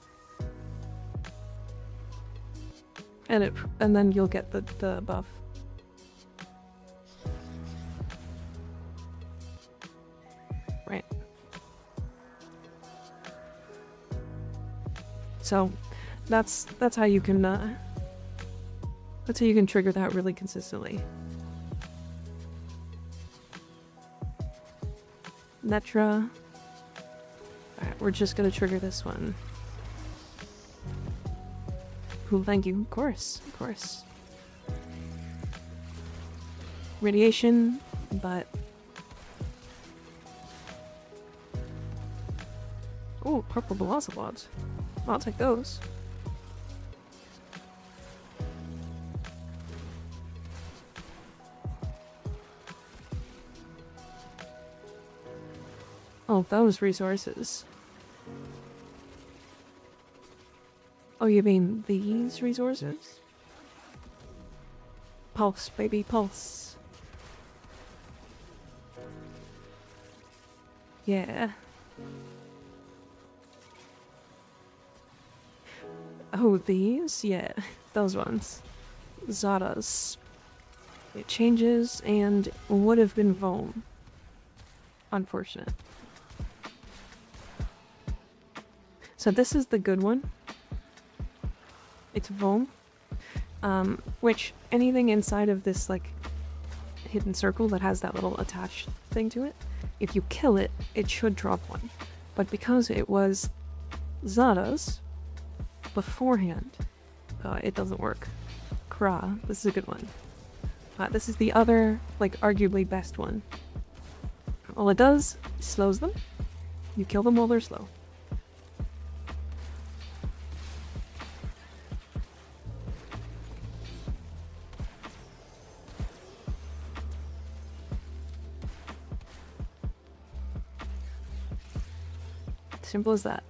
And then you'll get the buff. Right. So that's how you can trigger that really consistently. Netra. Alright, we're just gonna trigger this one. Cool, thank you. Of course, of course. Radiation, but... Oh, purple Velocipods. I'll take those. Oh, those resources. Oh, you mean these resources? Pulse, baby, pulse. Yeah. Oh, these? Yeah, those ones. Zada's. It changes and would have been Vohm. Unfortunate. So this is the good one. It's Vohm. Which anything inside of this like hidden circle that has that little attached thing to it, if you kill it, it should drop one. But because it was Zada's beforehand, it doesn't work. Kra, this is a good one. This is the other, like, arguably best one. All it does, slows them. You kill them while they're slow. Simple as that.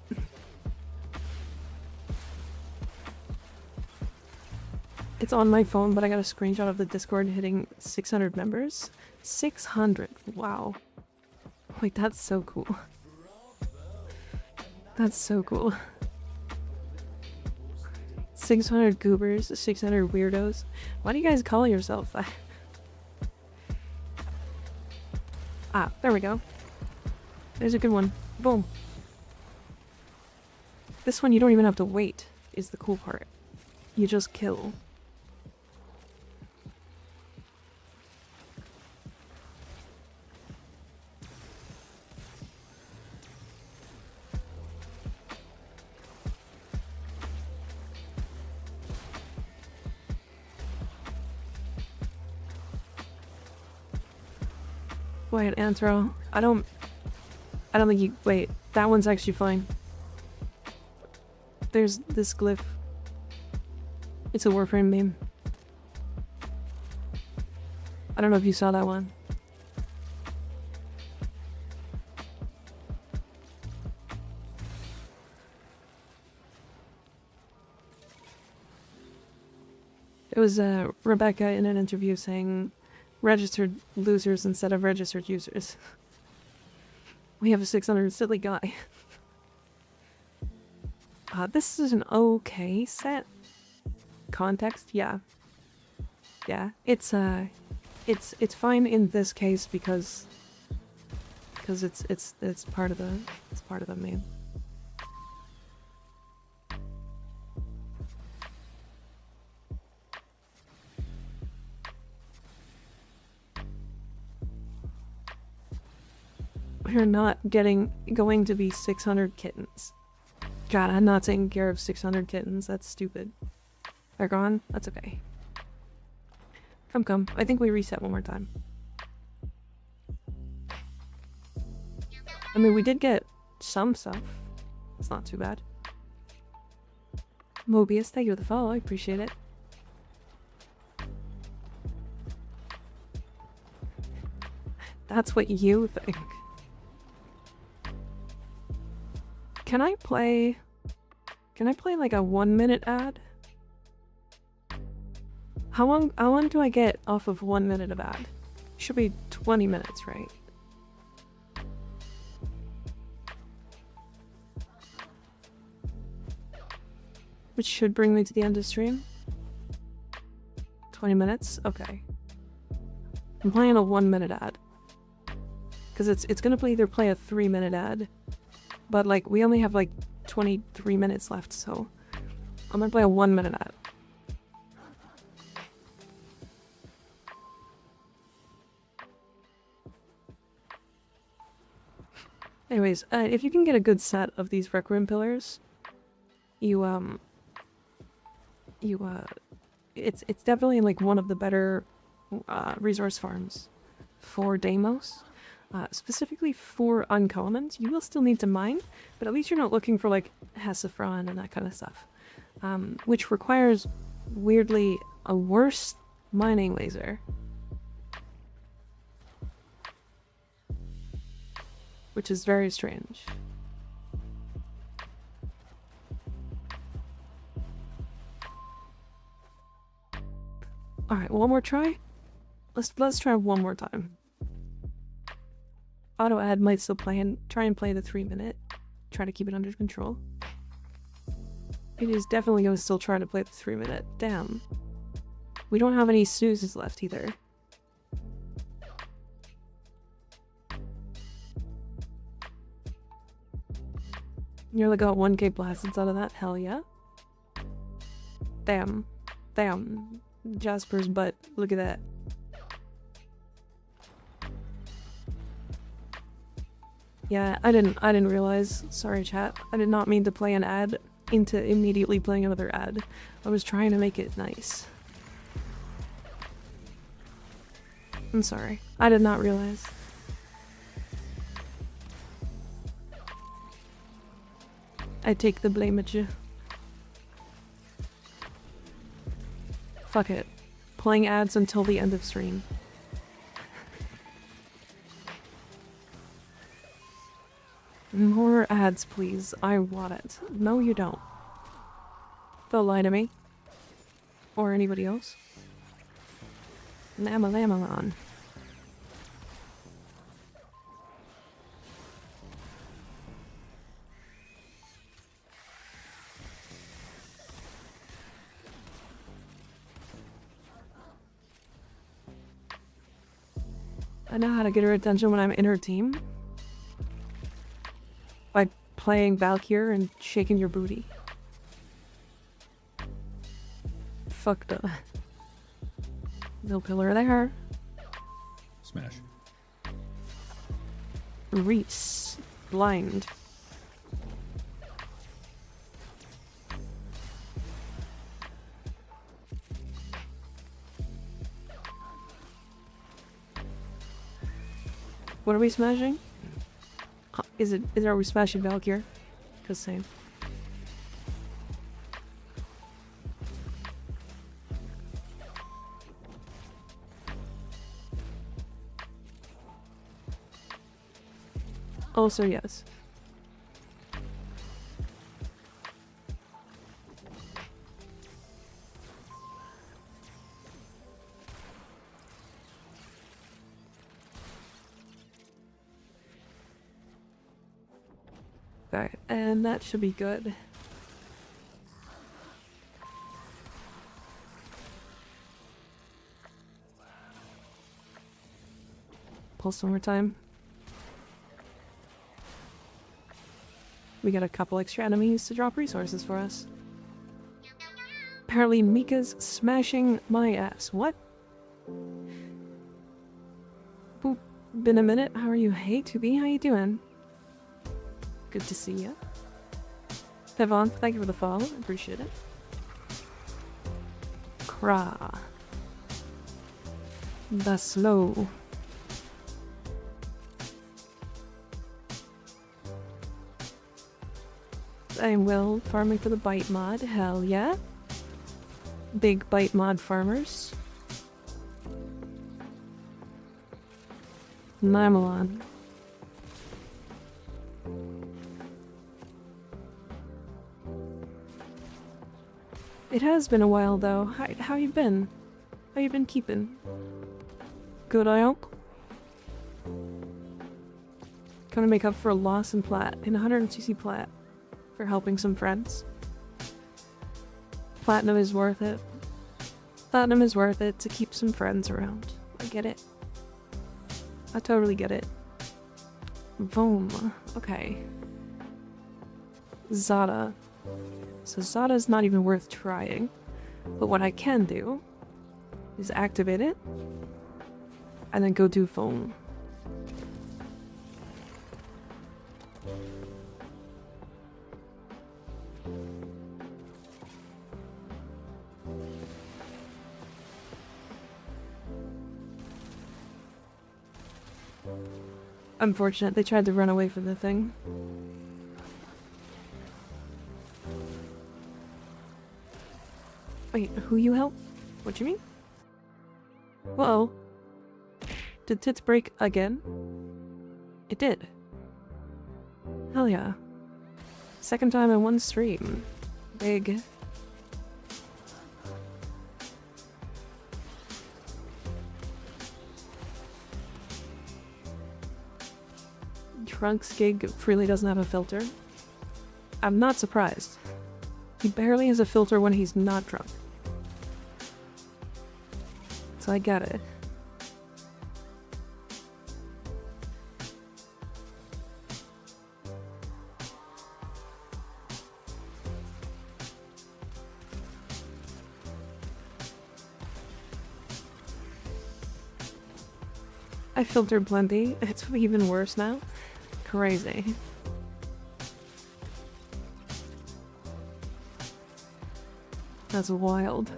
It's on my phone, but I got a screenshot of the Discord hitting 600 members. 600! Wow. Wait, that's so cool. That's so cool. 600 goobers, 600 weirdos. Why do you guys call yourself that? Ah, there we go. There's a good one. Boom. This one you don't even have to wait, is the cool part. You just kill. Wait, Antro. I don't think you- wait, that one's actually fine. There's this glyph. It's a Warframe meme. I don't know if you saw that one. It was Rebecca in an interview saying registered losers instead of registered users. We have a 600 silly guy. This is an okay set. Context, yeah. Yeah, it's fine in this case because it's part of the meme. We're not going to be 600 kittens. God, I'm not taking care of 600 kittens. That's stupid. They're gone? That's okay. Come. I think we reset one more time. I mean, we did get some stuff. It's not too bad. Mobius, thank you for the follow. I appreciate it. That's what you think. Can I play like a 1 minute ad? How long do I get off of 1 minute of ad? Should be 20 minutes, right? Which should bring me to the end of stream. 20 minutes? Okay. I'm playing a 1 minute ad. Because it's gonna either play a 3 minute ad. But like, we only have like 23 minutes left, so I'm gonna play a 1 minute ad. Anyways, if you can get a good set of these Requiem pillars, it's definitely like one of the better resource farms for Damos. Specifically for uncommons. You will still need to mine, but at least you're not looking for like Hesifron and that kind of stuff. Which requires, weirdly, a worse mining laser. which is very strange. Alright, one more try? Let's try one more time. Auto ad might still play and try and play the 3-minute. Try to keep it under control. It is definitely going to still try to play the 3-minute. Damn. We don't have any snoozes left either. Nearly got 1k blasts out of that. Hell yeah. Damn. Damn. Jasper's butt. Look at that. Yeah, I didn't realize. Sorry, chat. I did not mean to play an ad into immediately playing another ad. I was trying to make it nice. I'm sorry. I did not realize. I take the blame at you. Fuck it. Playing ads until the end of stream. More ads, please. I want it. No, you don't. They'll lie to me. Or anybody else. Lama-lama-lon. I know how to get her attention when I'm in her team. By playing Valkyr and shaking your booty. Fuck the... No pillar there. Smash. Reese. Blind. What are we smashing? Are we smashing Valkyr? Cause same. Also yes. Okay, and that should be good. Pulse one more time. We got a couple extra enemies to drop resources for us. Apparently Mika's smashing my ass. What? Boop. Been a minute. How are you? Hey, 2B, how you doing? Good to see ya. Pevon, thank you for the follow. Appreciate it. Kra. The slow. I'm Will, farming for the bite mod. Hell yeah. Big bite mod farmers. Mamelon. It has been a while though. How you been? How you been keeping? Good, I hope. Gonna make up for a loss in plat, in 100cc plat, for helping some friends. Platinum is worth it. Platinum is worth it to keep some friends around. I get it. I totally get it. Boom. Okay. Zada. So Zada's not even worth trying. But what I can do is activate it and then go do phone. Unfortunate, they tried to run away from the thing. Wait, who you help? What you mean? Whoa. Did tits break again? It did. Hell yeah. Second time in one stream. Big. Trunk's gig really doesn't have a filter. I'm not surprised. He barely has a filter when he's not drunk. So I get it. I filtered plenty. It's even worse now. Crazy. That's wild.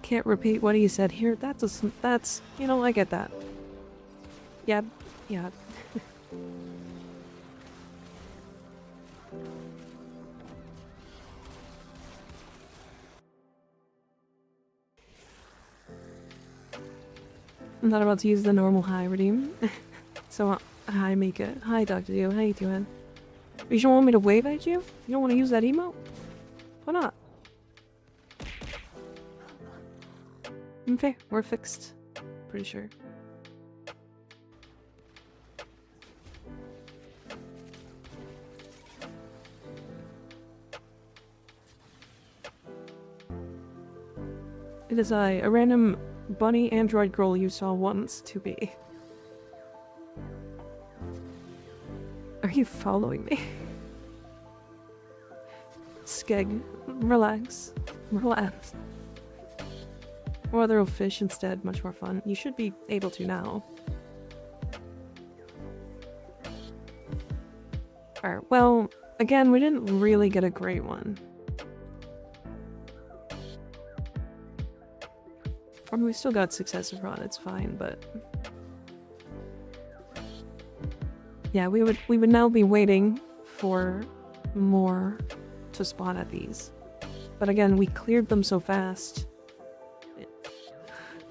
Can't repeat what he said here. That's, you know, I get that. Yeah, yeah. I'm not about to use the normal hi redeem. So, hi Mika. Hi Dr. Dio. How you doing? You don't want me to wave at you? You don't want to use that emote? Why not? Okay, we're fixed. Pretty sure. It is a random bunny android girl you saw once to be. Are you following me? Skeg, relax. Relax. Or other fish instead, much more fun. You should be able to now. Alright, well, again, we didn't really get a great one. I mean, we still got successive run, it's fine, but... Yeah, we would now be waiting for more to spawn at these. But again, we cleared them so fast.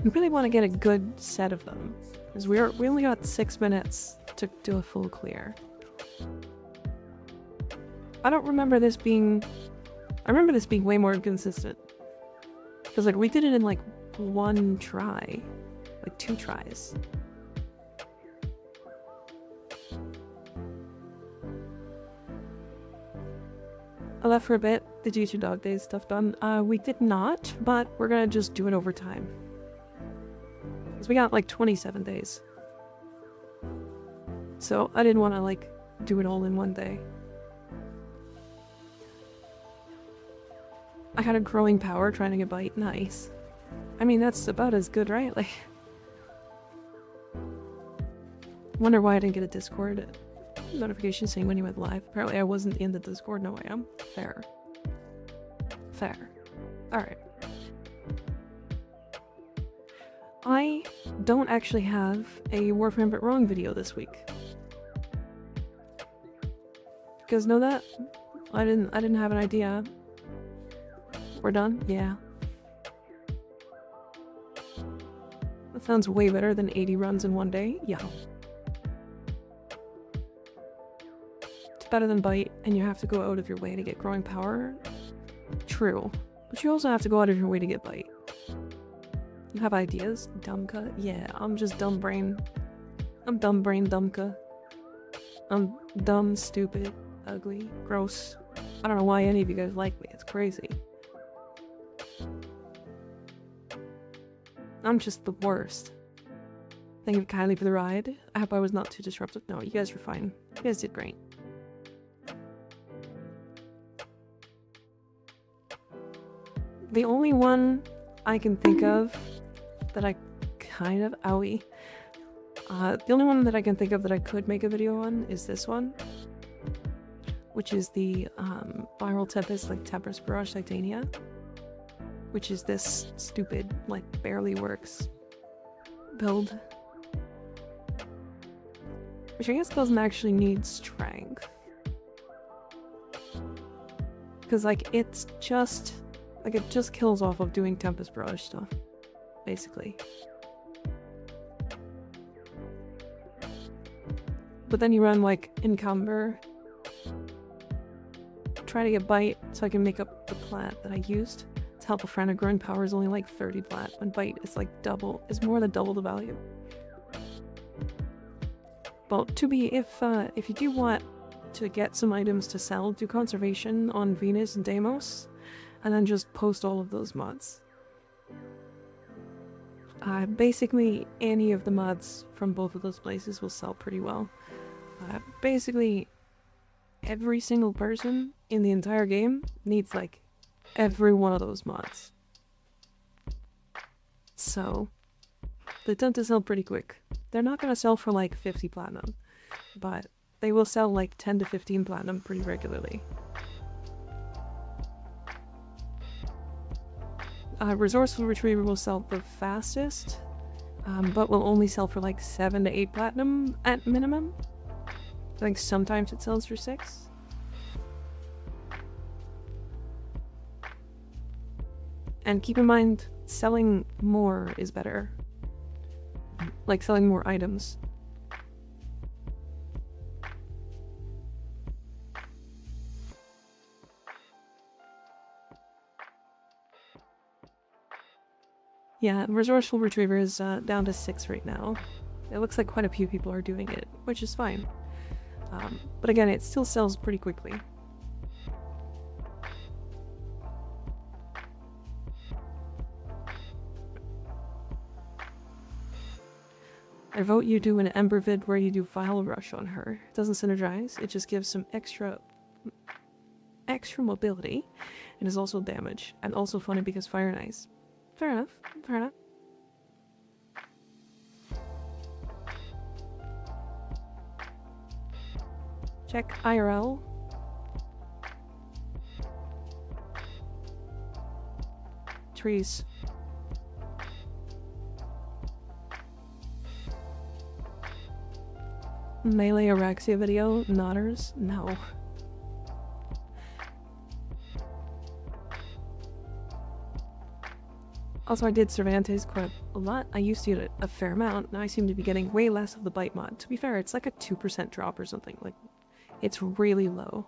We really want to get a good set of them. Because we only got 6 minutes to do a full clear. I don't remember this being... I remember this being way more inconsistent. Because like, we did it in like 1 try. Like 2 tries. I left for a bit. Did you get your dog days stuff done? We did not, but we're gonna just do it over time. Because we got like 27 days. So I didn't want to like do it all in one day. I had a growing power trying to get bite. Nice. I mean, that's about as good, right? Like, wonder why I didn't get a Discord notification saying when you went live. Apparently I wasn't in the Discord. No, I am. Fair. Fair. Alright. I don't actually have a Warframe but Wrong video this week. You guys know that? I didn't have an idea. We're done? Yeah. That sounds way better than 80 runs in one day. Yeah. It's better than bite, and you have to go out of your way to get growing power. True. But you also have to go out of your way to get bite. You have ideas? Dumbka? Yeah, I'm just dumb brain. I'm dumb brain Dumbka. I'm dumb, stupid, ugly, gross. I don't know why any of you guys like me. It's crazy. I'm just the worst. Thank you kindly for the ride. I hope I was not too disruptive. No, you guys were fine. You guys did great. The only one I can think of that I kind of... Owie. The only one that I can think of that I could make a video on is this one. Which is the Viral Tempest, like Tempest Barrage Titania. Which is this stupid, like, barely works build. Which I guess doesn't actually need strength. Because, like, it's just... Like, it just kills off of doing Tempest Barrage stuff. Basically. But then you run, like, Encumber. Try to get Bite so I can make up the plat that I used. To help a friend, and growing power is only like 30 plat, when Bite is like double, is more than double the value. But to be, if you do want to get some items to sell, do Conservation on Venus and Damos, and then just post all of those mods. Basically, any of the mods from both of those places will sell pretty well. Basically, every single person in the entire game needs like every one of those mods. So, they tend to sell pretty quick. They're not gonna sell for like 50 platinum, but they will sell like 10 to 15 platinum pretty regularly. Resourceful Retriever will sell the fastest, but will only sell for like 7 to 8 platinum at minimum. I think sometimes it sells for 6. And keep in mind, selling more is better. Like selling more items. Yeah, Resourceful Retriever is down to 6 right now. It looks like quite a few people are doing it, which is fine. But again, it still sells pretty quickly. I vote you do an Ember vid where you do Vile Rush on her. It doesn't synergize, it just gives some extra mobility, and is also damage, and also funny because Fire and Ice. Fair enough, fair enough. Check IRL. Trees. Melee Araxia video? Nodders? No. Also, I did Cervantes quite a lot. I used to get a fair amount. Now I seem to be getting way less of the bite mod. To be fair, it's like a 2% drop or something. Like, it's really low.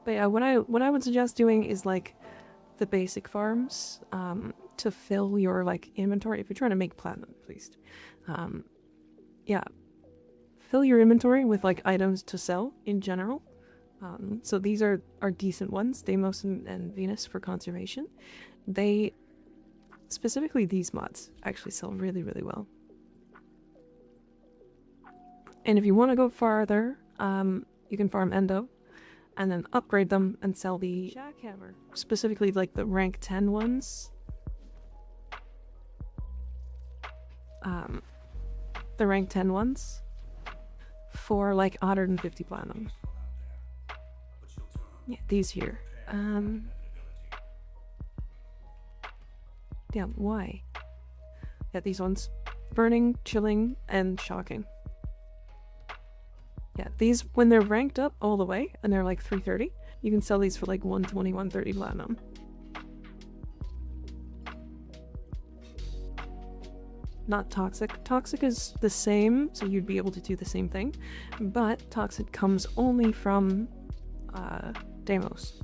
But yeah, what I would suggest doing is like the basic farms to fill your like inventory if you're trying to make platinum at least. Yeah, fill your inventory with like items to sell in general. So these are decent ones, Damos and Venus for conservation. They, specifically these mods, actually sell really, really well. And if you want to go farther, you can farm Endo, and then upgrade them and sell the Jackhammer. Specifically like the rank 10 ones. The rank 10 ones for like 150 platinum. Yeah, these here. Yeah, why? Yeah, these ones. Burning, chilling, and shocking. Yeah, these, when they're ranked up all the way, and they're like 330, you can sell these for like 120, 130 platinum. Not Toxic. Toxic is the same, so you'd be able to do the same thing, but Toxic comes only from Damos.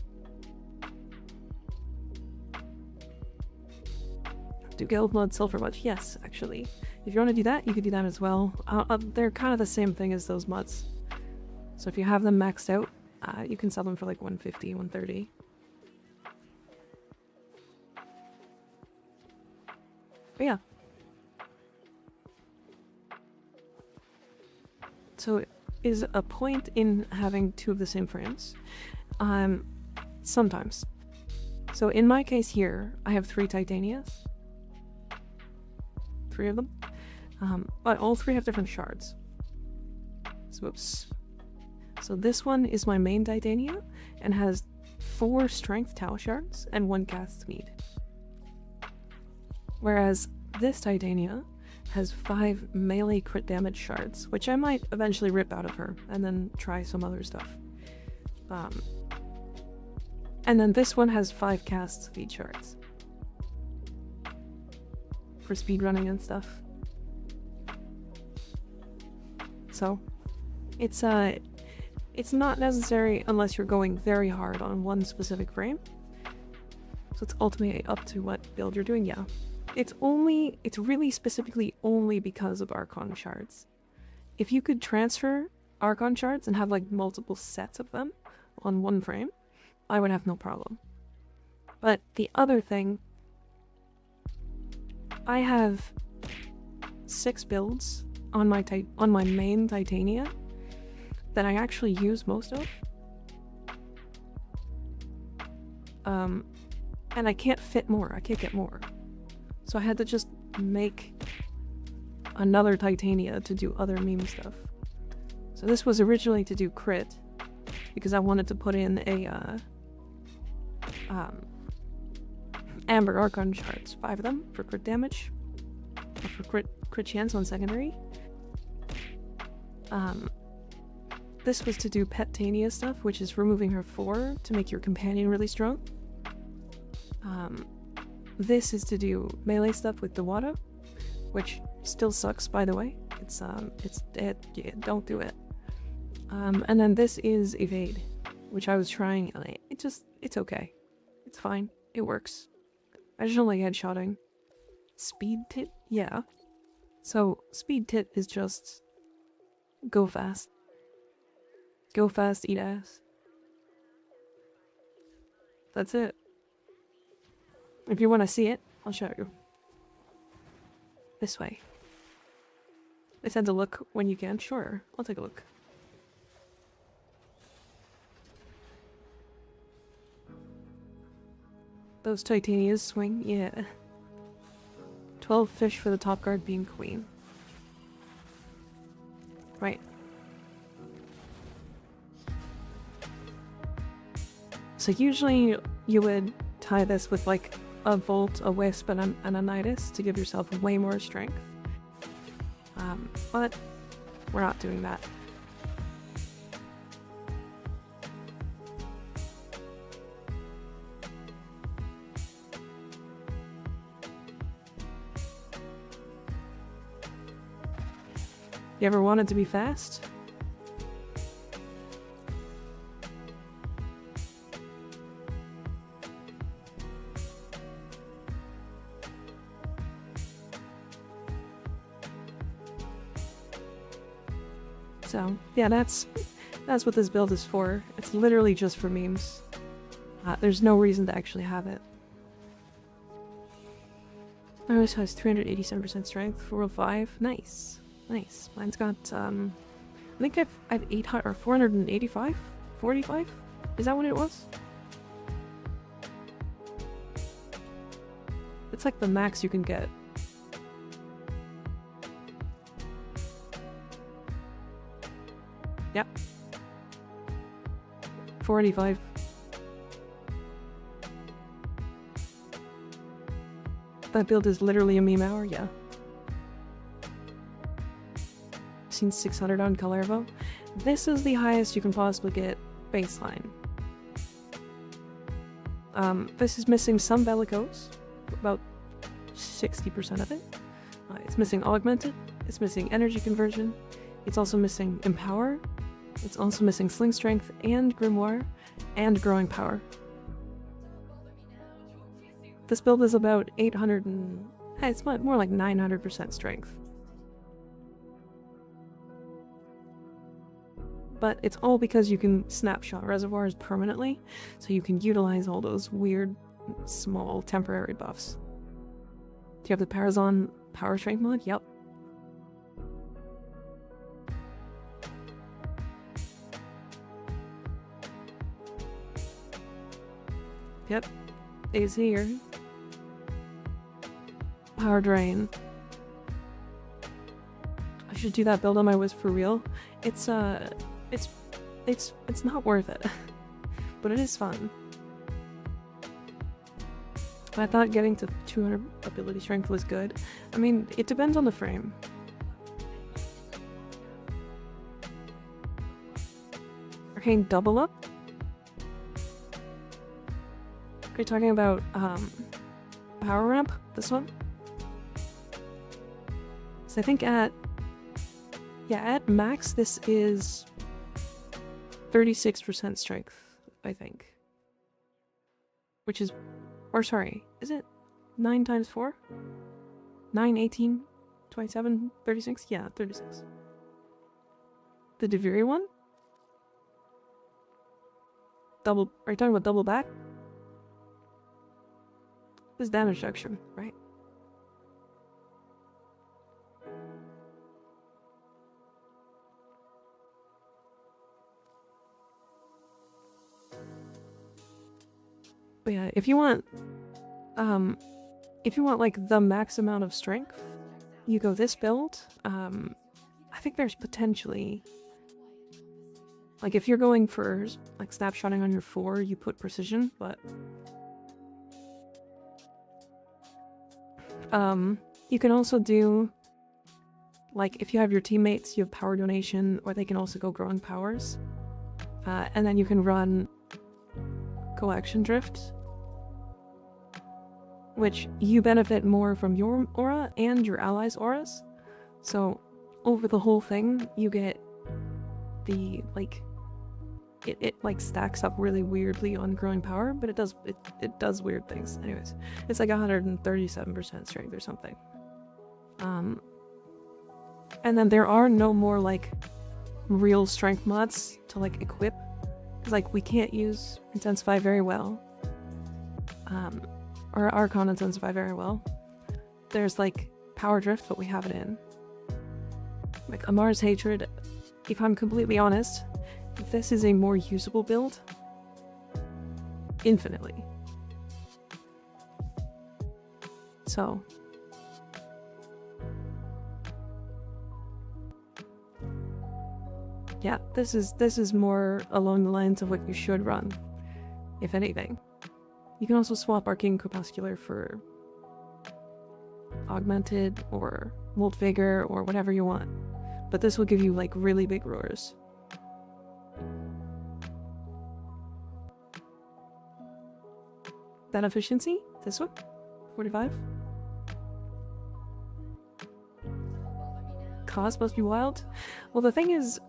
Do Guild Blood Sulfur Much? Yes, actually. If you want to do that, you could do that as well. They're kind of the same thing as those mods. So if you have them maxed out, you can sell them for like 150, 130. But yeah. So is a point in having two of the same frames? Sometimes. So in my case here, I have 3 Titanias. 3 of them. But all 3 have different shards. So, whoops. So this one is my main Titania, and has 4 Strength Tau shards and 1 Cast Speed. Whereas this Titania has 5 melee crit damage shards, which I might eventually rip out of her, and then try some other stuff. And then this one has 5 cast speed shards. For speedrunning and stuff. So, it's not necessary unless you're going very hard on one specific frame. So it's ultimately up to what build you're doing, yeah. It's really specifically only because of Archon shards. If you could transfer Archon shards and have like multiple sets of them on one frame, I would have no problem. But the other thing, I have 6 builds on my main Titania that I actually use most of. And I can't fit more. I can't get more. So I had to just make another Titania to do other meme stuff. So this was originally to do crit, because I wanted to put in a Amber Archon shards, 5 of them for crit damage, or for crit chance on secondary. This was to do Pet-Tania stuff, which is removing her 4 to make your companion really strong. This is to do melee stuff with Dawada, which still sucks, by the way. It's dead. Yeah, don't do it. And then this is evade, which I was trying, and it's okay. It's fine. It works. I just don't like headshotting. Speed tit? Yeah. So, speed tit is just go fast. Go fast, eat ass. That's it. If you want to see it, I'll show you. This way. They said to look when you can. Sure, I'll take a look. Those Titanias swing, yeah. 12 fish for the top guard being queen. Right. So usually you would tie this with like a Volt, a Wisp, and a Nidus to give yourself way more strength. But we're not doing that. You ever wanted to be fast? So, yeah, that's what this build is for. It's literally just for memes. There's no reason to actually have it. Ours has 387% strength, 405. Nice. Nice. Mine's got, I think I have 800 or 485? 45? Is that what it was? It's like the max you can get. Yep. 485. That build is literally a meme hour, yeah. Seen 600 on Kalervo. This is the highest you can possibly get baseline. This is missing some Bellicose, about 60% of it. It's missing Augmented, it's missing Energy Conversion, it's also missing Empower, it's also missing Sling Strength and Grimoire, and Growing Power. This build is about 800 and... it's more like 900% strength. But it's all because you can snapshot reservoirs permanently, so you can utilize all those weird, small, temporary buffs. Do you have the Parazon Power Strength mod? Yep. Yep. Is here. Power Drain. I should do that build on my Wisp for real. It's not worth it. But it is fun. I thought getting to 200 ability strength was good. I mean, it depends on the frame. Arcane double up? Are you talking about power ramp? This one? So I think at max this is 36% strength, I think. Which is, or sorry, is it 9 times 4? 9, 18, 27, 36? Yeah, 36. The Deviri one? Double, are you talking about double back? This is damage reduction, right? But yeah, if you want like the max amount of strength, you go this build. I think there's potentially, like if you're going for like snapshotting on your 4, you put precision, but you can also do, like if you have your teammates, you have power donation, or they can also go growing powers, and then you can run collection drift, which you benefit more from your aura and your allies' auras. So over the whole thing, you get the like it like stacks up really weirdly on growing power, but it does weird things. Anyways, it's like 137% strength or something. And then there are no more like real strength mods to like equip. Like we can't use Intensify very well, or Archon Intensify very well. There's like Power Drift, but we have it in. Like Amar's Hatred, if I'm completely honest, this is a more usable build. Infinitely. So. Yeah, this is more along the lines of what you should run, if anything. You can also swap Arcane Crepuscular for Augmented or Molt Vigor or whatever you want. But this will give you like really big roars. That efficiency? This one? 45? Cost must be wild? Well, the thing is,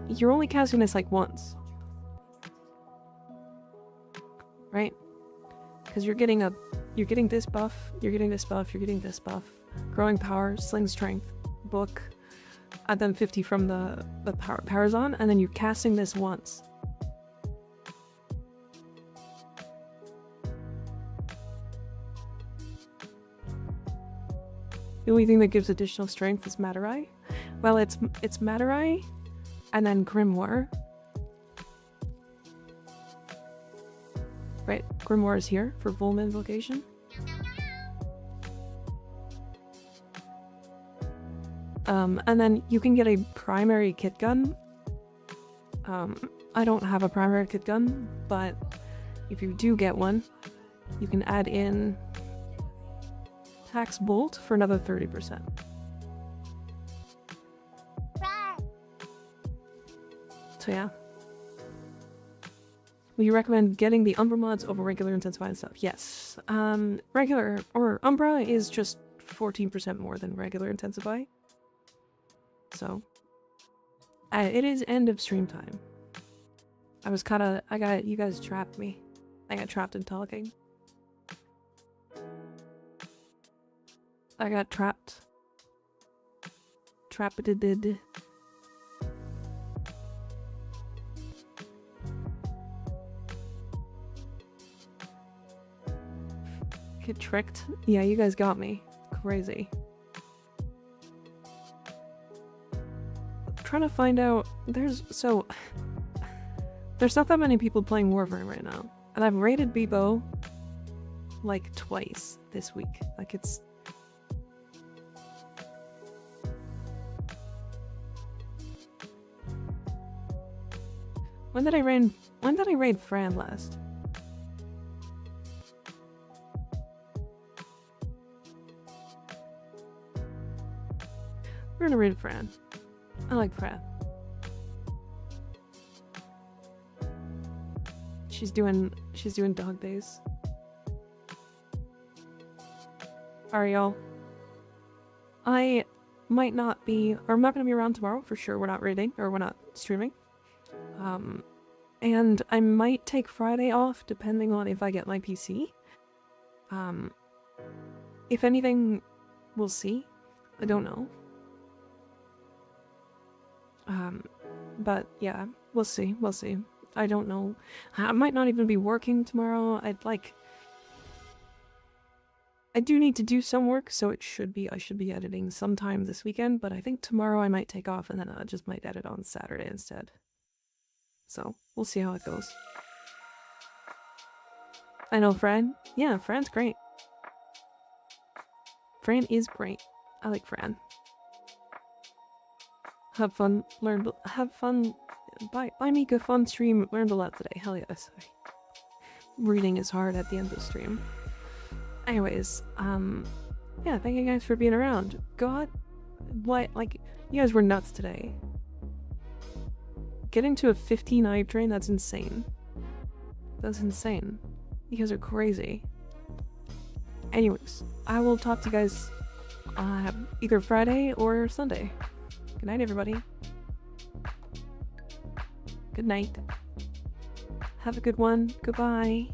you're only casting this like once. Right? Because you're getting this buff, you're getting this buff, you're getting this buff. Growing power, sling strength, book, and then 50 from the powers on, and then you're casting this once. The only thing that gives additional strength is Materai. Well, it's Materai, and then Grimoire. Right, Grimoire is here for Vulm Invocation. And then you can get a primary kit gun. I don't have a primary kit gun, but if you do get one, you can add in Tax Bolt for another 30%. So yeah. Will you recommend getting the Umbra mods over regular Intensify and stuff? Yes. Regular, or Umbra is just 14% more than regular Intensify. So, it is end of stream time. You guys trapped me. I got trapped in talking. I got trapped. Trapped-did. Get tricked? Yeah, you guys got me. Crazy. I'm trying to find out. There's not that many people playing Warframe right now. And I've raided Bebo like twice this week. Like it's... When did I raid Fran last? We're gonna read Fran. I like Fran. She's doing dog days. Alright, y'all. I might not be, or I'm not gonna be around tomorrow for sure. We're not raiding, or we're not streaming. And I might take Friday off depending on if I get my PC. If anything, we'll see. I don't know. But yeah, we'll see. We'll see. I don't know. I might not even be working tomorrow. I do need to do some work, so I should be editing sometime this weekend, but I think tomorrow I might take off and then I just might edit on Saturday instead. So, we'll see how it goes. I know Fran. Yeah, Fran's great. Fran is great. I like Fran. Have fun, have fun, buy me a fun stream, learned a lot today. Hell yes. Reading is hard at the end of the stream. Anyways, yeah, thank you guys for being around. God, like, you guys were nuts today. Getting to a 15 hype train, that's insane. That's insane. You guys are crazy. Anyways, I will talk to you guys either Friday or Sunday. Good night, everybody. Good night. Have a good one. Goodbye.